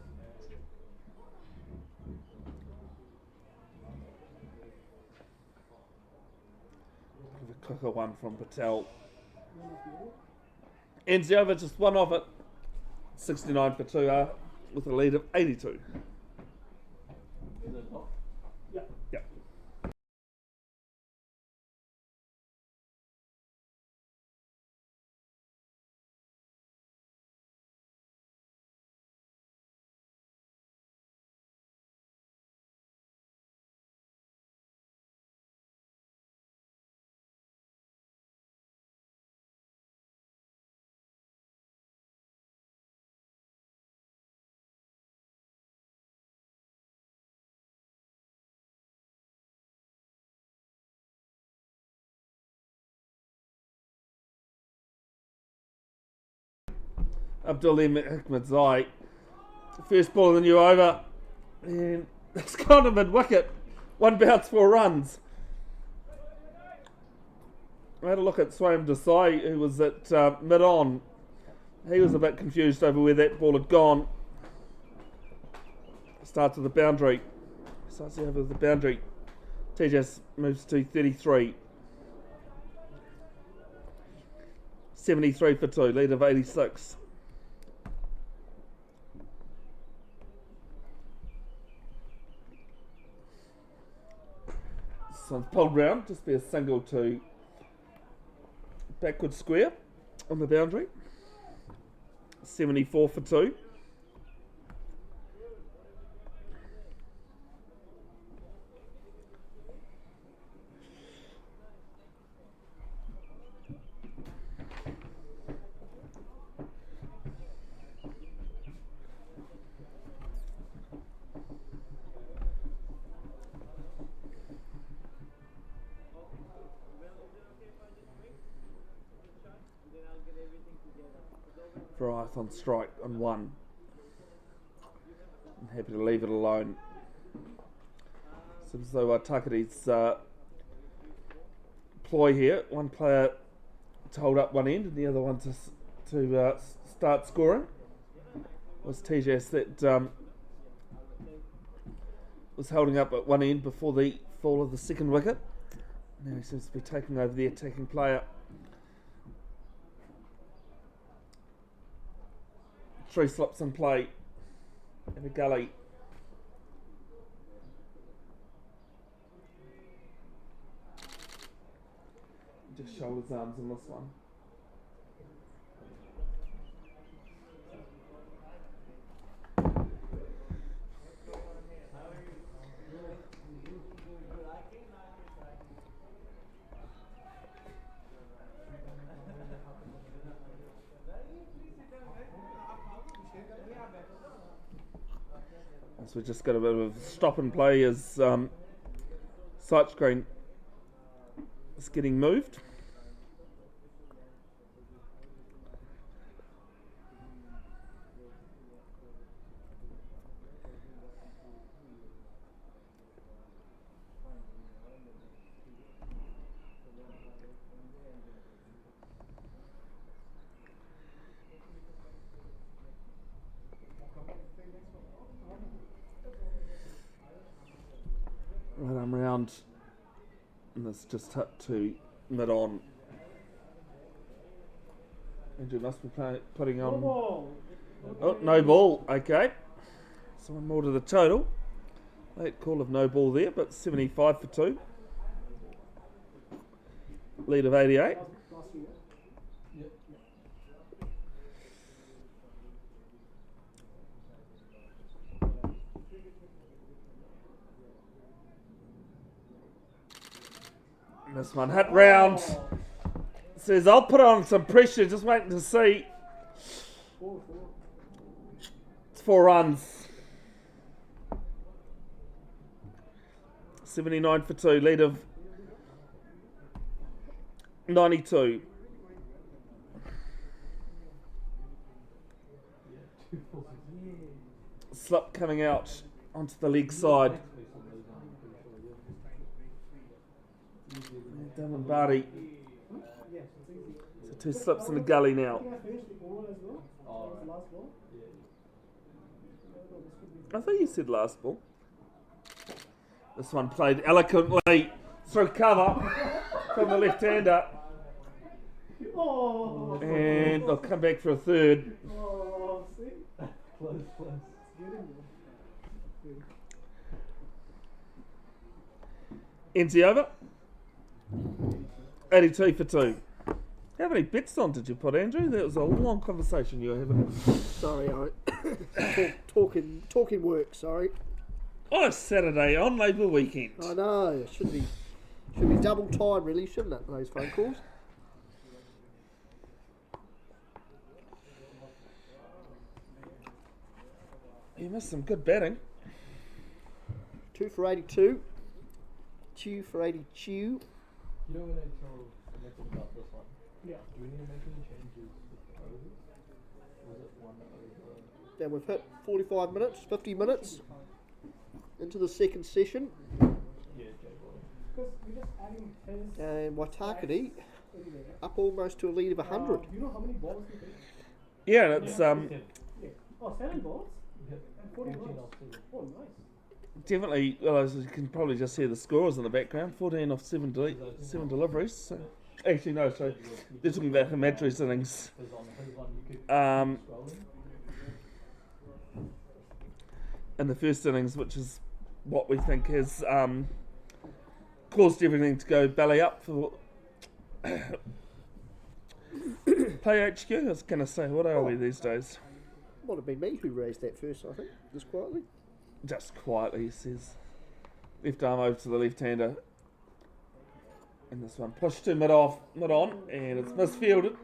Bit of a quicker one from Patel. Ends the over, just 1 off it. 69 for 2. with a lead of 82. Is it not? Yeah. Yep. Abdullah Hikmadzai. First ball of the new over. And it's gone to mid-wicket. One bounce, 4 runs. I had a look at Swayam Desai, who was at mid-on. He was a bit confused over where that ball had gone. Starts with the boundary. Starts over the boundary. Tejas moves to 33. 73 for 2, lead of 86. So it's pulled round, just be a single to backward square on the boundary. 74 for 2. Bryce on strike on 1. I'm happy to leave it alone. Seems as though Waitakere's ploy here. One player to hold up one end and the other one to start scoring. Was Tejas that was holding up at one end before the fall of the second wicket. Now he seems to be taking over the attacking player. 3 slips in play in a gully. Just shoulders, arms in this one. So we just got a bit of stop and play as sight screen is getting moved. Right arm round, and this just hit to mid on. Andrew must be putting on. Oh, no ball. Okay, so one more to the total. Late call of no ball there, but 75 for 2. Lead of 88. This one hit round. Says I'll put on some pressure, just waiting to see. It's 4 runs. 79 for 2, lead of 92. Slip coming out onto the leg side. Damon Barty. So 2 slips in the gully now. I thought you said last ball. This one played eloquently through cover from the left-hander. And they'll come back for a third. NZ over. 82 for 2. How many bets on did you put, Andrew? That was a long conversation you were having. Sorry, talking work. Sorry. Oh, Saturday on Labour weekend. I know. It should be double time, really, shouldn't it? Those phone calls. You missed some good betting. 2 for 82. 2 for 82. You don't want to tell Nathan about this one. Yeah. Do we need to make any changes with the overs? Was it 1 over? Then we've hit 45 minutes, 50 minutes into the second session. Yeah, Jay Boy. Because we're just adding his. And Waitakere up almost to a lead of 100. Do you know how many balls we played? Yeah, and it's Yeah. Oh, 7 balls? Yep. And 14 14 balls. off 7. Oh, nice. definitely, well, as you can probably just hear the scores in the background, 14 off 7 deliveries. So, actually, no, so they're talking about Hamadry's innings. Because on his one you could scroll In the first innings, which is what we think has caused everything to go belly up for Play HQ. I was going to say, what are we these days? Might have been me who raised that first, I think, just quietly. Just quietly, he says. Left arm over to the left-hander. And this one pushed to mid-on, and it's misfielded.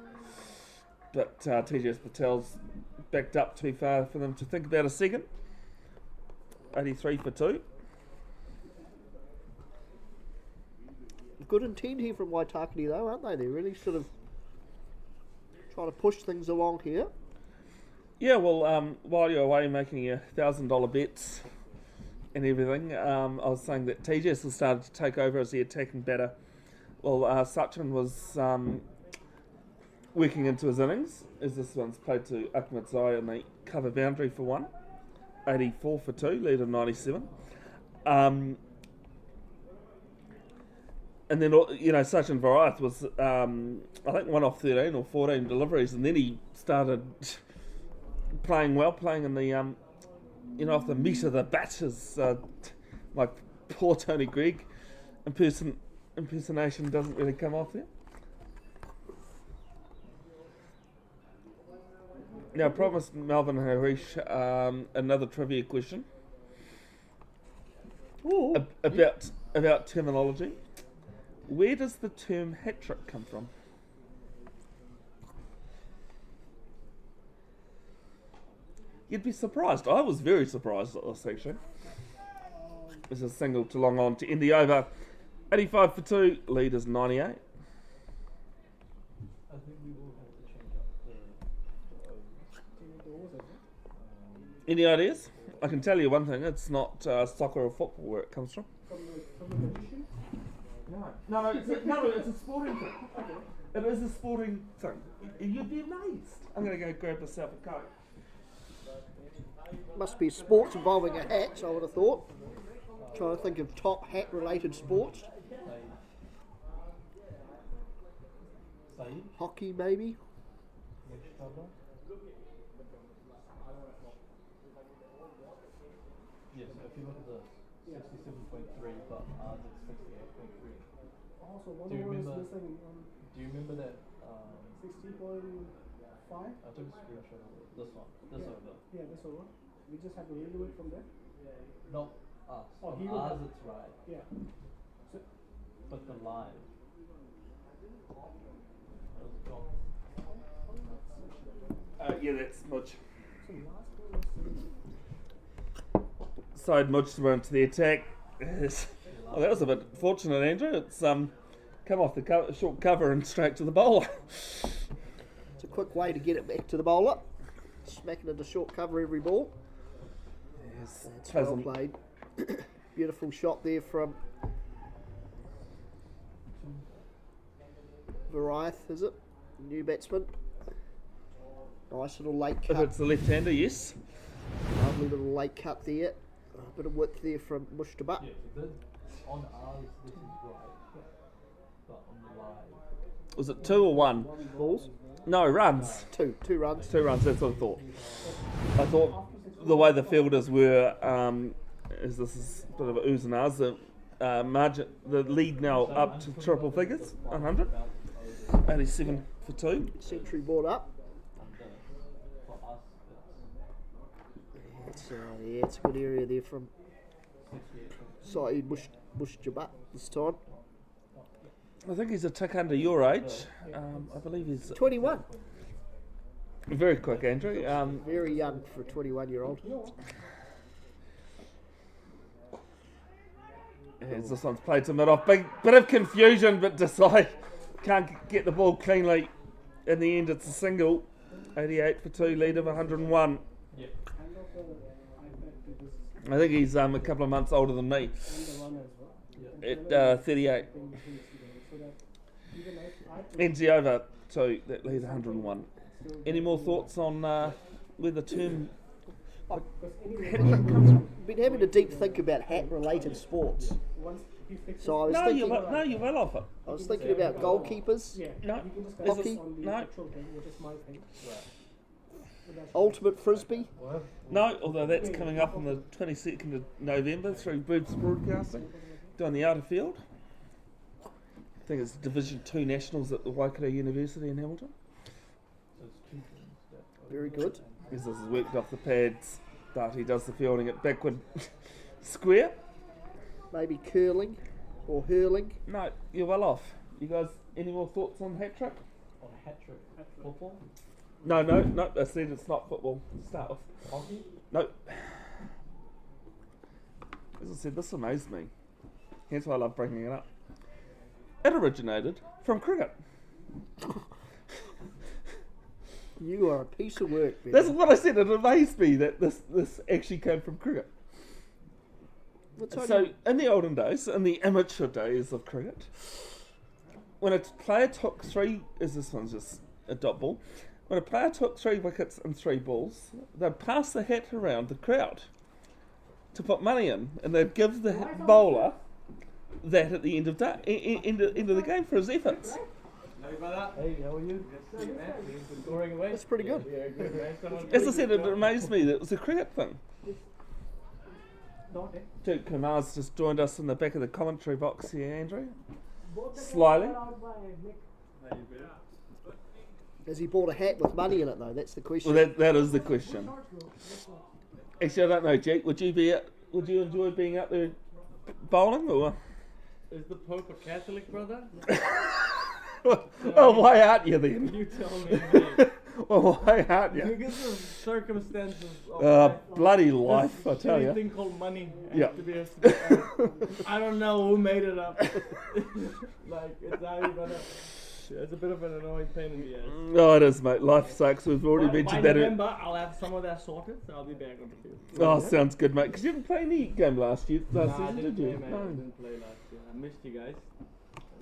But TJS Patel's backed up too far for them to think about a second. 83 for 2. Good intent here from Waitakere though, aren't they? They're really sort of trying to push things along here. Yeah, well, while you're away making your $1,000 bets and everything, I was saying that TJS has started to take over as the attacking batter. Well, Sachin was working into his innings, as this one's played to Ahmed's eye and they cover boundary for 1. 84 for 2, lead of 97. And then, you know, Sachin Varath was, I think, 1 off 13 or 14 deliveries, and then he started playing well, playing in the, you know, off the meat of the bat, as like poor Tony Gregg impersonation doesn't really come off there. Now, I promised Melvin and Harish another trivia question about terminology. Where does the term hat-trick come from? You'd be surprised. I was very surprised at this, actually. It's a single to long on to end the over. 85 for 2, lead is 98. I think we will have to change up the overs. Any ideas? I can tell you one thing, it's not soccer or football where it comes from. From the magician? No, it's a sporting thing. It is a sporting thing. You'd be amazed. I'm going to go grab myself a Coke. Must be sports involving a hat, I would have thought. Trying to think of top hat-related sports. Saeed? Hockey, maybe. Yes, if you look at this, 67.3, but ours is 68.3. Also, one Do you over is remember- missing Do you remember that? 60.5. I took a screenshot of it. This one, this Yeah. over. Yeah, this over. We just have to redo it from there. No, us. Oh, On he will ours have- it's right, Yeah. So, but the line. It's gone. Yeah, that's much. so last one was Side Mudge went to the attack. Yes. Oh, that was a bit fortunate, Andrew. It's come off the short cover and straight to the bowler. It's a quick way to get it back to the bowler. Smacking into short cover every ball. Yes, That's well pleasant. played. Beautiful shot there from Varieth, is it? New batsman. Nice little late If cut. it's the left-hander, yes. Lovely little late cut there. A bit of width there from Mush to Butt. Yeah, this, on ours this is right, but on the live. Was it 2 or 1? Balls. No, runs. Two runs. 2 runs, that's what I thought. I thought the way the fielders were, is this is a bit of a oohs and ahs. The margin, the lead now up to triple figures, 100, 87 for 2. Century brought up. It's a good area there from Saeed Bush Jabat this time. I think he's a tick under your age. I believe he's 21. very quick, Andrew. Very young for a 21-year-old. As this one's played to mid-off. Bit of confusion, but Desai can't get the ball cleanly. In the end, it's a single. 88 for 2, lead of 101. I think he's a couple of months older than me. At 38. NG over 2, that leads 101. Any more thoughts on where the term hat trick comes from? Been having a deep think about hat-related sports. So I was thinking. You're well off it. I was thinking about goalkeepers, No, hockey, no, ultimate frisbee. no. Although that's coming up on the 22nd of November through Boots Broadcasting, down the outer field. I think it's Division 2 Nationals at the Waitakere University in Hamilton. Very good. This is worked off the pads, but he does the fielding at backward square. Maybe curling or hurling. No, you're well off. You guys, any more thoughts on hat trick? On hat trick. Football? No. I said it's not football to start with. Hockey? No. As I said, this amazed me. Hence why I love bringing it up. It originated from cricket. You are a piece of work, Ben. That's what I said. It amazed me that this actually came from cricket. So, in the olden days, in the amateur days of cricket, when a player took this one's just a dot ball, when a player took 3 wickets and 3 balls, they'd pass the hat around the crowd to put money in, and they'd give the bowler that at the end of the game for his efforts. Hey, how are you? Good, man. Scoring away? That's pretty good. Yeah, good, man. As I said, it amazed me that it was a cricket thing. Duke Kamar's just joined us in the back of the commentary box here, Andrew. Slyly. Has he bought a hat with money in it though? That's the question. Well, that is the question. Actually, I don't know, Jake. Would you enjoy being out there bowling, or? Is the Pope a Catholic, brother? Well, why aren't you then? You tell me, mate. Well, why aren't you? Because of circumstances of life. Bloody life, I tell you. Anything called money. Yeah. I don't know who made it up. Like, it's a bit of an annoying pain in the ass. Oh, it is, mate. Life sucks. We've already mentioned by that. November, I'll have some of that sorted, so I'll be back on the field. Oh, sounds good, mate. Because you didn't play any game last I season, didn't did you? play, man. I didn't play last year. I missed you guys.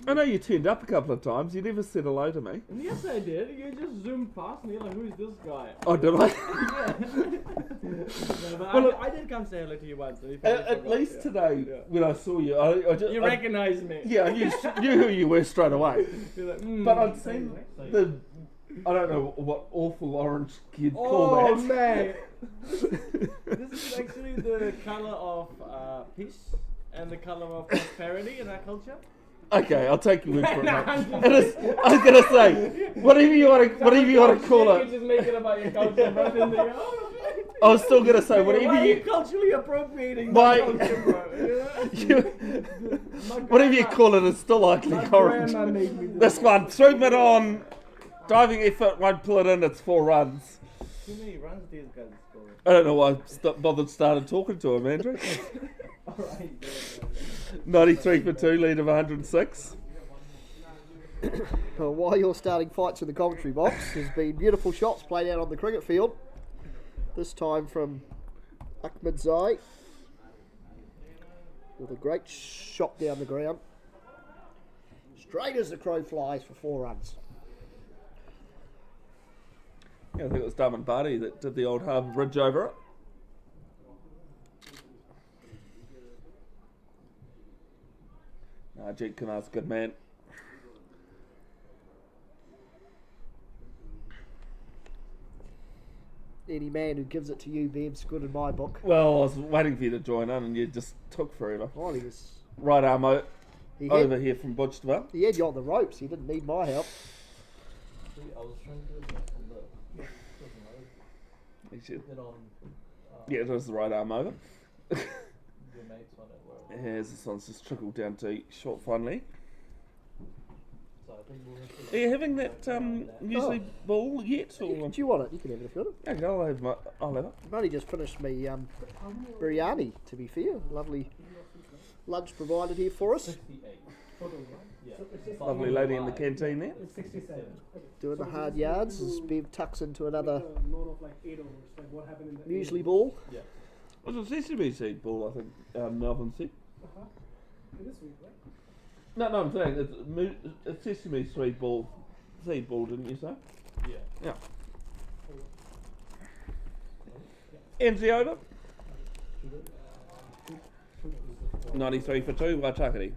I know you turned up a couple of times. You never said hello to me. And yes, I did. You just zoomed past me like, who is this guy? Oh, did I? No, but Well, I did come say hello to you once. So At least today, when I saw you, I just... You recognized me. Yeah, I knew who you were straight away. You're like, But I'd seen the... I don't know what awful orange you'd call Oh, that. man. This is actually the color of peace and the color of prosperity in our culture. Okay, I'll take your word for it, mate. It is, I was gonna say, whatever you want to call You it. just make it about your culture, but then they I was still gonna say, why whatever are you you, culturally appropriating Why- my culture, bro? whatever you call it is still likely My orange. grandma made me do This that. one, 3 mid on, diving effort, won't pull it in. It's 4 runs. Too many runs these guys are scoring. I don't know why I started talking to him, Andrew. Alright, good. 93 for 2, lead of 106. Well, while you're starting fights in the commentary box, there's been beautiful shots played out on the cricket field. This time from Ahmed Zai with a great shot down the ground. Straight as the crow flies for 4 runs. Yeah, I think it was Darman Barty that did the old Harbour Bridge over it. Jeet Kumar's a good man. any man who gives it to you, Bev's good in my book. Well, I was waiting for you to join in and you just took forever. Well, he was. Right arm He over had, here from Butchville. he had you on the ropes. He didn't need my help. See, I was trying to do it on the. He said, It on. yeah, it was the right arm over. Your mate's one at work. Yeah, this one's just trickled down to short fine leg. So I think we'll have Are to. you having that muesli ball yet? Or? Do you want it? You can have it if you want it. Okay, I'll have it. I've only just finished me biryani, to be fair. Lovely lunch provided here for us. 68. Total, right? Yeah. So it's just Lovely lady in the canteen there. It's 67. Okay. Doing So the this hard is yards to as Bev tucks into make another a load of like 8 overs. Like what happened in the muesli ball. Yeah. It was a sesame seed ball, I think Melvin said. Uh-huh. It is sweet, right? No, I'm saying it's sesame seed ball, didn't you say? Yeah. Yeah. NZ over. 93 for 2, Waitakere.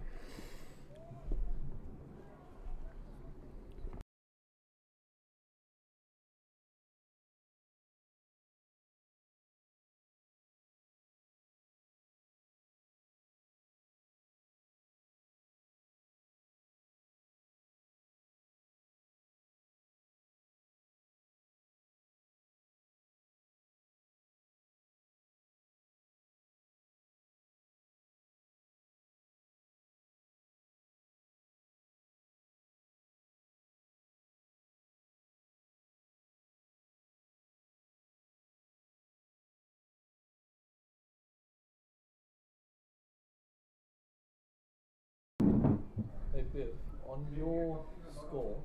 Hey Biv, on your score,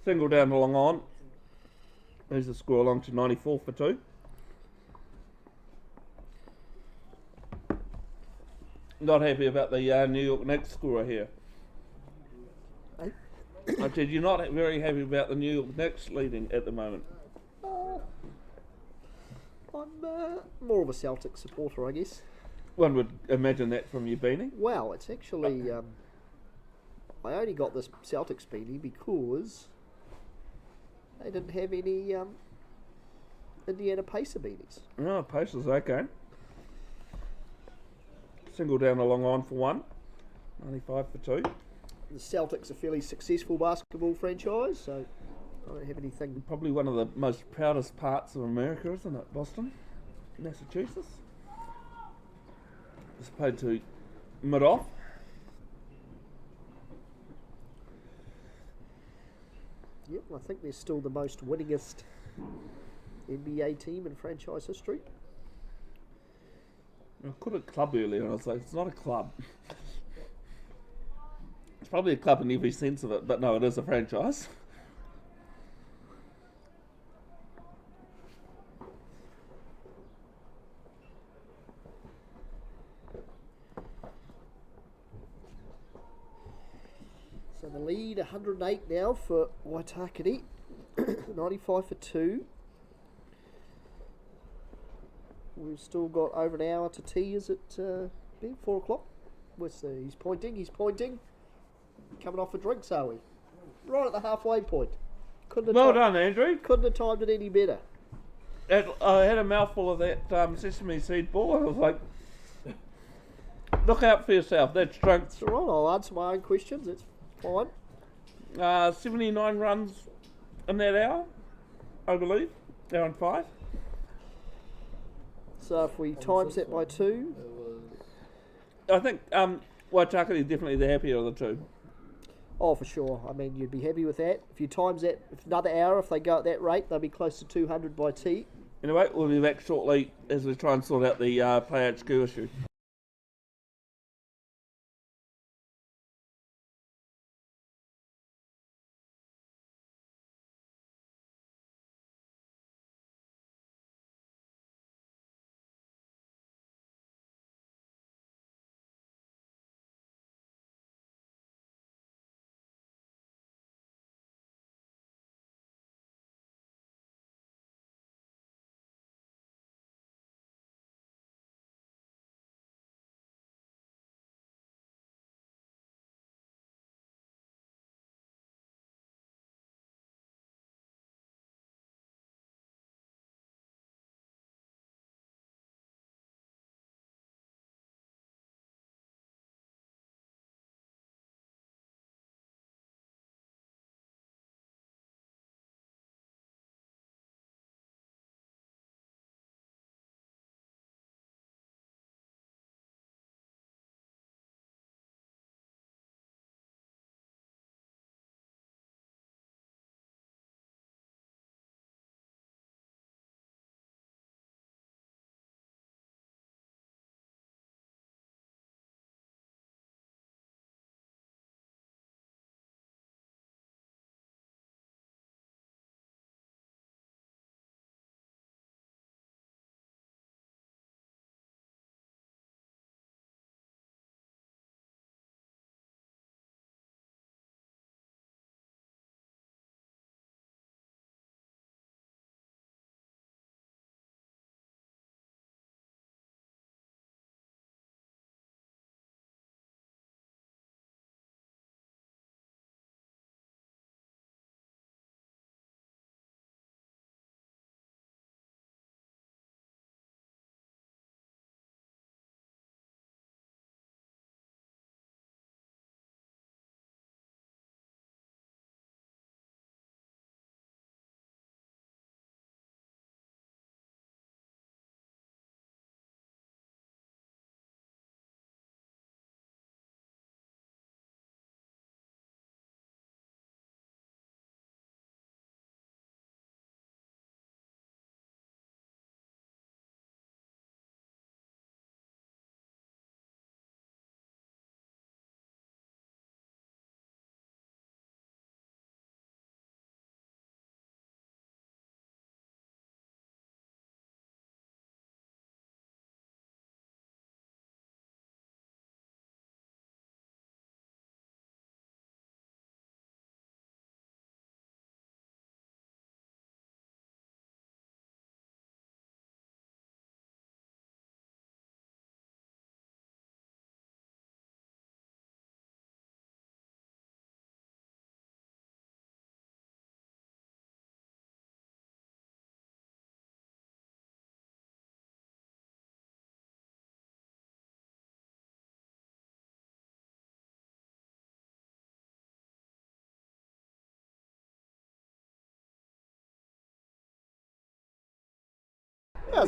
Single down to long on. There's the score along to 94 for 2. Not happy about the New York Knicks scorer here. Eh? I said you're not very happy about the New York Knicks leading at the moment. I'm more of a Celtic supporter, I guess. One would imagine that from your beanie. Well, it's actually I only got this Celtics beanie because they didn't have any Indiana Pacer beanies. Oh, Pacers, okay. Single down the long on for 1. 95 for 2. The Celtics are a fairly successful basketball franchise, so I don't have anything. Probably one of the most proudest parts of America, isn't it? Boston, Massachusetts. As opposed to mid-off. Yep, I think they're still the most winningest NBA team in franchise history. I called it a club earlier, and I was like, it's not a club. It's probably a club in every sense of it, but no, it is a franchise. So the lead 108 now for Waitakere, 95 for 2. We've still got over an hour to tea. Is it 4 o'clock? He's pointing. Coming off for drinks, are we? Right at the halfway point. Well done, Andrew. Couldn't have timed it any better. I had a mouthful of that sesame seed ball, and I was like, look out for yourself, that's drunk. It's alright, I'll answer my own questions. It's fine. 79 runs in that hour, I believe. Hour and 5. So if we times that by 2, it was. I think Waitakere is definitely the happier of the two. oh, for sure. I mean, you'd be happy with that. If you times that, if another hour, if they go at that rate, they'll be close to 200 by tea. Anyway, we'll be back shortly as we try and sort out the Play HQ issue.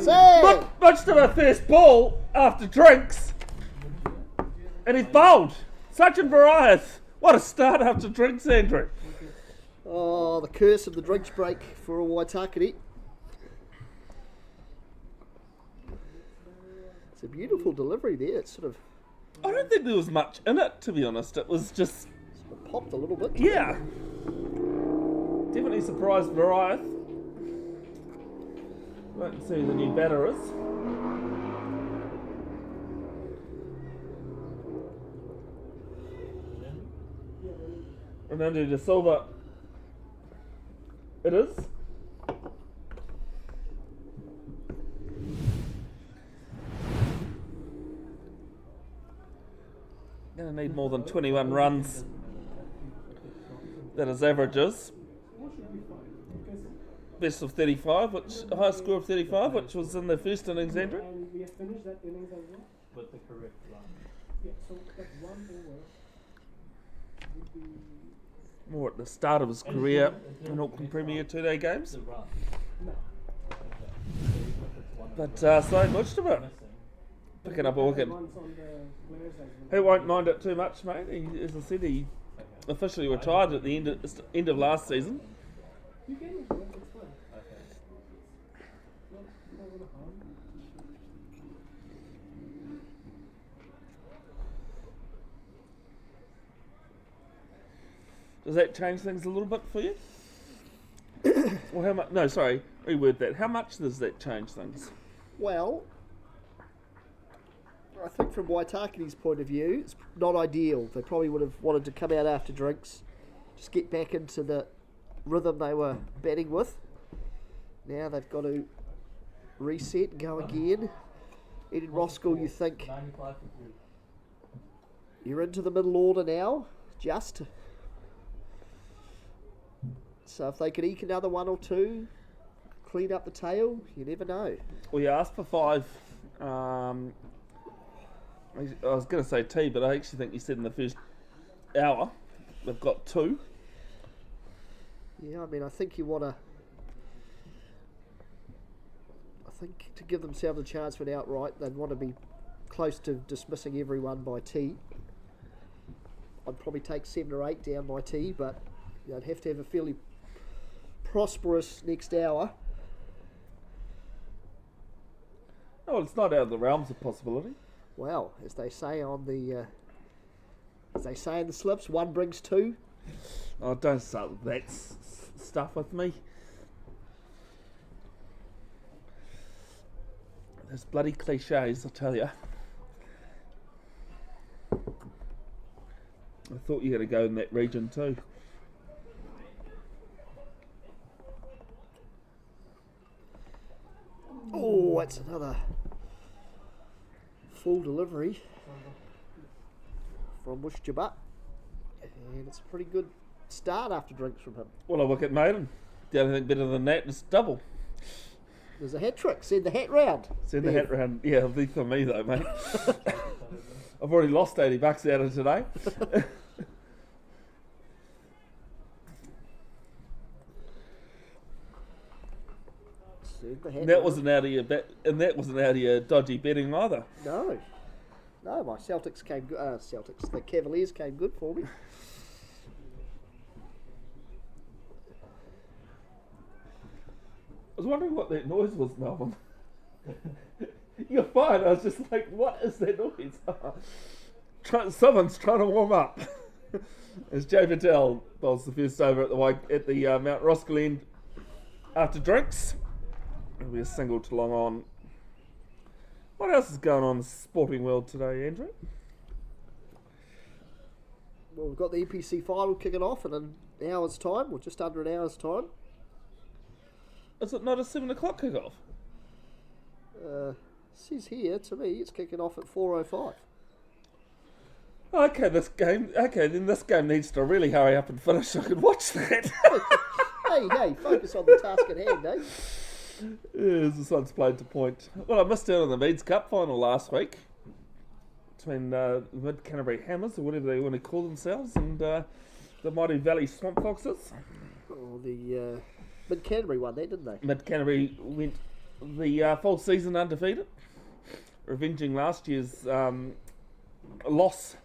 does, eh? Much to our first ball after drinks. And he's bowled. Sachin Variath. What a start after drinks, Andrew. Oh, the curse of the drinks break for a Waitakere. It's a beautiful delivery there. It's sort of I don't think there was much in it, to be honest. It was just, popped a little bit. yeah. Definitely surprised Variath. Wait and see who the new batter is. Fernando de Silva. It is. Gonna need more than 21 runs. That is averages. Best of 35, which high score of 35, which was in the first innings, Andrew. And we have finished that innings as well. With the correct run. Yeah, so that 1 over would be. More at the start of his career in Auckland Premier 2-day games. The run. No. Okay. So even if it's one But so much of it. missing. Picking up a wicket. Runs on the players as well. He won't mind it too much, mate. He, as I said, he Okay. officially retired at the end of last season. You can, yeah, it's fine. Okay. Not gonna harm. Does that change things a little bit for you? Well, how much? No, sorry, reword that. How much does that change things? Well, I think from Waitakere's point of view, it's not ideal. They probably would have wanted to come out after drinks, just get back into the rhythm they were batting with. Now they've got to reset and go again. In Roskill, you think 95 for 3. you're into the middle order now, just. So if they could eke another 1 or 2, clean up the tail, you never know. Well, you asked for 5. I was going to say T, but I actually think you said in the first hour they've got 2. Yeah, I mean, I think you want to. I think to give themselves a chance for an outright, they'd want to be close to dismissing everyone by T. I'd probably take 7 or 8 down by T, but they'd have to have a fairly prosperous next hour. Oh, it's not out of the realms of possibility. Well, as they say on the, as they say in the slips, 1 brings 2. Oh, don't start with that stuff with me. Those bloody cliches, I tell you. I thought you were going to go in that region too. Oh, that's another full delivery from Mushjabat. And it's a pretty good start after drinks from him. Well, a wicket maiden. The only thing better than that is double. There's a hat trick. Send the hat round. Send the hat round. Yeah, it'll be for me though, mate. I've already lost $80 out of today. Send the hat And that round. wasn't out of your that wasn't out of your dodgy betting either. No. No, my Celtics came good. The Cavaliers came good for me. I was wondering what that noise was, Melvin. You're fine. I was just like, what is that noise? Someone's trying to warm up. As Jay Patel bowls the first over at the Mount Roskill end after drinks. It'll be a single to long on. What else is going on in the sporting world today, Andrew? Well, we've got the EPC final kicking off in an hour's time, or just under an hour's time. Is it not a 7 o'clock kickoff? Says here, to me, it's kicking off at 4:05. Okay, then this game needs to really hurry up and finish so I can watch that. Hey, focus on the task at hand, eh? Yes, this one's played to point. Well, I missed out on the Meads Cup final last week between Mid Canterbury Hammers, or whatever they want to call themselves, and the mighty Valley Swamp Foxes. Oh, the Mid Canterbury won that, didn't they? Mid Canterbury went the full season undefeated, revenging last year's loss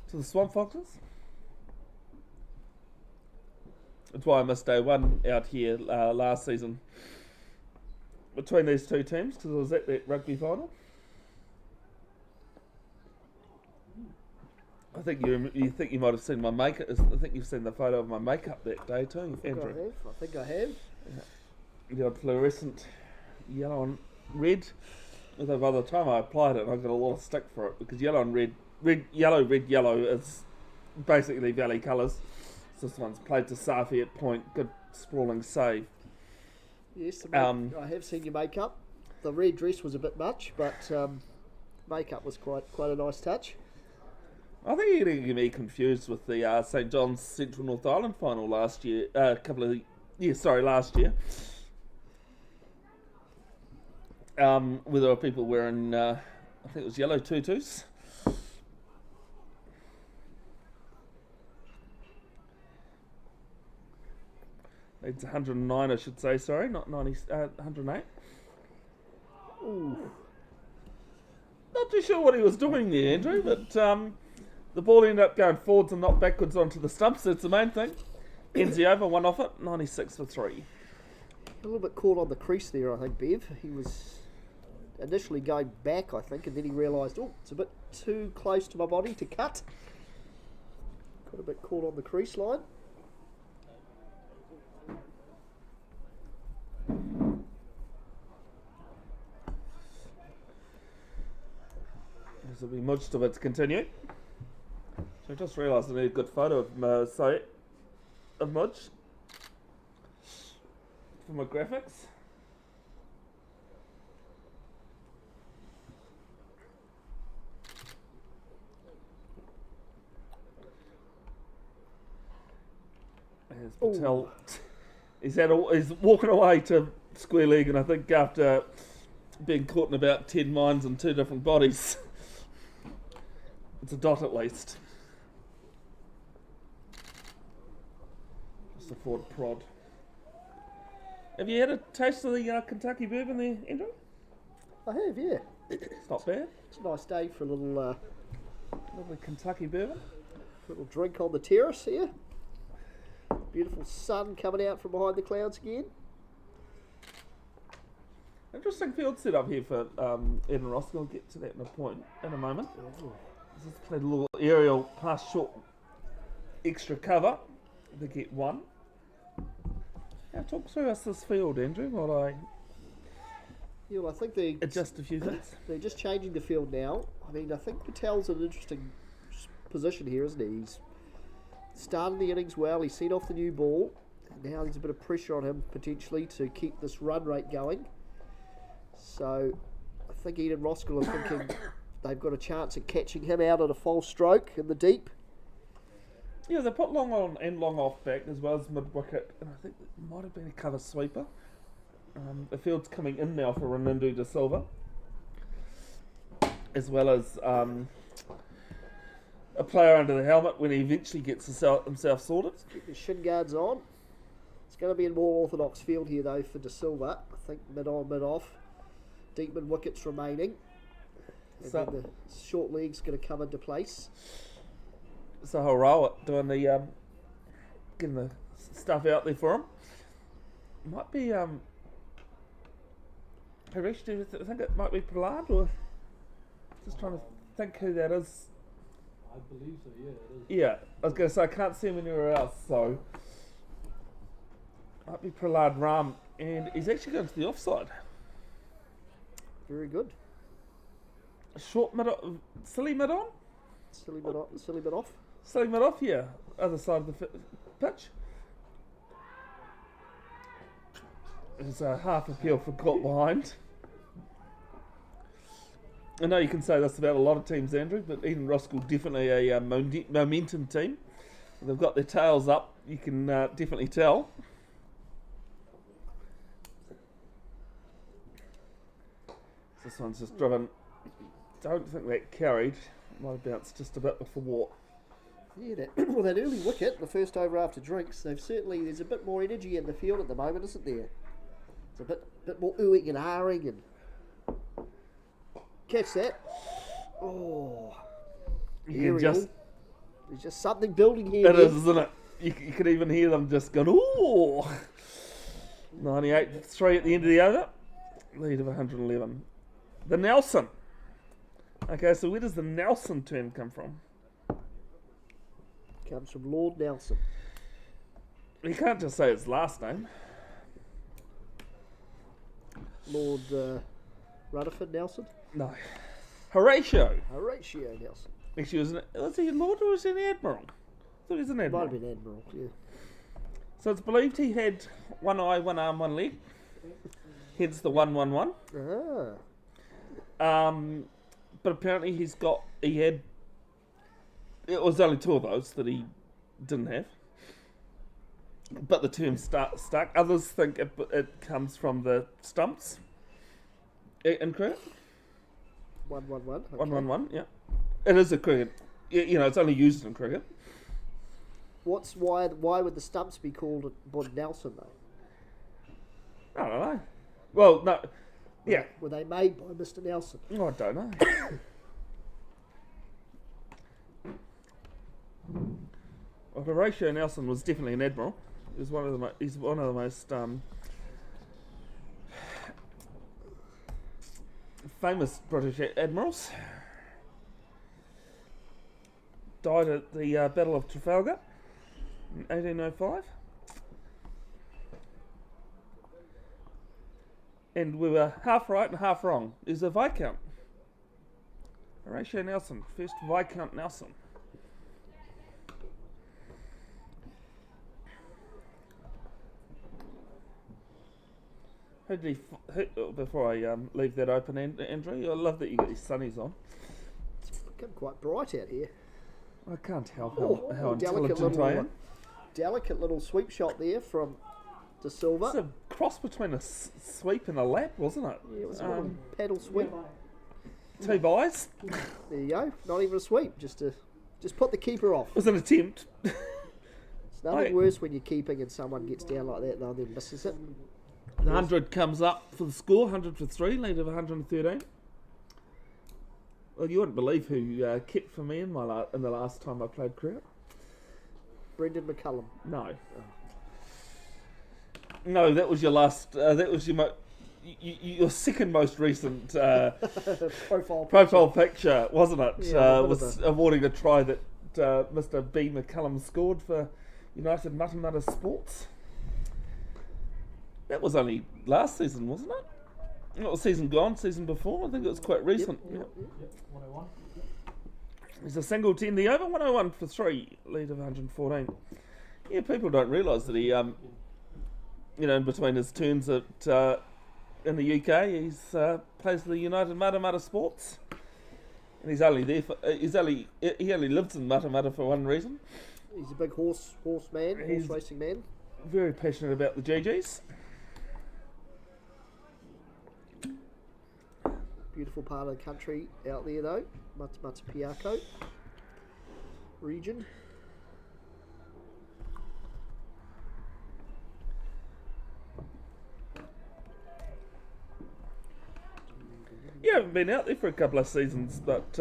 to the Swamp Foxes. That's why I missed day one out here last season between these two teams, because I was at that rugby final. I think you might have seen my makeup. I think you've seen the photo of my makeup that day too, Andrew. I think I have. The odd fluorescent yellow and red. Although by the time I applied it, I got a lot of stick for it, because yellow and red yellow is basically Valley colours. This one's played to Safi at point. Good sprawling save. Yes, I have seen your makeup. The red dress was a bit much, but makeup was quite a nice touch. I think you're going to get me confused with the St John's Central North Island final last year. Last year. Where there were people wearing, I think it was yellow tutus. It's 109, I should say. Sorry, not 90. 108. Ooh. Not too sure what he was doing there, Andrew, but the ball ended up going forwards and not backwards onto the stumps. That's the main thing. Ends the over, one off it, 96 for 3. A little bit caught on the crease there, I think, Bev. He was initially going back, I think, and then he realised, it's a bit too close to my body to cut. Got a bit caught on the crease line. This will be Mudge to continue. So I just realised I need a good photo of Mudge for my graphics. There's Patel. He's walking away to Square League, and I think after being caught in about 10 mines in 2 different bodies. It's a dot at least. Just a forward prod. Have you had a taste of the Kentucky bourbon there, Andrew? I have, yeah. It's not bad. It's a nice day for a little Lovely Kentucky bourbon. little drink on the terrace here. Beautiful sun coming out from behind the clouds again. Interesting field setup here for Ed and Roskill. We'll get to that in a moment. Just played a little aerial pass short extra cover. They get 1. Now talk through us this field, Andrew, while I I think they adjust a few things. they're just changing the field now. I mean, I think Patel's in an interesting position here, isn't he? He's started the innings well. He's seen off the new ball. And now there's a bit of pressure on him potentially to keep this run rate going. So I think Ed and Roskill are thinking they've got a chance at catching him out at a false stroke in the deep. Yeah, they put long on and long off back as well as mid wicket, and I think it might have been a cover sweeper. The field's coming in now for Ranindu De Silva, as well as a player under the helmet when he eventually gets himself sorted. Keep his shin guards on. It's going to be a more orthodox field here though for De Silva. I think mid on, mid off. Deep mid wickets remaining. And So- then the short leg's going to come into place. So Harawa doing the getting the stuff out there for him. Might be Harish, do you think it might be Pollard, or just trying to think who that is? I believe so, yeah, it is. Yeah, I was going to say I can't see him anywhere else, so might be Prahlad Ram, and he's actually going to the offside. Very good. Short mid, silly mid on, Silly bit off. silly mid off. Yeah, other side of the pitch. It's a half appeal for caught behind. I know you can say this about a lot of teams, Andrew, but Eden Roskill definitely a momentum team. They've got their tails up. You can definitely tell. This one's just driven. Don't think that carried. Might have bounced just a bit before. Yeah, that early wicket, the first over after drinks, there's a bit more energy in the field at the moment, isn't there? It's a bit more oohing and ahhing and catch that. Oh, You can aerial. just, There's just something building here. it Nick. is, isn't it? You can even hear them just going, ooh. 98-3 at the end of the over. Lead of 111. The Nelson. Okay, so where does the Nelson term come from? Comes from Lord Nelson. You can't just say his last name. Lord Rutherford Nelson. No. Horatio. Horatio Nelson. Actually, was he a Lord or was he an Admiral? I thought he was an Might Admiral. have been Admiral, yeah. So it's believed he had one eye, one arm, one leg. Hence the 111. Ah. But apparently it was only 2 of those that he didn't have. But the term stuck. Others think it comes from the stumps in cricket. 111. Okay. 111, yeah. It is a cricket. You know, it's only used in cricket. Why would the stumps be called Lord Nelson though? I don't know. Well, no. Yeah. Were they made by Mr. Nelson? Oh, I don't know. Well, Horatio Nelson was definitely an admiral. He's one of the most famous British admirals. Died at the Battle of Trafalgar in 1805. And we were half right and half wrong. He's a Viscount. Horatio Nelson, first Viscount Nelson. Who did before I leave that open, Andrew, I love that you got your sunnies on. It's become quite bright out here. I can't help Oh, how delicate intelligent I am. Delicate little sweep shot there from De Silva. It's a cross between a sweep and a lap, wasn't it? Yeah, it was a paddle sweep. 2 buys. There you go. Not even a sweep. Just put the keeper off. It was an attempt. It's nothing worse when you're keeping and someone gets down like that and then misses it. The 100 comes up for the score, 100 for 3, lead of 113. Well, you wouldn't believe who kept for me in the last time I played cricket. Brendan McCullum. No. No, that was your last. That was your second most recent Profile picture, wasn't it? Yeah, was awarding a try that Mr. B. McCullum scored for United Matamata Sports. That was only last season, wasn't it? Not the season gone, season before. I think it was quite recent. Yep. 101. He's a single 10 the over, 101 for 3, lead of 114. Yeah, people don't realise that he, in between his turns at in the UK, he's plays for the United Matamata Sports, and he's only there for he only lives in Matamata for one reason. He's a big horse racing man. Very passionate about the GGs. Beautiful part of the country out there though, Matapiako region. You haven't been out there for a couple of seasons, but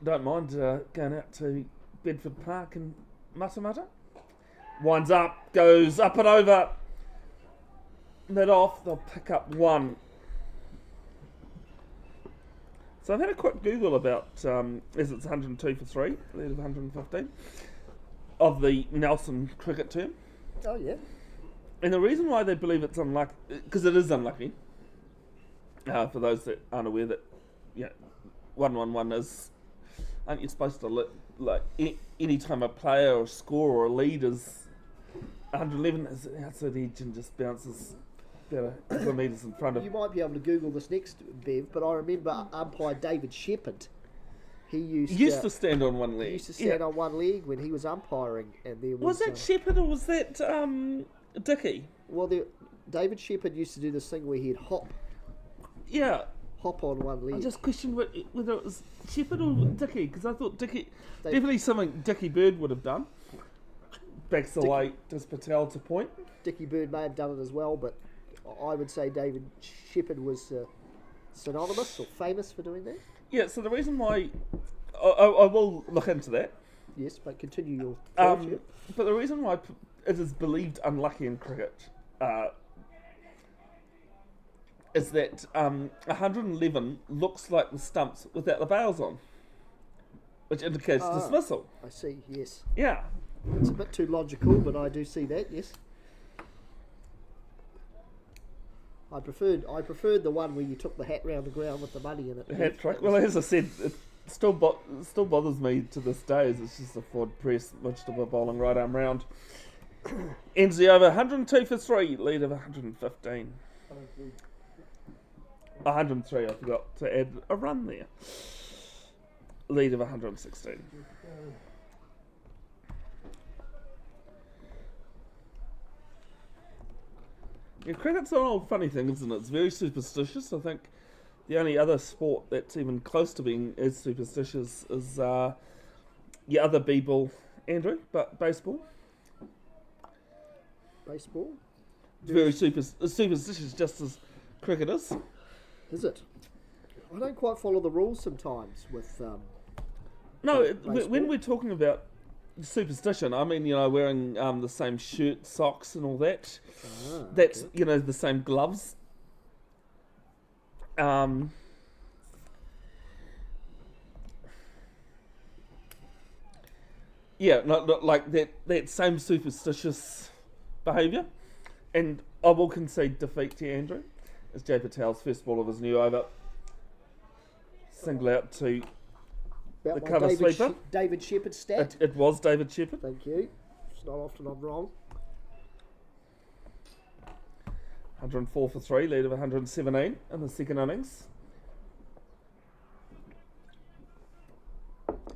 don't mind going out to Bedford Park in Matamata. Winds up, goes up and over, mid off, they'll pick up 1. So I've had a quick Google about, as it's 102 for 3, lead of 115, of the Nelson cricket term. Oh yeah. And the reason why they believe it's unlucky, because it is unlucky, for those that aren't aware that, 111 is, aren't you supposed to any time a player or a score or a lead is 111 is outside edge and just bounces about a couple of metres in front of. You might be able to Google this next, Bev, but I remember umpire David Shepherd. He used to stand on one leg. He used to stand on one leg when he was umpiring, and there Was that Shepherd or was that Dickey? Well, David Shepherd used to do this thing where he'd hop hop on one leg. I just questioned whether it was Shepherd or Dickie, because I thought Dickie, They- definitely something Dickie Bird would have done. Backs Dickie- away, does Patel to point. Dickie Bird may have done it as well, but I would say David Shepherd was synonymous or famous for doing that. Yeah, so the reason why I will look into that. Yes, but continue your thoughts, yeah. But the reason why it is believed unlucky in cricket is that 111 looks like the stumps without the bails on, which indicates dismissal. I see, yes. Yeah. It's a bit too logical, but I do see that, yes. I preferred the one where you took the hat round the ground with the money in it. The hat trick. Well, as I said, it still bothers me to this day. As it's just a forward press, vegetable bowling right arm round. Ends the over 102 for 3, lead of 115. 103, I forgot to add a run there. Lead of 116. Yeah, cricket's an old funny thing, isn't it? It's very superstitious. I think the only other sport that's even close to being as superstitious is your other b-ball, Andrew, but baseball. Baseball? Very superstitious, just as cricket is. Is it? I don't quite follow the rules sometimes with. No, baseball. when we're talking about superstition, I mean, wearing the same shirt, socks, and all that. That's okay. the same gloves. Yeah, not like that same superstitious behaviour. And I will concede defeat to Andrew. It's Jay Patel's first ball of his new over. Single out to About the my cover David sweeper. David Shepherd stat. It was David Shepherd. Thank you. It's not often I'm wrong. 104 for 3, lead of 117 in the second innings.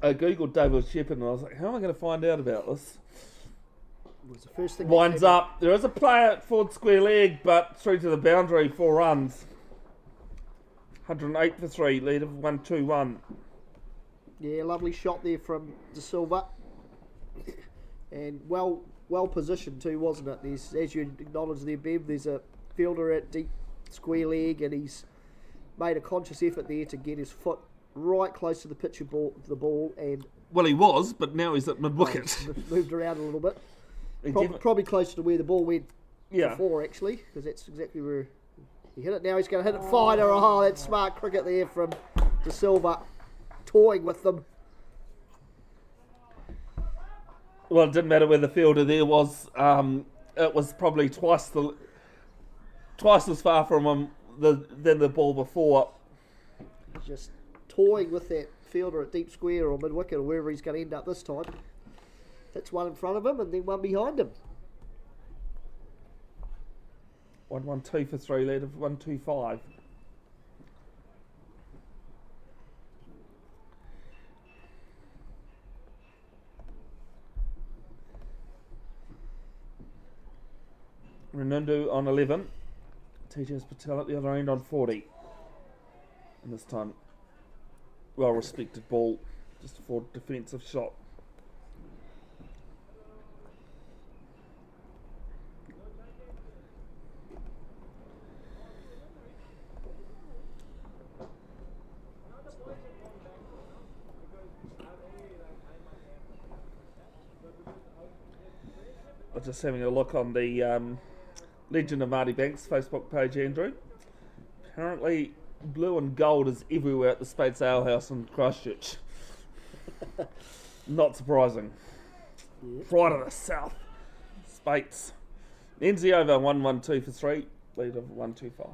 I googled David Shepherd and I was like, how am I going to find out about this? It was the first thing. Winds up. There is a player at forward square leg, but through to the boundary, 4 runs. 108 for 3, lead of 121. Yeah, lovely shot there from De Silva. And well positioned too, wasn't it? There's, as you acknowledged there, Bev, there's a fielder at deep square leg, and he's made a conscious effort there to get his foot right close to the pitch of the ball, and Well, he was, but now he's at mid-wicket. moved around a little bit. He Probably closer to where the ball went Yeah. before, actually, because that's exactly where he hit it. Now he's going to hit it finer. Oh, that's smart cricket there from De Silva, toying with them. Well, it didn't matter where the fielder there was. It was probably twice as far from him than the ball before. Just toying with that fielder at deep square or mid-wicket or wherever he's going to end up this time. That's one in front of him and then one behind him. 112 for 3, lead of 125. Renundu on 11. TJ's Patel at the other end on 40. And this time, well respected ball, just for defensive shot. I'm just having a look on the Legend of Marty Banks Facebook page, Andrew. Apparently, blue and gold is everywhere at the Spates Ale House in Christchurch. Not surprising. Yep. Pride of the South. Spates. Ends the over 112 for 3, lead of 125.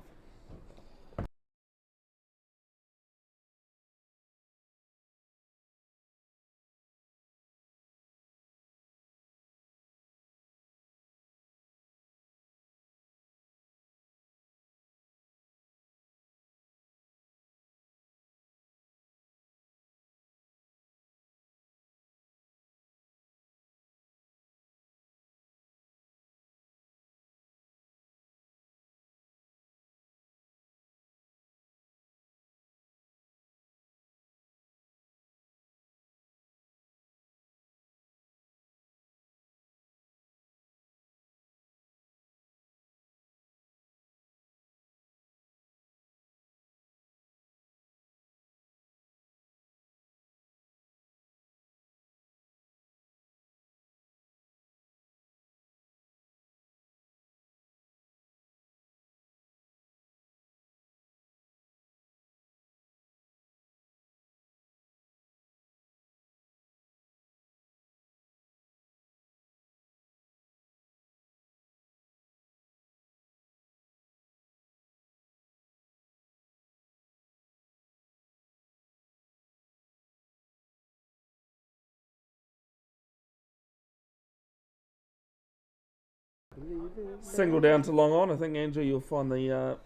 Single down to long on. I think, Andrew, you'll find the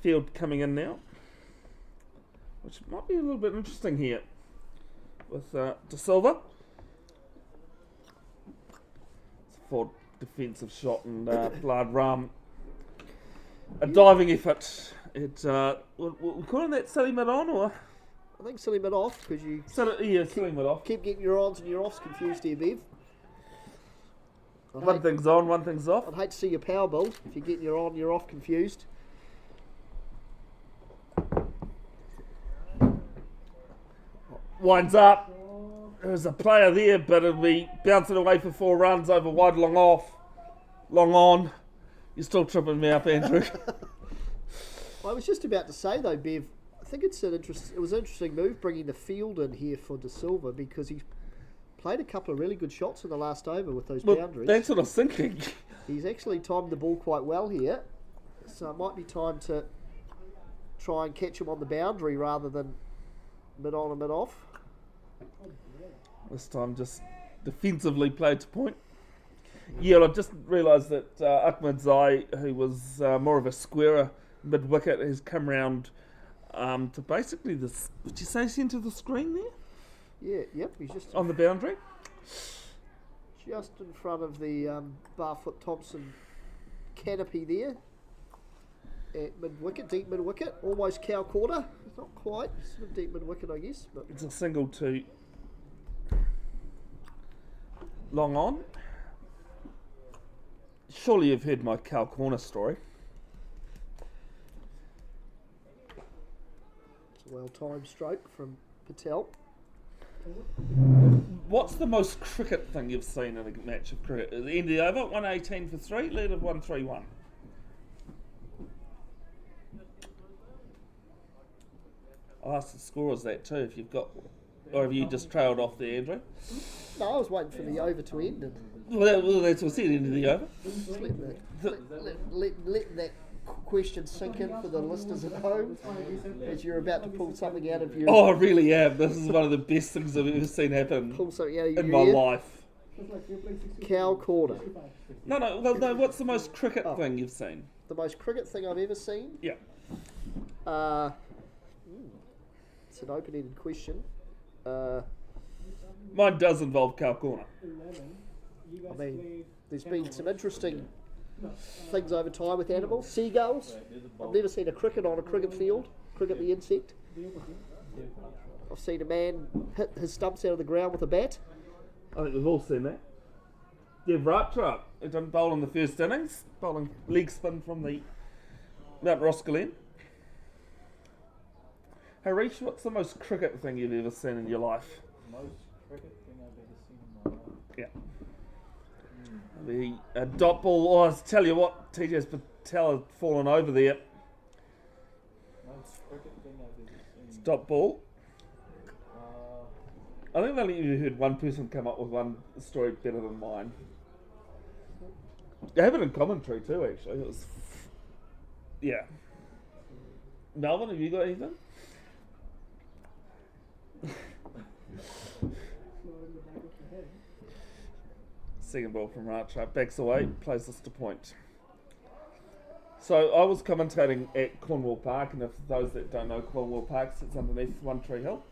field coming in now, which might be a little bit interesting here with De Silva. It's a forward defensive shot and Blood Ram. A diving effort. We're calling that silly mid on, or? I think silly mid off because you Silly mid off. keep getting your ons and your offs confused here, Bev. One thing's on, one thing's off. I'd hate to see your power build if you're getting your on and your off confused. Winds up. There's a player there, but it'll be bouncing away for 4 runs over wide, long off, long on. You're still tripping me up, Andrew. I was just about to say though, Bev, I think it was an interesting move bringing the field in here for De Silva because he played a couple of really good shots in the last over with those boundaries. That's what I was thinking. He's actually timed the ball quite well here, so it might be time to try and catch him on the boundary rather than mid on and mid off. This time just defensively played to point. Yeah, I just realised that Ahmed Zai, who was more of a squarer mid-wicket, has come round to basically this, would you say centre of the screen there? Yeah, yep, he's just On the boundary? just in front of the Barfoot Thompson canopy there. At mid-wicket, deep mid-wicket, almost cow quarter. It's not quite, sort of deep mid-wicket I guess. But It's a single to long on. Surely you've heard my cow corner story. it's a well-timed stroke from Patel. What's the most cricket thing you've seen in a match of cricket? At the end of the over, 118 for 3, lead of 131. I'll ask the scorers that too if you've got, or have you just trailed off there, Andrew? No, I was waiting for the over to end and Well, that's what's the end of the over. just letting that question sink in for the listeners at home as you're about to pull something out of your Oh, I really am. This is one of the best things I've ever seen happen pull something out of in your my ear. life. Cow quarter. No, what's the most cricket thing you've seen? The most cricket thing I've ever seen. Yeah. It's an open-ended question. Mine does involve cow corner. I mean, there's been some interesting things over time with animals. Seagulls. I've never seen a cricket on a cricket field. Cricket the insect. I've seen a man hit his stumps out of the ground with a bat. I think we've all seen that. Dev Raptra, who didn't bowl in the first innings, bowling leg spin from the Mount Roskill end. Harish, what's the most cricket thing you've ever seen in your life? Most cricket thing I've ever seen in my life. Yeah. The dot ball, oh, I'll tell you what, TJ's Patel had fallen over there. Most cricket thing I've ever seen. Dot ball. Uh, I think I've only heard one person come up with one story better than mine. They have it in commentary too, actually. It was, yeah. Melvin, have you got anything? Second ball from Ratchet, backs away, plays this to point. So I was commentating at Cornwall Park, and if those that don't know Cornwall Park, sits underneath One Tree Hill,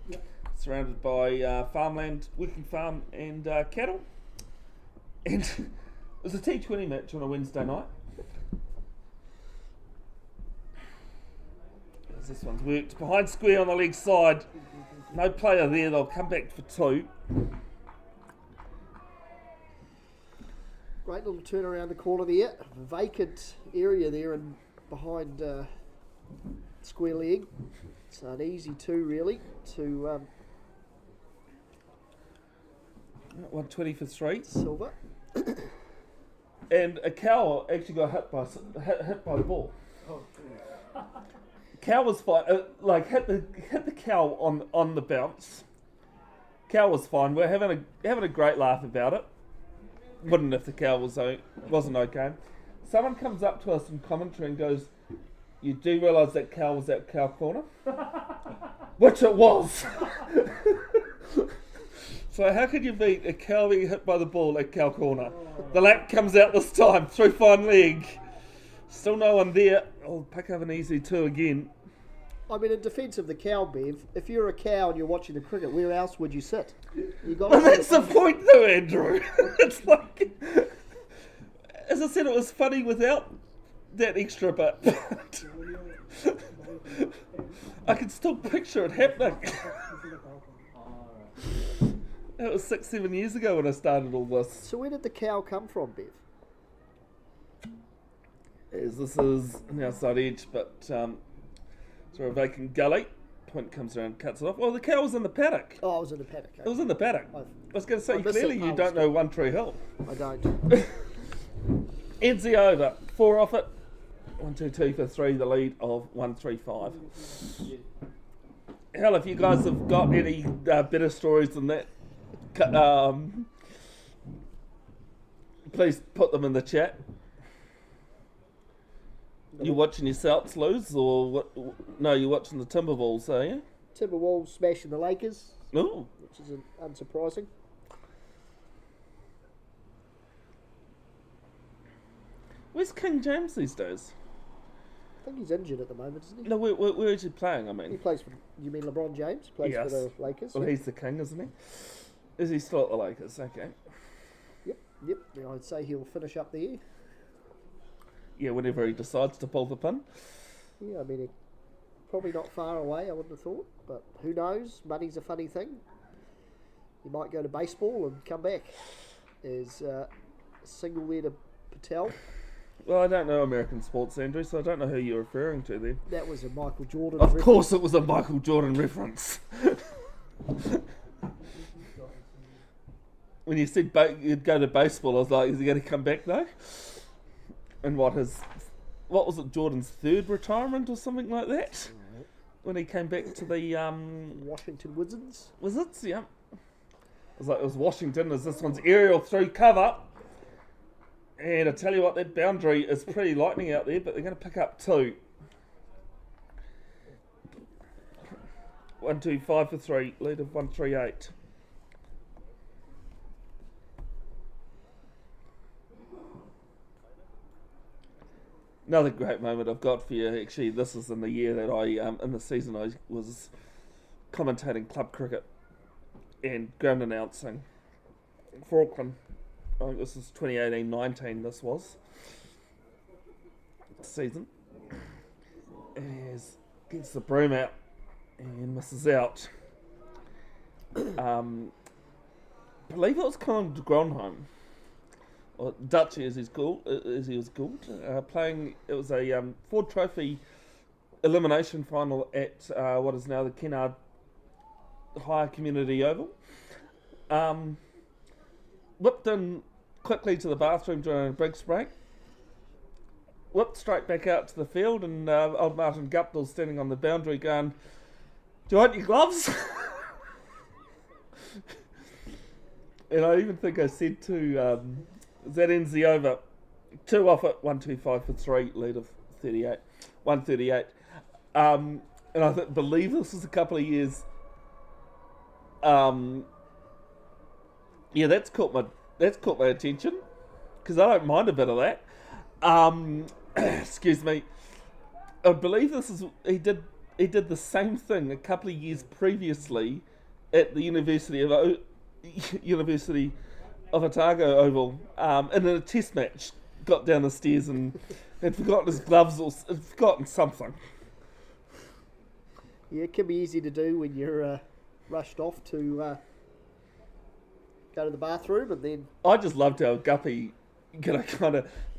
surrounded by farmland, working farm and cattle. And it was a T20 match on a Wednesday night. As this one's worked behind square on the leg side. No player there, they'll come back for 2. Great little turn around the corner there. Vacant area there and behind square leg. It's an easy 2 really to 120 for 3. Silver. And a cow actually got hit by the ball. Cow was fine. Hit the cow on the bounce. Cow was fine. We're having a great laugh about it. Wouldn't if the cow wasn't okay. Someone comes up to us in commentary and goes, "You do realise that cow was at cow corner?" Which it was. So how could you beat a cow being hit by the ball at cow corner? The lap comes out this time, through fine leg. Still no one there. I'll pick up an easy 2 again. I mean, in defence of the cow, Bev, if you're a cow and you're watching the cricket, where else would you sit? You got Well, that's the point though, Andrew. It's like, as I said, it was funny without that extra bit. I can still picture it happening. That was 6-7 years ago when I started all this. So where did the cow come from, Bev? As this is an outside edge, but through a vacant gully. Point comes around, cuts it off. Well, the cow was in the paddock. Oh, I was in the paddock. It was in the paddock. I was going to say, I missed clearly it. you don't know One Tree Hill. I don't. Ends the over. 4 off it. 1, 2, 2 for 3. The lead of 1, 3, 5. Hell, if you guys have got any better stories than that, please put them in the chat. You watching your Celts lose, or what? No, you're watching the Timberwolves, are you? Timberwolves smashing the Lakers, Oh, which is unsurprising. where's King James these days? I think he's injured at the moment, isn't he? No, where is he playing? I He mean, plays for. You mean LeBron James? Plays Yes. for the Lakers. well, Yep. he's the king, isn't he? Is he still at the Lakers? Okay. Yep. Yeah, I'd say he'll finish up the year. Yeah, whenever he decides to pull the pin. Yeah, I mean, probably not far away, I wouldn't have thought. But who knows? Money's a funny thing. He might go to baseball and come back. There's a single there to Patel. Well, I don't know American sports, Andrew, so I don't know who you're referring to there. That was a Michael Jordan. Of reference. course, it was a Michael Jordan reference. When you said you'd go to baseball, I was like, is he going to come back though? And what was it, Jordan's 3rd retirement or something like that? When he came back to the Washington Wizards. Wizards, yeah. I was like, it was Washington, as this one's aerial through cover. And I tell you what, that boundary is pretty lightning out there, but they're going to pick up 2. 1, 2, 5 for 3, lead of 1, 3, 8. Another great moment I've got for you, actually, this is in the year that in the season I was commentating club cricket and ground announcing for Auckland. I think this is 2018-19 this was. Season. As gets the broom out and misses out. Believe it was Colin de Gronholm, or Dutchy as he was called, playing. It was a Ford Trophy elimination final at what is now the Kennard Higher Community Oval. Whipped in quickly to the bathroom during a breaks break. Whipped straight back out to the field, and old Martin Guptill standing on the boundary going, "Do you want your gloves?" And I even think I said to that ends the over. 2 off it, 1, 2, 5 for 3, lead of 38, 138. And I believe this was a couple of years. Yeah, that's caught my attention, because I don't mind a bit of that. Excuse me. I believe he did the same thing a couple of years previously at the University of Otago Oval, in a test match. Got down the stairs and had forgotten his gloves or had forgotten something. Yeah, it can be easy to do when you're rushed off to go to the bathroom, and then I just loved how Guppy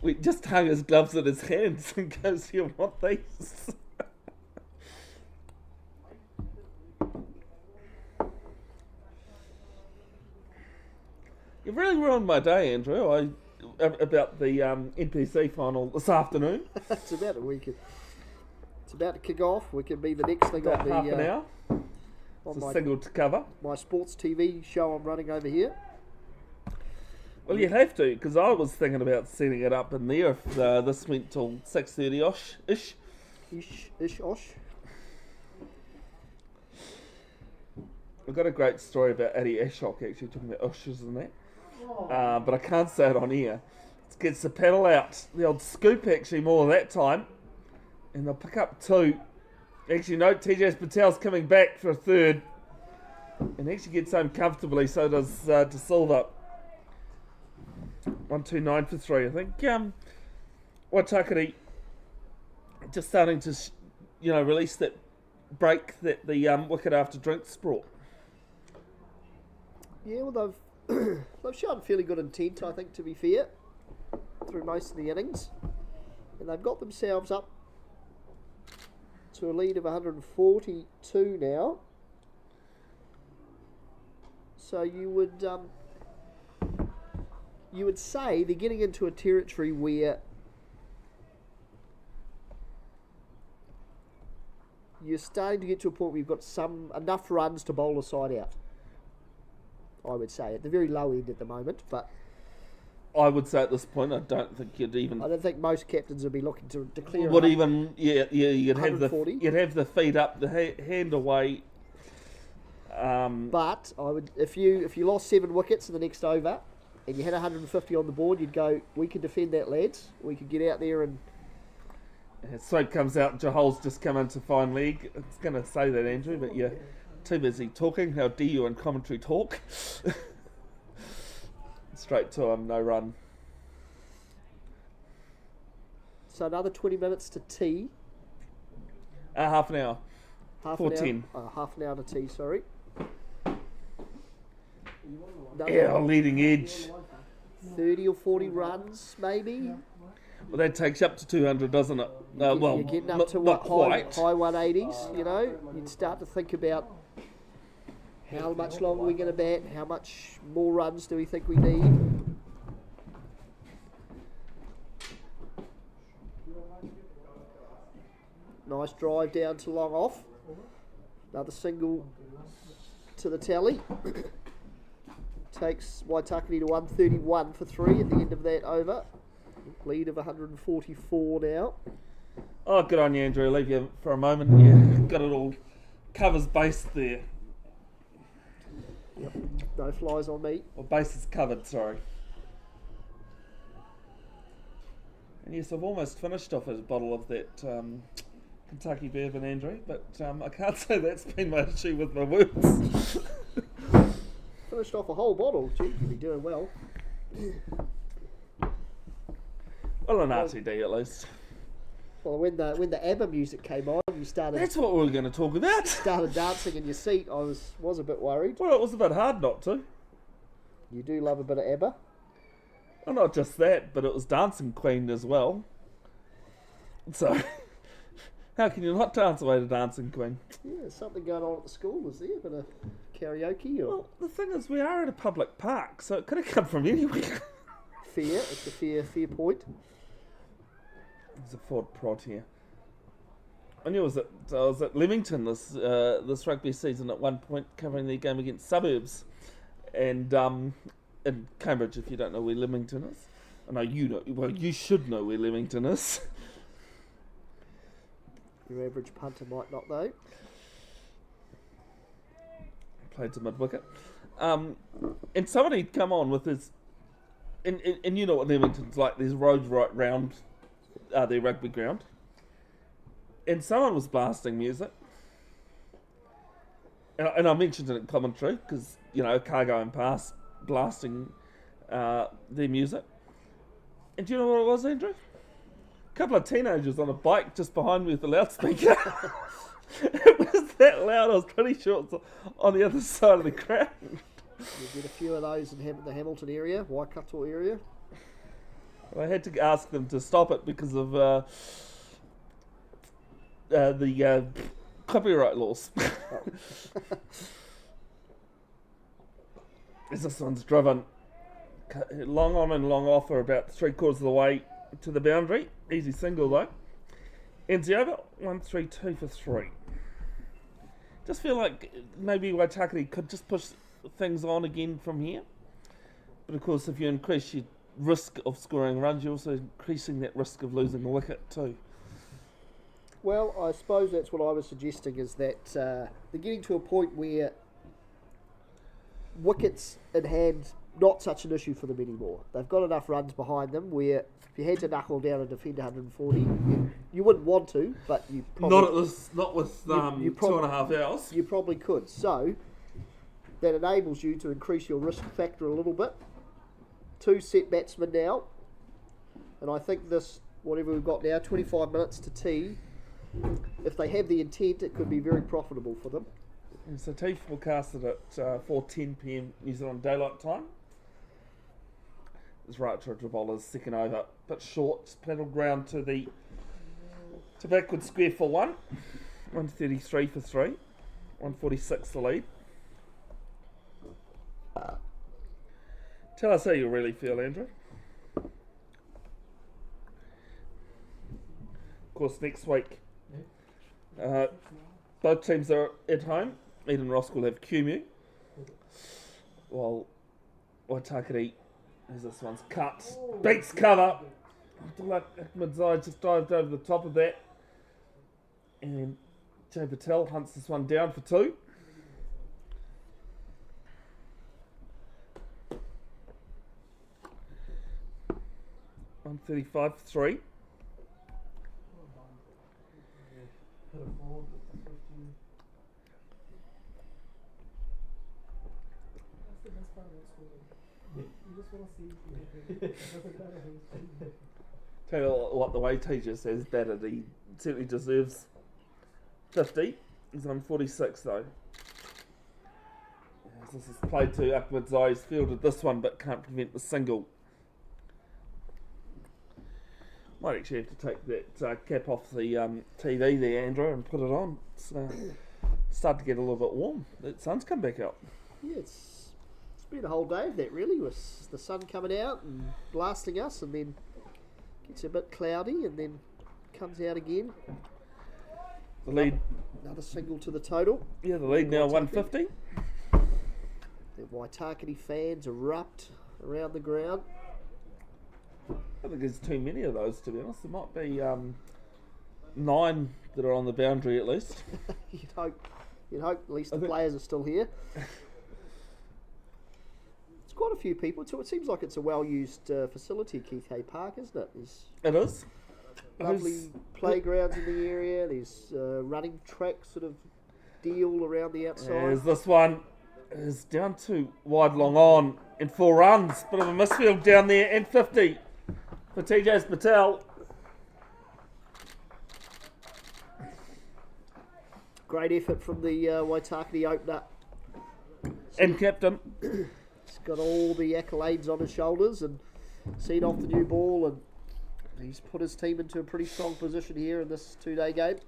we just hung his gloves in his hands and goes, "You want these?" You've really ruined my day, Andrew. About the NPC final this afternoon. it's about to kick off. We could be the next thing About on the half an hour. on It's a my, single to cover. my sports TV show I'm running over here. Well, you'd have to, because I was thinking about setting it up in there if this went till 6:30-ish. Ish, osh. I've got a great story about Eddie Ashok actually talking about ushers and that. But I can't say it on air. It gets the paddle out. The old scoop actually more that time. And they'll pick up 2. Actually, no, TJ Patel's coming back for a 3rd. And actually gets home comfortably, so does De Silva. 1-2-9 for 3, I think. Waitakere just starting to, release that break that the wicket after drinks brought. Yeah, well, they've shown fairly good intent, I think, to be fair, through most of the innings. And they've got themselves up to a lead of 142 now. So you would say they're getting into a territory where you're starting to get to a point where you've got enough runs to bowl a side out. I would say at the very low end at the moment, but I would say at this point, I don't think you'd even. I don't think most captains would be looking to declare. Would even, you'd have 140. you'd have the feet up, the hand away. But I would, if you lost 7 wickets in the next over, and you had 150 on the board, you'd go, we can defend that, lads. We could get out there and. Sweep comes out, Jahol's just come into fine leg. I was going to say that, Andrew, but you're too busy talking. How dare you in commentary talk? Straight to him, no run. So another 20 minutes to tea. Half an hour. Half 4:10. Half an hour to tea, sorry. Yeah, leading edge. 30 or 40 runs, maybe. Well, that takes you up to 200, doesn't it? Well, You're getting up to not high quite. 180s, You'd start to think about how much longer are we going to bat, how much more runs do we think we need. Nice drive down to long off. Another single to the tally. Takes Waitakere to 131 for 3 at the end of that over. Lead of 144 now. Oh, good on you, Andrew. I'll leave you for a moment. Yeah, got it all. Covers base there. Yep. No flies on me. Or base is covered, sorry. And yes, I've almost finished off a bottle of that Kentucky bourbon, Andrew, but I can't say that's been my issue with my words. Finished off a whole bottle. Gee, you'll be doing well. Well, an RTD at least. Well, when the ABBA music came on, you started That's what we were going to talk about. dancing in your seat. I was a bit worried. Well, it was a bit hard not to. You do love a bit of ABBA. Well, not just that, but it was Dancing Queen as well. So, how can you not dance away to Dancing Queen? Yeah, there's something going on at the school. Was there a bit of karaoke or Well, the thing is, we are at a public park, so it could have come from anywhere. fair? It's a fair point. There's a Ford prod here. I knew I was at Leamington this rugby season at one point, covering the game against Suburbs, and in Cambridge. If you don't know where Leamington is, I know you know. Well, you should know where Leamington is. Your average punter might not though. Played to mid wicket, and somebody'd come on with his, and you know what Leamington's like. There's roads right round their rugby ground. And someone was blasting music. And I mentioned it in commentary because, a car going past blasting their music. And do you know what it was, Andrew? A couple of teenagers on a bike just behind me with the loudspeaker. It was that loud, I was pretty sure it was on the other side of the crowd. You get a few of those in the Hamilton area, Waikato area. I had to ask them to stop it because of the copyright laws. As this one's driven long on and long off, or about 3/4 of the way to the boundary. Easy single though. Ends the over, 1-3-2 for 3. Just feel like maybe Waitakere could just push things on again from here. But of course, if you increase your risk of scoring runs, you're also increasing that risk of losing a wicket too. Well, I suppose that's what I was suggesting, is that they're getting to a point where wickets in hand, not such an issue for them anymore. They've got enough runs behind them where if you had to knuckle down and defend 140, you wouldn't want to, but you probably... Not with you 2.5 hours. You probably could. So, that enables you to increase your risk factor a little bit. 2 set batsmen now. And I think this, whatever we've got now, 25 minutes to tea, if they have the intent, it could be very profitable for them. And so tea forecasted at 4:10 p.m. New Zealand Daylight Time. It's right to Bowler's second over, but short, just paddled ground to backward square for 133 for 3, 146 the lead. Tell us how you really feel, Andrew. Of course, next week, both teams are at home. Eden Roskill have QMU, while Waitakere, as this one's cut, beats cover. Ahmed Zai just dived over the top of that, and Jay Patel hunts this one down for 2. $135 for 3. Tell you what, the way Tejas has batted, he certainly deserves 50. He's on 46 though. As this is played to Ahmed Zai, he's fielded this one but can't prevent the single. Might actually have to take that cap off the TV there, Andrew, and put it on. It's starting to get a little bit warm. The sun's come back out. Yeah, it's been a whole day of that really, with the sun coming out and blasting us, and then gets a bit cloudy and then comes out again. The lead. Another single to the total. Yeah, the lead now 150. The Waitakere fans erupt around the ground. I think there's too many of those, to be honest. There might be 9 that are on the boundary at least. You'd hope at least the players are still here. It's quite a few people, so it seems like it's a well-used facility, Keith Hay Park, isn't it? It is. Lovely playgrounds in the area. There's running track sort of deal around the outside. As this one is down to wide long on and 4 runs. Bit of a misfield down there and 50 for TJ Patel. Great effort from the Waitakere opener. And captain. He's got all the accolades on his shoulders and seen off the new ball, and he's put his team into a pretty strong position here in this 2-day game.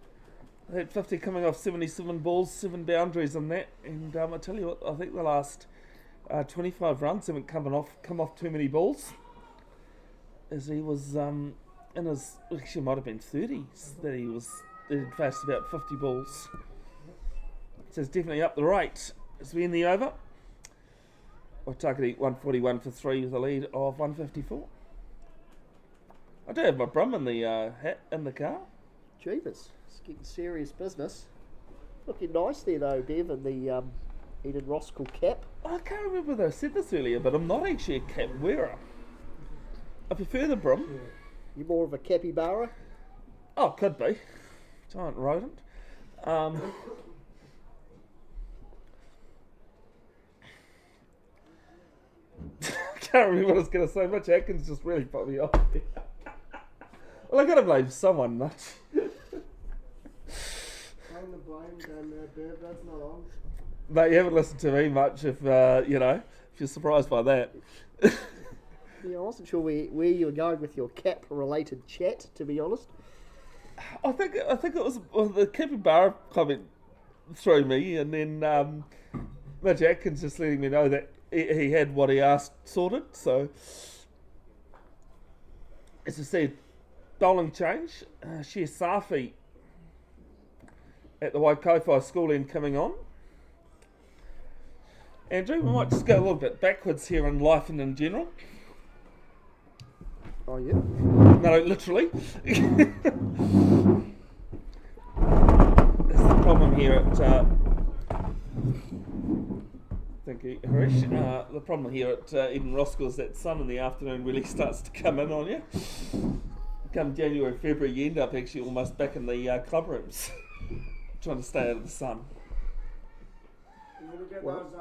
They had 50 coming off 77 balls, 7 boundaries on that. And I tell you what, I think the last 25 runs haven't come off too many balls. As he was in his, actually might have been 30s that he had faced about 50 balls. So it's definitely up the rate as we end the over. Waitakere 141 for 3 with a lead of 154. I do have my brum in the hat in the car. Jeepers, it's getting serious business. Looking nice there though, Bev, in the Eden Roskill cap. I can't remember whether I said this earlier, but I'm not actually a cap wearer. I prefer the brim. Yeah. You're more of a capybara? Oh, could be. Giant rodent. I can't remember what I was going to say. Mitch Atkins just really put me off. Well, I got to blame someone, Mitch. Blame the blame, then, Bev, that's not on. Mate, you haven't listened to me much if you're surprised by that. Yeah, I wasn't sure where you were going with your cap-related chat, to be honest. I think it was the capybara comment threw me, and then Mitch Atkins just letting me know that he had what he asked sorted. So, as I said, bowling change. Shea Safi at the Waitakere school end coming on. Andrew, we might just go a little bit backwards here in life and in general. Oh, yeah? No, literally. That's the problem here at... I think you, Harish. The problem here at Eden Roskill is that sun in the afternoon really starts to come in on you. Come January, February, you end up actually almost back in the club rooms, trying to stay out of the sun. You're going to get those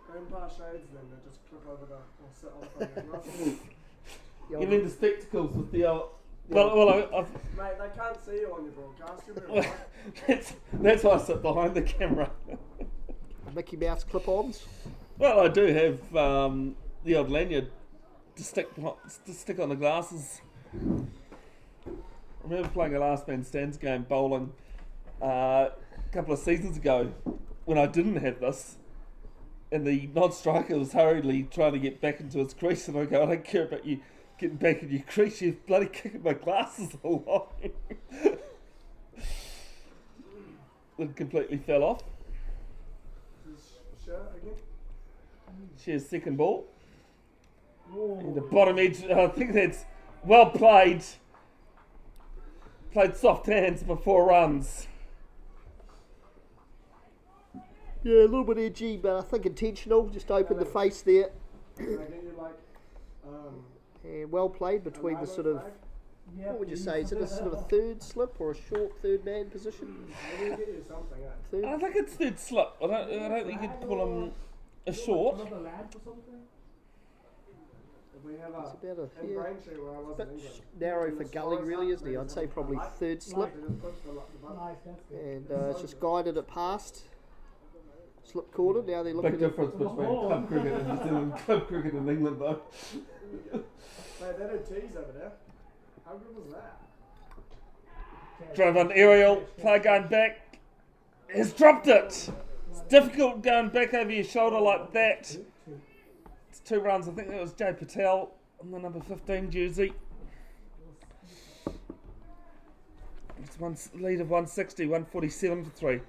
grandpa shades then that just clip over the, or sit on the glasses. You need the spectacles with the old... Mate, they can't see you on your broadcast, you'll be alright. that's why I sit behind the camera. Mickey Mouse clip-ons. Well, I do have the old lanyard to stick on the glasses. I remember playing a last man stands game bowling a couple of seasons ago when I didn't have this, and the non-striker was hurriedly trying to get back into his crease, and I go, I don't care about you getting back in your crease, you're bloody kicking my glasses along. It completely fell off. She's second ball. And the bottom edge, I think that's well played. Played soft hands before runs. Yeah, a little bit edgy, but I think intentional. Just open the face there. And well played between the sort of, what would you say, is it a sort of a third slip or a short third man position? Third? I think it's third slip. I don't think you'd call him a short. It's about a bit narrow for gully really, isn't he? I'd say probably third slip. And it's just guided it past. Slip corner, now they're looking Big difference between club cricket in New Zealand and club cricket in England though. Mate, they do tees over there. How good was that? Drove on aerial, player going back. He's dropped it. It's difficult going back over your shoulder like that. It's 2 runs. I think that was Jay Patel on the number 15 jersey. It's one lead of 160, 147 for 3.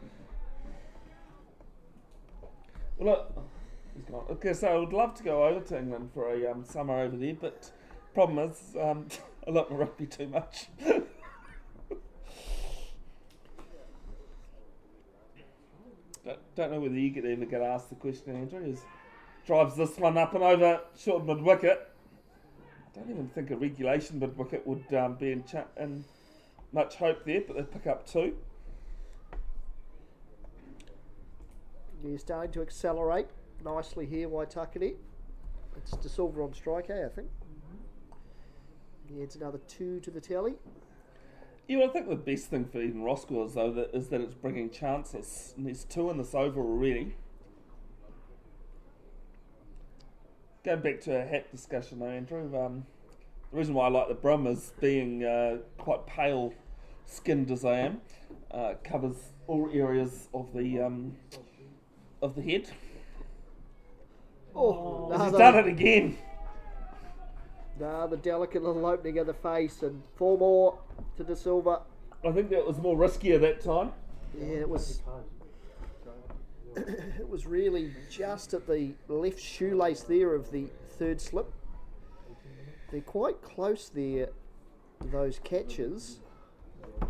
Well, look, he's gone. Okay, so I would love to go over to England for a summer over there, but problem is I like my rugby too much. Don't know whether you could ever get asked the question, Andrew. He drives this one up and over short mid wicket. I don't even think a regulation mid wicket would be in much hope there, but they pick up 2. They're starting to accelerate nicely here, Waitakere. It's De Silva on strike, I think. He adds another 2 to the tally. Yeah, well, I think the best thing for Eden Roskill is that it's bringing chances. And there's 2 in this over already. Going back to a hat discussion though, Andrew, the reason why I like the brim is being quite pale skinned as I am, covers all areas of the head. Oh, He's done it again. The delicate little opening of the face, and 4 more to De Silva. I think that was more riskier that time. Yeah, it was. It was really just at the left shoelace there of the third slip. They're quite close there, those catches. I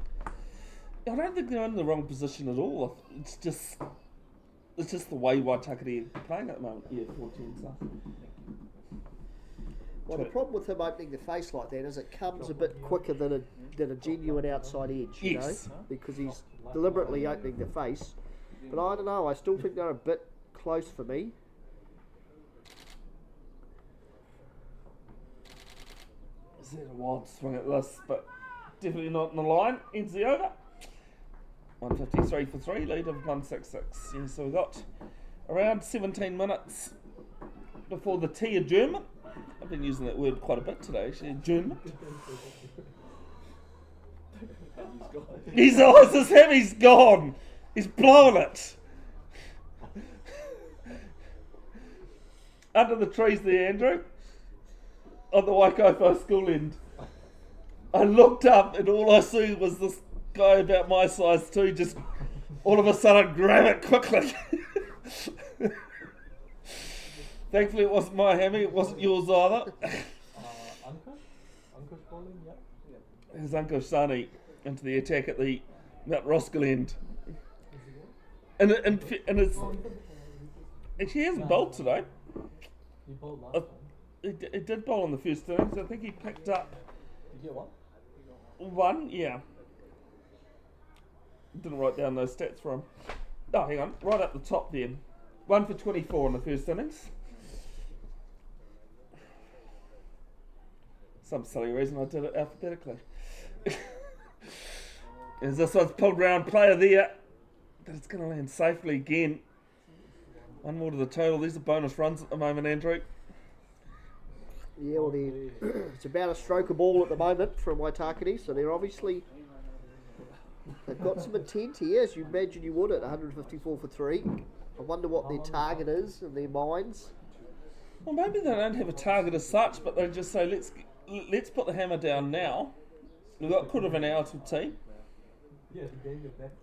don't think they're in the wrong position at all. It's just the way Waitakere are playing at the moment. Yeah, 14 stuff. Well, the problem with him opening the face like that is it comes a bit quicker than a genuine outside edge, you know, because he's deliberately opening the face. But I don't know, I still think they're a bit close for me. Is that a wild swing at this, but definitely not in the line. Ends the over. 153 for 3, lead of 166. Yeah, so we've got around 17 minutes before the tea adjournment. I've been using that word quite a bit today, actually, adjournment. He's Hammy's gone. He's blowing it. Under the trees there, Andrew, on the Waitakere school end. I looked up and all I see was this guy about my size too, just all of a sudden grab it quickly. Thankfully it wasn't my hammy, it wasn't yours either. Uncle's bowling, yeah. His Uncle Sonny into the attack at the Mount Roskill end. And Actually, he hasn't bowled today. He bowled last time. He did bowl in the first innings. I think he picked up Did you get one? one, yeah. Didn't write down those stats for him. Oh, hang on. Right up the top then. 1 for 24 in the first innings. Some silly reason I did it alphabetically. As this one's pulled round player there. But it's going to land safely again. One more to the total. These are bonus runs at the moment, Andrew. Yeah, well, it's about a stroke of ball at the moment from Waitakere, so they're obviously... They've got some intent here, as you imagine you would at 154 for 3. I wonder what their target is in their minds. Well, maybe they don't have a target as such, but they just say, let's put the hammer down now. We've got quarter of an hour to tea.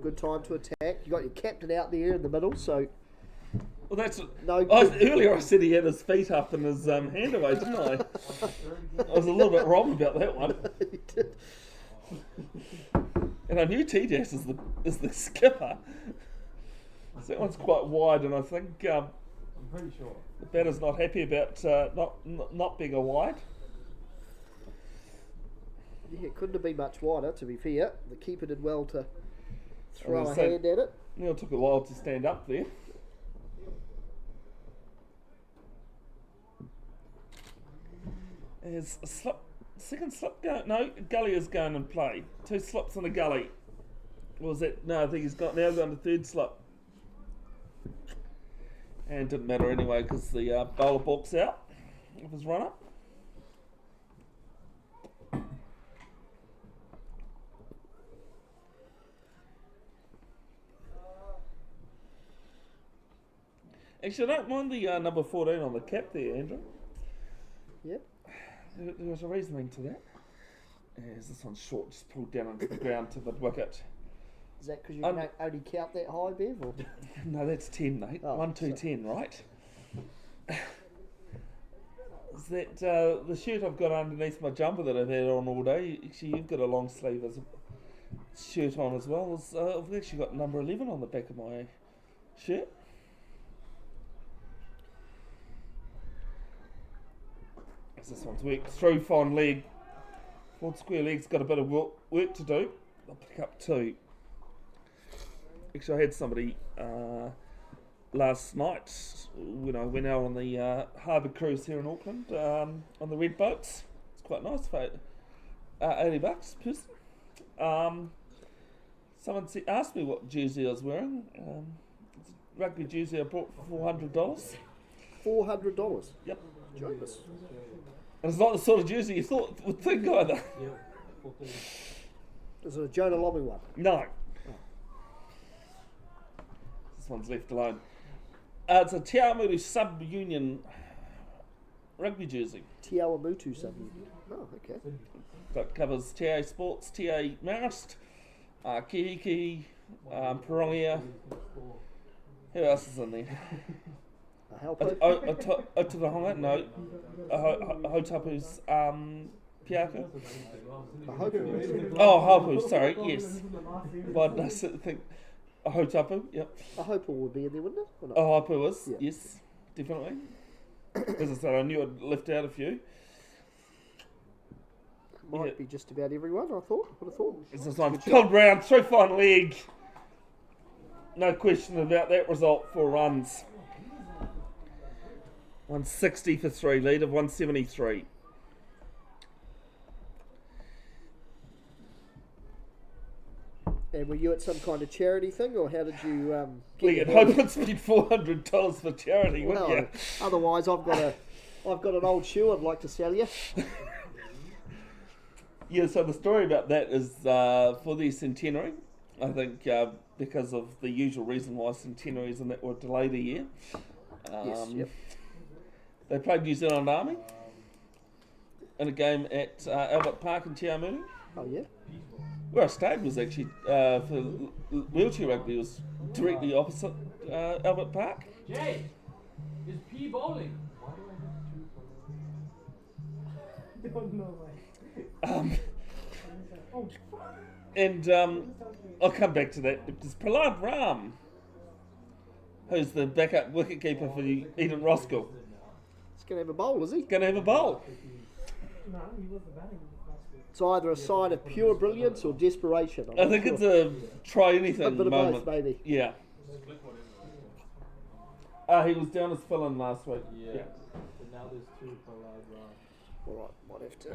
Good time to attack. You got your captain out there in the middle, so... Well, that's... No, earlier I said he had his feet up and his hand away, didn't I? I was a little bit wrong about that one. He did. And I knew T-Dash is the skipper. So that one's quite wide, and I think I'm pretty sure. the batter's not happy about not being a wide. Yeah, it couldn't have been much wider, to be fair. The keeper did well to throw a So hand at it. Neil took a while to stand up there. There's a slip, second slip going. No, gully is going in play. 2 slips in the gully. What was that? No, I think he's now gone to third slip. And it didn't matter anyway because the bowler balks out of his run up. Actually, I don't mind the number 14 on the cap there, Andrew. Yep. There was a reasoning to that. As this one's short, just pulled down onto the ground to mid wicket. Is that because you can only count that high, Bev? Or? No, that's 10, mate. Oh, 1, 2, so- 10, right? Is that the shirt I've got underneath my jumper that I've had on all day? Actually, you've got a long sleeve as a shirt on as well. I've actually got number 11 on the back of my shirt. As this one's worked through fine leg. Forward square leg's got a bit of work to do. I'll pick up 2. Actually, I had somebody last night when I went out on the harbour cruise here in Auckland on the red boats. It's quite nice for $80 person. Someone asked me what jersey I was wearing. It's a rugby jersey I bought for $400. $400? Yep. Jonas. And it's not the sort of jersey you would think either. Yeah, 14. Is it a Jonah Lobby one? No. This one's left alone. It's a Te Awamutu sub-union rugby jersey. Te Awamutu something. Oh, okay. That covers TA Sports, TA Marist, Kihiki, Pirongia. Who else is in there? A Halpo? Otahonga, no. Hotapu's Piaku. A Hopu. Oh, Hapu, sorry, yes. But I think Hotapu, yep. A Hopu would be in there, wouldn't it? Or not? Oh, Hapu was, Yeah. yes, definitely. As I said, I knew I'd left out a few. Might Yeah. be just about everyone, I thought. Would have thought. As this one's pulled round, through fine leg. No question about that result, 4 runs. 160 for 3, lead of 173. And were you at some kind of charity thing, or how did you Well, get you'd your- hope I'd spend $400 for charity, wouldn't Well, you? otherwise I've got an old shoe I'd like to sell you. Yeah, so the story about that is for the centenary. I think because of the usual reason why centenaries and that were delayed a year. Yes, yep. They played New Zealand Army in a game at Albert Park in Te Awamutu. Oh yeah. Where I stayed was actually for wheelchair rugby. It was directly opposite Albert Park. Jay, is P bowling? Don't know why. And I'll come back to that because Prahlad Ram who's the backup wicketkeeper for Eden Roskill. He's going to have a bowl, is he? Going to have a bowl. No, he was the batting last week. It's either a sign of pure brilliance or desperation. I'm I not think sure. it's a try anything A bit of moment. both, maybe. Yeah. He was down as fill-in last week. Yeah. But now there's 2 per loud round. All right, might have to.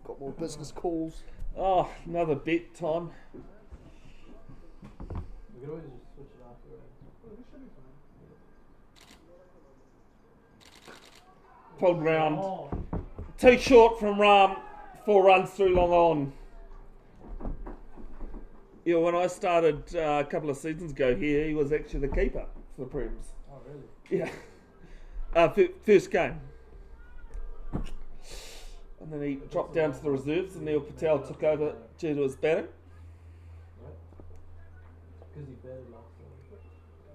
Got more business calls. Oh, another bet time. We could always just switch it after. Pulled round. Oh, Too short from Ram. 4 runs through long on. Yeah, when I started a couple of seasons ago here, he was actually the keeper for the Prems. Oh, really? Yeah. First game. And then he dropped down to the reserves and Neil Patel took over due to his batting. Because he batted last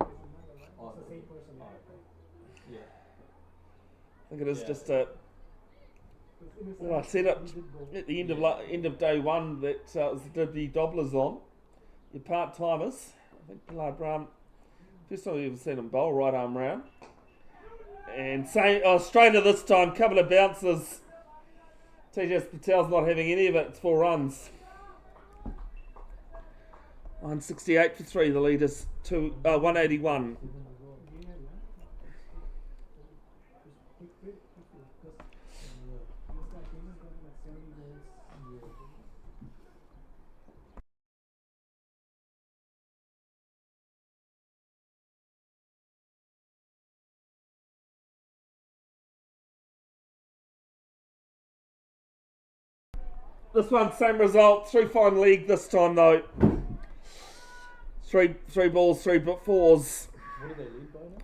time. Oh, it's the same person. yeah. I think it is just a. Well, I said it at the end of day one that did the dobblers on. Your part timers. I think Pillard Bram. First time I've ever seen him bowl right arm round. And straighter this time, couple of bounces. TJ Patel's not having any of it. It's 4 runs. 168 for 3. The lead is 181. This one, same result. 3 fine league this time though. Three balls, 3 fours. What do they lead by now?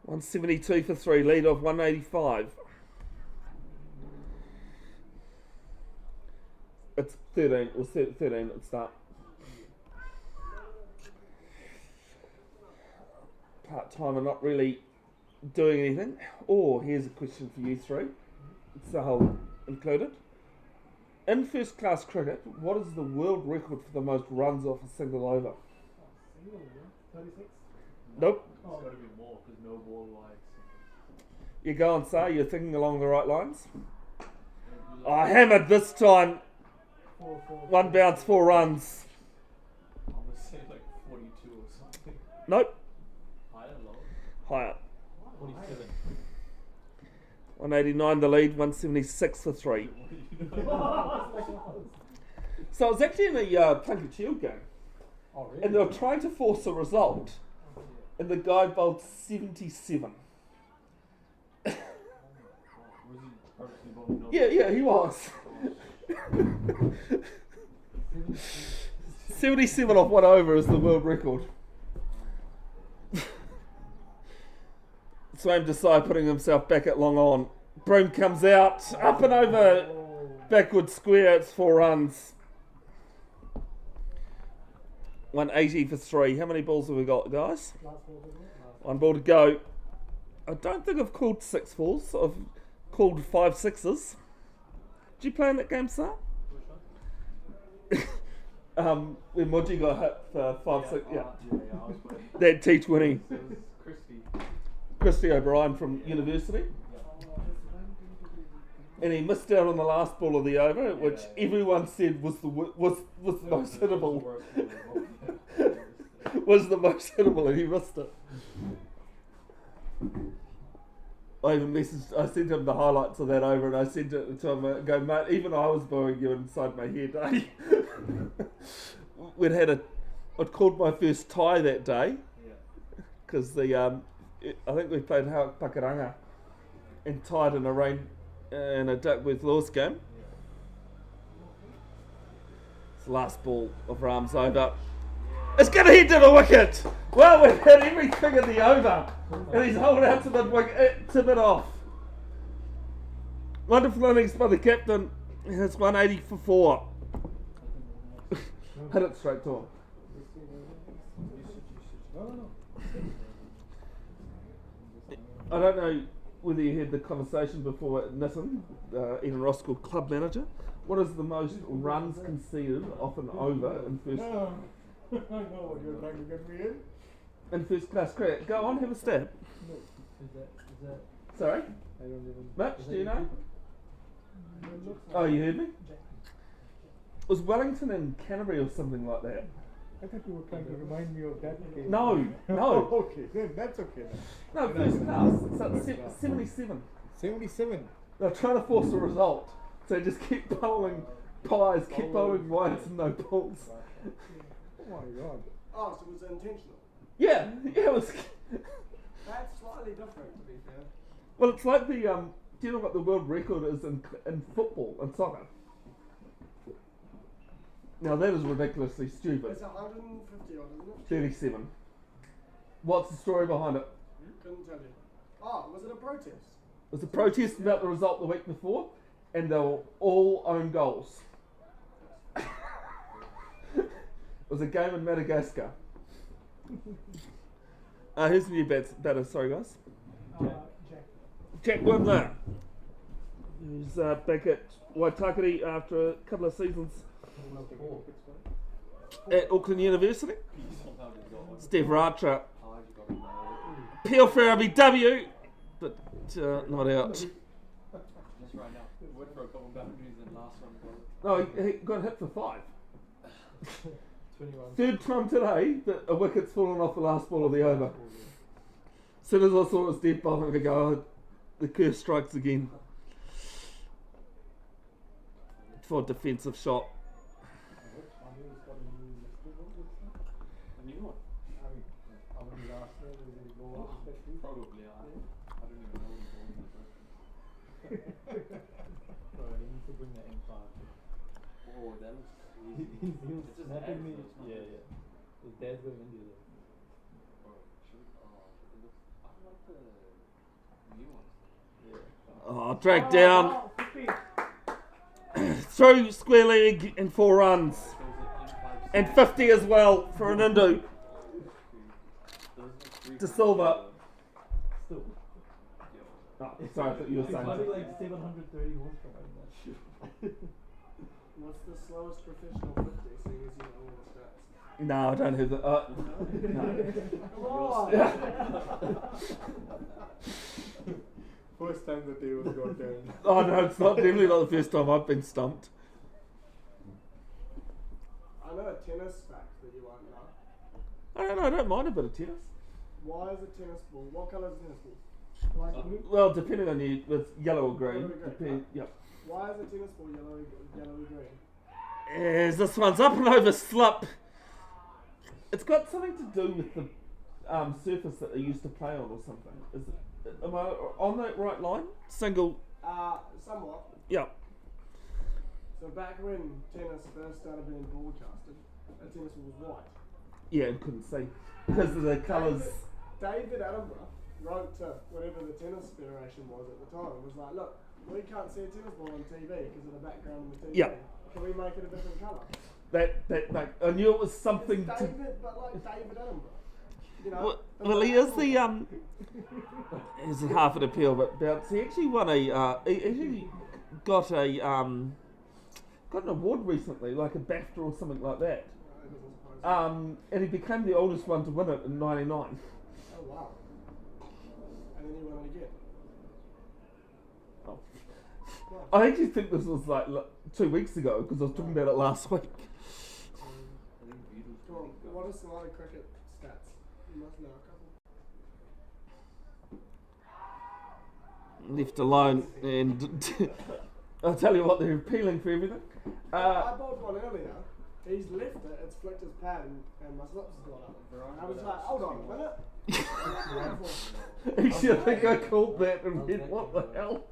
172 for 3. Lead of 185. It's 13. It was 13 at the start. Part-timer not really doing anything. Here's a question for you 3. It's the whole included. In first class cricket, what is the world record for the most runs off a single over? 36? Nope. It's got to be more because no ball likes. You go and say you're thinking along the right lines. Hammered this time. 1 bounce, 4 runs. I'm going to say like 42 or something. Nope. Higher, lower? Higher. 47. 189 the lead, 176 for 3. So it was actually in a Plunkett Shield game. Oh, really? And they were trying to force a result. And the guy bowled 77. Was he purposely bowling no? Yeah, he was. 77 off 1 over is the world record. Swaim Desai putting himself back at long on. Broom comes out, up and over, backward square, it's 4 runs. 180 for 3. How many balls have we got, guys? 1 ball to go. I don't think I've called 6 fours. I've called 5 sixes. Did you play in that game, sir? When Moji got hit for 5 6. Yeah. I was playing. That T20. So it was Christy. Christy O'Brien from university. And he missed out on the last ball of the over, which everyone said was the most hittable. Was the most hittable, and he missed it. I even I sent him the highlights of that over, and I sent it to him. Go, mate, even I was bowing you inside my head. Eh? I'd called my first tie that day because I think we played Pakaranga and tied in a rain in a Duckworth Lewis game. It's the last ball of Ram's over. It's going to hit to the wicket. Well, we've hit everything in the over, and he's holding out to mid-wicket, to mid-off. Wonderful innings by the captain. It's 180 for 4. Hit it straight to him. I don't know whether you had the conversation before at Nissen, Eden Roskill club manager. What is the most runs conceded off an over in first? I know what you're trying to get me in. in first class cricket. Go on, have a stab. Is that? Sorry? I don't even. Mitch, do you know? Oh, you heard me? Was Wellington in Canterbury or something like that? I thought you were trying to remind me of that game. No. Okay, then that's okay then. No, first class. So it's 77. 77. They're trying to force a result. So just keep bowling pies, keep bowling whites and no balls. Oh my god. Oh, so it was intentional. Yeah, it was. That's slightly different, to be fair. Well, it's like the, do you know what the world record is in football and soccer? Now that is ridiculously stupid. It's 150 odd, isn't it? 37. What's the story behind it? Couldn't tell you. Oh, was it a protest? It was a protest about the result the week before, and they were all own goals. It was a game in Madagascar. Who's the new batter? Sorry, guys. Jack. Jack Wimler, who's back at Waitakere after a couple of seasons at Auckland University. Steve Racha. Peel for RBW, but not out. Just right now. Went for a couple boundaries and last one No, he got hit for 5. 21. Third time today that a wicket's fallen off the last ball of the over. As soon as I saw it was dead bowling, I go, oh, the curse strikes again. For a defensive shot. A new one? Probably, I don't even know what he's in the first one. Bro, he needs to bring that M5. Oh, that looks crazy. He was snapping me. Yeah. His dad's going to India though. Bro, it looks, I like the new ones. Yeah. Oh, dragged down. Through square leg and 4 runs. And 50 as well for an Indu. De Silva. Still. Oh, sorry, I thought you were saying It's that. like 730 horsepower in that. What's the slowest professional 50, seeing as you know all the stats? No, I don't have the. No. First time the tables got turned. Oh no, it's not definitely not the first time I've been stumped. I know a tennis fact that you won't know. I don't mind a bit of tennis. Why is a tennis ball? What colour is a tennis ball? Light blue? Well, depending on you, it's yellow or green. Yellow or green. Yep. Why is a tennis ball yellowy green? As this one's up and over slip. It's got something to do with the surface that they used to play on or something. Is it? Am I on that right line? Single. Somewhat. Yeah. So back when tennis first started being broadcasted, a tennis ball was white. Yeah, and couldn't see because of the colours. David Attenborough wrote to whatever the tennis federation was at the time. It was like, look, we can't see a tennis ball on TV because of the background of the TV. Yeah. Can we make it a different colour? That I knew it was something It's to. David, but like David Attenborough. You know, Well, he is the he's half an appeal, but bounce. He actually won a. He actually got a got an award recently, like a BAFTA or something like that. And he became the oldest one to win it in '99. Oh wow. And then he won it again. Oh. Wow. I actually think this was like 2 weeks ago because I was talking about it last week. Come on, what are some other cricket stats? You must know a couple. Left alone, and I'll tell you what, they're appealing for everything. I bowled one earlier. He's left it, it's flicked his pad, and my slips has gone up. And I was like, hold on a minute. Actually, I think I called that and went, what the hell?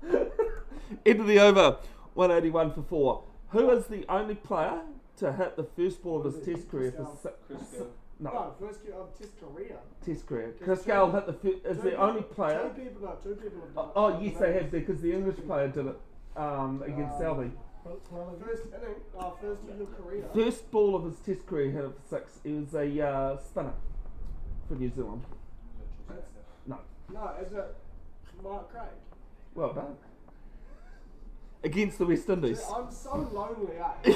Into the over, 181 for 4. Who is the only player to hit the first ball of his test career for No, first test career. Test career. Chris Gale hit the is the only player. Two people have done it. Oh yes, they have because the English player did it against Selby. First inning, first in your career. First ball of his test career, hit it for 6. He was a spinner for New Zealand. No. No, is it Mark Craig? Well done. Against the West Indies. I'm so lonely, eh?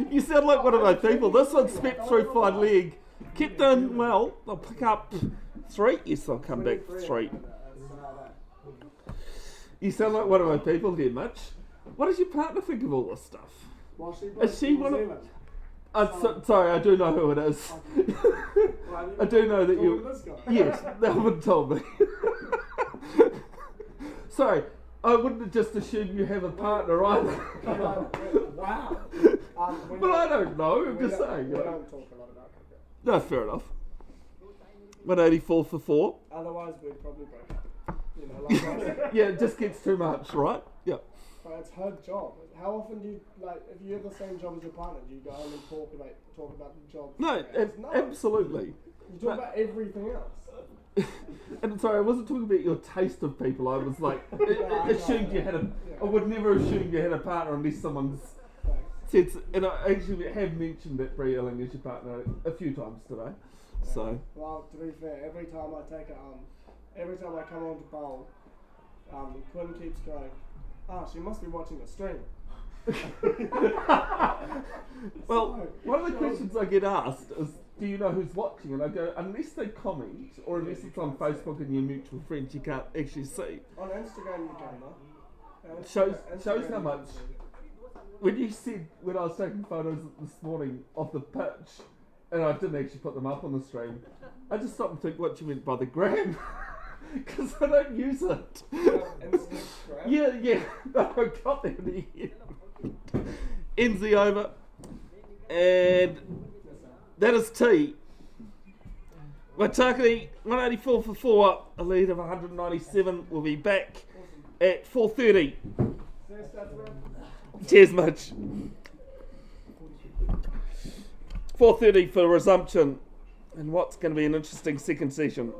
You sound like one of those people. This one swept through fine leg Keep doing well. They'll pick up 3. Yes, they'll come back 3. You sound like one of my people here, Mitch. What does your partner think of all this stuff? Well, Is she one of... sorry, I do know who it is. I do know that you... This guy. Yes, they haven't told me. Sorry, I wouldn't have just assumed you have a partner either. Wow. But I don't know, I'm just saying. We don't talk a lot about cricket. No, fair enough. 184 for 4. Otherwise, we'd probably break up. You know, like Yeah, it just gets too much, right? Yeah. but it's her job. How often do you, like, if you have the same job as your partner, do you go home and talk about the job? No, absolutely. You talk about everything else. And sorry, I wasn't talking about your taste of people. I was like, assumed you had a... I would never assume you had a partner unless someone's said... And I actually have mentioned that Brie Elling is your partner a few times today. So... Well, to be fair, every time I come on to bowl, Quinn keeps going, she must be watching the stream. Well, one of the questions I get asked is, do you know who's watching? And I go, unless they comment, or unless it's on Facebook and your mutual friends, you can't actually see. On Instagram you can, though. Shows how much... When you said, when I was taking photos this morning of the pitch, and I didn't actually put them up on the stream, I just stopped and think what you meant by the gram. Because I don't use it. Yeah, no, I got there in the end. Ends the over. And that is tea. Waitakere, 184 for 4, a lead of 197. We'll be back at 4:30. Cheers, Mitch. 4:30 for resumption. And what's going to be an interesting second session.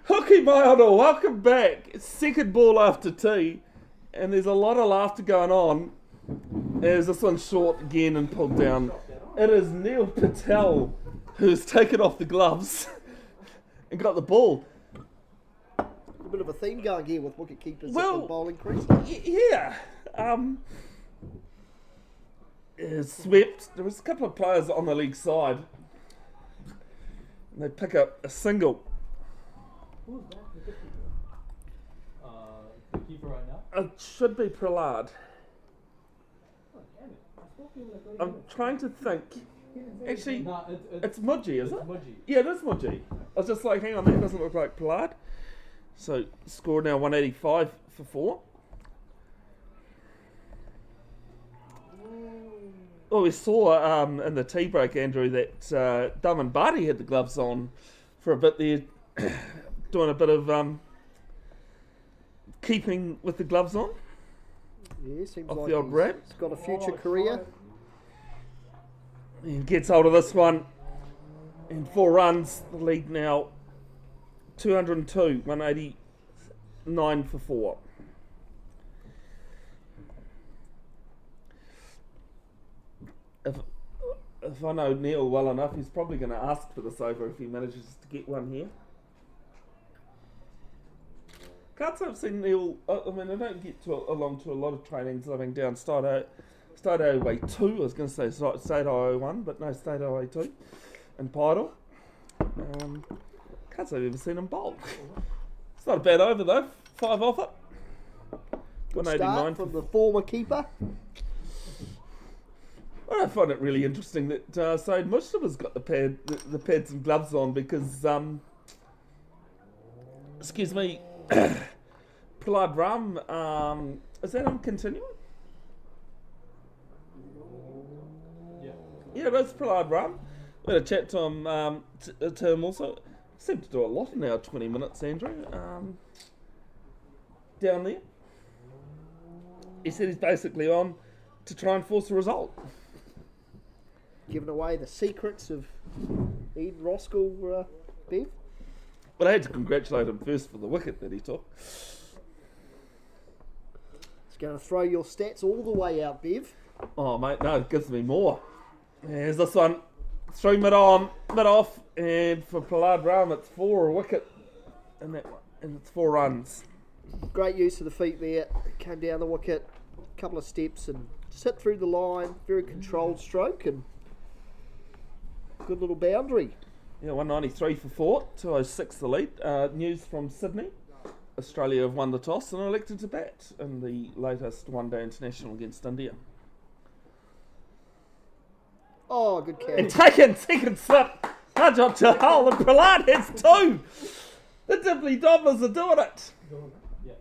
Hooky Maiono, welcome back. Second ball after tee, and there's a lot of laughter going on as this one's short again and pulled down. It is Neil Patel who's taken off the gloves and got the ball. A bit of a theme going here with wicket keepers Well, at the bowling crease. Yeah. Swept. There was a couple of players on the league side. And they pick up a single. Who's that? The keeper right now? It should be Pralad. Oh, damn it. I spoke to him like 20 I'm minutes. trying to think. He didn't say Actually, No, it's Mudgy, is it's it? Mudgy. Yeah, it is Mudgy. I was just like, hang on, that doesn't look like Pralad. So, score now 185 for 4. Well, we saw in the tea break, Andrew, that Daman Barty had the gloves on for a bit there, doing a bit of keeping with the gloves on. Yeah, seems Off like the old rap. he's got a future career. He gets hold of this one in 4 runs. The lead now 202, 189 for 4. If I know Neil well enough, he's probably going to ask for this over if he manages to get one here. Can't say I've seen Neil. I mean, I don't get along to a lot of trainings living down Stadio Way 2. I was going to say Stadio 1, but no, Stadio Way 2 in Pidal. Can't say I've ever seen him bowl. It's not a bad over though. 5 off it. Good 189 start from the former keeper. Well, I find it really interesting that Saeed Mustafa's got the pads and gloves on because, excuse me, Prahlad Ram, is that him continuing? Yeah. Yeah, it is Prahlad Ram. We had a chat to him also. Seemed to do a lot in our 20 minutes, Andrew. Down there. He said he's basically on to try and force a result. Giving away the secrets of Eden Roskill, Bev. But I had to congratulate him first for the wicket that he took. It's going to throw your stats all the way out, Bev. Oh, mate, no, it gives me more. Here's this one. 3 mid on, mid off, and for Prahlad Ram, it's 4 a wicket in that one, and it's 4 runs. Great use of the feet there. Came down the wicket, a couple of steps, and just hit through the line. Very controlled stroke, and good little boundary. Yeah, 193 for 4, 206 the lead. News from Sydney. Australia have won the toss and elected to bat in the latest one-day international against India. Oh, good And catch. taken second slip. Nudge up to hole, and Prahlad has 2. The Dibbly Dobblers are doing it. Yeah.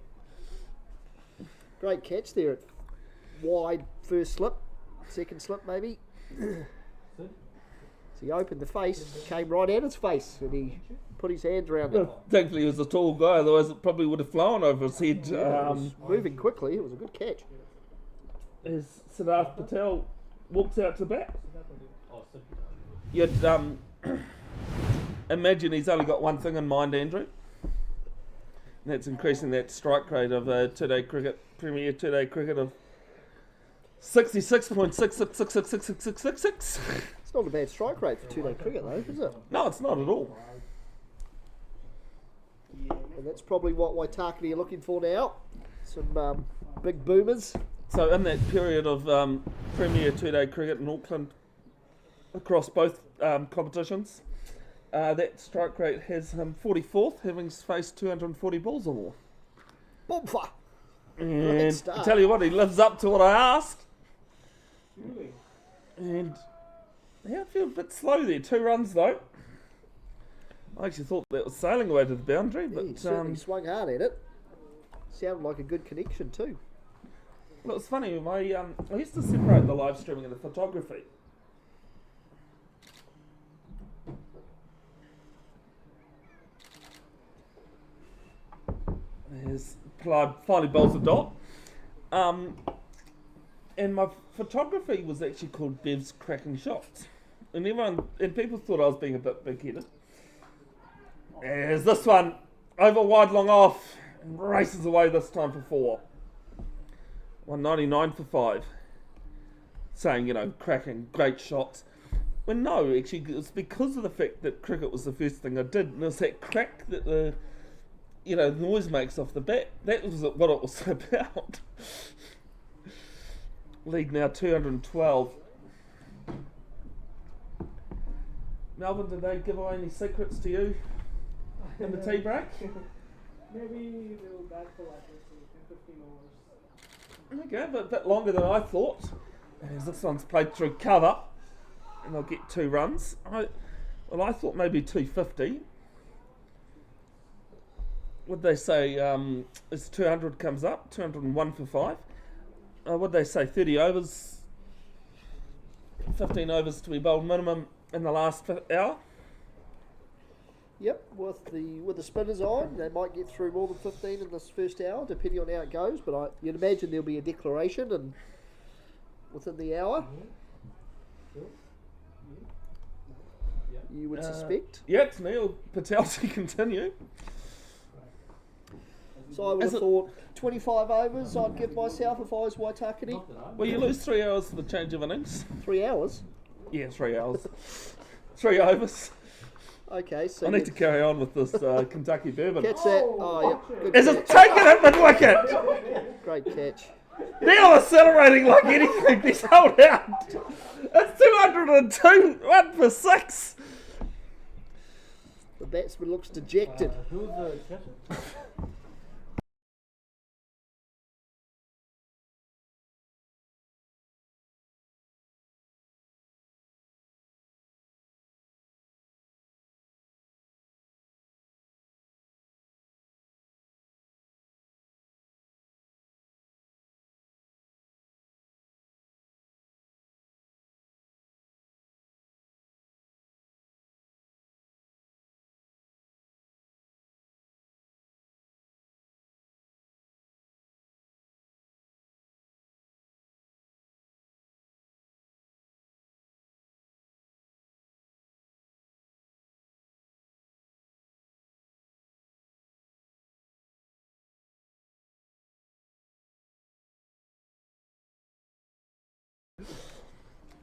Great catch there. Wide first slip, second slip maybe. Sid? So he opened the face, came right at his face, and he put his hands around it. Thankfully, he was a tall guy, otherwise it probably would have flown over his head. It was moving quickly. It was a good catch. As Siddharth Patel walks out to bat. Oh, Sid. You'd imagine he's only got one thing in mind, Andrew. And that's increasing that strike rate of two-day cricket, Premier two-day cricket of 66.66666666. It's not a bad strike rate for two-day cricket though, is it? No, it's not at all. And that's probably what Waitakere are looking for now. Some big boomers. So in that period of Premier two-day cricket in Auckland, across both competitions, that strike rate has him 44th, having faced 240 balls or more. Bumper! And I start. tell you what, he lives up to what I asked. And yeah, I feel a bit slow there. 2 runs though. I actually thought that was sailing away to the boundary, Yeah, he but certainly swung hard at it. Sounded like a good connection too. well, it's funny. I used to separate the live streaming and the photography. There's Clyde finally bowls a dot. And my photography was actually called Bev's Cracking Shots. And people thought I was being a bit big-headed. As this one over wide, long off, and races away this time for 4. 199 for 5. Saying, cracking, great shots. Well, no, actually, it was because of the fact that cricket was the first thing I did, and it was that crack that the noise makes off the bat. That was what it was about. Lead now 212. Melvin, did they give away any secrets to you in the tea break? Maybe they will bat for like 10-15 overs. Okay, but a bit longer than I thought. As this one's played through cover, and they'll get 2 runs. I thought maybe 250. Would they say as 200 comes up, 201 for 5? Would they say 30 overs, 15 overs to be bowled minimum in the last hour? Yep, with the spinners on, they might get through more than 15 in this first hour, depending on how it goes. But you'd imagine there'll be a declaration and within the hour. You would suspect. Yeah, it's Neil Patel to continue. So I would have thought 25 overs I'd give myself if I was Waitakere. Well, you lose 3 hours for the change of innings. 3 hours? Yeah, 3 hours. 3 overs. Okay, so I need to carry on with this Kentucky bourbon. catch that. Oh, yep. Good Is catch. it taken at mid-wicket? Great catch. Neil is celebrating like anything. He's held out. It's 202. 1 for 6. The batsman looks dejected. Who's the catcher?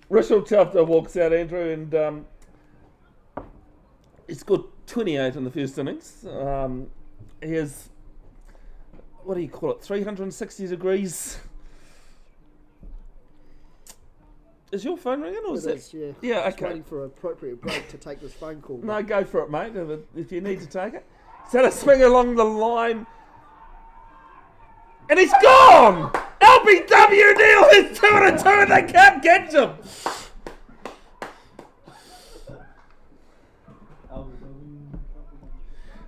Roskill Tufter walks out, Andrew, and he's got 28 in the first innings. He has, what do you call it, 360 degrees. Is your phone ringing? Or is It it? is, yeah. Yeah, Just okay. waiting for an appropriate break to take this phone call. No, go for it, mate, if you need to take it. He's had a swing along the line. And he's gone! LBW Neil is 2 and 2 and they can't catch him!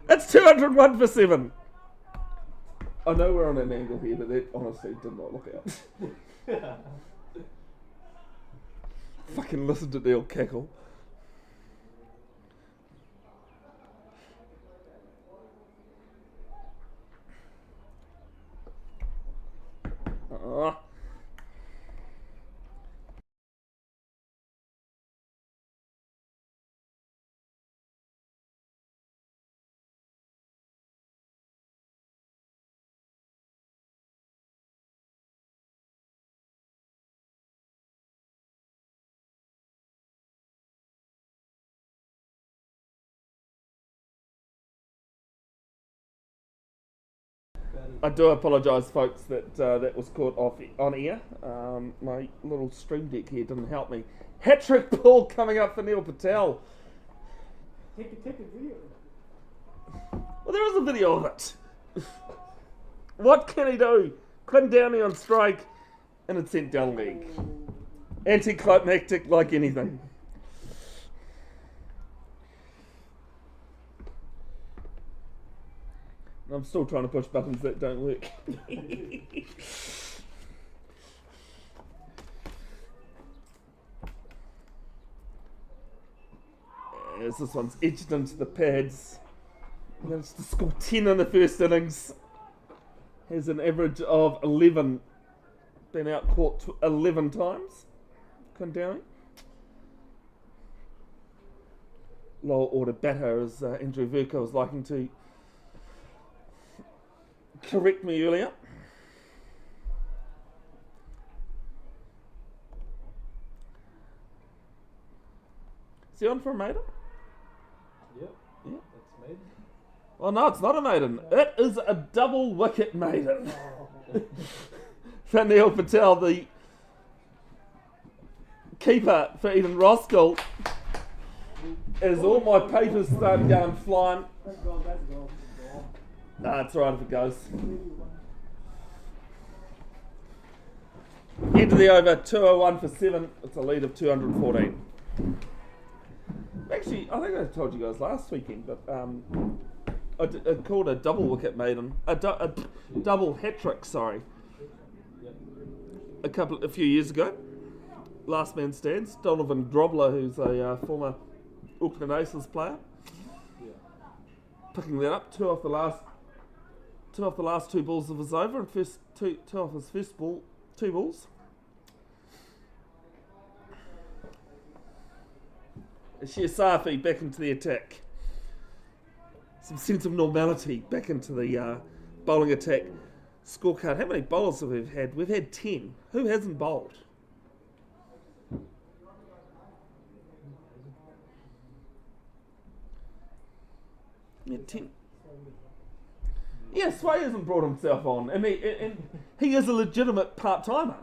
That's 201 for 7. I know we're on an angle here, but that honestly did not look out. Fucking listen to Neil cackle. I do apologise, folks, that that was caught off on air. My little stream deck here didn't help me. Hat-trick ball coming up for Neil Patel. Take a video. Well, there is a video of it. What can he do? Clint Downey on strike, and it's sent down leg. Anticlimactic like anything. I'm still trying to push buttons that don't work. As this one's edged into the pads. Managed to score 10 in the first innings. Has an average of 11. Been out caught 11 times. Condowning. Lower order batter, as Andrew Verka was liking to correct me earlier. Is he on for a maiden? Yep. Yeah. That's maiden. Well, no, it's not a maiden. It is a double wicket maiden. For Neil Patel, the keeper for Eden Roskill. As all my papers start going flying. That's goal, that's goal. Nah, it's alright if it goes. End of the over, 201 for 7. It's a lead of 214. Actually, I think I told you guys last weekend, but I called a double wicket maiden, a double hat trick, sorry, a few years ago. Last man stands. Donovan Drobler, who's a former Auckland Aces player, picking that up. Two off the last two balls of his over, and two off his first ball, two balls. Safi back into the attack. Some sense of normality back into the bowling attack. Scorecard. How many bowlers have we had? We've had 10. Who hasn't bowled? Yeah, 10. Yeah, Sway hasn't brought himself on, and he is a legitimate part-timer.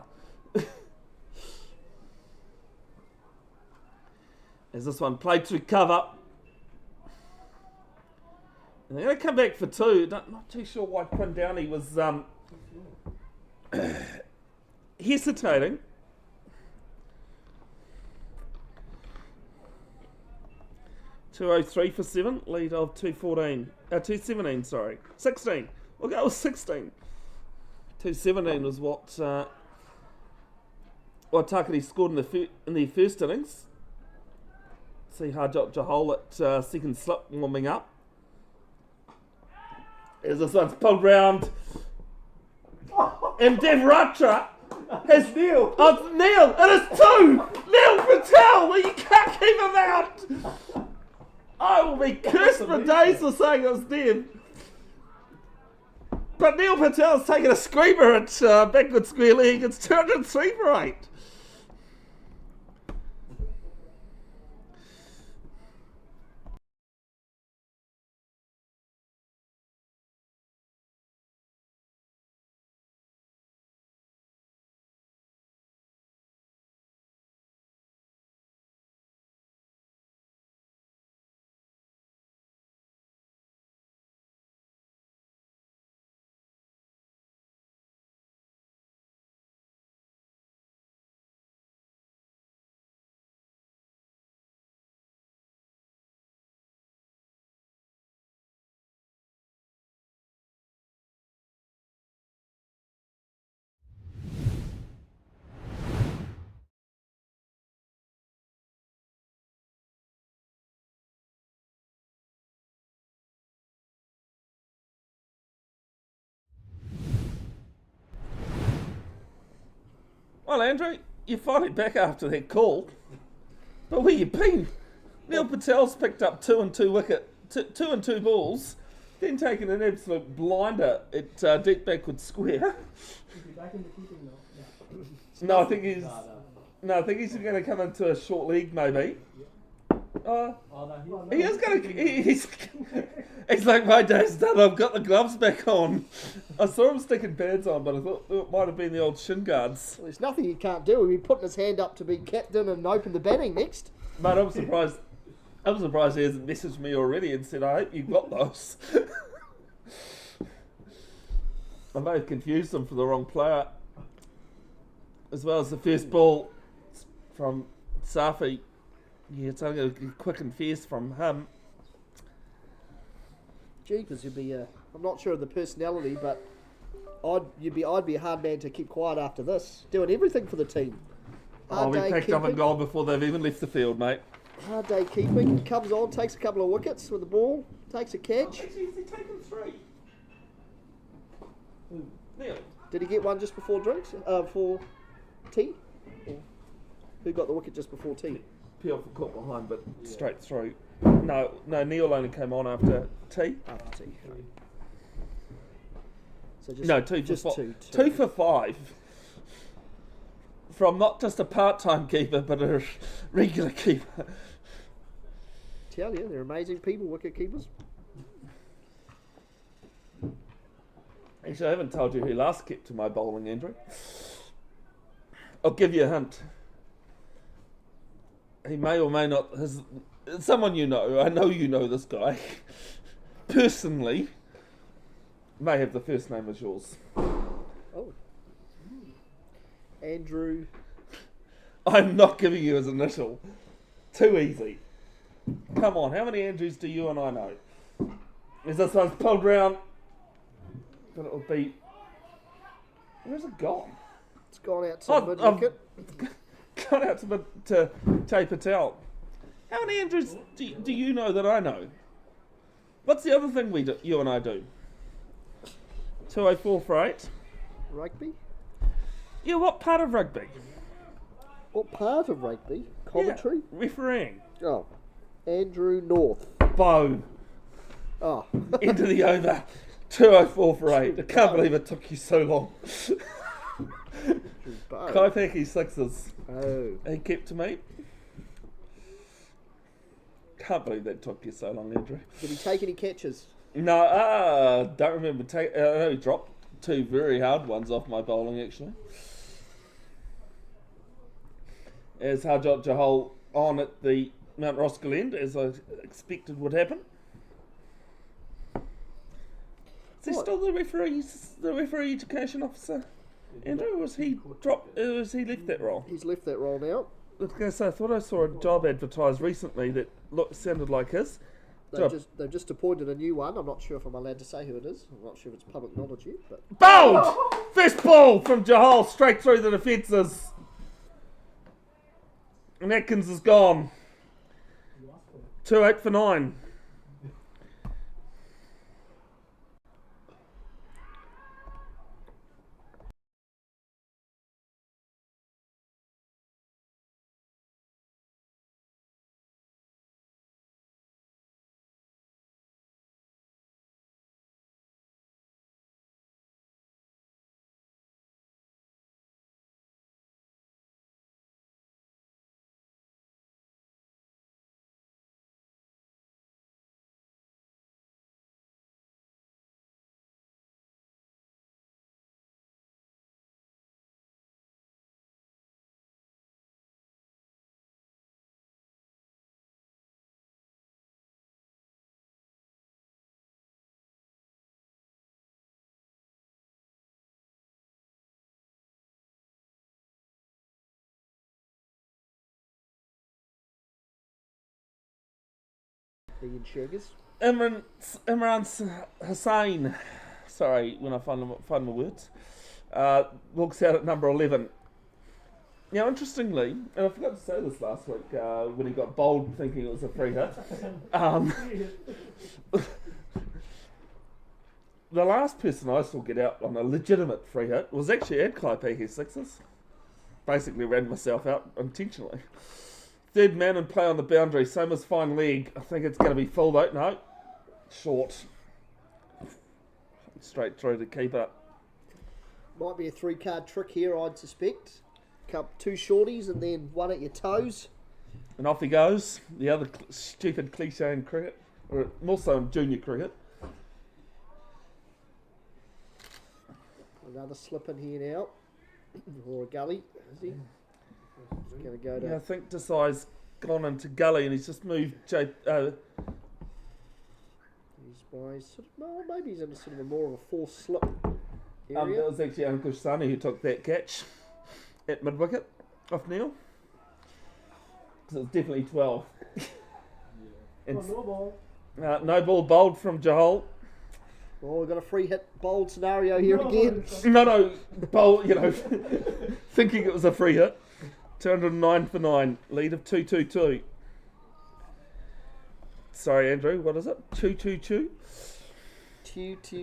As this one played through cover. And they're going to come back for two. Not too sure why Quinn Downey was hesitating. .203 for 7, lead of 217, sorry. 16. We'll go with 16. 217 was what Waitakere scored in the first innings. See Harjot Jahal at second slip warming up. As this one's pulled round. And Dev Ratra has Neil. Oh, Neil! It is 2! Neil Patel! Well, you can't keep him out! I will be cursed for days for saying it was Dev. But Neil Patel's taken a screamer at backward square leg. It's 203 for 8. Well, Andrew, you're finally back after that call. But where you been? Neil Patel's picked up 2 and 2 balls, then taken an absolute blinder at deep backward square. Is he back in the keeping now? Yeah. No, I think he's going to come into a short league maybe. He is going to. He's like, my day's done. I've got the gloves back on. I saw him sticking pads on, but I thought it might have been the old shin guards. Well, there's nothing he can't do. He'll be putting his hand up to be captain and open the batting next. Mate, I'm surprised he hasn't messaged me already and said, I hope you got those. I may have confused him for the wrong player. As well as the first ball from Safi. Yeah, it's only a quick and fierce from him. Jeepers, you'd be. I'm not sure of the personality, but I'd be a hard man to keep quiet after this. Doing everything for the team. We packed up and goal before they've even left the field, mate. Hard day keeping. Comes on, takes a couple of wickets with the ball, takes a catch. Actually, he's taken 3. Neil. Did he get one just before drinks? For tea? Or who got the wicket just before tea? Peel for caught behind, but straight through. No, Neil only came on after tea. After tea. So just, No, 2 for just 5. two. 2 for 5. From not just a part-time keeper, but a regular keeper. Tell you, they're amazing people, wicket keepers. Actually, I haven't told you who last kept to my bowling, Andrew. I'll give you a hint. He may or may not... someone you know, I know you know this guy, personally, may have the first name as yours. Oh. Andrew. I'm not giving you his initial. Too easy. Come on, how many Andrews do you and I know? As this one's pulled round, but it'll be... Where's it gone? It's gone out to mid-wicket. Gone out to Jay Patel. How many Andrews do you know that I know? What's the other thing you and I do? 204 for 8. Rugby? Yeah, what part of rugby? What part of rugby? Commentary? Yeah, refereeing. Oh. Andrew North. Bow. Oh. End of the over. 204 for 8. I can't believe it took you so long. Kaipeki sixes. Oh. He kept to me. Can't believe that took you so long, Andrew. Did he take any catches? No, don't remember. I know he dropped 2 very hard ones off my bowling, actually. As Harjot Jahal on at the Mount Roskill end, as I expected would happen. Is he still the referee education officer? Andrew, or was he left that role? He's left that role now. I was going to say, I thought I saw a job advertised recently that sounded like his. They've just appointed a new one. I'm not sure if I'm allowed to say who it is. I'm not sure if it's public knowledge yet. But Bowled! First ball from Jahal straight through the defences. And Atkins is gone. 2-8 for 9. Ian Shergers. Imran Hussain, sorry when I find my words, walks out at number 11. Now, interestingly, and I forgot to say this last week when he got bowled thinking it was a free hit. The last person I saw get out on a legitimate free hit was actually at Kaipeki sixes. Basically ran myself out intentionally. Third man in play on the boundary, same as fine leg. I think it's going to be full though. No, short. Straight through to keep up. Might be a 3-card trick here, I'd suspect. 2 shorties and then 1 at your toes. And off he goes. The other stupid cliche in cricket, or more so in junior cricket. Another slip in here now. Or a gully, is he? He's going to go to... Yeah, I think Desai's gone into gully and he's just moved He's by maybe he's in a sort of a more of a forced slip area. that was actually Ankush Sani who took that catch at mid-wicket off Neil. Because it was definitely 12. And, no ball. no ball bowled from Jahal. Well, we've got a free hit bowled scenario here again. No, bowl, thinking it was a free hit. 209 for 9, lead of 222. Sorry, Andrew, what is it? 222?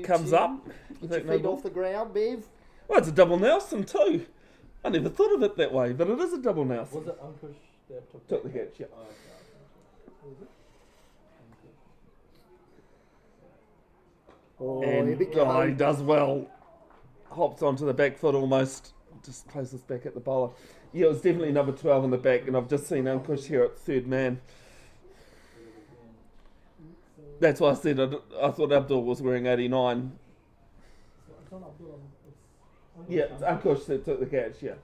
Comes up. Get your feet off the ground, Bev. Well, it's a double Nelson too. I never thought of it that way, but it is a double Nelson. Was it Ankush that Took the catch, yeah. Oh, okay. Oh, And here we go. he does well. hops onto the back foot almost. Just places back at the bowler. Yeah, it was definitely number 12 in the back, and I've just seen Ankush here at third man. That's why I said I thought Abdul was wearing 89. So it's not Abdul, it's Yeah, it's Ankush that took the catch, yeah.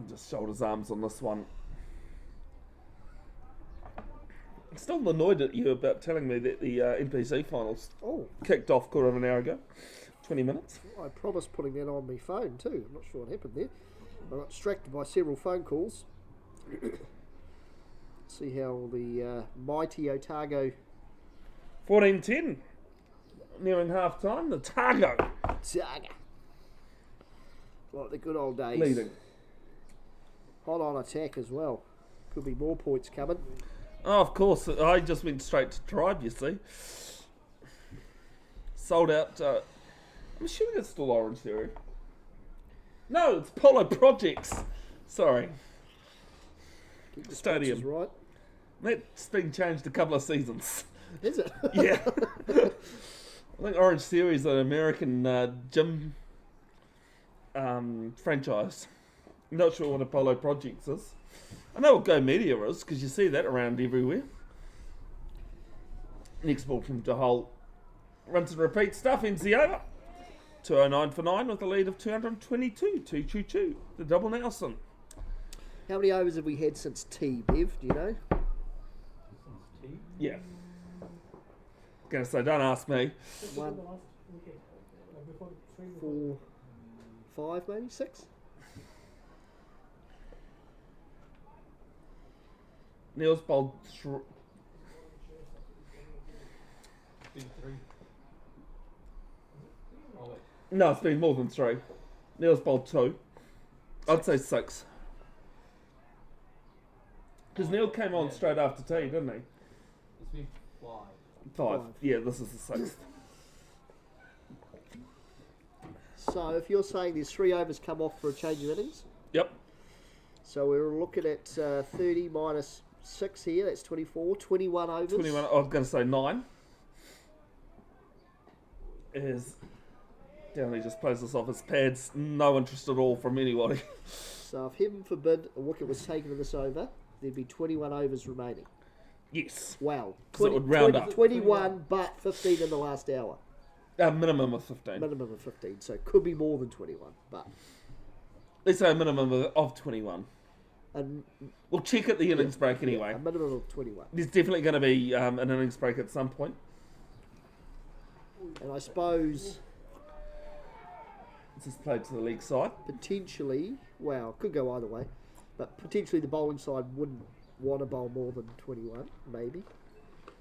Just shoulders, arms on this one. I'm still annoyed at you about telling me that the NPC finals Oh, kicked off quarter of an hour ago. 20 minutes. I promised putting that on my phone too. I'm not sure what happened there. I got distracted by several phone calls. See how the mighty Otago 14-10. Nearing half time. The Otago Saga. Like the good old days. leading. Hot on attack as well. Could be more points coming. Oh, of course. I just went straight to Tribe, you see. Sold out. I'm assuming it's still Orange Theory. No, it's Polo Projects. Sorry. Keep the Stadium. sponsors right. That's been changed a couple of seasons. Is it? Yeah. I think Orange Theory is an American gym franchise. Not sure what Apollo Projects is. I know what Go Media is, because you see that around everywhere. Next ball from Jahal. Rinse and repeat stuff, ends the over. 209 for 9 with a lead of 222. 222. The double Nelson. How many overs have we had since T, Bev? Do you know? Yeah. Gonna say, don't ask me. One, the last wicket. Before 3 before. 4, 5 maybe? 6? Neil's bowled Been 3. Oh, wait. No, it's been more than 3. Neil's bowled 2. I'd say 6. Because Neil came on straight after tea, didn't he? It's been 5. 5. Five. Yeah, this is the 6th. So if you're saying there's 3 overs come off for a change of innings, Yep. so we're looking at 30 minus 6 here, that's 24, 21 overs. 21. I was going to say 9. Is Downey just plays this off his pads. No interest at all from anybody. So if heaven forbid a wicket was taken in this over, there'd be 21 overs remaining. Yes. Wow. 'Cause it would round up. 21, but 15 in the last hour. A minimum of 15. Minimum of 15, so it could be more than 21. But Let's say a minimum of 21. and We'll check at the innings break anyway. a minimum of 21. There's definitely going to be an innings break at some point. And I suppose This is played to the league side. potentially, well, could go either way, but potentially the bowling side wouldn't want to bowl more than 21, maybe.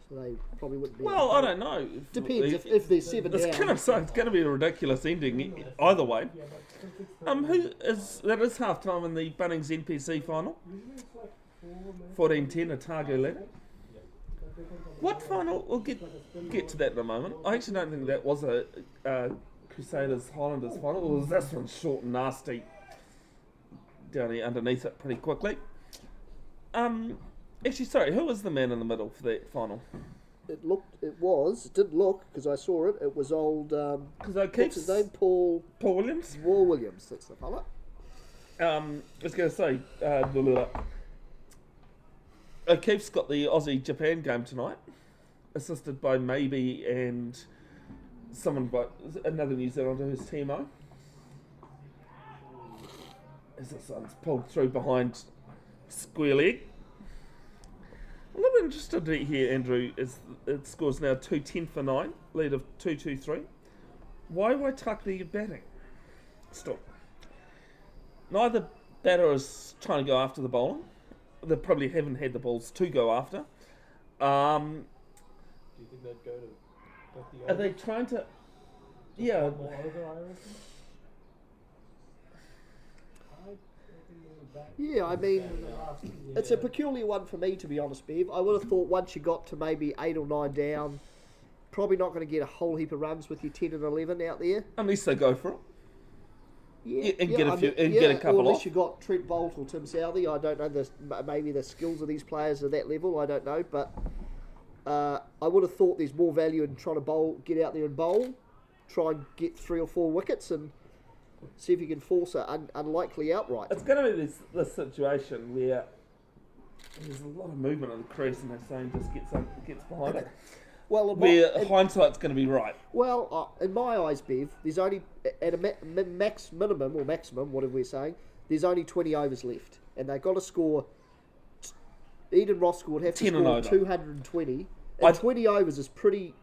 So they probably wouldn't be. Well, I don't know. Depends if there's 7 It's down. going to be a ridiculous ending either way. Yeah, but since it's Who is that? Is half time in the Bunnings NPC final? usually it's like 4 minutes. 14-10, Otago led. What final? We'll get to that in a moment. I actually don't think that was a Crusaders Highlanders final. It was this one short and nasty. Down here underneath it pretty quickly. Actually, sorry, who was the man in the middle for that final? It didn't look, because I saw it, it was old, Because I what's his name? Paul Williams. Williams, that's the fella. I was going to say, O'Keefe's got the Aussie-Japan game tonight, assisted by Maybe and another New Zealander who's Timo. As the Suns pulled through behind square leg. A little bit interested to hear, Andrew, is it scores now 210 for 9, lead of 223. Why Waitakere batting? Stop. Neither batter is trying to go after the bowling. They probably haven't had the balls to go after. Do you think they'd go to 50 Are they trying to... Yeah. One more over, I reckon. I reckon they're back Yeah, I mean, in the last year. it's a peculiar one for me, to be honest, Bev. I would have thought once you got to maybe 8 or 9 down, probably not going to get a whole heap of runs with your 10 and 11 out there. Unless they go for it. and get a couple or unless off. you got Trent Bolt or Tim Southey. I don't know maybe the skills of these players are that level. I don't know, but I would have thought there's more value in trying to get out there and bowl, try and get 3 or 4 wickets, and see if you can force an unlikely outright. It's going to be this situation where there's a lot of movement on the crease, and they're saying just gets behind it. Well, Hindsight's going to be right. Well, in my eyes, Bev, there's only at a minimum, whatever we're saying, there's only 20 overs left, and they've got to score. Eden Roskill would have to 10 and score over. 220. And 20 overs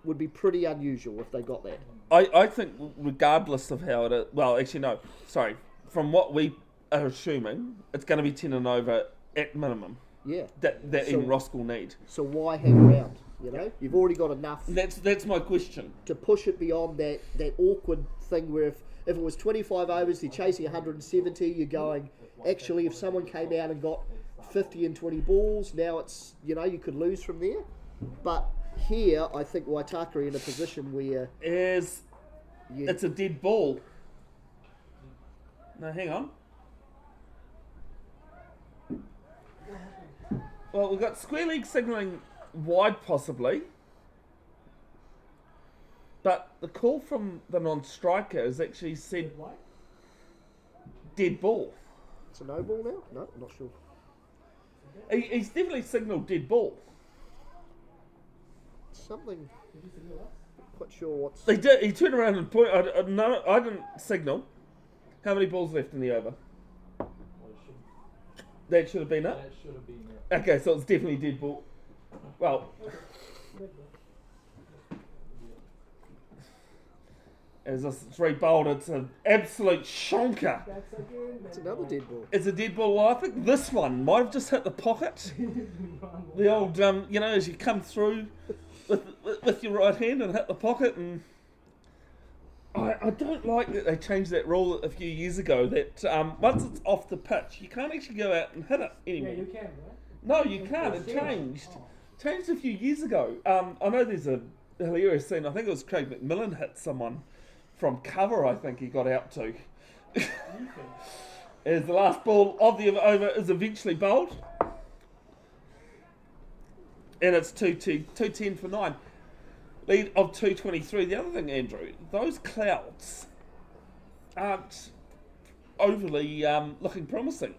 would be pretty unusual if they got that. I think regardless of how it is, well, actually no, sorry, from what we are assuming, it's going to be 10 and over at minimum. Yeah. That Eden Roskill need. So why hang around? You know, you've already got enough. That's my question. To push it beyond that awkward thing where if it was 25 overs, they're chasing 170, you're going, actually, if someone came out and got 50 and 20 balls, now it's, you could lose from there. But here, I think Waitakere in a position where... It's a dead ball. No, hang on. Well, we've got square leg signalling wide possibly. But the call from the non-striker has actually said dead ball. It's a no ball now? No, I'm not sure. He's definitely signalled dead ball. Something... Quite sure what's... He did. He turned around and pointed. No, I didn't signal. How many balls left in the over? That should have been it? That should have been it. Okay, so it's definitely dead ball. Well... As this 3 bowled, it's an absolute shonker. It's another dead ball. It's a dead ball. Well, I think this one might have just hit the pocket. The old, as you come through with your right hand and hit the pocket. And I don't like that they changed that rule a few years ago. That once it's off the pitch, you can't actually go out and hit it anymore. Yeah, you can, right? No, you can't. It changed. Changed a few years ago. I know there's a hilarious scene. I think it was Craig McMillan hit someone from cover. I think he got out to. As the last ball of the over is eventually bowled, and it's 210 for 9. Lead of 223. The other thing, Andrew, those clouds aren't overly looking promising.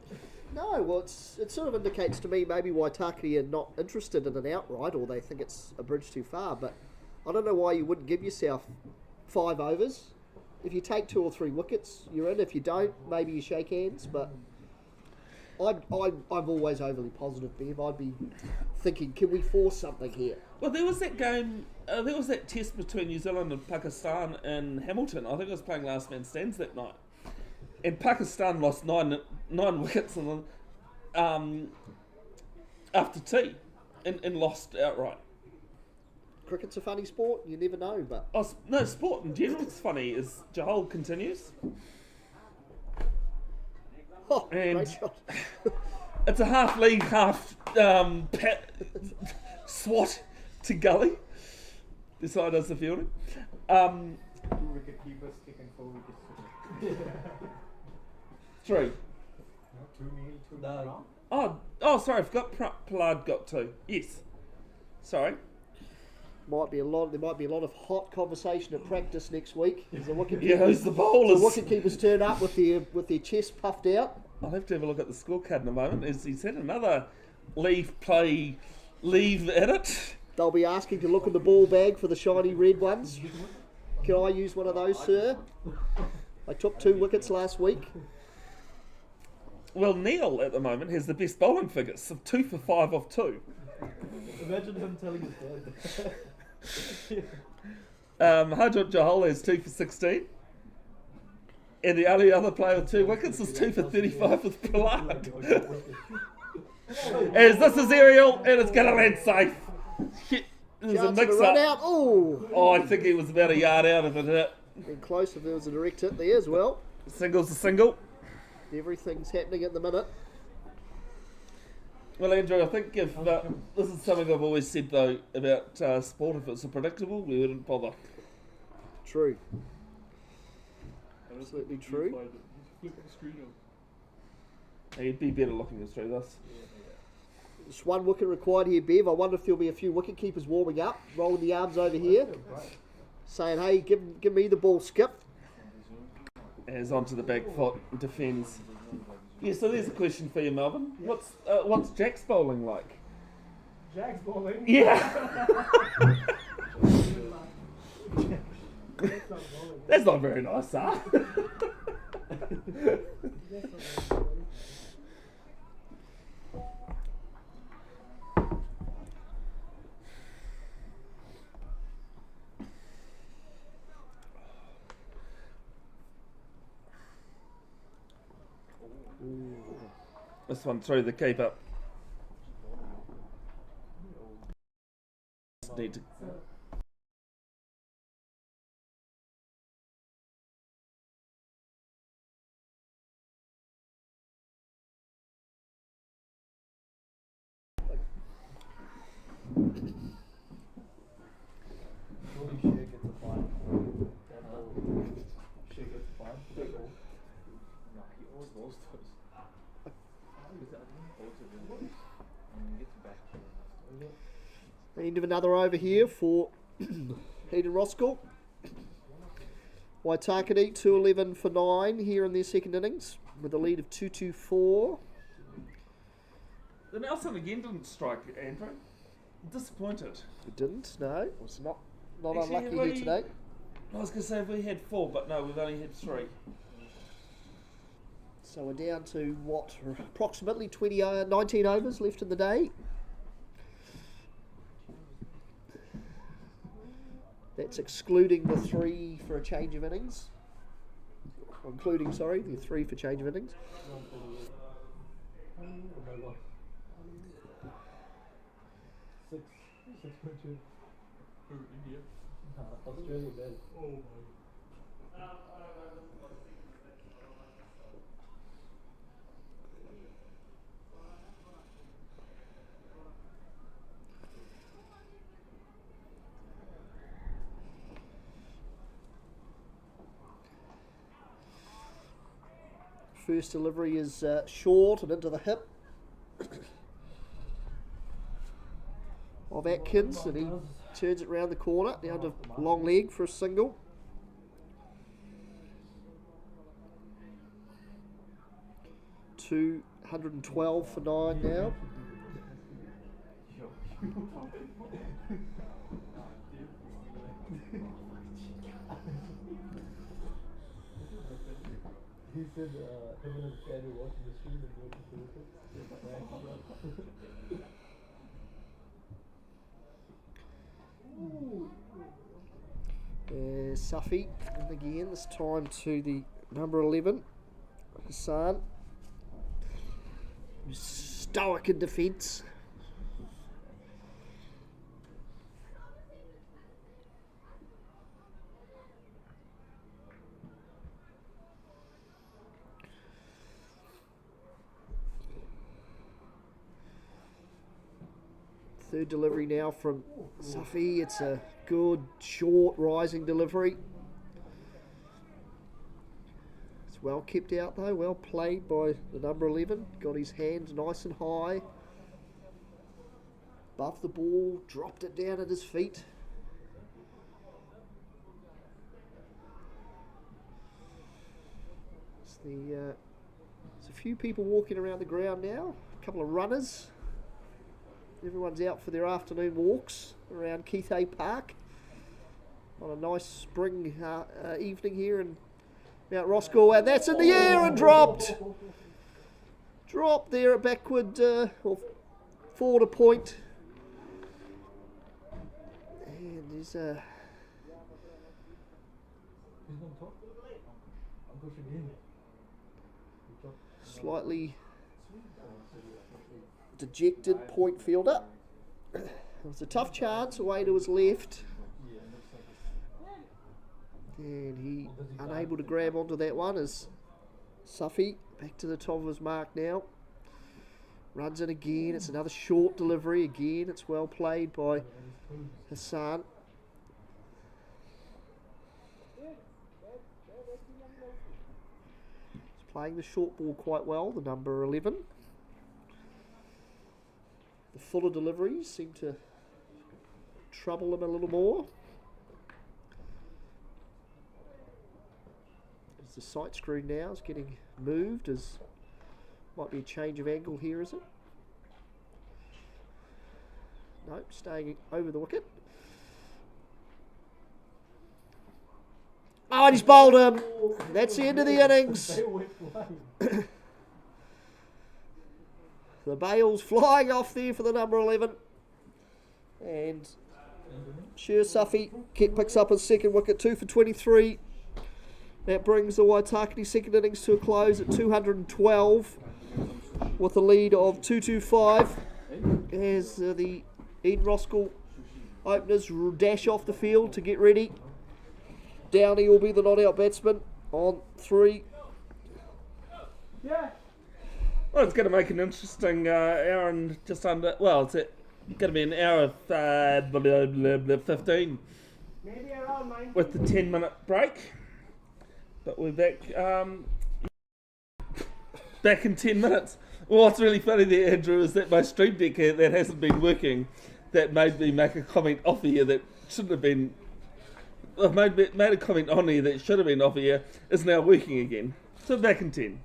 No, well, it sort of indicates to me maybe Waitakere are not interested in an outright, or they think it's a bridge too far. But I don't know why you wouldn't give yourself 5 overs. If you take 2 or 3 wickets, you're in. If you don't, maybe you shake hands. But I'm always overly positive, Bev. I'd be thinking, can we force something here? Well, there was that game. There was that test between New Zealand and Pakistan in Hamilton. I think it was playing last man stands that night. And Pakistan lost 9 wickets after tea and lost outright. Cricket's a funny sport, you never know, but... No, sport in general is funny, as Jahal continues. Oh, And great shot. it's a half lead, half swat to gully. This side does the fielding. 2 wicket keepers taking 4 wickets. 3. 2 Neil, 2 Brown. Oh, sorry, I forgot Pollard got 2. Yes. Sorry. There might be a lot of hot conversation at practice next week. As the wicket Yeah, who's the bowlers? the wicket keepers turn up with their chest puffed out. I'll have to have a look at the scorecard in a moment. As he's had another leave at it. They'll be asking to look in the ball bag for the shiny red ones. Can I use one of those, sir? I took 2 wickets last week. Well, Neil at the moment has the best bowling figures of 2 for 5 off 2. Imagine him telling his dad. Harjot Jahal has 2 for 16. And the only other player with 2 wickets is 2 for 35 with Pollard. As this is aerial, and it's going to land safe. There's a Chance of a mix run up. out. Oh, Oh, I think he was about a yard out of it. been close if there was a direct hit there as well. Single's a single. Everything's happening at the minute. Well, Andrew, I think if this is something I've always said though about sport, if it's predictable, we wouldn't bother. True. Absolutely true. He'd be better looking us through this. Just one wicket required here, Bev. I wonder if there'll be a few wicket keepers warming up, rolling the arms over here, saying, hey, give me the ball, Skip. As onto the back foot, defends. Yeah, so there's a question for you, Melvin. What's Jack's bowling like? Jack's bowling? Yeah. That's not very nice, huh? This one through the keeper. Need to. Surely Shea gets a fine. Shea gets a fine. No, he always bowls those. End of another over here for Eden Roskill. Waitakere 211 for 9 here in their second innings with a lead of 224. The Nelson again didn't strike, Andrew. Disappointed. It didn't, no. It was not Actually, unlucky have here we- today. I was going to say we had 4, but no, we've only had 3. So we're down to what, approximately 19 overs left in the day. That's excluding the 3 for a change of innings. Or including, sorry, the 3 for change of innings. Six point two. India. Australia bad. Oh my. First delivery is short and into the hip of Atkins, and he turns it round the corner down to long leg for a single. $212 for 9 now. He said him and his dad were watching the stream and looking for it. Suffy, and again this time to the number 11, Hassan. Stoic in defence. Third delivery now from Suffy. It's a good, short, rising delivery. It's well kept out though, well played by the number 11. Got his hands nice and high. Above the ball, dropped it down at his feet. There's a few people walking around the ground now, a couple of runners. Everyone's out for their afternoon walks around Keithay Park on a nice spring evening here in Mount Roskill, and that's in the air and dropped. Dropped there at backward or forward a point. And there's a slightly dejected point fielder. It was a tough chance away to his left, and he unable to grab onto that one as Suffy back to the top of his mark now. Runs in again. It's another short delivery again. It's well played by Hassan. He's playing the short ball quite well, the number 11. The fuller deliveries seem to trouble him a little more. As the sight screw now is getting moved, as might be a change of angle here, is it? Nope, staying over the wicket. Oh, and he's bowled him. That's the end of the innings. The bail's flying off there for the number 11. And Sher Suffy picks up his second wicket, 2 for 23. That brings the Waitakere second innings to a close at 212 with a lead of 225 as the Eden Roskill openers dash off the field to get ready. Downey will be the not-out batsman on 3. Yeah. Well, it's going to make an interesting hour and just under. Well, it's going to be an hour of 15 Maybe around 9. with the 10-minute break. But we're back back in 10 minutes. Well, what's really funny there, Andrew, is that my stream deck that hasn't been working, that made me make a comment off here that shouldn't have been. I've made a comment on here that should have been off here, is now working again. So back in 10.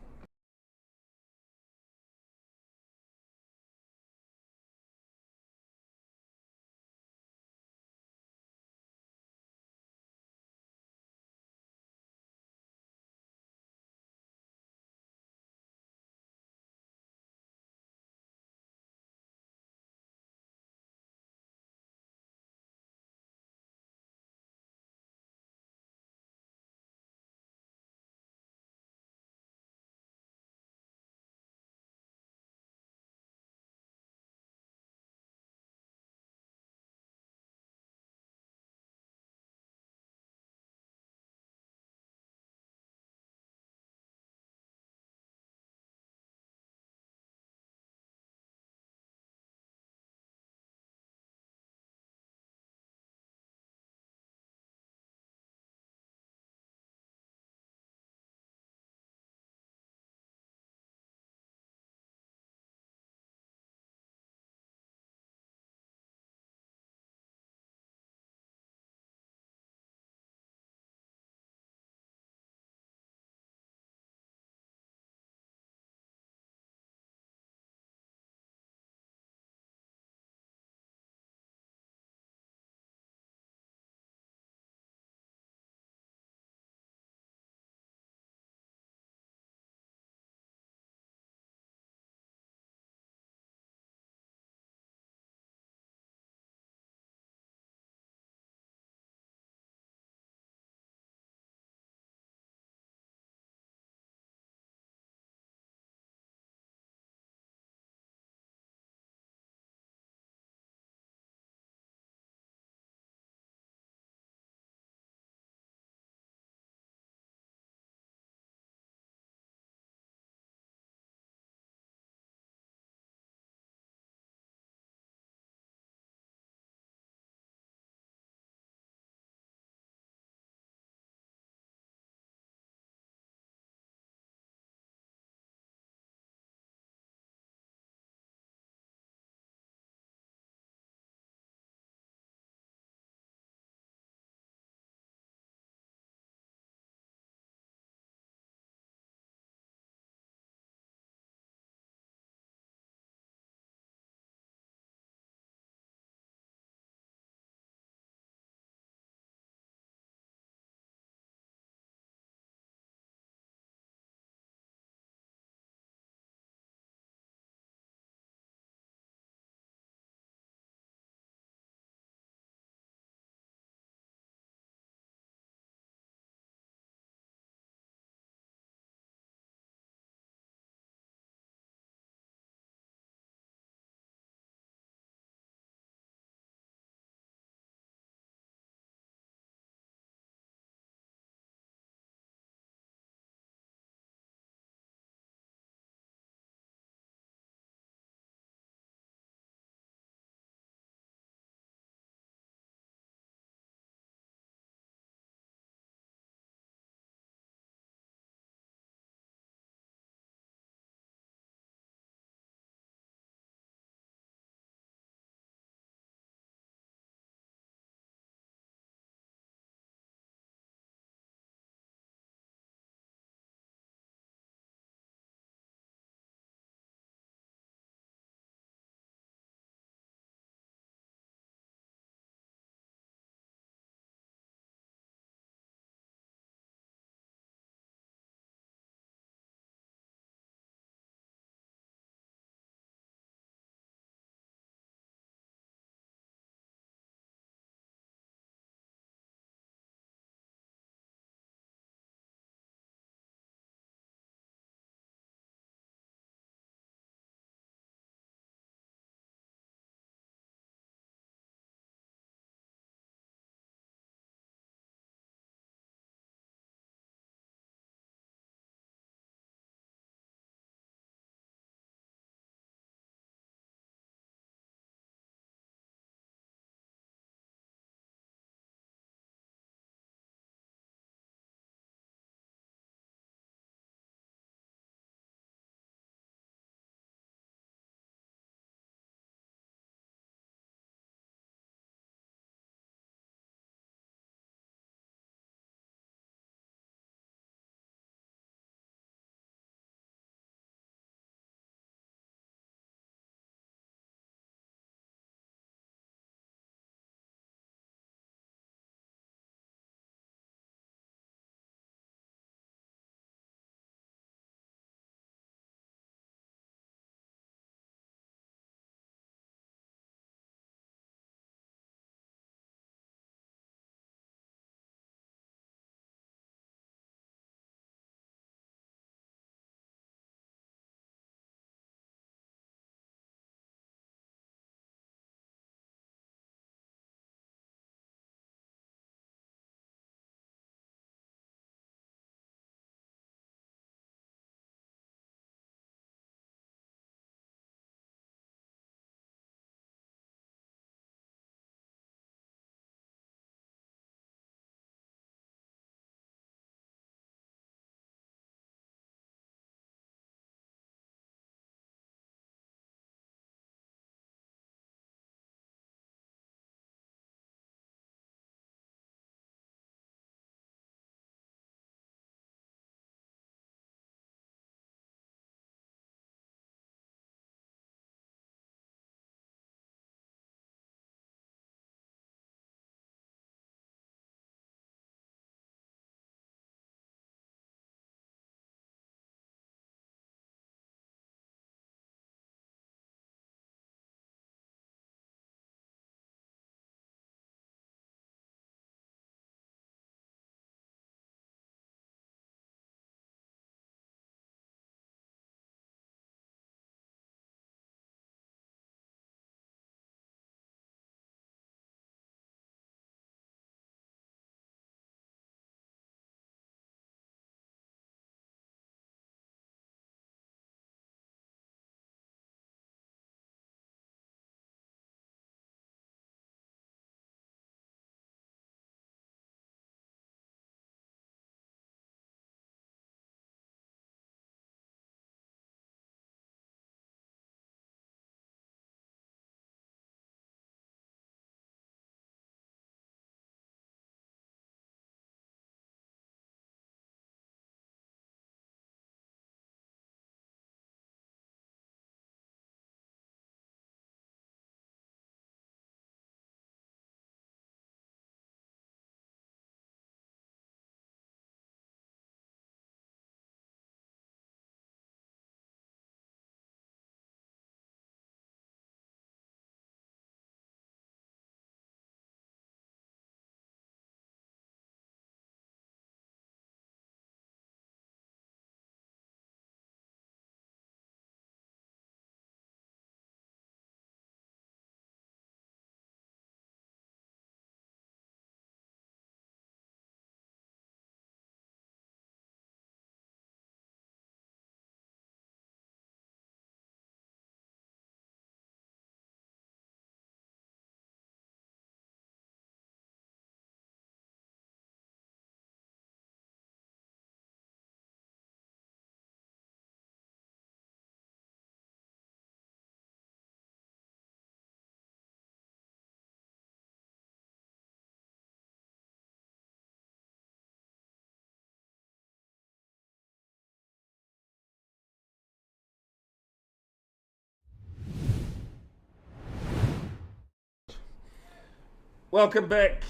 Welcome back.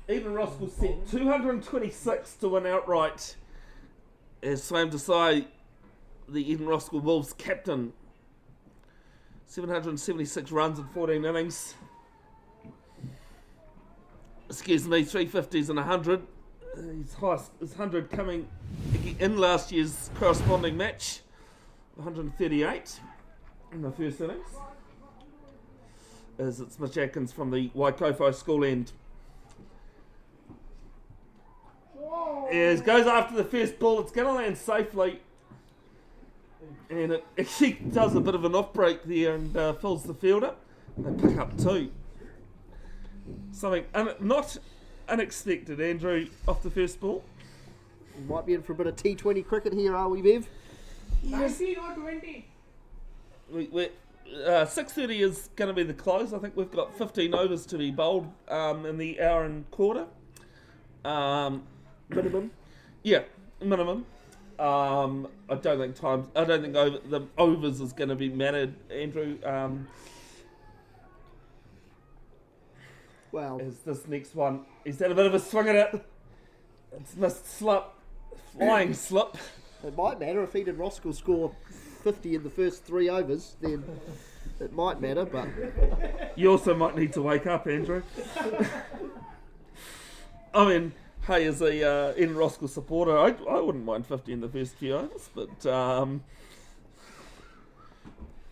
Even Roskill set 226 to win outright as Swam Desai, the Eden Roskill Wolves captain. 776 runs in 14 innings. Excuse me, 350s and 100. His highest is 100 coming in last year's corresponding match. 138 in the first innings. As it's Mitch Atkins from the Waitakere school end. As goes after the first ball, it's going to land safely. And it actually does a bit of an off break there and fills the fielder. And they pick up 2. Something not unexpected, Andrew, off the first ball. We might be in for a bit of T20 cricket here, are we, Bev? 19 or 20? 6:30 is going to be the close. I think we've got 15 overs to be bowled in the hour and quarter. Minimum. Yeah, minimum. I don't think the overs is going to be mattered, Andrew. Well, Is this next one? He's had a bit of a swing at it. It's missed slip, flying slip. it might matter if he did Roskill score 50 in the first 3 overs, then it might matter, but You also might need to wake up, Andrew. I mean, hey, as a Eden Roskill supporter, I wouldn't mind 50 in the first few overs, but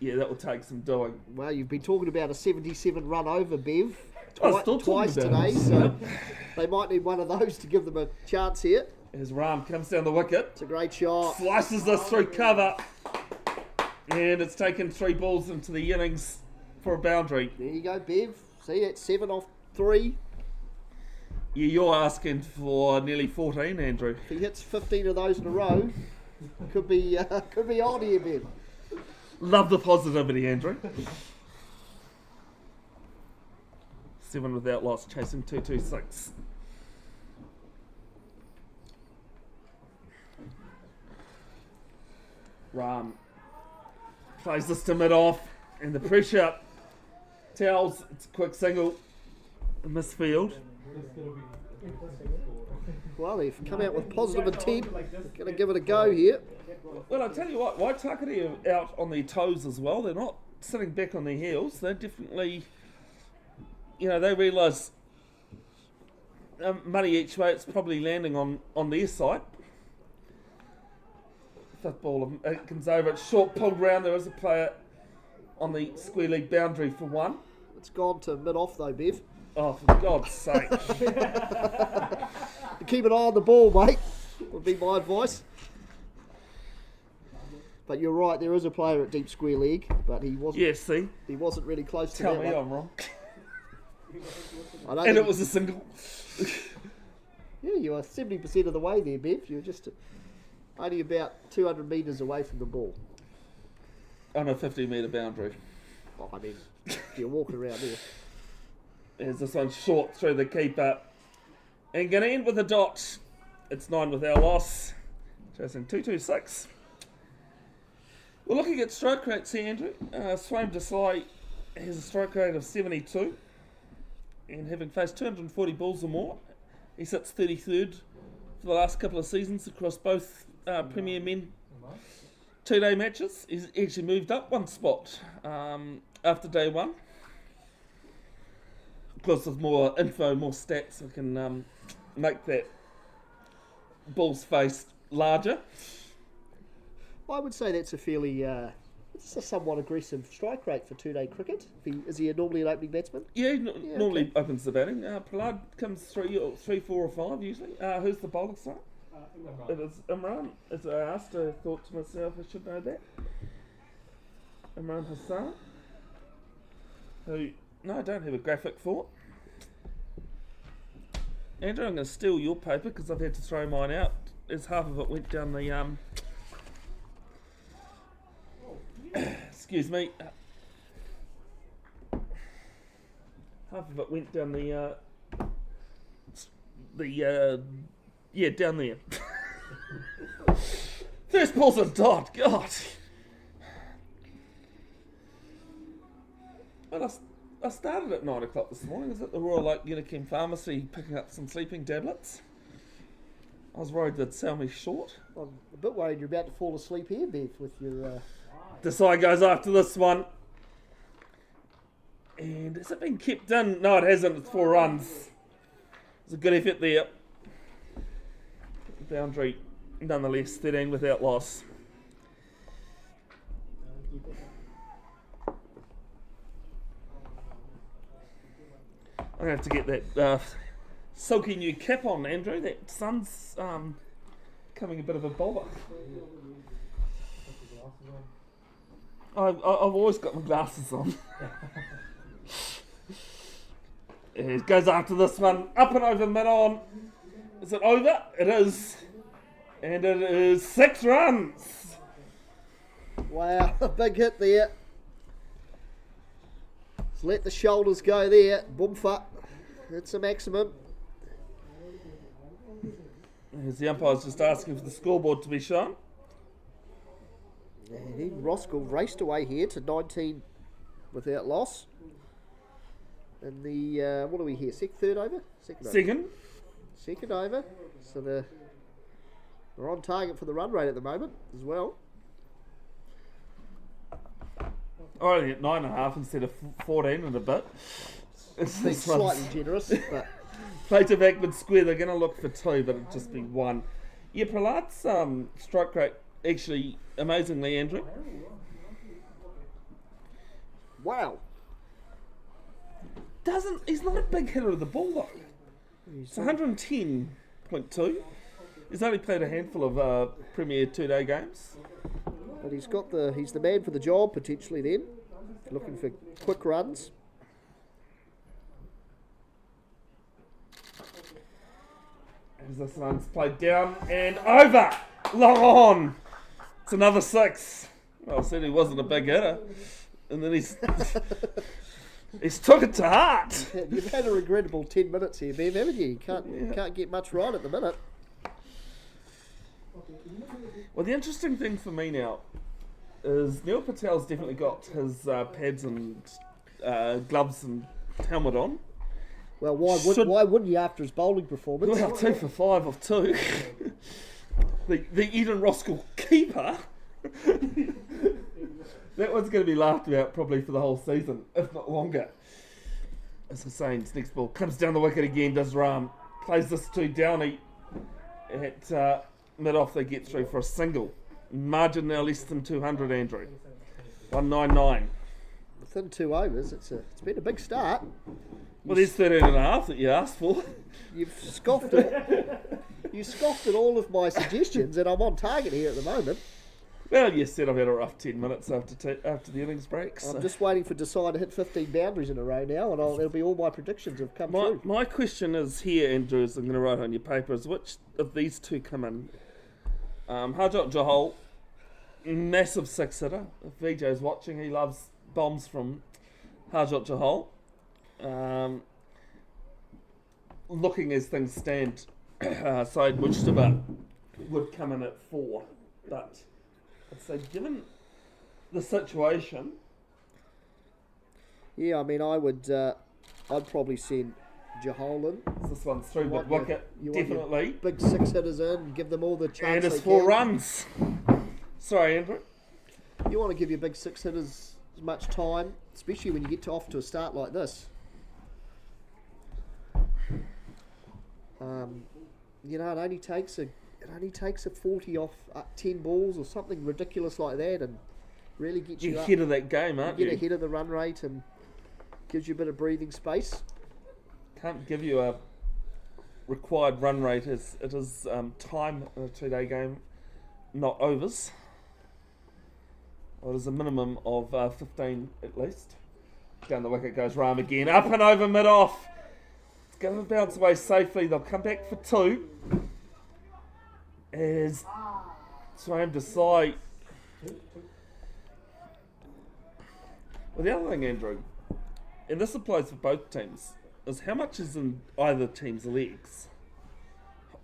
yeah, that will take some doing. well, you've been talking about a 77 run over, Bev, I was still twice talking about today, it. so they might need one of those to give them a chance here. As Ram comes down the wicket, It's a great shot. slices this through cover, and it's taken 3 balls into the innings for a boundary. There you go, Bev. See, it's 7 off 3. Yeah, you're asking for nearly 14, Andrew. If he hits 15 of those in a row, could be on here, Bev. Love the positivity, Andrew. 7 without loss, chasing 226. Ram plays this to mid-off, and the pressure tells. It's a quick single, misfield. Well, they've come out with positive intent. Going to give it a go here. Well, I tell you what, Waitakere are out on their toes as well. They're not sitting back on their heels. They're definitely, they realise money each way. It's probably landing on their side. Fifth ball comes over. It's short pulled round. There is a player on the square leg boundary for 1. It's gone to mid-off though, Bev. Oh, for God's sake. Keep an eye on the ball, mate, would be my advice. But you're right, there is a player at deep square leg, but he wasn't. Yeah, see? He wasn't really close to Tell that me one. I'm wrong. I don't And think- it was a single. Yeah, you are 70% of the way there, Bev. You're just only about 200 metres away from the ball. On a 50-metre boundary. Oh, I mean, you're walking around there. As this one's short through the keeper. And going to end with a dot. It's 9 without loss. Chasing 226. We're looking at stroke rates here, Andrew. Swam Desai has a stroke rate of 72. And having faced 240 balls or more, he sits 33rd for the last couple of seasons across both Premier Men 2-day matches. He's actually moved up 1 spot after day 1. Of course, with more info, more stats, I can make that balls faced larger. I would say that's a fairly, it's a somewhat aggressive strike rate for 2-day cricket. Is he normally an opening batsman? Yeah, normally okay. opens the batting. Prahlad comes 3, 4 or 5 usually. Who's the bowler, sir? It is Imran. As I asked, I thought to myself I should know that. Imran Hassan. Who, no, I don't have a graphic for. Andrew, I'm going to steal your paper because I've had to throw mine out as half of it went down the excuse me. Half of it went down down there. First ball's a dot. God. I I started at 9 o'clock this morning. I was at the Royal Oak Unichem Pharmacy picking up some sleeping tablets. I was worried they'd sell me short. I'm a bit worried you're about to fall asleep here, Bev, with your... Desai goes after this one. And has it been kept in? No, it hasn't. It's 4 runs. It's a good effort there. Boundary, nonetheless, 13 without loss. I'm going to have to get that silky new cap on, Andrew. That sun's coming a bit of a bother. I've always got my glasses on. It goes after this one. Up and over mid-on. Is it over? It is. And it is 6 runs. Wow, a big hit there. Just let the shoulders go there. Boomfa. That's a maximum. As the umpire's just asking for the scoreboard to be shown. And then Roskill raced away here to 19 without loss. And the, what are we here? Third over? Second over. So they're on target for the run rate at the moment as well. Already at 9.5 instead of 14 and a bit. Being slightly generous, but Play to backward square, they're going to look for 2, but it'll just be 1. Yeah, Pralat's strike rate actually amazingly, Andrew. wow. He's not a big hitter of the ball though. It's 110.2. He's only played a handful of Premier 2-day games. But he's the man for the job potentially then. Looking for quick runs. As this one's played down and over. Long on. It's another 6. Well, I said he wasn't a big hitter. And then he's took it to heart. You've had a regrettable 10 minutes here, Bev, haven't you? You can't get much right at the minute. Well, the interesting thing for me now is Neil Patel's definitely got his pads and gloves and helmet on. Well, why wouldn't you after his bowling performance? Well, 2 for 5 of 2. the Eden Roskill keeper. That one's going to be laughed about probably for the whole season, if not longer. As I'm saying, this next ball comes down the wicket again, does Ram. Plays this to Downey. At mid-off, they get through for a single. Margin now less than 200, Andrew. 199. Within 2 overs, it's been a big start. Well, there's 13.5 that you asked for. You've scoffed at you scoffed at all of my suggestions, and I'm on target here at the moment. Well, you said I've had a rough 10 minutes after the innings break. So. I'm just waiting for Desai to hit 15 boundaries in a row now, and it'll be all my predictions have come true. My question is here, Andrew, as I'm going to write on your paper, is which of these two come in? Harjot Johal, massive 6-hitter. If Vijay's watching, he loves bombs from Harjot Johal. Looking as things stand, Syed Mujtaba would come in at 4, but I'd say given the situation, yeah, I mean, I'd probably send Johal in. this one's through mid wicket, definitely. Big 6 hitters in, give them all the chance. And it's 4 runs. Sorry, Andrew. You want to give your big 6 hitters as much time, especially when you get off to a start like this. It only takes a 40 off 10 balls or something ridiculous like that, and really gets you ahead of that game, aren't you? Get ahead of the run rate and gives you a bit of breathing space. Can't give you a required run rate. It is time in a 2-day game, not overs. Well, there's a minimum of 15 at least. Down the wicket goes Ram again, up and over mid-off. It's going to bounce away safely. They'll come back for 2. As Swam Desai. Well, the other thing, Andrew, and this applies for both teams, is how much is in either team's legs.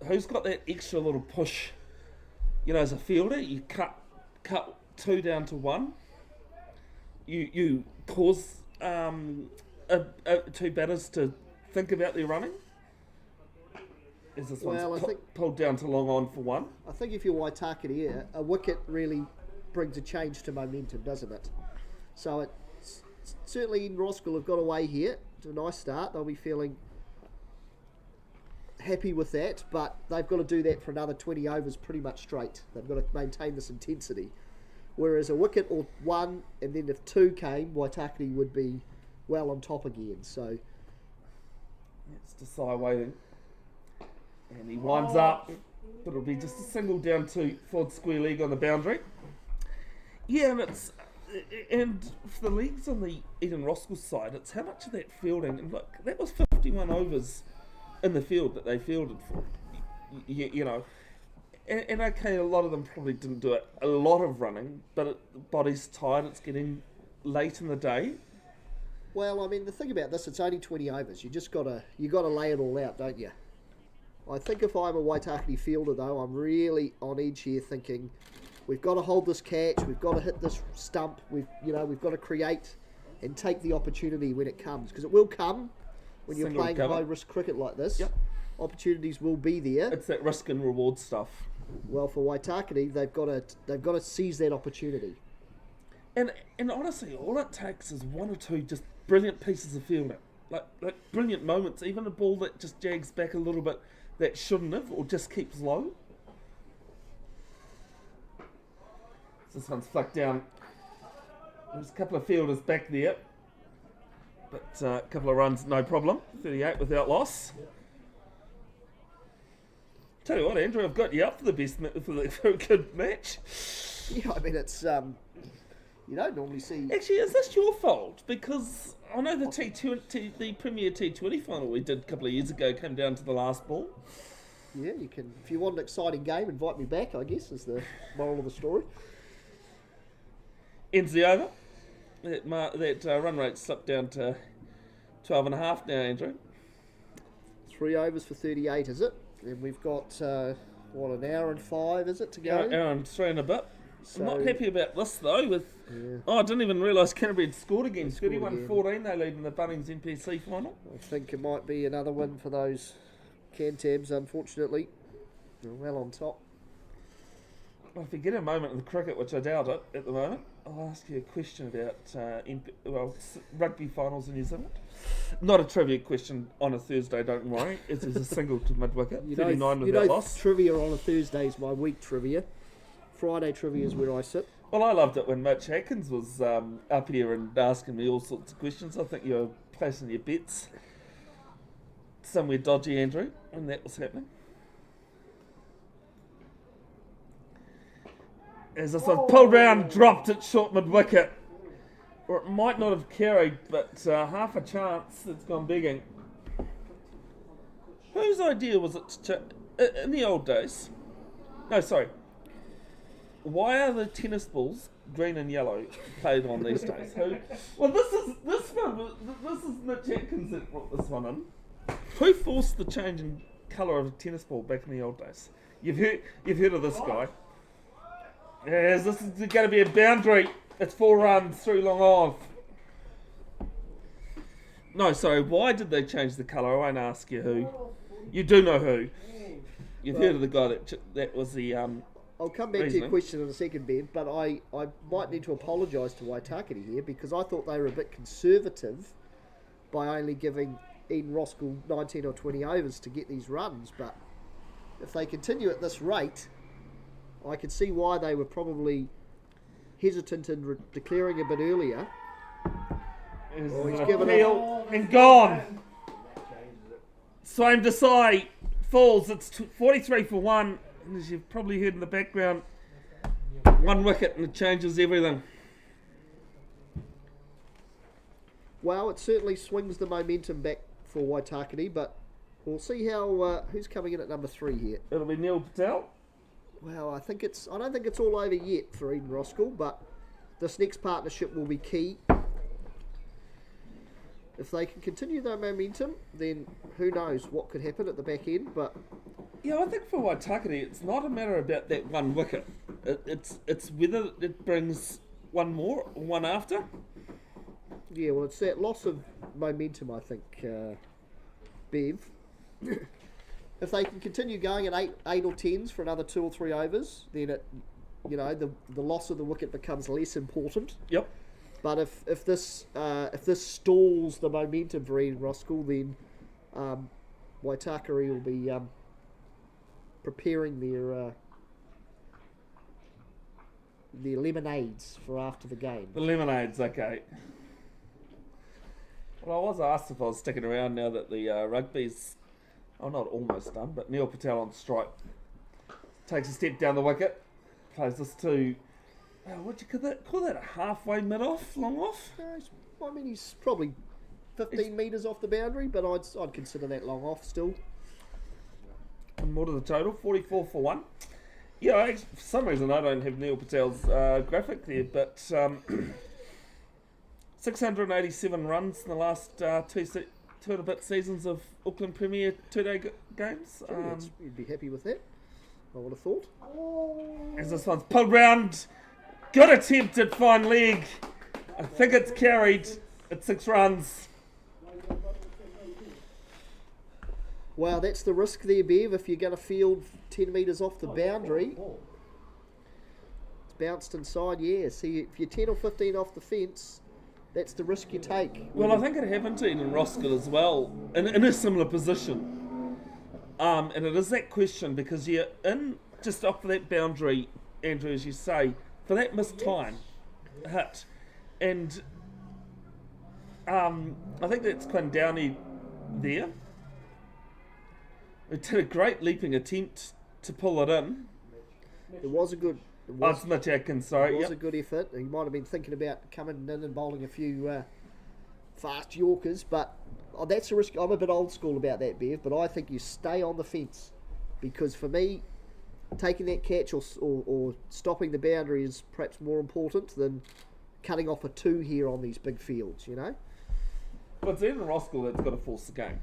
Who's got that extra little push? As a fielder, you cut 2 down to 1. You cause a two batters to think about their running? Is this Well, one's I think- pulled down to long on for one? I think if you're Waitakere, a wicket really brings a change to momentum, doesn't it? So it's certainly in Roskill have got away here. It's a nice start. They'll be feeling happy with that, but they've got to do that for another 20 overs pretty much straight. They've got to maintain this intensity. Whereas a wicket or one, and then if two came, Waitakere would be well on top again. So It's Desai waiting. And he winds up, but it'll be just a single down to forward square leg on the boundary. Yeah, and for the leagues on the Eden Roskill side, it's how much of that fielding, and look, that was 51 overs in the field that they fielded for. You know, and okay, a lot of them probably didn't do a lot of running, but the body's tired, it's getting late in the day. well, I mean, the thing about this, it's only 20 overs. You gotta lay it all out, don't you? I think if I'm a Waitakere fielder, though, I'm really on edge here, thinking we've got to hold this catch, we've got to hit this stump, we've got to create and take the opportunity when it comes, because it will come when you're Single playing cover. high risk cricket like this. Yep. Opportunities will be there. It's that risk and reward stuff. Well, for Waitakere, they've got to seize that opportunity. And honestly, all it takes is one or two just brilliant pieces of fielding, like brilliant moments. Even a ball that just jags back a little bit that shouldn't have, or just keeps low. This one's flicked down. There's a couple of fielders back there, but a couple of runs, no problem. 38 without loss. Tell you what, Andrew, I've got you up for the best for a good match. Yeah, I mean, it's you don't normally see. Actually, is this your fault? Because I know the the Premier T20 final we did a couple of years ago came down to the last ball. Yeah, you can. If you want an exciting game, invite me back, I guess, is the moral of the story. Ends the over. That run rate slipped down to 12.5 now, Andrew. 3 overs for 38, is it? And we've got, an hour and 5, is it, to go? Hour and 3 and a bit. So- I'm not happy about this, though. I didn't even realise Canterbury had scored again. 31-14, they lead in the Bunnings NPC final. I think it might be another win for those Cantabs, unfortunately. They're well on top. Well, if you get a moment in the cricket, which I doubt it at the moment, I'll ask you a question about rugby finals in New Zealand. Not a trivia question on a Thursday, don't worry. It's a single to mid-wicket, 39 without loss. Trivia on a Thursday is my week trivia. Friday trivia is where I sit. Well, I loved it when Mitch Atkins was up here and asking me all sorts of questions. I think you were placing your bets somewhere dodgy, Andrew, when that was happening. As this one pulled round, dropped it short mid-wicket. Or it might not have carried, but half a chance it's gone begging. Whose idea was it in the old days? No, sorry. Why are the tennis balls green and yellow played on these days? Well, this is Mitch Atkins that brought this one in. Who forced the change in colour of a tennis ball back in the old days? You've heard of this guy. Yes, this is going to be a boundary. It's 4 runs through long off. No, sorry. Why did they change the colour? I won't ask you who. You do know who. You've heard of the guy that was the. I'll come back to your question in a second, Ben, but I might need to apologise to Waitakere here because I thought they were a bit conservative by only giving Eden Roskill 19 or 20 overs to get these runs. But if they continue at this rate, I could see why they were probably hesitant in declaring a bit earlier. He's given it and gone. Swaim Desai falls. It's 43 for 1. And as you've probably heard in the background, 1 wicket and it changes everything. Well, it certainly swings the momentum back for Waitakere, but we'll see how who's coming in at number 3 here. It'll be Neil Patel. Well, I don't think it's all over yet for Eden Roskill, but this next partnership will be key. If they can continue their momentum, then who knows what could happen at the back end. But yeah, I think for Waitakere, it's not a matter about that 1 wicket. It's whether it brings one more or one after. yeah, well, it's that loss of momentum, I think, Bev. If they can continue going at 8 or 10s for another 2 or 3 overs, then the loss of the wicket becomes less important. Yep. But if this stalls the momentum for Ian Roskill, then Waitakere will be preparing their lemonades for after the game. The lemonades, okay. Well, I was asked if I was sticking around now that the rugby's, not almost done, but Neil Patel on strike. Takes a step down the wicket, plays this to, what do you call that, a halfway mid-off, long off? He's probably 15 metres off the boundary, but I'd consider that long off still. And more to the total, 44 for 1. Yeah, for some reason I don't have Neil Patel's graphic there, but 687 runs in the last two and a bit seasons of Auckland Premier 2-day games. You'd be happy with that, I would have thought. As this one's pulled round, good attempt at fine leg. I think it's carried at 6 runs. Wow, that's the risk there, Bev. If you're going to field 10 metres off the boundary, it's bounced inside, yeah. See, if you're 10 or 15 off the fence, that's the risk you take. Well, I think it happened to Ian Roskill as well, in a similar position. And it is that question, because you're in just off that boundary, Andrew, as you say, for that missed time hit. And I think that's Quinn Downey there. It did a great leaping attempt to pull it in. It was a good... It's Mitch Atkins, sorry. It was a good effort. He might have been thinking about coming in and bowling a few fast Yorkers, but that's a risk. I'm a bit old school about that, Bev, but I think you stay on the fence, because for me, taking that catch or stopping the boundary is perhaps more important than cutting off a 2 here on these big fields, you know? Well, it's Ian Roskill that's got to force the game.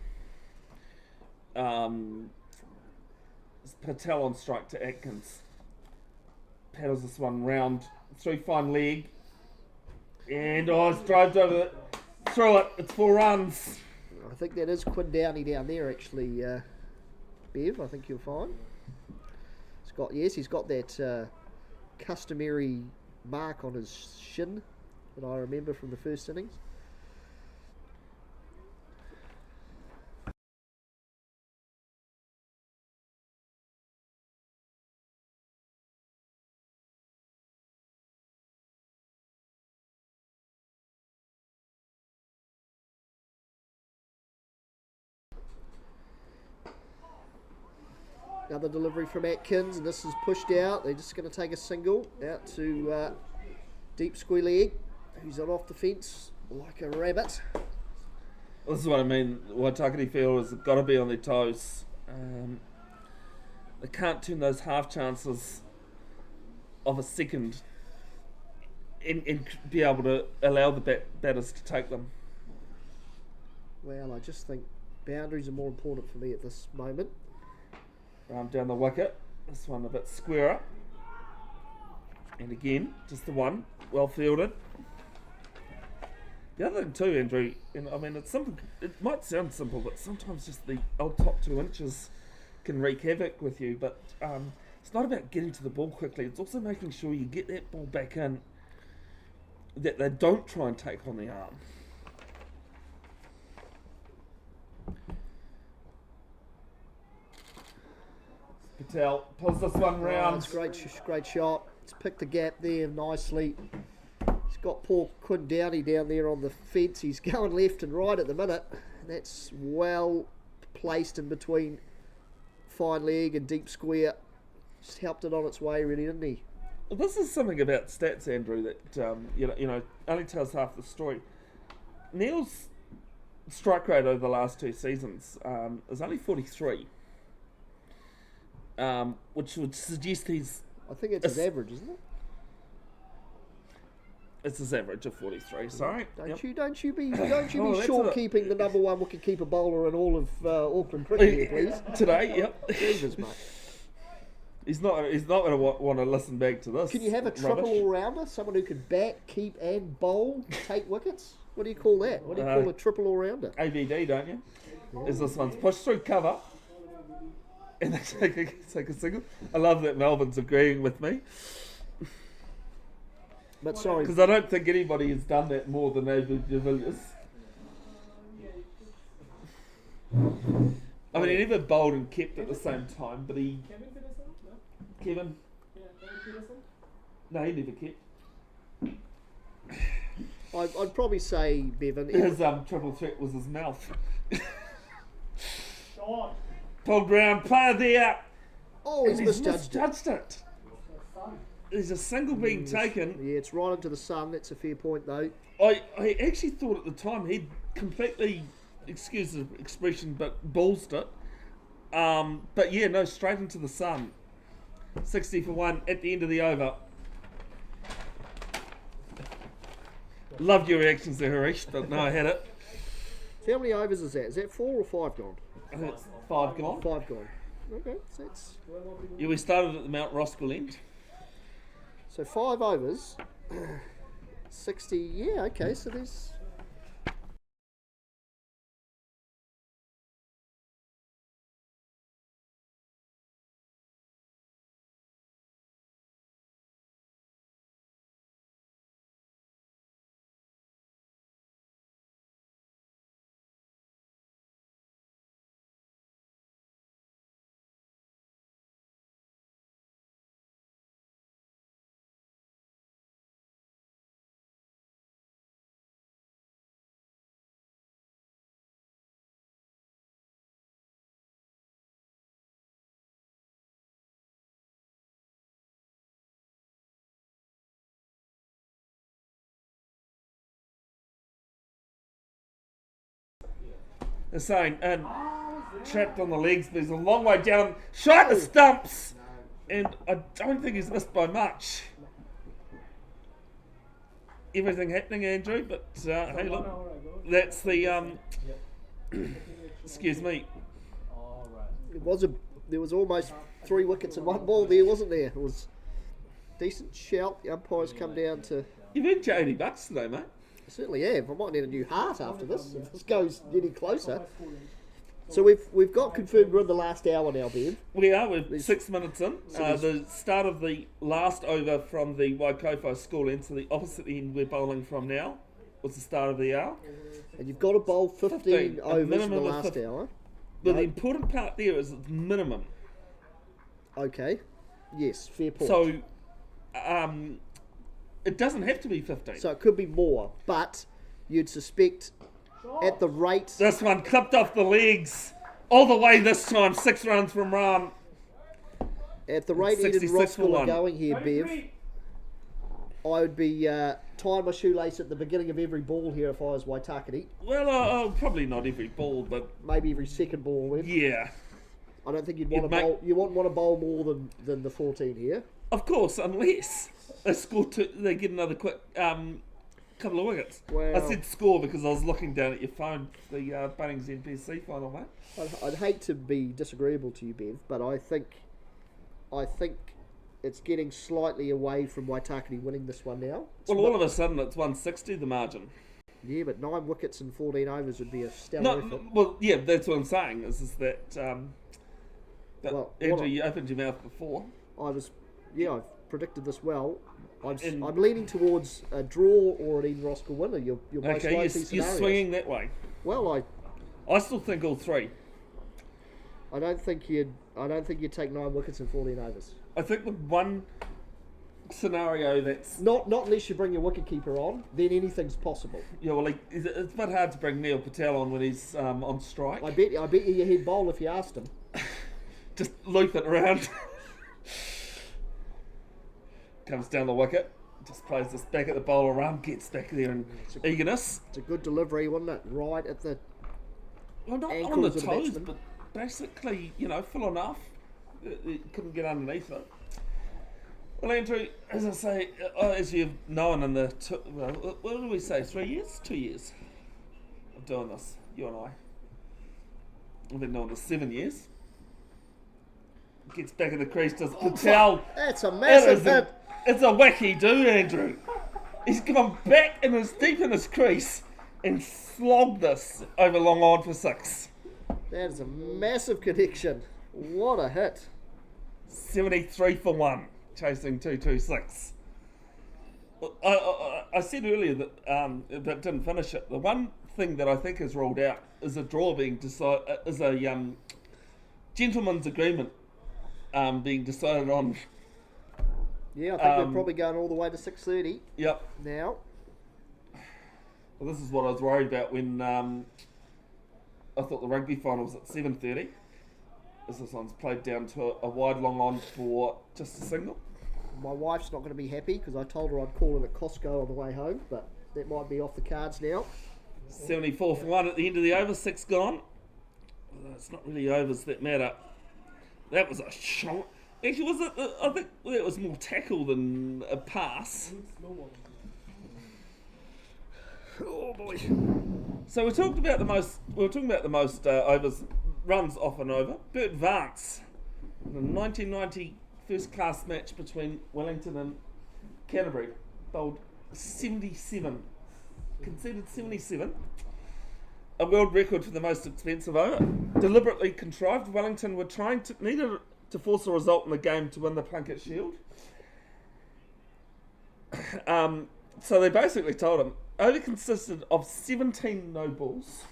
Patel on strike to Atkins. Paddles this one round through fine leg, and it's drove over it, through it. It's 4 runs. I think that is Quinn Downey down there, actually, Bev. I think you'll find. He's got that customary mark on his shin that I remember from the first innings. Another delivery from Atkins, and this is pushed out. They're just going to take a single out to deep square leg, who's on off the fence like a rabbit. This is what I mean. Waitakere fielders have got to be on their toes. They can't turn those half chances of a second and be able to allow the batters to take them. Well, I just think boundaries are more important for me at this moment. Down the wicket. This one a bit squarer. And again, just the one. Well fielded. The other thing too, Andrew, and I mean, it's simple. It might sound simple, but sometimes just the old top 2 inches can wreak havoc with you. But it's not about getting to the ball quickly. It's also making sure you get that ball back in, that they don't try and take on the arm. Patel pulls this one round. It's great shot. It's picked the gap there nicely. He's got poor Quinn Downey down there on the fence. He's going left and right at the minute. That's well placed in between fine leg and deep square. Just helped it on its way, really, didn't he? Well, this is something about stats, Andrew, that you know only tells half the story. Neil's strike rate over the last 2 seasons is only 43. Which would suggest he's... I think it's his average, isn't it? It's his average of 43, sorry. Don't you be short-keeping the number 1 wicket-keeper bowler in all of Auckland cricket, please. Today, yep. Jesus, mate. He's not going to want to listen back to this. Can you have a triple all-rounder? Someone who can bat, keep and bowl, take wickets? What do you call that? What do you call a triple all-rounder? ABD, don't you? Is this one's pushed through cover. And they take a single. I love that Melbourne's agreeing with me. But sorry. Because I don't think anybody has done that more than Abu de Villiers. I mean, he never bowled and kept at the same time, but he... Kevin Peterson? No? Kevin? Yeah, Kevin Peterson? No, he never kept. I'd probably say, Bevan... His triple threat was his mouth. Short. Pulled round, player there. Oh, he's misjudged it. misjudged it. There's a single being taken. Yeah, it's right into the sun. That's a fair point, though. I actually thought at the time he'd completely, excuse the expression, but ballsed it. But yeah, no, straight into the sun. 60 for 1 at the end of the over. Loved your reactions there, Harish, but no, I had it. So how many overs is that? Is that 4 or 5 gone? I think it's 5 gone. 5 gone. Okay, so that's... Yeah, we started at the Mount Roskill end. So 5 overs. 60, yeah, okay, so there's... They're saying, and trapped on the legs, but he's a long way down, shot the stumps, and I don't think he's missed by much. Everything happening, Andrew, but hey, look, that's the excuse me. There was almost 3 wickets in 1 ball there, wasn't there? It was decent shout. The umpires come down to... You've earned your $80 today, mate. I certainly have. I might need a new heart after this, if this goes any closer. So we've got confirmed we're in the last hour now, Ben. We are, we're 6 minutes in. The start of the last over from the Waitakere school end to the opposite end we're bowling from now was the start of the hour. And you've got to bowl 15 overs in the of last hour. But the important part there is it's minimum. Okay. Yes, fair point. So, it doesn't have to be 15. So it could be more, but you'd suspect at the rate... This one clipped off the legs all the way this time, 6 runs from Ram. At the rate Ed and Roskill are going here, Bev, I would be tying my shoelace at the beginning of every ball here if I was Waitakere. Well, probably not every ball, but... Maybe every second ball, Web. Yeah. I don't think you'd want to bowl... You wouldn't want to bowl more than the 14 here. Of course, unless they score they get another quick couple of wickets. Well, I said score because I was looking down at your phone, the Bunnings NPC final, mate. I'd hate to be disagreeable to you, Bev, but I think it's getting slightly away from Waitakere winning this one now. All of a sudden it's 160 the margin. Yeah, but 9 wickets and 14 overs would be a stellar effort. Well, yeah, that's what I'm saying. Is that Andrew, you opened your mouth before. I've predicted this well. I'm leaning towards a draw or an Eden Roskill winner. Your most likely scenarios. You're swinging that way. Well, I still think all 3. I don't think you'd take 9 wickets and 14 overs. I think the one scenario that's not unless you bring your wicketkeeper on, then anything's possible. Yeah, well, it's a bit hard to bring Neil Patel on when he's on strike. I bet you he'd bowl if you asked him. Just loop it around. Comes down the wicket, just plays this back at the bowler run, gets back there in eagerness. It's a good delivery, wasn't it? Right at the not on the toes, but basically, full enough. It couldn't get underneath it. Well, Andrew, as I say, as you've known in the, what do we say, 3 years? 2 years of doing this, you and I. I've been doing this 7 years. Gets back in the crease, does Patel. That's a massive hit. It's a wacky do, Andrew. He's gone back and is deep in his crease. and slogged this over long on for 6. That is a massive connection. What a hit. 73 for 1, chasing 226. I said earlier that but didn't finish it. The one thing that I think is ruled out is a draw being decided, is a gentleman's agreement being decided on. Yeah, I think we're probably going all the way to 6:30 Yep. now. Well, this is what I was worried about when I thought the rugby final was at 7:30. This one's played down to a wide long on for just a single. My wife's not going to be happy because I told her I'd call in at Costco on the way home, but that might be off the cards now. 74 for 1 at the end of the over, 6 gone. Although it's not really overs that matter. That was a shot. Actually, was it? I think it was more tackle than a pass. Oh boy. So we talked about the most. We were talking about the most overs, runs off and over. Bert Vance, the 1990 first class match between Wellington and Canterbury, bowled 77, conceded 77. A world record for the most expensive over. Deliberately contrived. Wellington were needed to force a result in the game to win the Plunket Shield. So they basically told him, over consisted of 17 no balls.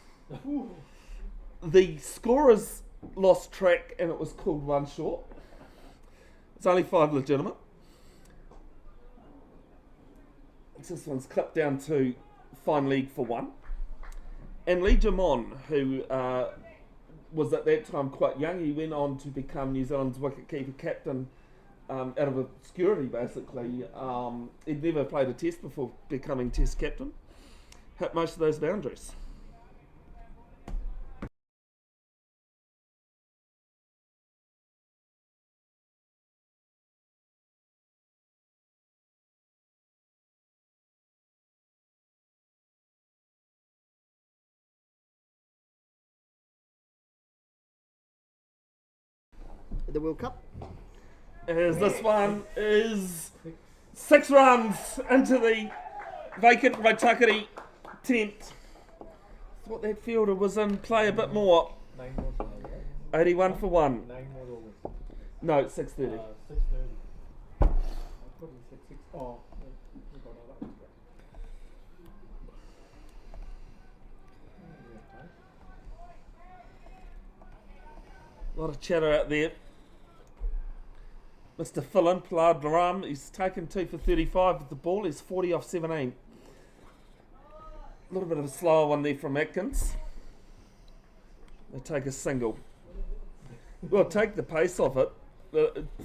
The scorers lost track and it was called 1 short. It's only 5 legitimate. This one's clipped down to fine league for 1. And Lee Jamon, who was at that time quite young, he went on to become New Zealand's wicketkeeper captain out of obscurity, basically. He'd never played a test before becoming test captain. Hit most of those boundaries. The World Cup. As this one is 6 runs into the vacant Waitakere tent. Thought that fielder was in play a bit more. 9 more. 81 for 1. 9 more overs. No, 6:30. 6:30. Oh, we got all that. A lot of chatter out there. Mr. Philin, Pilar Duram, he's taken 2 for 35 with the ball. He's 40 off 17. A little bit of a slower one there from Atkins. They take a single. Well, take the pace off it.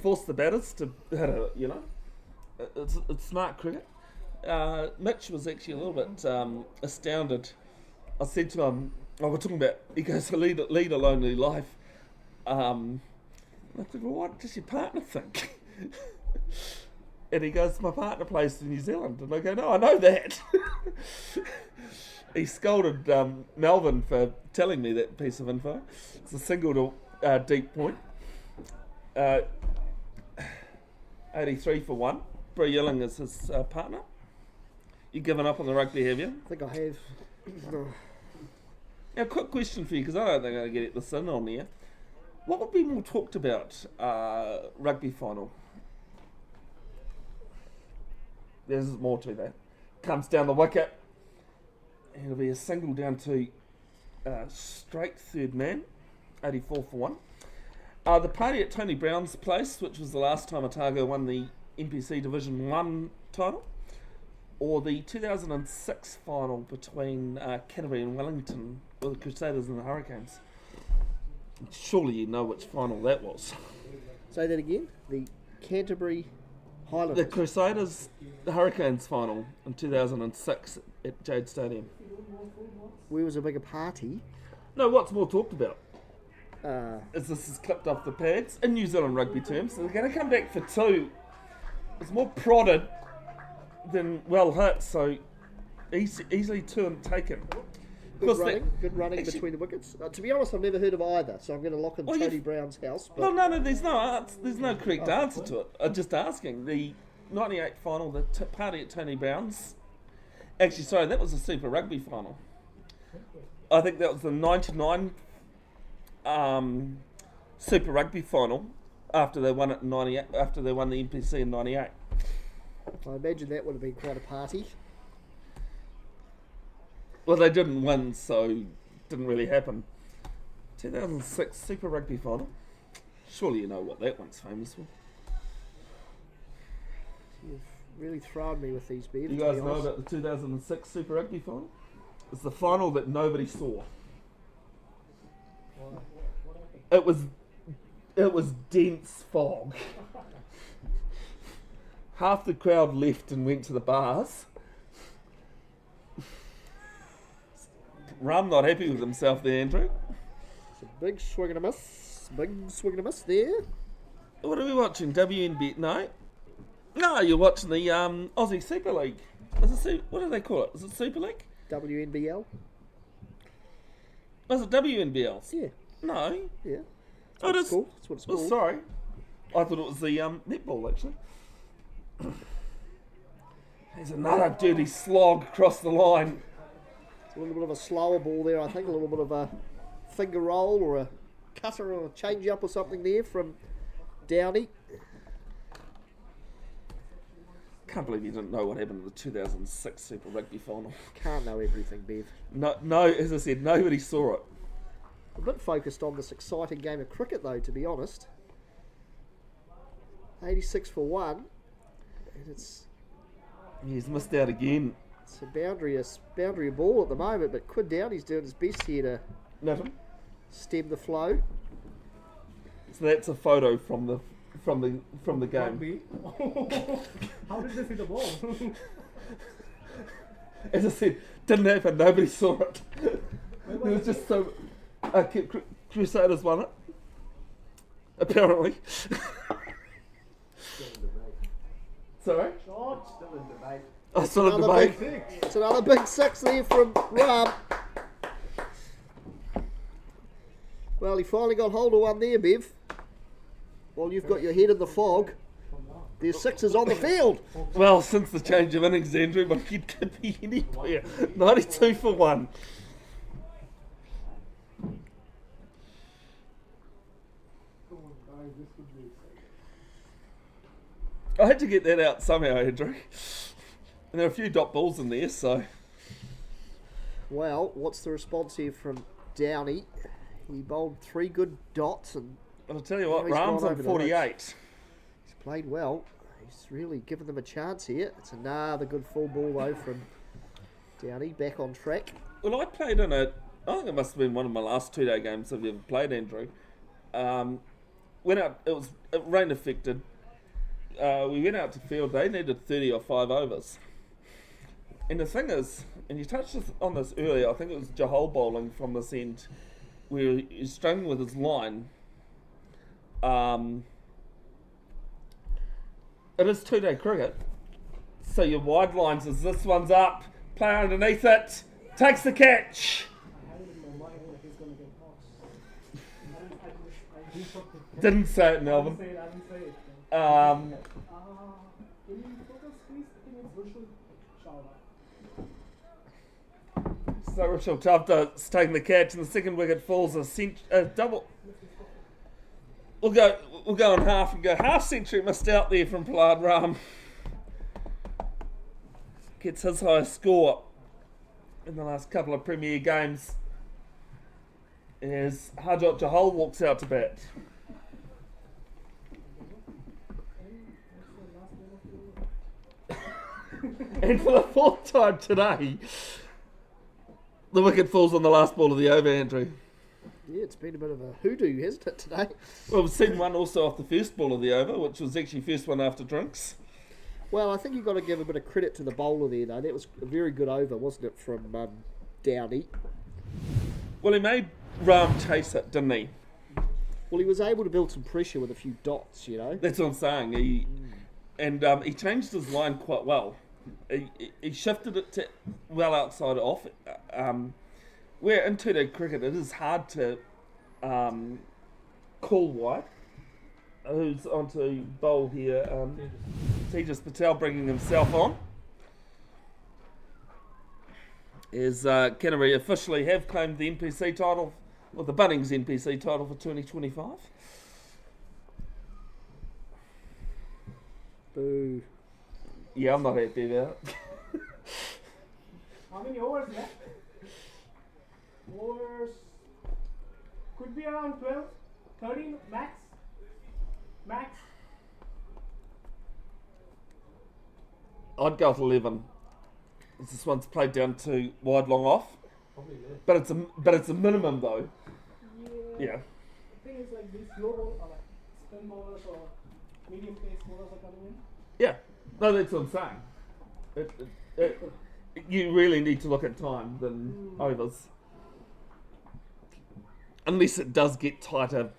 Force the batters to hit it, you know. It's smart cricket. Mitch was actually a little bit astounded. I said to him, we're talking about, he goes, lead a lonely life. I said, well, what does your partner think? And he goes, my partner plays for New Zealand. And I go, no, I know that. He scolded Melvin for telling me that piece of info. It's a single to deep point. 83 for 1. Bree Yilling is his partner. You given up on the rugby, have you? I think I have. Now, quick question for you, because I don't think I'm going to get this in on here. What would be more talked about rugby final? There's more to that. Comes down the wicket. And it'll be a single down to straight third man. 84 for 1. The party at Tony Brown's place, which was the last time Otago won the NPC Division 1 title. Or the 2006 final between Canterbury and Wellington, with the Crusaders and the Hurricanes. Surely you know which final that was. Say that again. The Canterbury Highlanders. The Crusaders, the Hurricanes final in 2006 at Jade Stadium. Where was a bigger party? No, what's more talked about? This is clipped off the pads in New Zealand rugby terms. So they're going to come back for 2. It's more prodded than well hit, so easily 2 and taken. Good running actually, between the wickets. To be honest, I've never heard of either, so I'm going to lock in Tony Brown's house. But well, no, there's no correct answer to it. I'm just asking. The 98 final, the party at Tony Brown's. Actually, sorry, that was a Super Rugby final. I think that was the 99 Super Rugby final after they won it in 98. After they won the NPC in '98. I imagine that would have been quite a party. Well, they didn't win, so it didn't really happen. 2006 Super Rugby final. Surely you know what that one's famous for. You've really thrown me with these, Bev. You guys know about the 2006 Super Rugby final? It's the final that nobody saw. It was dense fog. Half the crowd left and went to the bars. Ram not happy with himself there, Andrew. It's a big swing and a miss. Big swing and a miss there. What are we watching? WNB? No. No, you're watching the Aussie Super League. What do they call it? Is it Super League? WNBL? Was it WNBL? Yeah. No. Yeah. Oh, it is. Cool. That's what it's Oh, called. sorry. I thought it was the netball, actually. There's another dirty slog across the line. It's a little bit of a slower ball there, I think. A little bit of a finger roll or a cutter or a change up or something there from Downey. Can't believe you didn't know what happened in the 2006 Super Rugby final. Can't know everything, Bev. No, as I said, nobody saw it. A bit focused on this exciting game of cricket, though, to be honest. 86 for 1. And it's He's missed out again. a boundary ball at the moment, but Quinn Downey's doing his best here to Nothing. stem the flow. So that's a photo from the game. Rugby. How did they see the ball? As I said, didn't happen. Nobody saw it. It was just so. Crusaders won it. Apparently. Sorry? Still in debate. Oh, still in Another debate. It's another big 6 there from Ram. Well, he finally got hold of one there, Bev. While you've got your head in the fog, there's 6s on the field. Well, since the change of innings, Andrew, my kid could be anywhere. 92 for 1. I had to get that out somehow, Andrew. And there are a few dot balls in there, so. Well, what's the response here from Downey? He bowled 3 good dots and I'll tell you what, He's gone Ram's on over the 48. he's played well. He's really given them a chance here. It's another good full ball though from Downey, back on track. Well, I played in I think it must have been one of my last 2-day games I've ever played, Andrew. Went out, it was rain affected. We went out to field, they needed 30 or 5 overs. And the thing is, and you touched on this earlier, I think it was Jahal bowling from this end, where he's struggling with his line. It is 2-day cricket, so your wide lines is this one's up, player underneath it, takes the catch. I had it in my mind that he's going to get caught. Didn't say it, Melvin. I didn't say it. Um, Can you focus, please? I think it's Roskill Chowda. so Roskill Tufta's taking the catch, and the second wicket falls a double. We'll go on half and go half century missed out there from Prahlad Ram. Gets his highest score in the last couple of Premier games as Harjot Jahal walks out to bat. And for the 4th time today, the wicket falls on the last ball of the over, Andrew. Yeah, it's been a bit of a hoodoo, hasn't it, today? Well, we've seen one also off the first ball of the over, which was actually first one after drinks. Well, I think you've got to give a bit of credit to the bowler there, though. That was a very good over, wasn't it, from Downey? Well, he made Ram chase it, didn't he? Well, he was able to build some pressure with a few dots, you know. That's what I'm saying. He changed his line quite well. He shifted it to well outside off. Where in 2-day cricket it is hard to call wide. Who's onto bowl here? Tejas Patel bringing himself on. Is Canterbury officially have claimed the NPC title, or the Bunnings NPC title for 2025. Boo. Yeah, I'm not happy about it. How many overs left? Overs could be around 12, 13 max. Max. I'd go with 11. This one's played down to wide, long off. Probably less. But it's a minimum though. Yeah. The thing is like these slow ball or like spin bowlers or medium pace bowlers are coming in. Yeah. No, that's what I'm saying. You really need to look at time than overs. Unless it does get tighter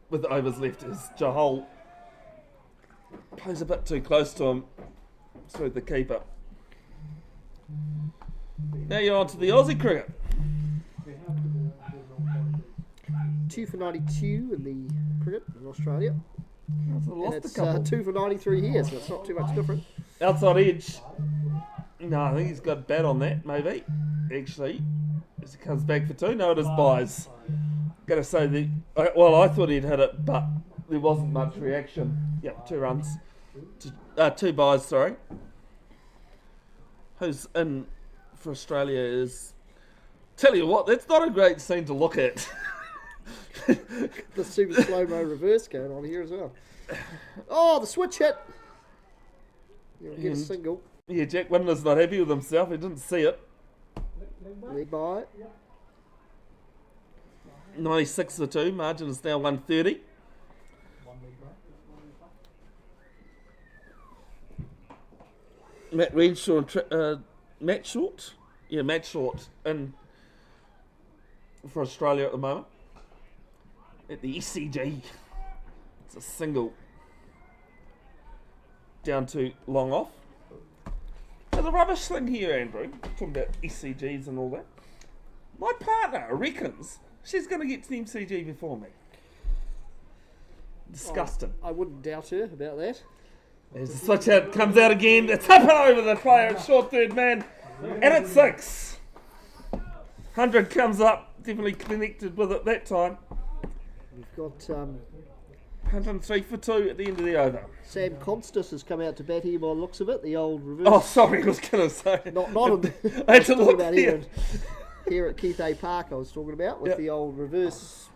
with overs left, as Jahal plays a bit too close to him through the keeper. Now you're on to the Aussie cricket. 2 for 92 in the cricket in Australia. I've And lost it's a couple. 2 for 93 here, so it's not too much different. Outside edge. No, I think he's got bat on that, maybe. Actually, as he comes back for 2. No, it is buys. Gotta say, I thought he'd hit it, but there wasn't much reaction. Yep, 2 runs. 2 buys, sorry. Who's in for Australia is... Tell you what, that's not a great scene to look at. The super slow-mo reverse going on here as well. Oh, the switch hit! You'll get a single. Yeah, Jack Winder's not happy with himself. He didn't see it. Leg by. 96 for 2. Margin is now 130. Matt Reenshaw and Matt Short. Yeah, Matt Short in for Australia at the moment. At the ECG. It's a single. Down to long off. So the rubbish thing here, Andrew, talking about ECGs and all that. My partner reckons she's going to get to the MCG before me. Disgusting. I wouldn't doubt her about that. There's the switch out, comes out again. It's up and over the player. It's short third man. And it's 6. 100 comes up. Definitely connected with it that time. We've got 103 for 2 at the end of the over. Sam Constas has come out to bat here by the looks of it. The old reverse. Oh, sorry, I was going to say. Not on. I had to talking look about here. here at Keith A Park. I was talking about with Yep. the old reverse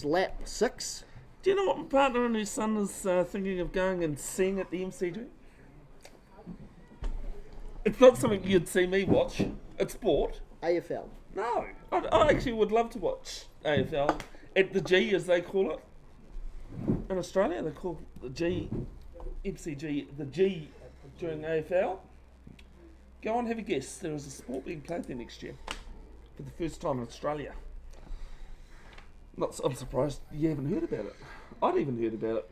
lap 6. Do you know what my partner and his son is thinking of going and seeing at the MCG? It's not something you'd see me watch. It's sport. AFL. No, I actually would love to watch AFL at the G, as they call it. In Australia, they call the G, MCG, the G during AFL. Go on, have a guess. There is a sport being played there next year for the first time in Australia. I'm surprised you haven't heard about it. I'd even heard about it.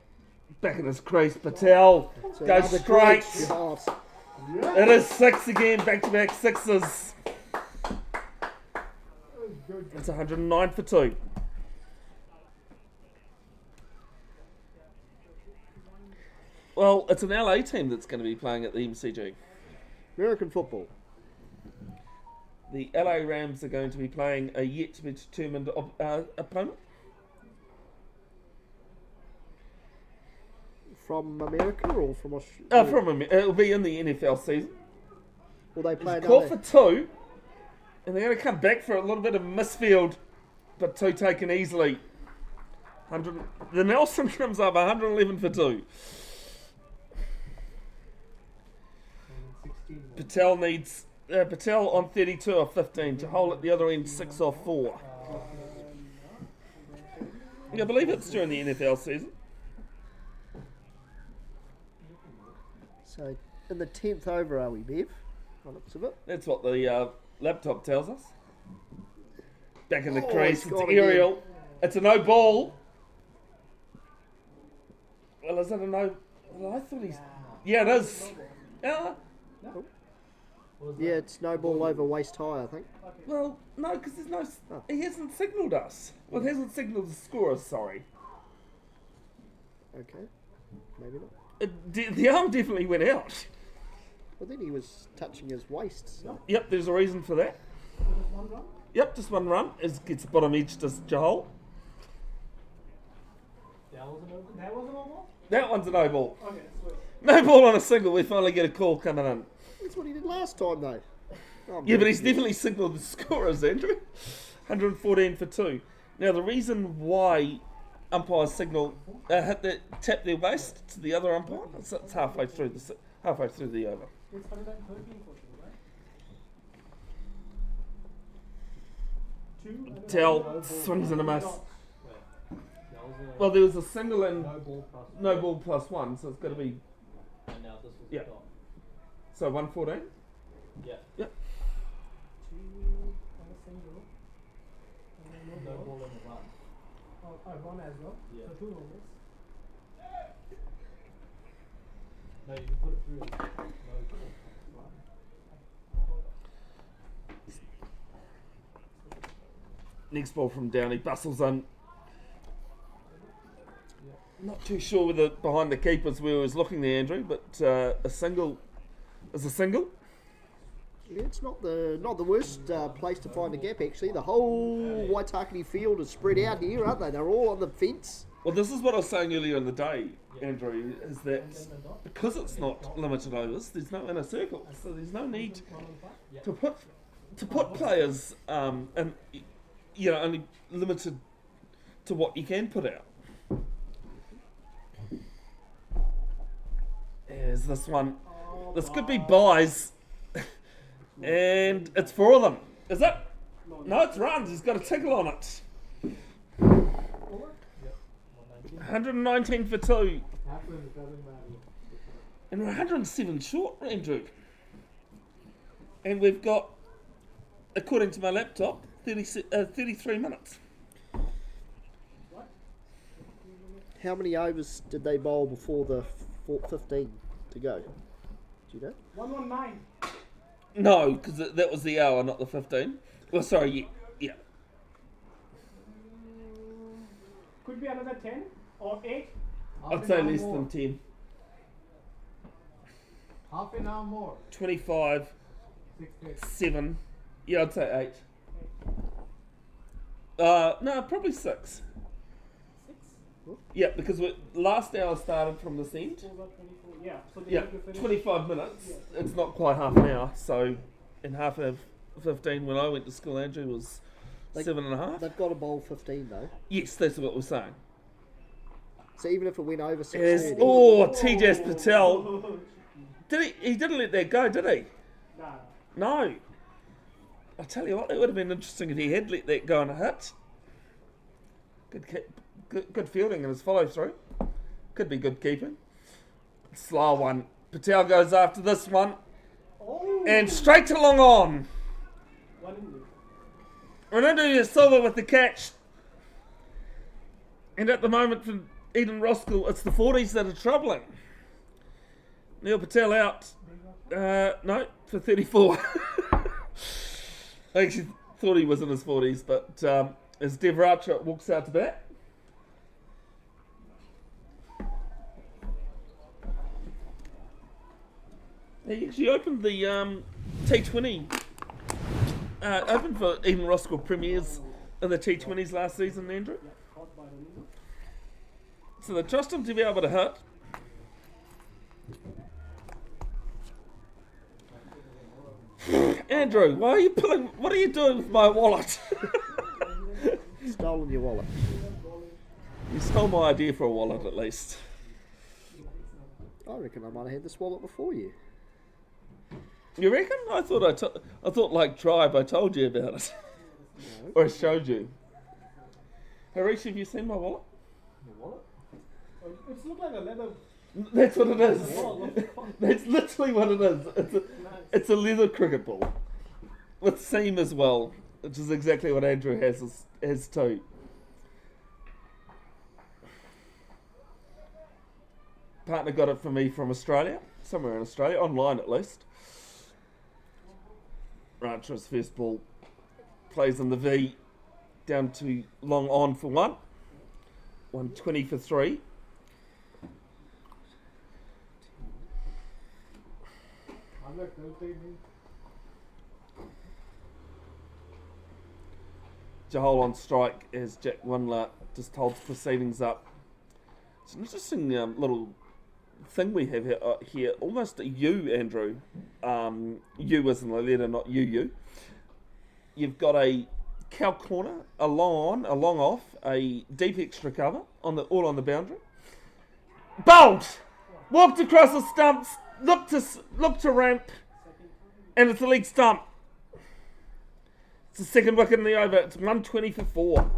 Back in his crease, Patel So goes another straight. great shot. It is 6 again, back-to-back 6s. It's 109 for 2. Well, it's an LA team that's going to be playing at the MCG. American football. The LA Rams are going to be playing a yet-to-be-determined opponent. From America or from Australia? It'll be in the NFL season. Will they play It's called another? for 2, and they're going to come back for a little bit of misfield, but 2 taken easily. The Nelson comes up 111 for 2. Patel on 32 or 15 to hold at the other end 6 or 4. I believe it's during the NFL season. So in the 10th over, are we, Bev? By the looks of it. That's what the laptop tells us. Back in the Oh, crease, he's it's gone aerial. again. It's a no ball. Well, is it a no? Well, I thought he's. Yeah, it is. Yeah. Yeah, it's no ball over waist high, I think. Well, no, because there's no. Oh. He hasn't signalled us. Well, he hasn't signalled the scorers. Sorry. Okay, maybe not. The arm definitely went out. Well, then he was touching his waist. So. Yep, there's a reason for that. Just one run. Yep, just one run. Gets the bottom edge to Jahol. That was another. That was a no ball? That one's a no ball. Okay, sweet. No ball on a single. We finally get a call coming in. That's what he did last time, though. Oh, Yeah, but man. he's definitely signalled the scorers, Andrew. 114 for 2. Now, the reason why umpires signal tap their waist to the other umpire, it's halfway through the over. It's 113 for you, right? Two. and Tell swings and a miss. That was a Well, there was a single and no ball plus. no ball plus 1, so it's got to be And now this was Yeah. the dot. so 114. Yeah. Yep. Two on a single. And then No no ball. ball in the run. Oh, one as well. Yeah. So two no balls. No, you can put it through. No ball. Run. Next ball from Downey, bustles in. Not too sure whether behind the keepers where he was looking there, Andrew, but a single is a single. Yeah, it's not the worst place to find a gap, actually. The whole Waitakere field is spread out here, aren't they? They're all on the fence. Well, this is what I was saying earlier in the day, Andrew, is that because it's not limited overs, there's no inner circle, so there's no need to put players and only limited to what you can put out. There's this one. This could be buys, and it's 4 of them. Is it? No, it's runs. He's got a tickle on it. 119 for 2. Happens, doesn't matter. And we're 107 short, Andrew. And we've got, according to my laptop, 33 minutes. How many overs did they bowl before the 15 to go? Do you know? 119. No, because that was the hour, not the 15. Well, sorry, yeah. Could be another 10 or 8. I'd say less than 10. Half an hour more. 25, 6 7. Yeah, I'd say 8. No, probably 6. 6? Yeah, because last hour started from this end. 4 got 24. Yeah. So they Yeah, have to finish. 25 minutes. It's not quite half an hour. So, in half of 15, when I went to school, Andrew was Like- 7.5. They've got to bowl 15 though. Yes, that's what we're saying. So even if it went over Yes. 630, Oh, Tejas Patel. He didn't let that go, did he? Nah. No. I tell you what, it would have been interesting if he had let that go on a hit. Good fielding in his follow through. Could be good keeping. Slow one. Patel goes after this one. Oh. And straight to long on. One in Ronaldo Silva with the catch. And at the moment for Eden Roskill, it's the 40s that are troubling. Neil Patel out. No, for 34. I actually thought he was in his 40s, but as Devracha walks out to bat. He actually opened the T20. Opened for Eden Roskill Premiers in the T20s last season, Andrew. caught by Ronaldo. So they trust him to be able to hit. Andrew, why are you pulling? What are you doing with my wallet? stolen your wallet. You stole my idea for a wallet, at least. I reckon I might have had this wallet before you. You reckon? I thought like Tribe, I told you about it, No. or I showed you. Harish, have you seen my wallet? Your wallet? It's looked like a leather. That's what it is. ball. That's literally what it is. It's a leather cricket ball with seam as well, which is exactly what Andrew has too. Partner got it for me from Australia, somewhere in Australia, online at least. Rancher's first ball plays in the V, down to long on for 120 for 3. Jahol on strike as Jack Windler just holds proceedings up. It's an interesting little thing we have here. Almost a U, Andrew. U is in the letter, not UU. You've got a cow corner, a long on, a long off, a deep extra cover, all on the boundary. Bowled! Walked across the stumps, looked to ramp, and it's a leg stump. It's the second wicket in the over. It's 120 for 4.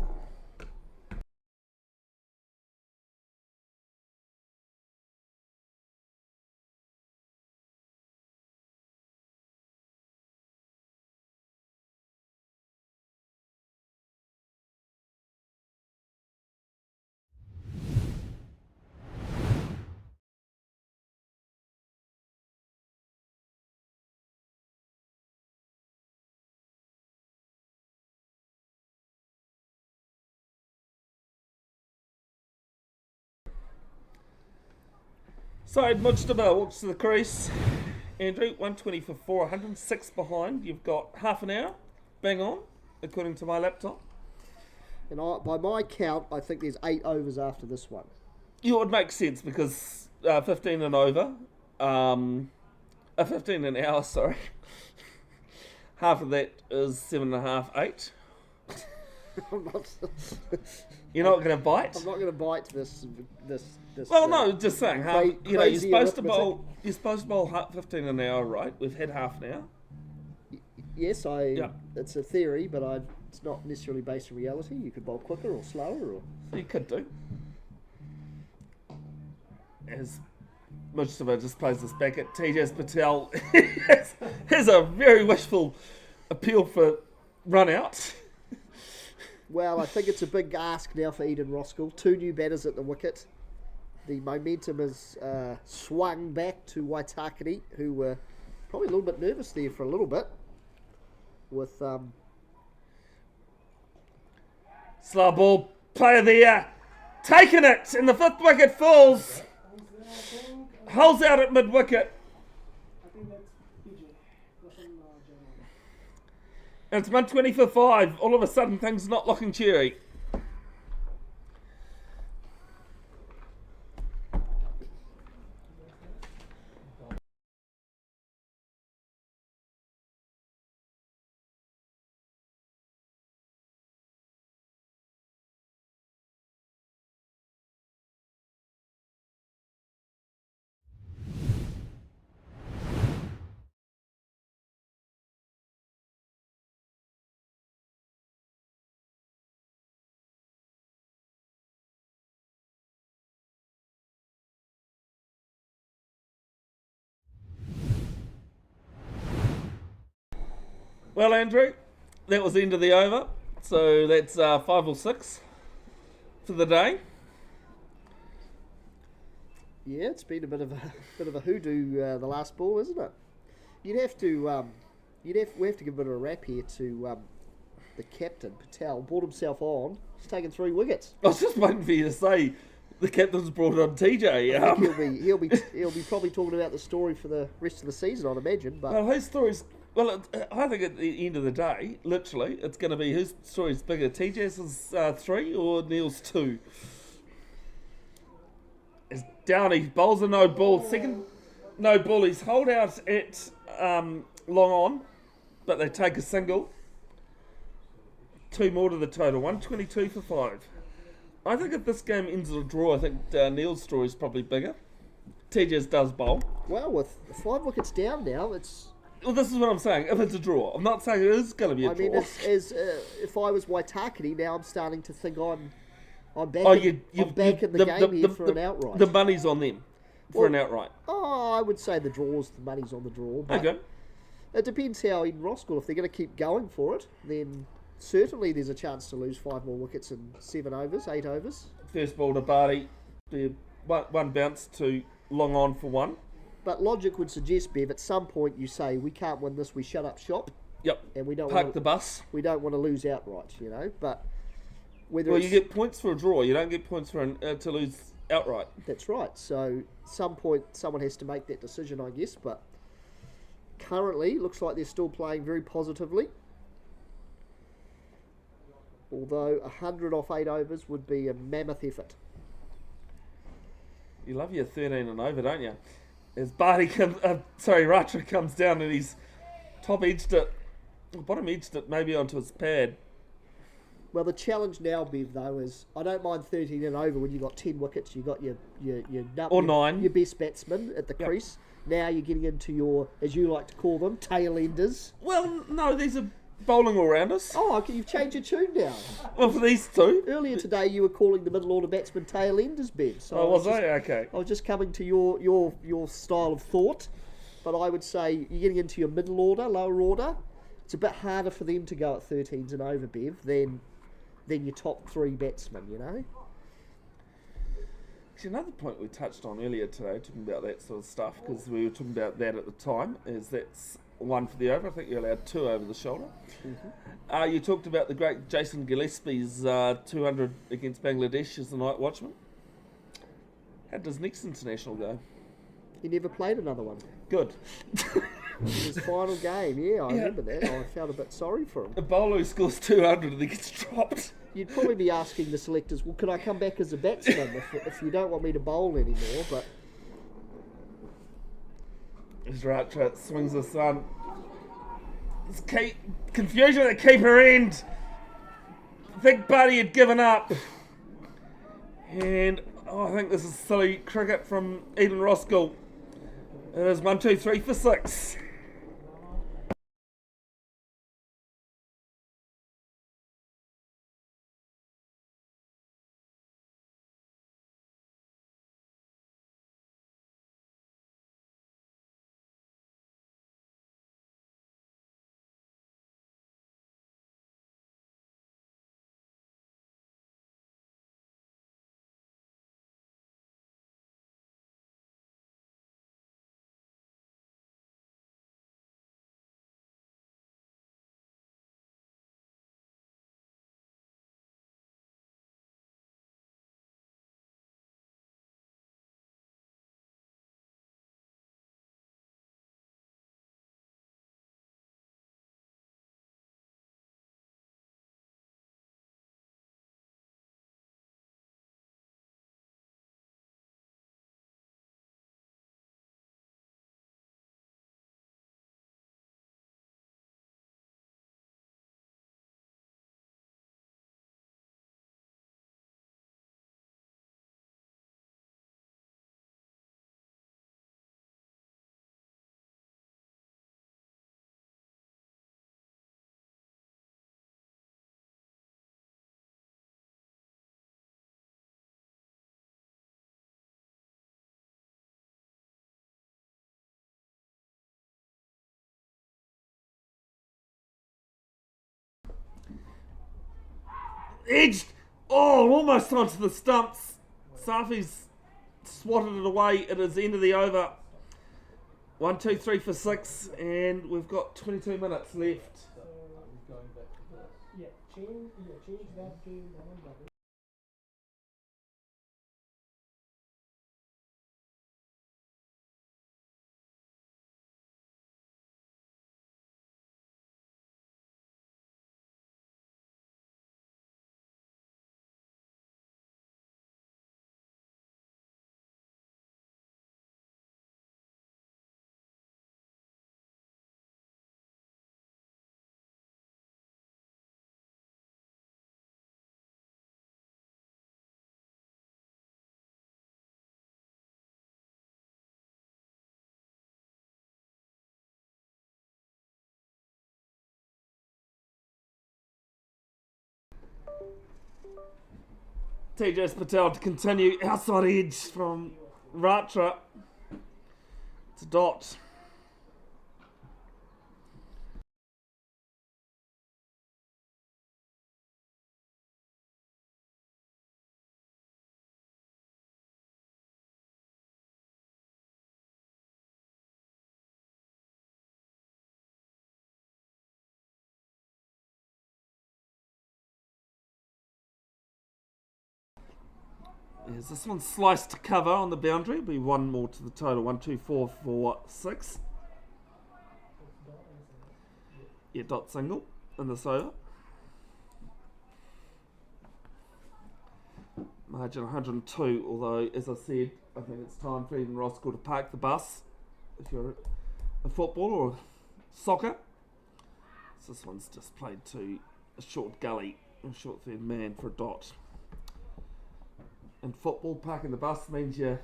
Side Mujtaba walks to the crease. Andrew, 120 for 4, 106 behind. You've got half an hour, bang on, according to my laptop. And by my count, I think there's 8 overs after this one. Yeah, it would make sense because 15 and over, 15 an hour, sorry. Half of that is 7.5, 8. You're not going to bite? I'm not going to bite this. Well, no, just saying. You're supposed to bowl. arithmetic. You're supposed to bowl 15 an hour, right? We've had half an hour. Yes, Yeah. it's a theory, but it's not necessarily based on reality. You could bowl quicker or slower, or You could do. As Mujtaba just plays this back at Tejas Patel. Has a very wishful appeal for run out. well, I think it's a big ask now for Eden Roskill. 2 new batters at the wicket. The momentum is swung back to Waitakere, who were probably a little bit nervous there for a little bit. With Slow ball, player there, taking it, and the 5th wicket falls. Holds out at mid wicket, I think that's PJ. Russian German. and it's 120 for 5. All of a sudden, things not looking cheery. Well, Andrew, that was the end of the over. So that's 5 or 6 for the day. yeah, it's been a bit of a hoodoo the last ball, isn't it? We have to give a bit of a rap here to the captain Patel. Brought himself on. He's taken 3 wickets. I was just waiting for you to say the captain's brought on TJ. I think he'll be probably talking about the story for the rest of the season, I'd imagine. But Well, whose story's... Well, I think at the end of the day, literally, it's going to be whose story's bigger, TJ's 3 or Neil's 2. As Downey bowls a no ball, second no ball, he's hold out at long on, but they take a single. 2 more to the total, 122 for 5. I think if this game ends in a draw, I think Neil's story's probably bigger. TJ's does bowl. well, with 5 wickets down now, it's. Well, this is what I'm saying. If it's a draw, I'm not saying it is going to be a I draw. mean, if I was Waitakere, now I'm starting to think I'm back. I'm back in the game here for an outright. The money's on them for an outright. Oh, I would say the money's on the draw. But Okay. it depends how Eden Roskill, if they're going to keep going for it, then certainly there's a chance to lose 5 more wickets in 7 overs, 8 overs. First ball to Barty. One bounce to long on for 1. But logic would suggest, Bev, at some point you say, we can't win this, we shut up shop, Yep. and we don't Park the bus. want to lose outright, But whether Well, it's, you get points for a draw. You don't get points for to lose outright. that's right. So some point someone has to make that decision, I guess. But currently looks like they're still playing very positively. Although 100 off 8 overs would be a mammoth effort. You love your 13 and over, don't you? As Ratra comes down and he's bottom edged it maybe onto his pad. Well, the challenge now, Bev, though, is I don't mind 13 and over when you've got 10 wickets, you've got your or 9. Your best batsman at the crease. Now you're getting into your, as you like to call them, tail enders. Well, no, these are bowling all-rounders. Oh, okay, you've changed your tune now. Well, for these two. Earlier today you were calling the middle order batsman tail enders, Bev. So Was I? Okay. I was just coming to your style of thought. But I would say you're getting into your middle order, lower order. It's a bit harder for them to go at 13s and over, Bev, than your top 3 batsmen, you know? Actually, another point we touched on earlier today, talking about that sort of stuff, because we were talking about that at the time, is that's 1 for the over. I think you're allowed 2 over the shoulder. Mm-hmm. You talked about the great Jason Gillespie's 200 against Bangladesh as the night watchman. How does next international go? He never played another one. Good. His final game, I remember that. I felt a bit sorry for him. A bowler who scores 200 and he gets dropped. You'd probably be asking the selectors, well, can I come back as a batsman if you don't want me to bowl anymore? But as Ratra swings this on. It's confusion at the keeper end. I think Buddy had given up. And I think this is silly cricket from Eden Roskill. It is 1, 2, 3 for 6. Edged! Oh, almost onto the stumps. Safi's swatted it away at his end of the over. 1, 2, 3 for 6, and we've got 22 minutes left. Change that to Mohammed Babu. Tejas Patel to continue. Outside edge from Ratra. It's a dot. Yes, this one's sliced to cover on the boundary. It'll be 1 more to the total. 1, 2, 4 for 6. dot single in this over. Margin 102, although, as I said, I think it's time for Eden Roskill to park the bus if you're a football or soccer. So this one's just played to a short gully, a short third man for a dot. In football, parking the bus means you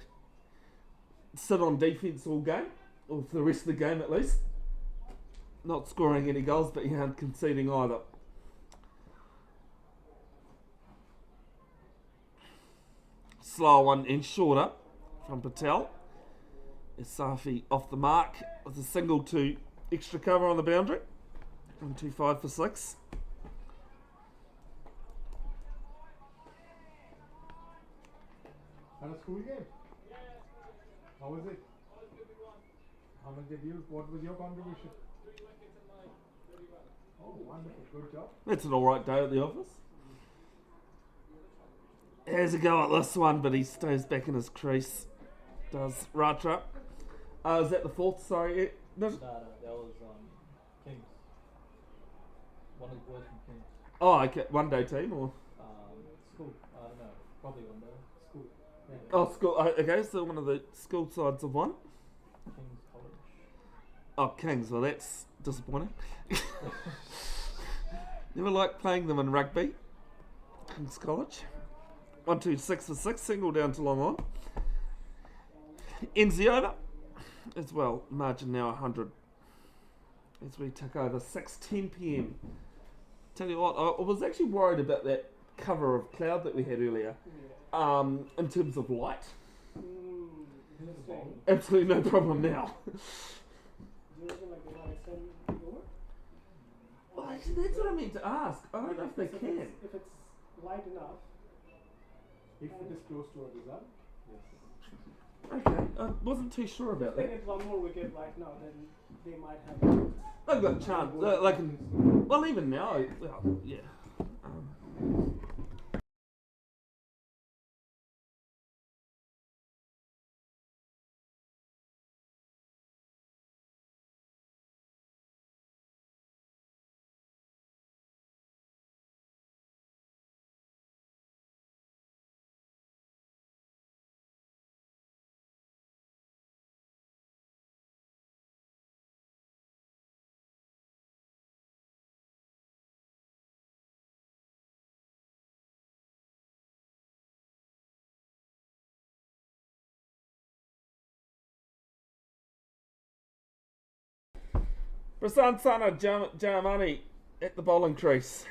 sit on defence all game, or for the rest of the game at least. Not scoring any goals, but you aren't conceding either. Slower one and shorter from Patel. Safi off the mark with a single to extra cover on the boundary. 1-2-5 for 6. Had a school game? How was it? How much did you? What was your contribution? Oh, wonderful. Good job. That's an alright day at the office. Has a go at this one, but he stays back in his crease. Does Ratra. Is that the fourth? Sorry. No, that was Kings. One of the boys from Kings. Oh, okay. One day team or? School. I don't know. Probably one day. School. Yeah. Oh, school. Okay, so one of the school sides of one. Kings College. Oh, Kings. Well, that's disappointing. Never liked playing them in rugby. Kings College. 1-2-6 for 6. Single down to long on. Ends the over. As well, margin now 100. As we took over 6:10 p.m. Tell you what, I was actually worried about that cover of cloud that we had earlier. In terms of light. Absolutely no problem now. Well, actually, that's what I meant to ask. I don't know if they can. If it's light enough. If it is close to a result, yes. Okay, I wasn't too sure about If they that. get one more wicket right now, then they might have. They've got a chance. They can. Well, even now, well, yeah. Prasan Sana Jamani at the bowling crease.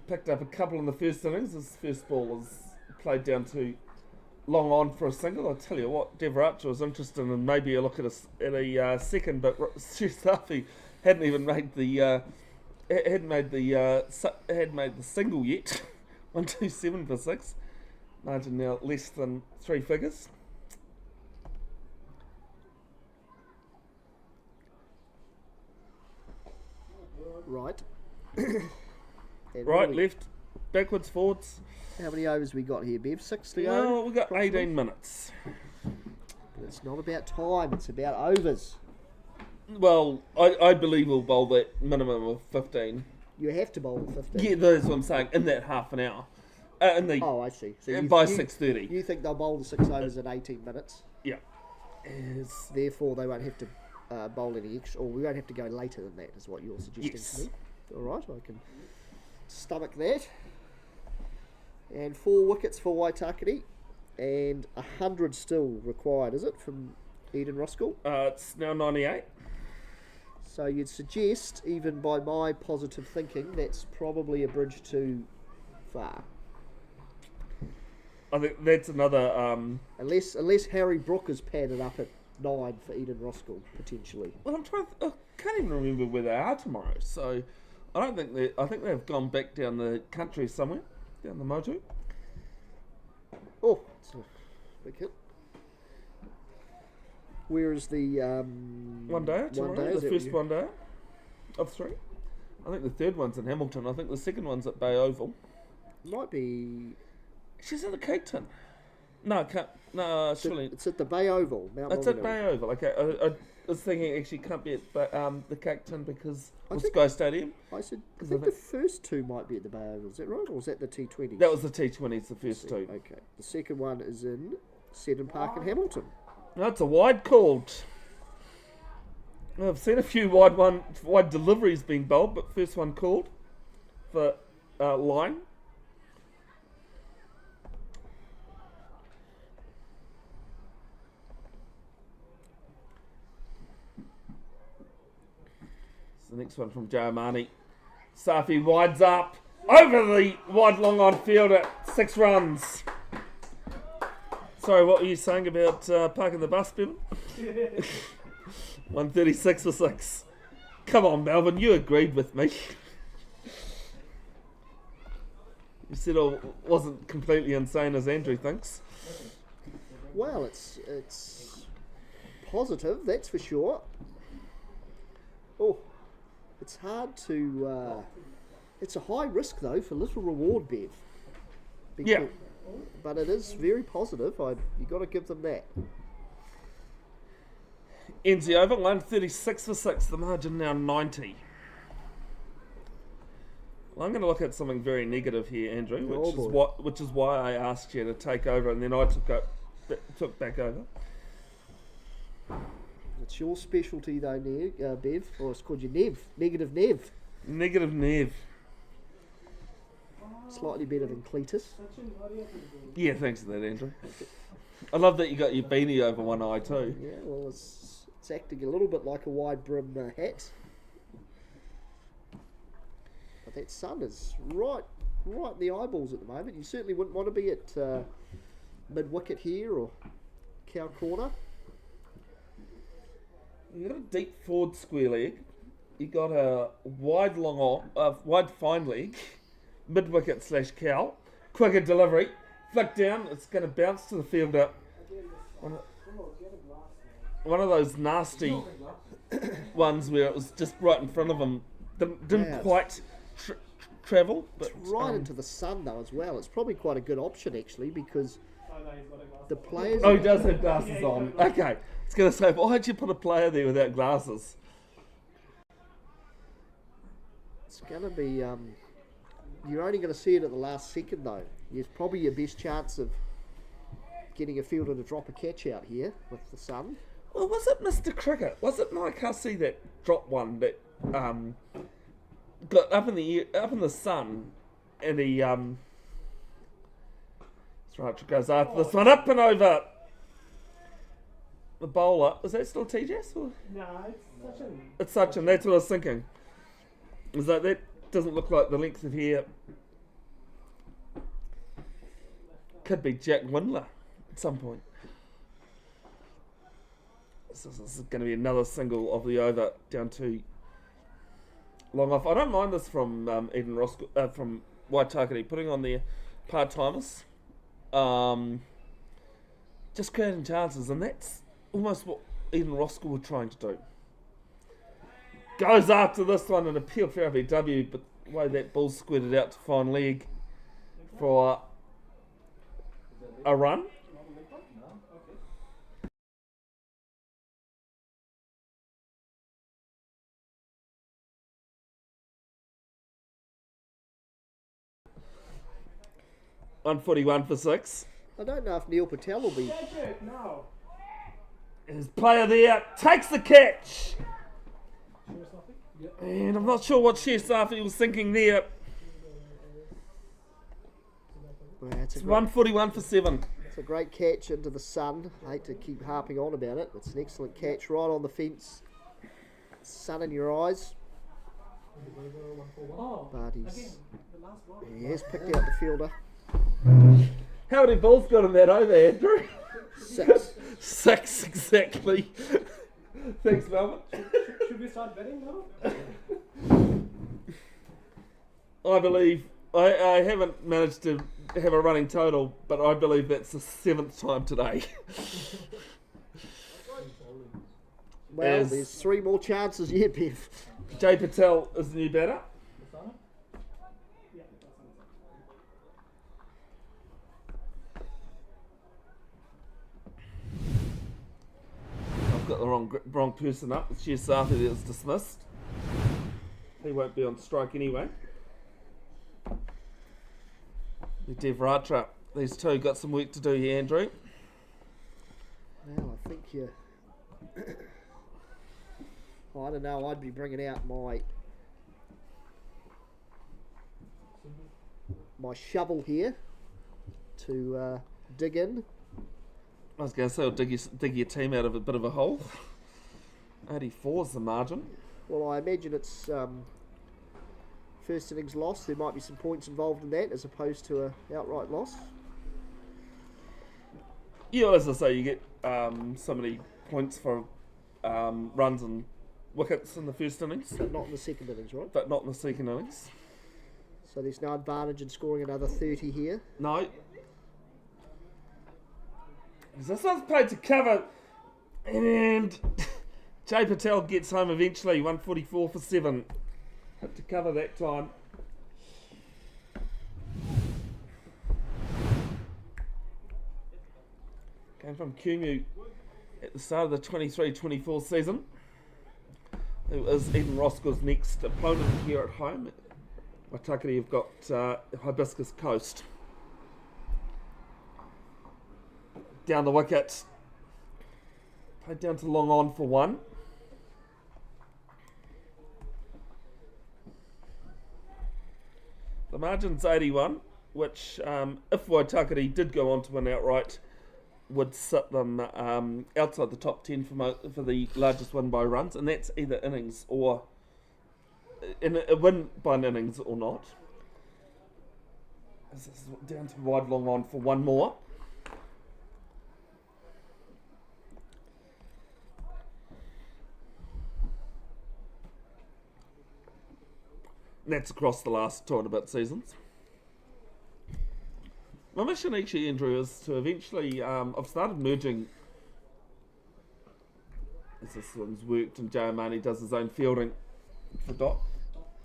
Picked up a couple in the first innings. His first ball was played down to long on for a single. I'll tell you what, Devaracha was interested in maybe a look at a second, but Safi hadn't even made the single yet. 1-2-7 for 6. Margin now less than 3 figures. Right. Right, left, backwards, forwards. How many overs we got here, Bev? 6 to go? Well, we've got 18 minutes. But it's not about time, it's about overs. Well, I believe we'll bowl that minimum of 15. You have to bowl the 15. Yeah, that's what I'm saying, in that half an hour. Oh, I see. So By 6:30. You think they'll bowl the 6 overs in 18 minutes? Yeah. Therefore, they won't have to bowl any extra, or we won't have to go later than that, is what you're suggesting Yes. to me. All right, I can stomach that. And 4 wickets for Waitakere, and 100 still required, is it, from Eden Roskill? It's now 98. So you'd suggest, even by my positive thinking, that's probably a bridge too far. I think that's another... Unless Harry Brook is padded up at 9 for Eden Roskill, potentially. Well, I can't even remember where they are tomorrow, so I think they've gone back down the country somewhere, down the Motu. Oh, it's a big hit. Where is the... One day tomorrow, is the that first what one day of 3. I think the third one's in Hamilton. I think the second one's at Bay Oval. Might be... She's in the Cape Town. No, can't. No, It's surely. it's at the Bay Oval, Mount It's at Maunganui. Bay Oval. Okay, I was thinking actually can't be at the Cacton because I of think- Sky Stadium. I said, I Because think I the first two might be at the Bay Oval. Is that right, or is that the T20s? That was the T20s, the first two. Okay. The second one is in Seddon Park in Hamilton. No, it's a wide called. I've seen a few wide deliveries being bowled, but first one called for line. The next one from Joe Marnie. Safi wides up over the wide long on field at 6 runs. Sorry, what were you saying about parking the bus, Bevan? 136 for 6. Come on, Melvin, you agreed with me. You said I wasn't completely insane as Andrew thinks. Well, it's positive, that's for sure. Oh, it's hard to. It's a high risk though for little reward, Bev. Yeah. But it is very positive. You got to give them that. Ends the over, 136 for 6. The margin now 90. Well, I'm going to look at something very negative here, Andrew, which is why I asked you to take over, and then I took back over. It's your specialty though, Bev, or it's called your Nev. Negative Nev. Negative Nev. Slightly better than Cletus. Yeah, thanks for that, Andrew. I love that you got your beanie over one eye too. Yeah, well, it's acting a little bit like a wide brim hat. But that sun is right in the eyeballs at the moment. You certainly wouldn't want to be at mid wicket here or cow corner. You got a deep forward square leg. You got a wide wide fine leg, mid wicket / cow, quicker delivery, flick down. It's going to bounce to the fielder. One of those nasty ones where it was just right in front of him. Didn't quite travel. But It's right into the sun though as well. It's probably quite a good option actually because the players. Oh, he does have glasses on. Okay. I was going to say, why'd you put a player there without glasses? It's going to be. You're only going to see it at the last second though. It's probably your best chance of getting a fielder to drop a catch out here with the sun. Well, was it Mr. Cricket? Was it Mike Hussey that dropped one that got up in the sun, and he that's right, goes after this one up and over the bowler. Is that still TJS? Or? No, it's Sachin. It's Sachin. That's what I was thinking. Is that doesn't look like the length of hair. Could be Jack Windler at some point. This is going to be another single of the over down to long off. I don't mind this from Eden Roskill, from Waitakere, putting on their part-timers. Just creating chances, and that's almost what Eden Roskill were trying to do. Goes after this one and appeal for RBW, but the way that ball squirted out to fine leg for a run. $141 for 6. I don't know if Neil Patel will be. Catch it now. His player there takes the catch. Sure, Safi? Yep. And I'm not sure what Safi was thinking there. Well, it's, It's 141 for 7. it's a great catch into the sun. I hate to keep harping on about it. It's an excellent catch right on the fence. Sun in your eyes. Oh, But again, he's, the last one. he has picked out the fielder. How many balls got in that over, Andrew? 6. 6 exactly. Thanks, Melvin. Should we start betting now? I believe I haven't managed to have a running total, but I believe that's the 7th time today. Well, As- there's 3 more chances yet, Bev. Jay Patel is the new batter. Yeah. got the wrong person up. It's Yesati that was dismissed. He won't be on strike anyway. The Dev Ratra. These two got some work to do here, Andrew. Well, I think you. I don't know. I'd be bringing out my shovel here to dig in. I was going to say, I'll dig your team out of a bit of a hole. 84 is the margin. Well, I imagine it's first innings loss. There might be some points involved in that as opposed to a outright loss. Yeah, well, as I say, you get so many points for runs and wickets in the first innings. But not in the second innings, right? But not in the second innings. So there's no advantage in scoring another 30 here. No. This one's played to cover, and Jay Patel gets home eventually, 144 for 7. Had to cover that time. Came from Kumu at the start of the 23-24 season. It was Eden Roskill's next opponent here at home. Waitakere have got Hibiscus Coast. Down the wicket. Played down to long on for 1. The margin's 81, which if Waitakere did go on to win outright, would sit them outside the top 10 for the largest win by runs, and that's either innings or in a win by an innings or not. This is down to wide long on for 1 more. And that's across the last 2 and a bit seasons. My mission actually, Andrew, is to eventually, I've started merging, as this one's worked and Jay Amani does his own fielding for Doc,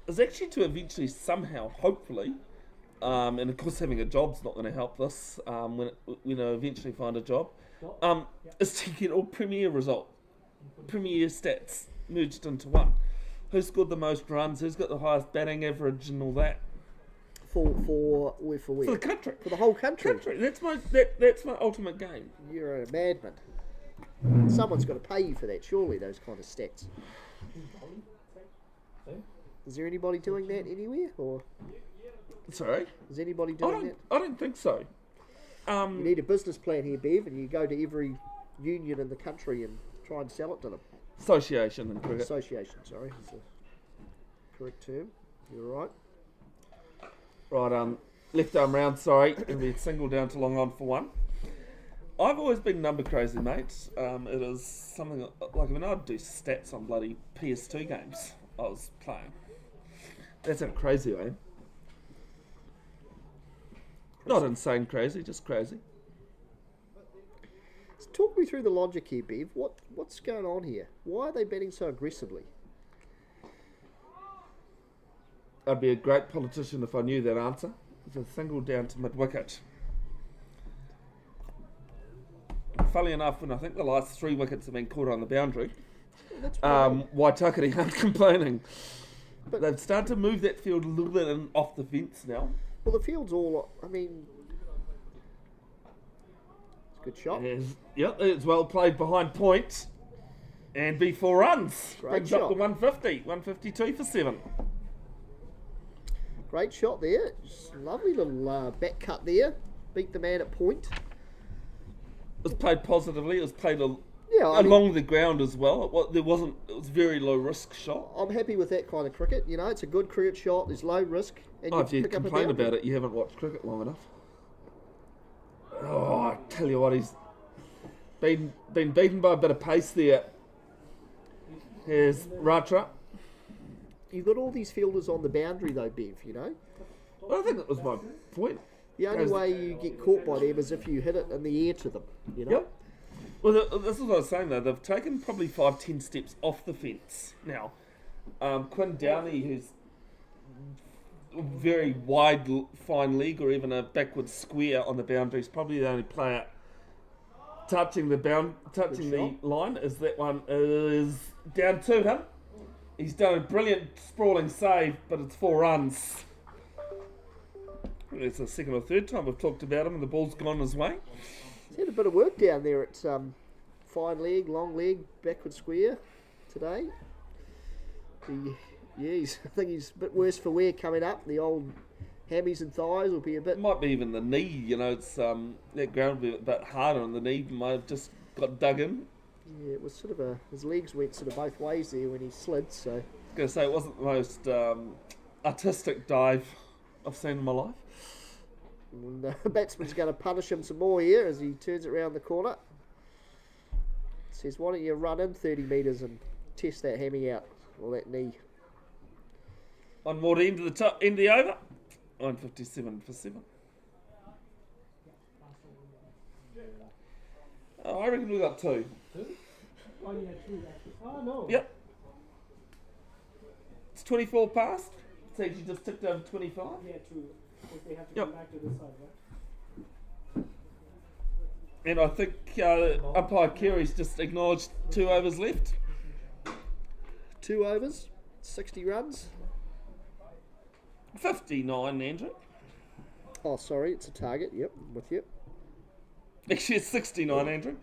is actually to eventually somehow, hopefully, and of course having a job's not going to help this, when I eventually find a job, is to get all Premier stats merged into one. Who scored the most runs, who's got the highest batting average and all that. For where? For the country. For the whole country. That's my ultimate game. You're a madman. Someone's got to pay you for that, surely, those kind of stats. Is there anybody doing that anywhere? Or Sorry? is anybody doing that? I don't think so. You need a business plan here, Bev, and you go to every union in the country and try and sell it to them. Association and cricket. Association, sorry, is the correct term. You're right. Right, left arm round, sorry, and we single down to long on for 1. I've always been number crazy, mate. It is something like when I'd do stats on bloody PS2 games I was playing. That's how crazy I am. Not insane crazy, just crazy. So talk me through the logic here, Bev. What's going on here? Why are they betting so aggressively? I'd be a great politician if I knew that answer. It's a single down to mid-wicket. Funnily enough, when I think the last 3 wickets have been caught on the boundary, Waitakere aren't complaining. But they've started to move that field a little bit off the fence now. Well, the field's all, I mean, it's a good shot. It's well played behind point. And B4 runs. Great Brings shot. up to 150. 152 for 7. Great shot there. Just lovely little back cut there. Beat the man at point. It was played positively. It was played Yeah, along the ground as well. It was a very low risk shot. I'm happy with that kind of cricket. You know, it's a good cricket shot. There's low risk. And If you pick up a complain boundary. about it, you haven't watched cricket long enough. Oh, I tell you what, he's been beaten by a bit of pace there. Here's Ratra. You've got all these fielders on the boundary though, Bev, you know. Well, I think that was my point. The only way you get caught by them is if you hit it in the air to them, you know. Yep. Well, this is what I was saying though. They've taken probably 5-10 steps off the fence now. Quinn Downey, who's a very wide, fine leg, or even a backward square on the boundary, is probably the only player touching the line, as that one is down to him. He's done a brilliant sprawling save, but it's 4 runs. It's the second or third time we've talked about him, and the ball's gone his way. He's had a bit of work down there at fine leg, long leg, backward square today. I think he's a bit worse for wear coming up. The old hammies and thighs will be a bit. It might be even the knee, it's that ground will be a bit harder on the knee, might have just got dug in. Yeah, it was sort of his legs went sort of both ways there when he slid, so. I was going to say, it wasn't the most artistic dive I've seen in my life. And the batsman's going to punish him some more here as he turns it round the corner. Says, why don't you run in 30 metres and test that hammy out, or that knee. One more to end of the over. 9:57 for 7. I reckon we got 2. Oh, yeah, true. Actually. Oh, no. Yep. It's 24 past. So you just tipped over 25. Yeah, true. Because they have to Yep. come back to this side, right? And I think umpire Carey's just acknowledged 2 overs left. 2 overs, 60 runs. 59, Andrew. Oh, sorry, it's a target. Yep, I'm with you. Actually, it's 69, Andrew.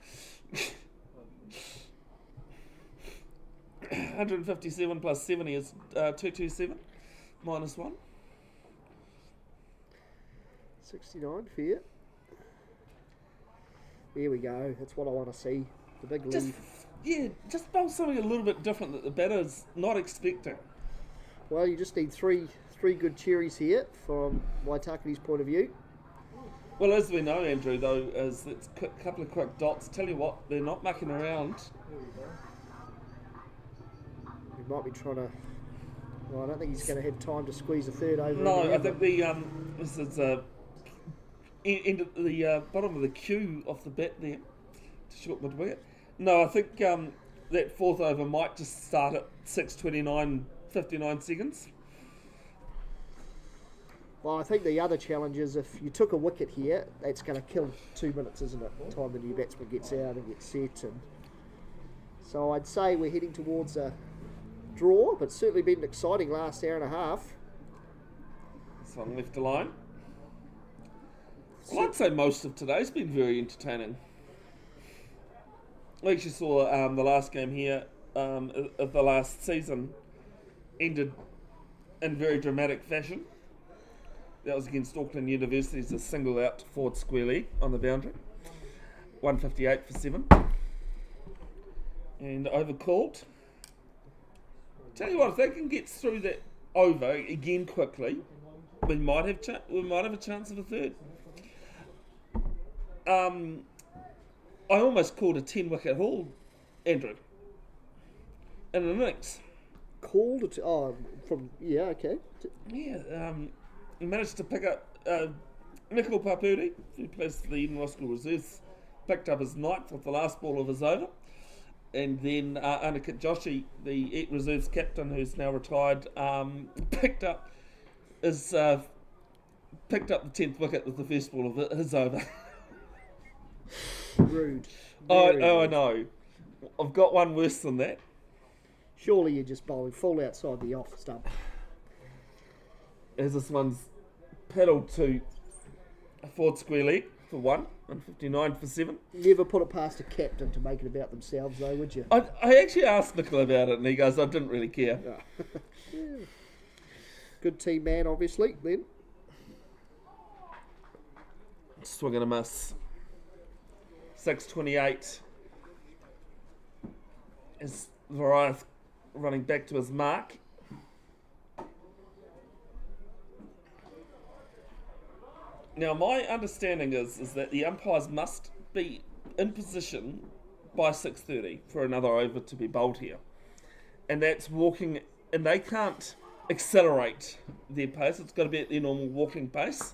157 plus 70 is 227 minus 1. 69 for you. Here we go. That's what I want to see. The big lead. Just bowl something a little bit different that the batter's not expecting. Well, you just need three good cherries here from Waitakere's point of view. Well, as we know, Andrew, though, is it's a couple of quick dots. Tell you what, they're not mucking around. He might be trying to. Well, I don't think he's going to have time to squeeze a third over. No, I think this is end at the bottom of the queue off the bat there to short mid wicket. No, I think that 4th over might just start at 6:29, 59 seconds. Well, I think the other challenge is if you took a wicket here, that's going to kill 2 minutes, isn't it? By the time the new batsman gets out and gets set. And so I'd say we're heading towards a draw, but certainly been an exciting last hour and a half. This one left alone. Well, I'd say most of today's been very entertaining. We actually saw the last game here of the last season ended in very dramatic fashion. That was against Auckland University's a single out forward square leg on the boundary. 158 for 7. And overcalled. Tell you what, if they can get through that over again quickly, we might have a chance of a third. I almost called a 10-wicket haul, Andrew, in an innings. Called it? Oh, from okay. Yeah, he managed to pick up Nikhil Papuri, who plays for the Eden Roskill Reserves, picked up his 9th with the last ball of his over, and then Aniket Joshi, the Reserves captain, who's now retired, picked up the 10th wicket with the first ball of his over. Rude. I Rude. know. I've got one worse than that. Surely you're just bowling full outside the off stump. As this one's paddled to a forward square leg for 1 and 59 for 7. Never put it past a captain to make it about themselves, though, would you? I actually asked Nicola about it, and he goes, I didn't really care. Yeah. Good team man, obviously, then. Swing and a miss. 6:28 is Variath running back to his mark. Now, my understanding is that the umpires must be in position by 6:30 for another over to be bowled here. And that's walking, and they can't accelerate their pace. It's got to be at their normal walking pace.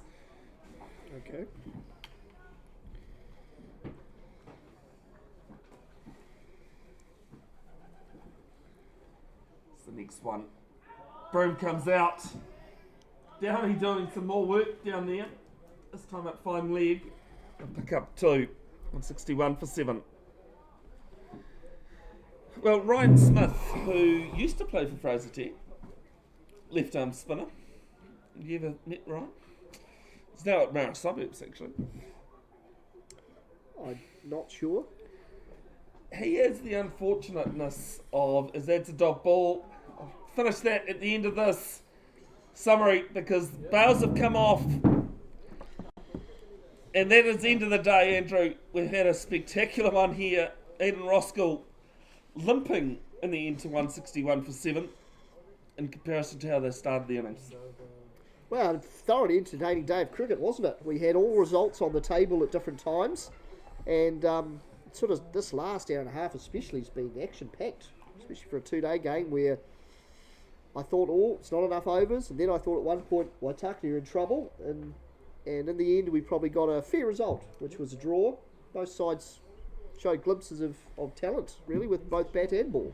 Okay. It's the next one. Broom comes out. Downey doing some more work down there. This time at fine leg. I'll pick up 2. 161 for 7. Well, Ryan Smith, who used to play for Fraser Tech, left arm spinner. Have you ever met Ryan? He's now at Mara Suburbs, actually. I'm not sure. He has the unfortunateness of, is that's a dog ball. I'll finish that at the end of this summary because bails have come off. And that is the end of the day, Andrew. We've had a spectacular one here. Eden Roskill limping in the end to 161 for 7 in comparison to how they started the innings. Well, thoroughly entertaining day of cricket, wasn't it? We had all results on the table at different times, and sort of this last hour and a half especially has been action-packed, especially for a two-day game where I thought, it's not enough overs, and then I thought at one point, Waitakere are in trouble, and in the end we probably got a fair result, which was a draw. Both sides showed glimpses of talent, really, with both bat and ball.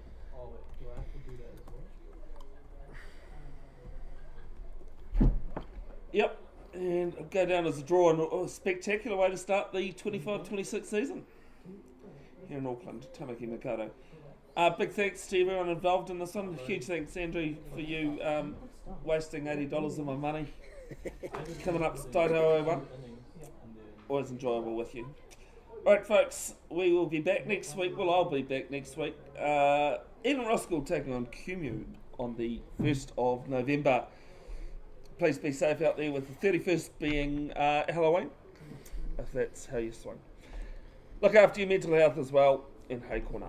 Yep, and it'll go down as a draw and a spectacular way to start the 25-26 season here in Auckland. Tamaki Makato. Big thanks to everyone involved in this one. Huge thanks, Andrew, for you wasting $80 of my money coming up to Taito 01. Always enjoyable with you. Alright folks, we will be back next week. Well, I'll be back next week. Eden Roskill taking on Kumu on the 1st of November. Please be safe out there, with the 31st being Halloween, if that's how you swing. Look after your mental health as well, and hey kona.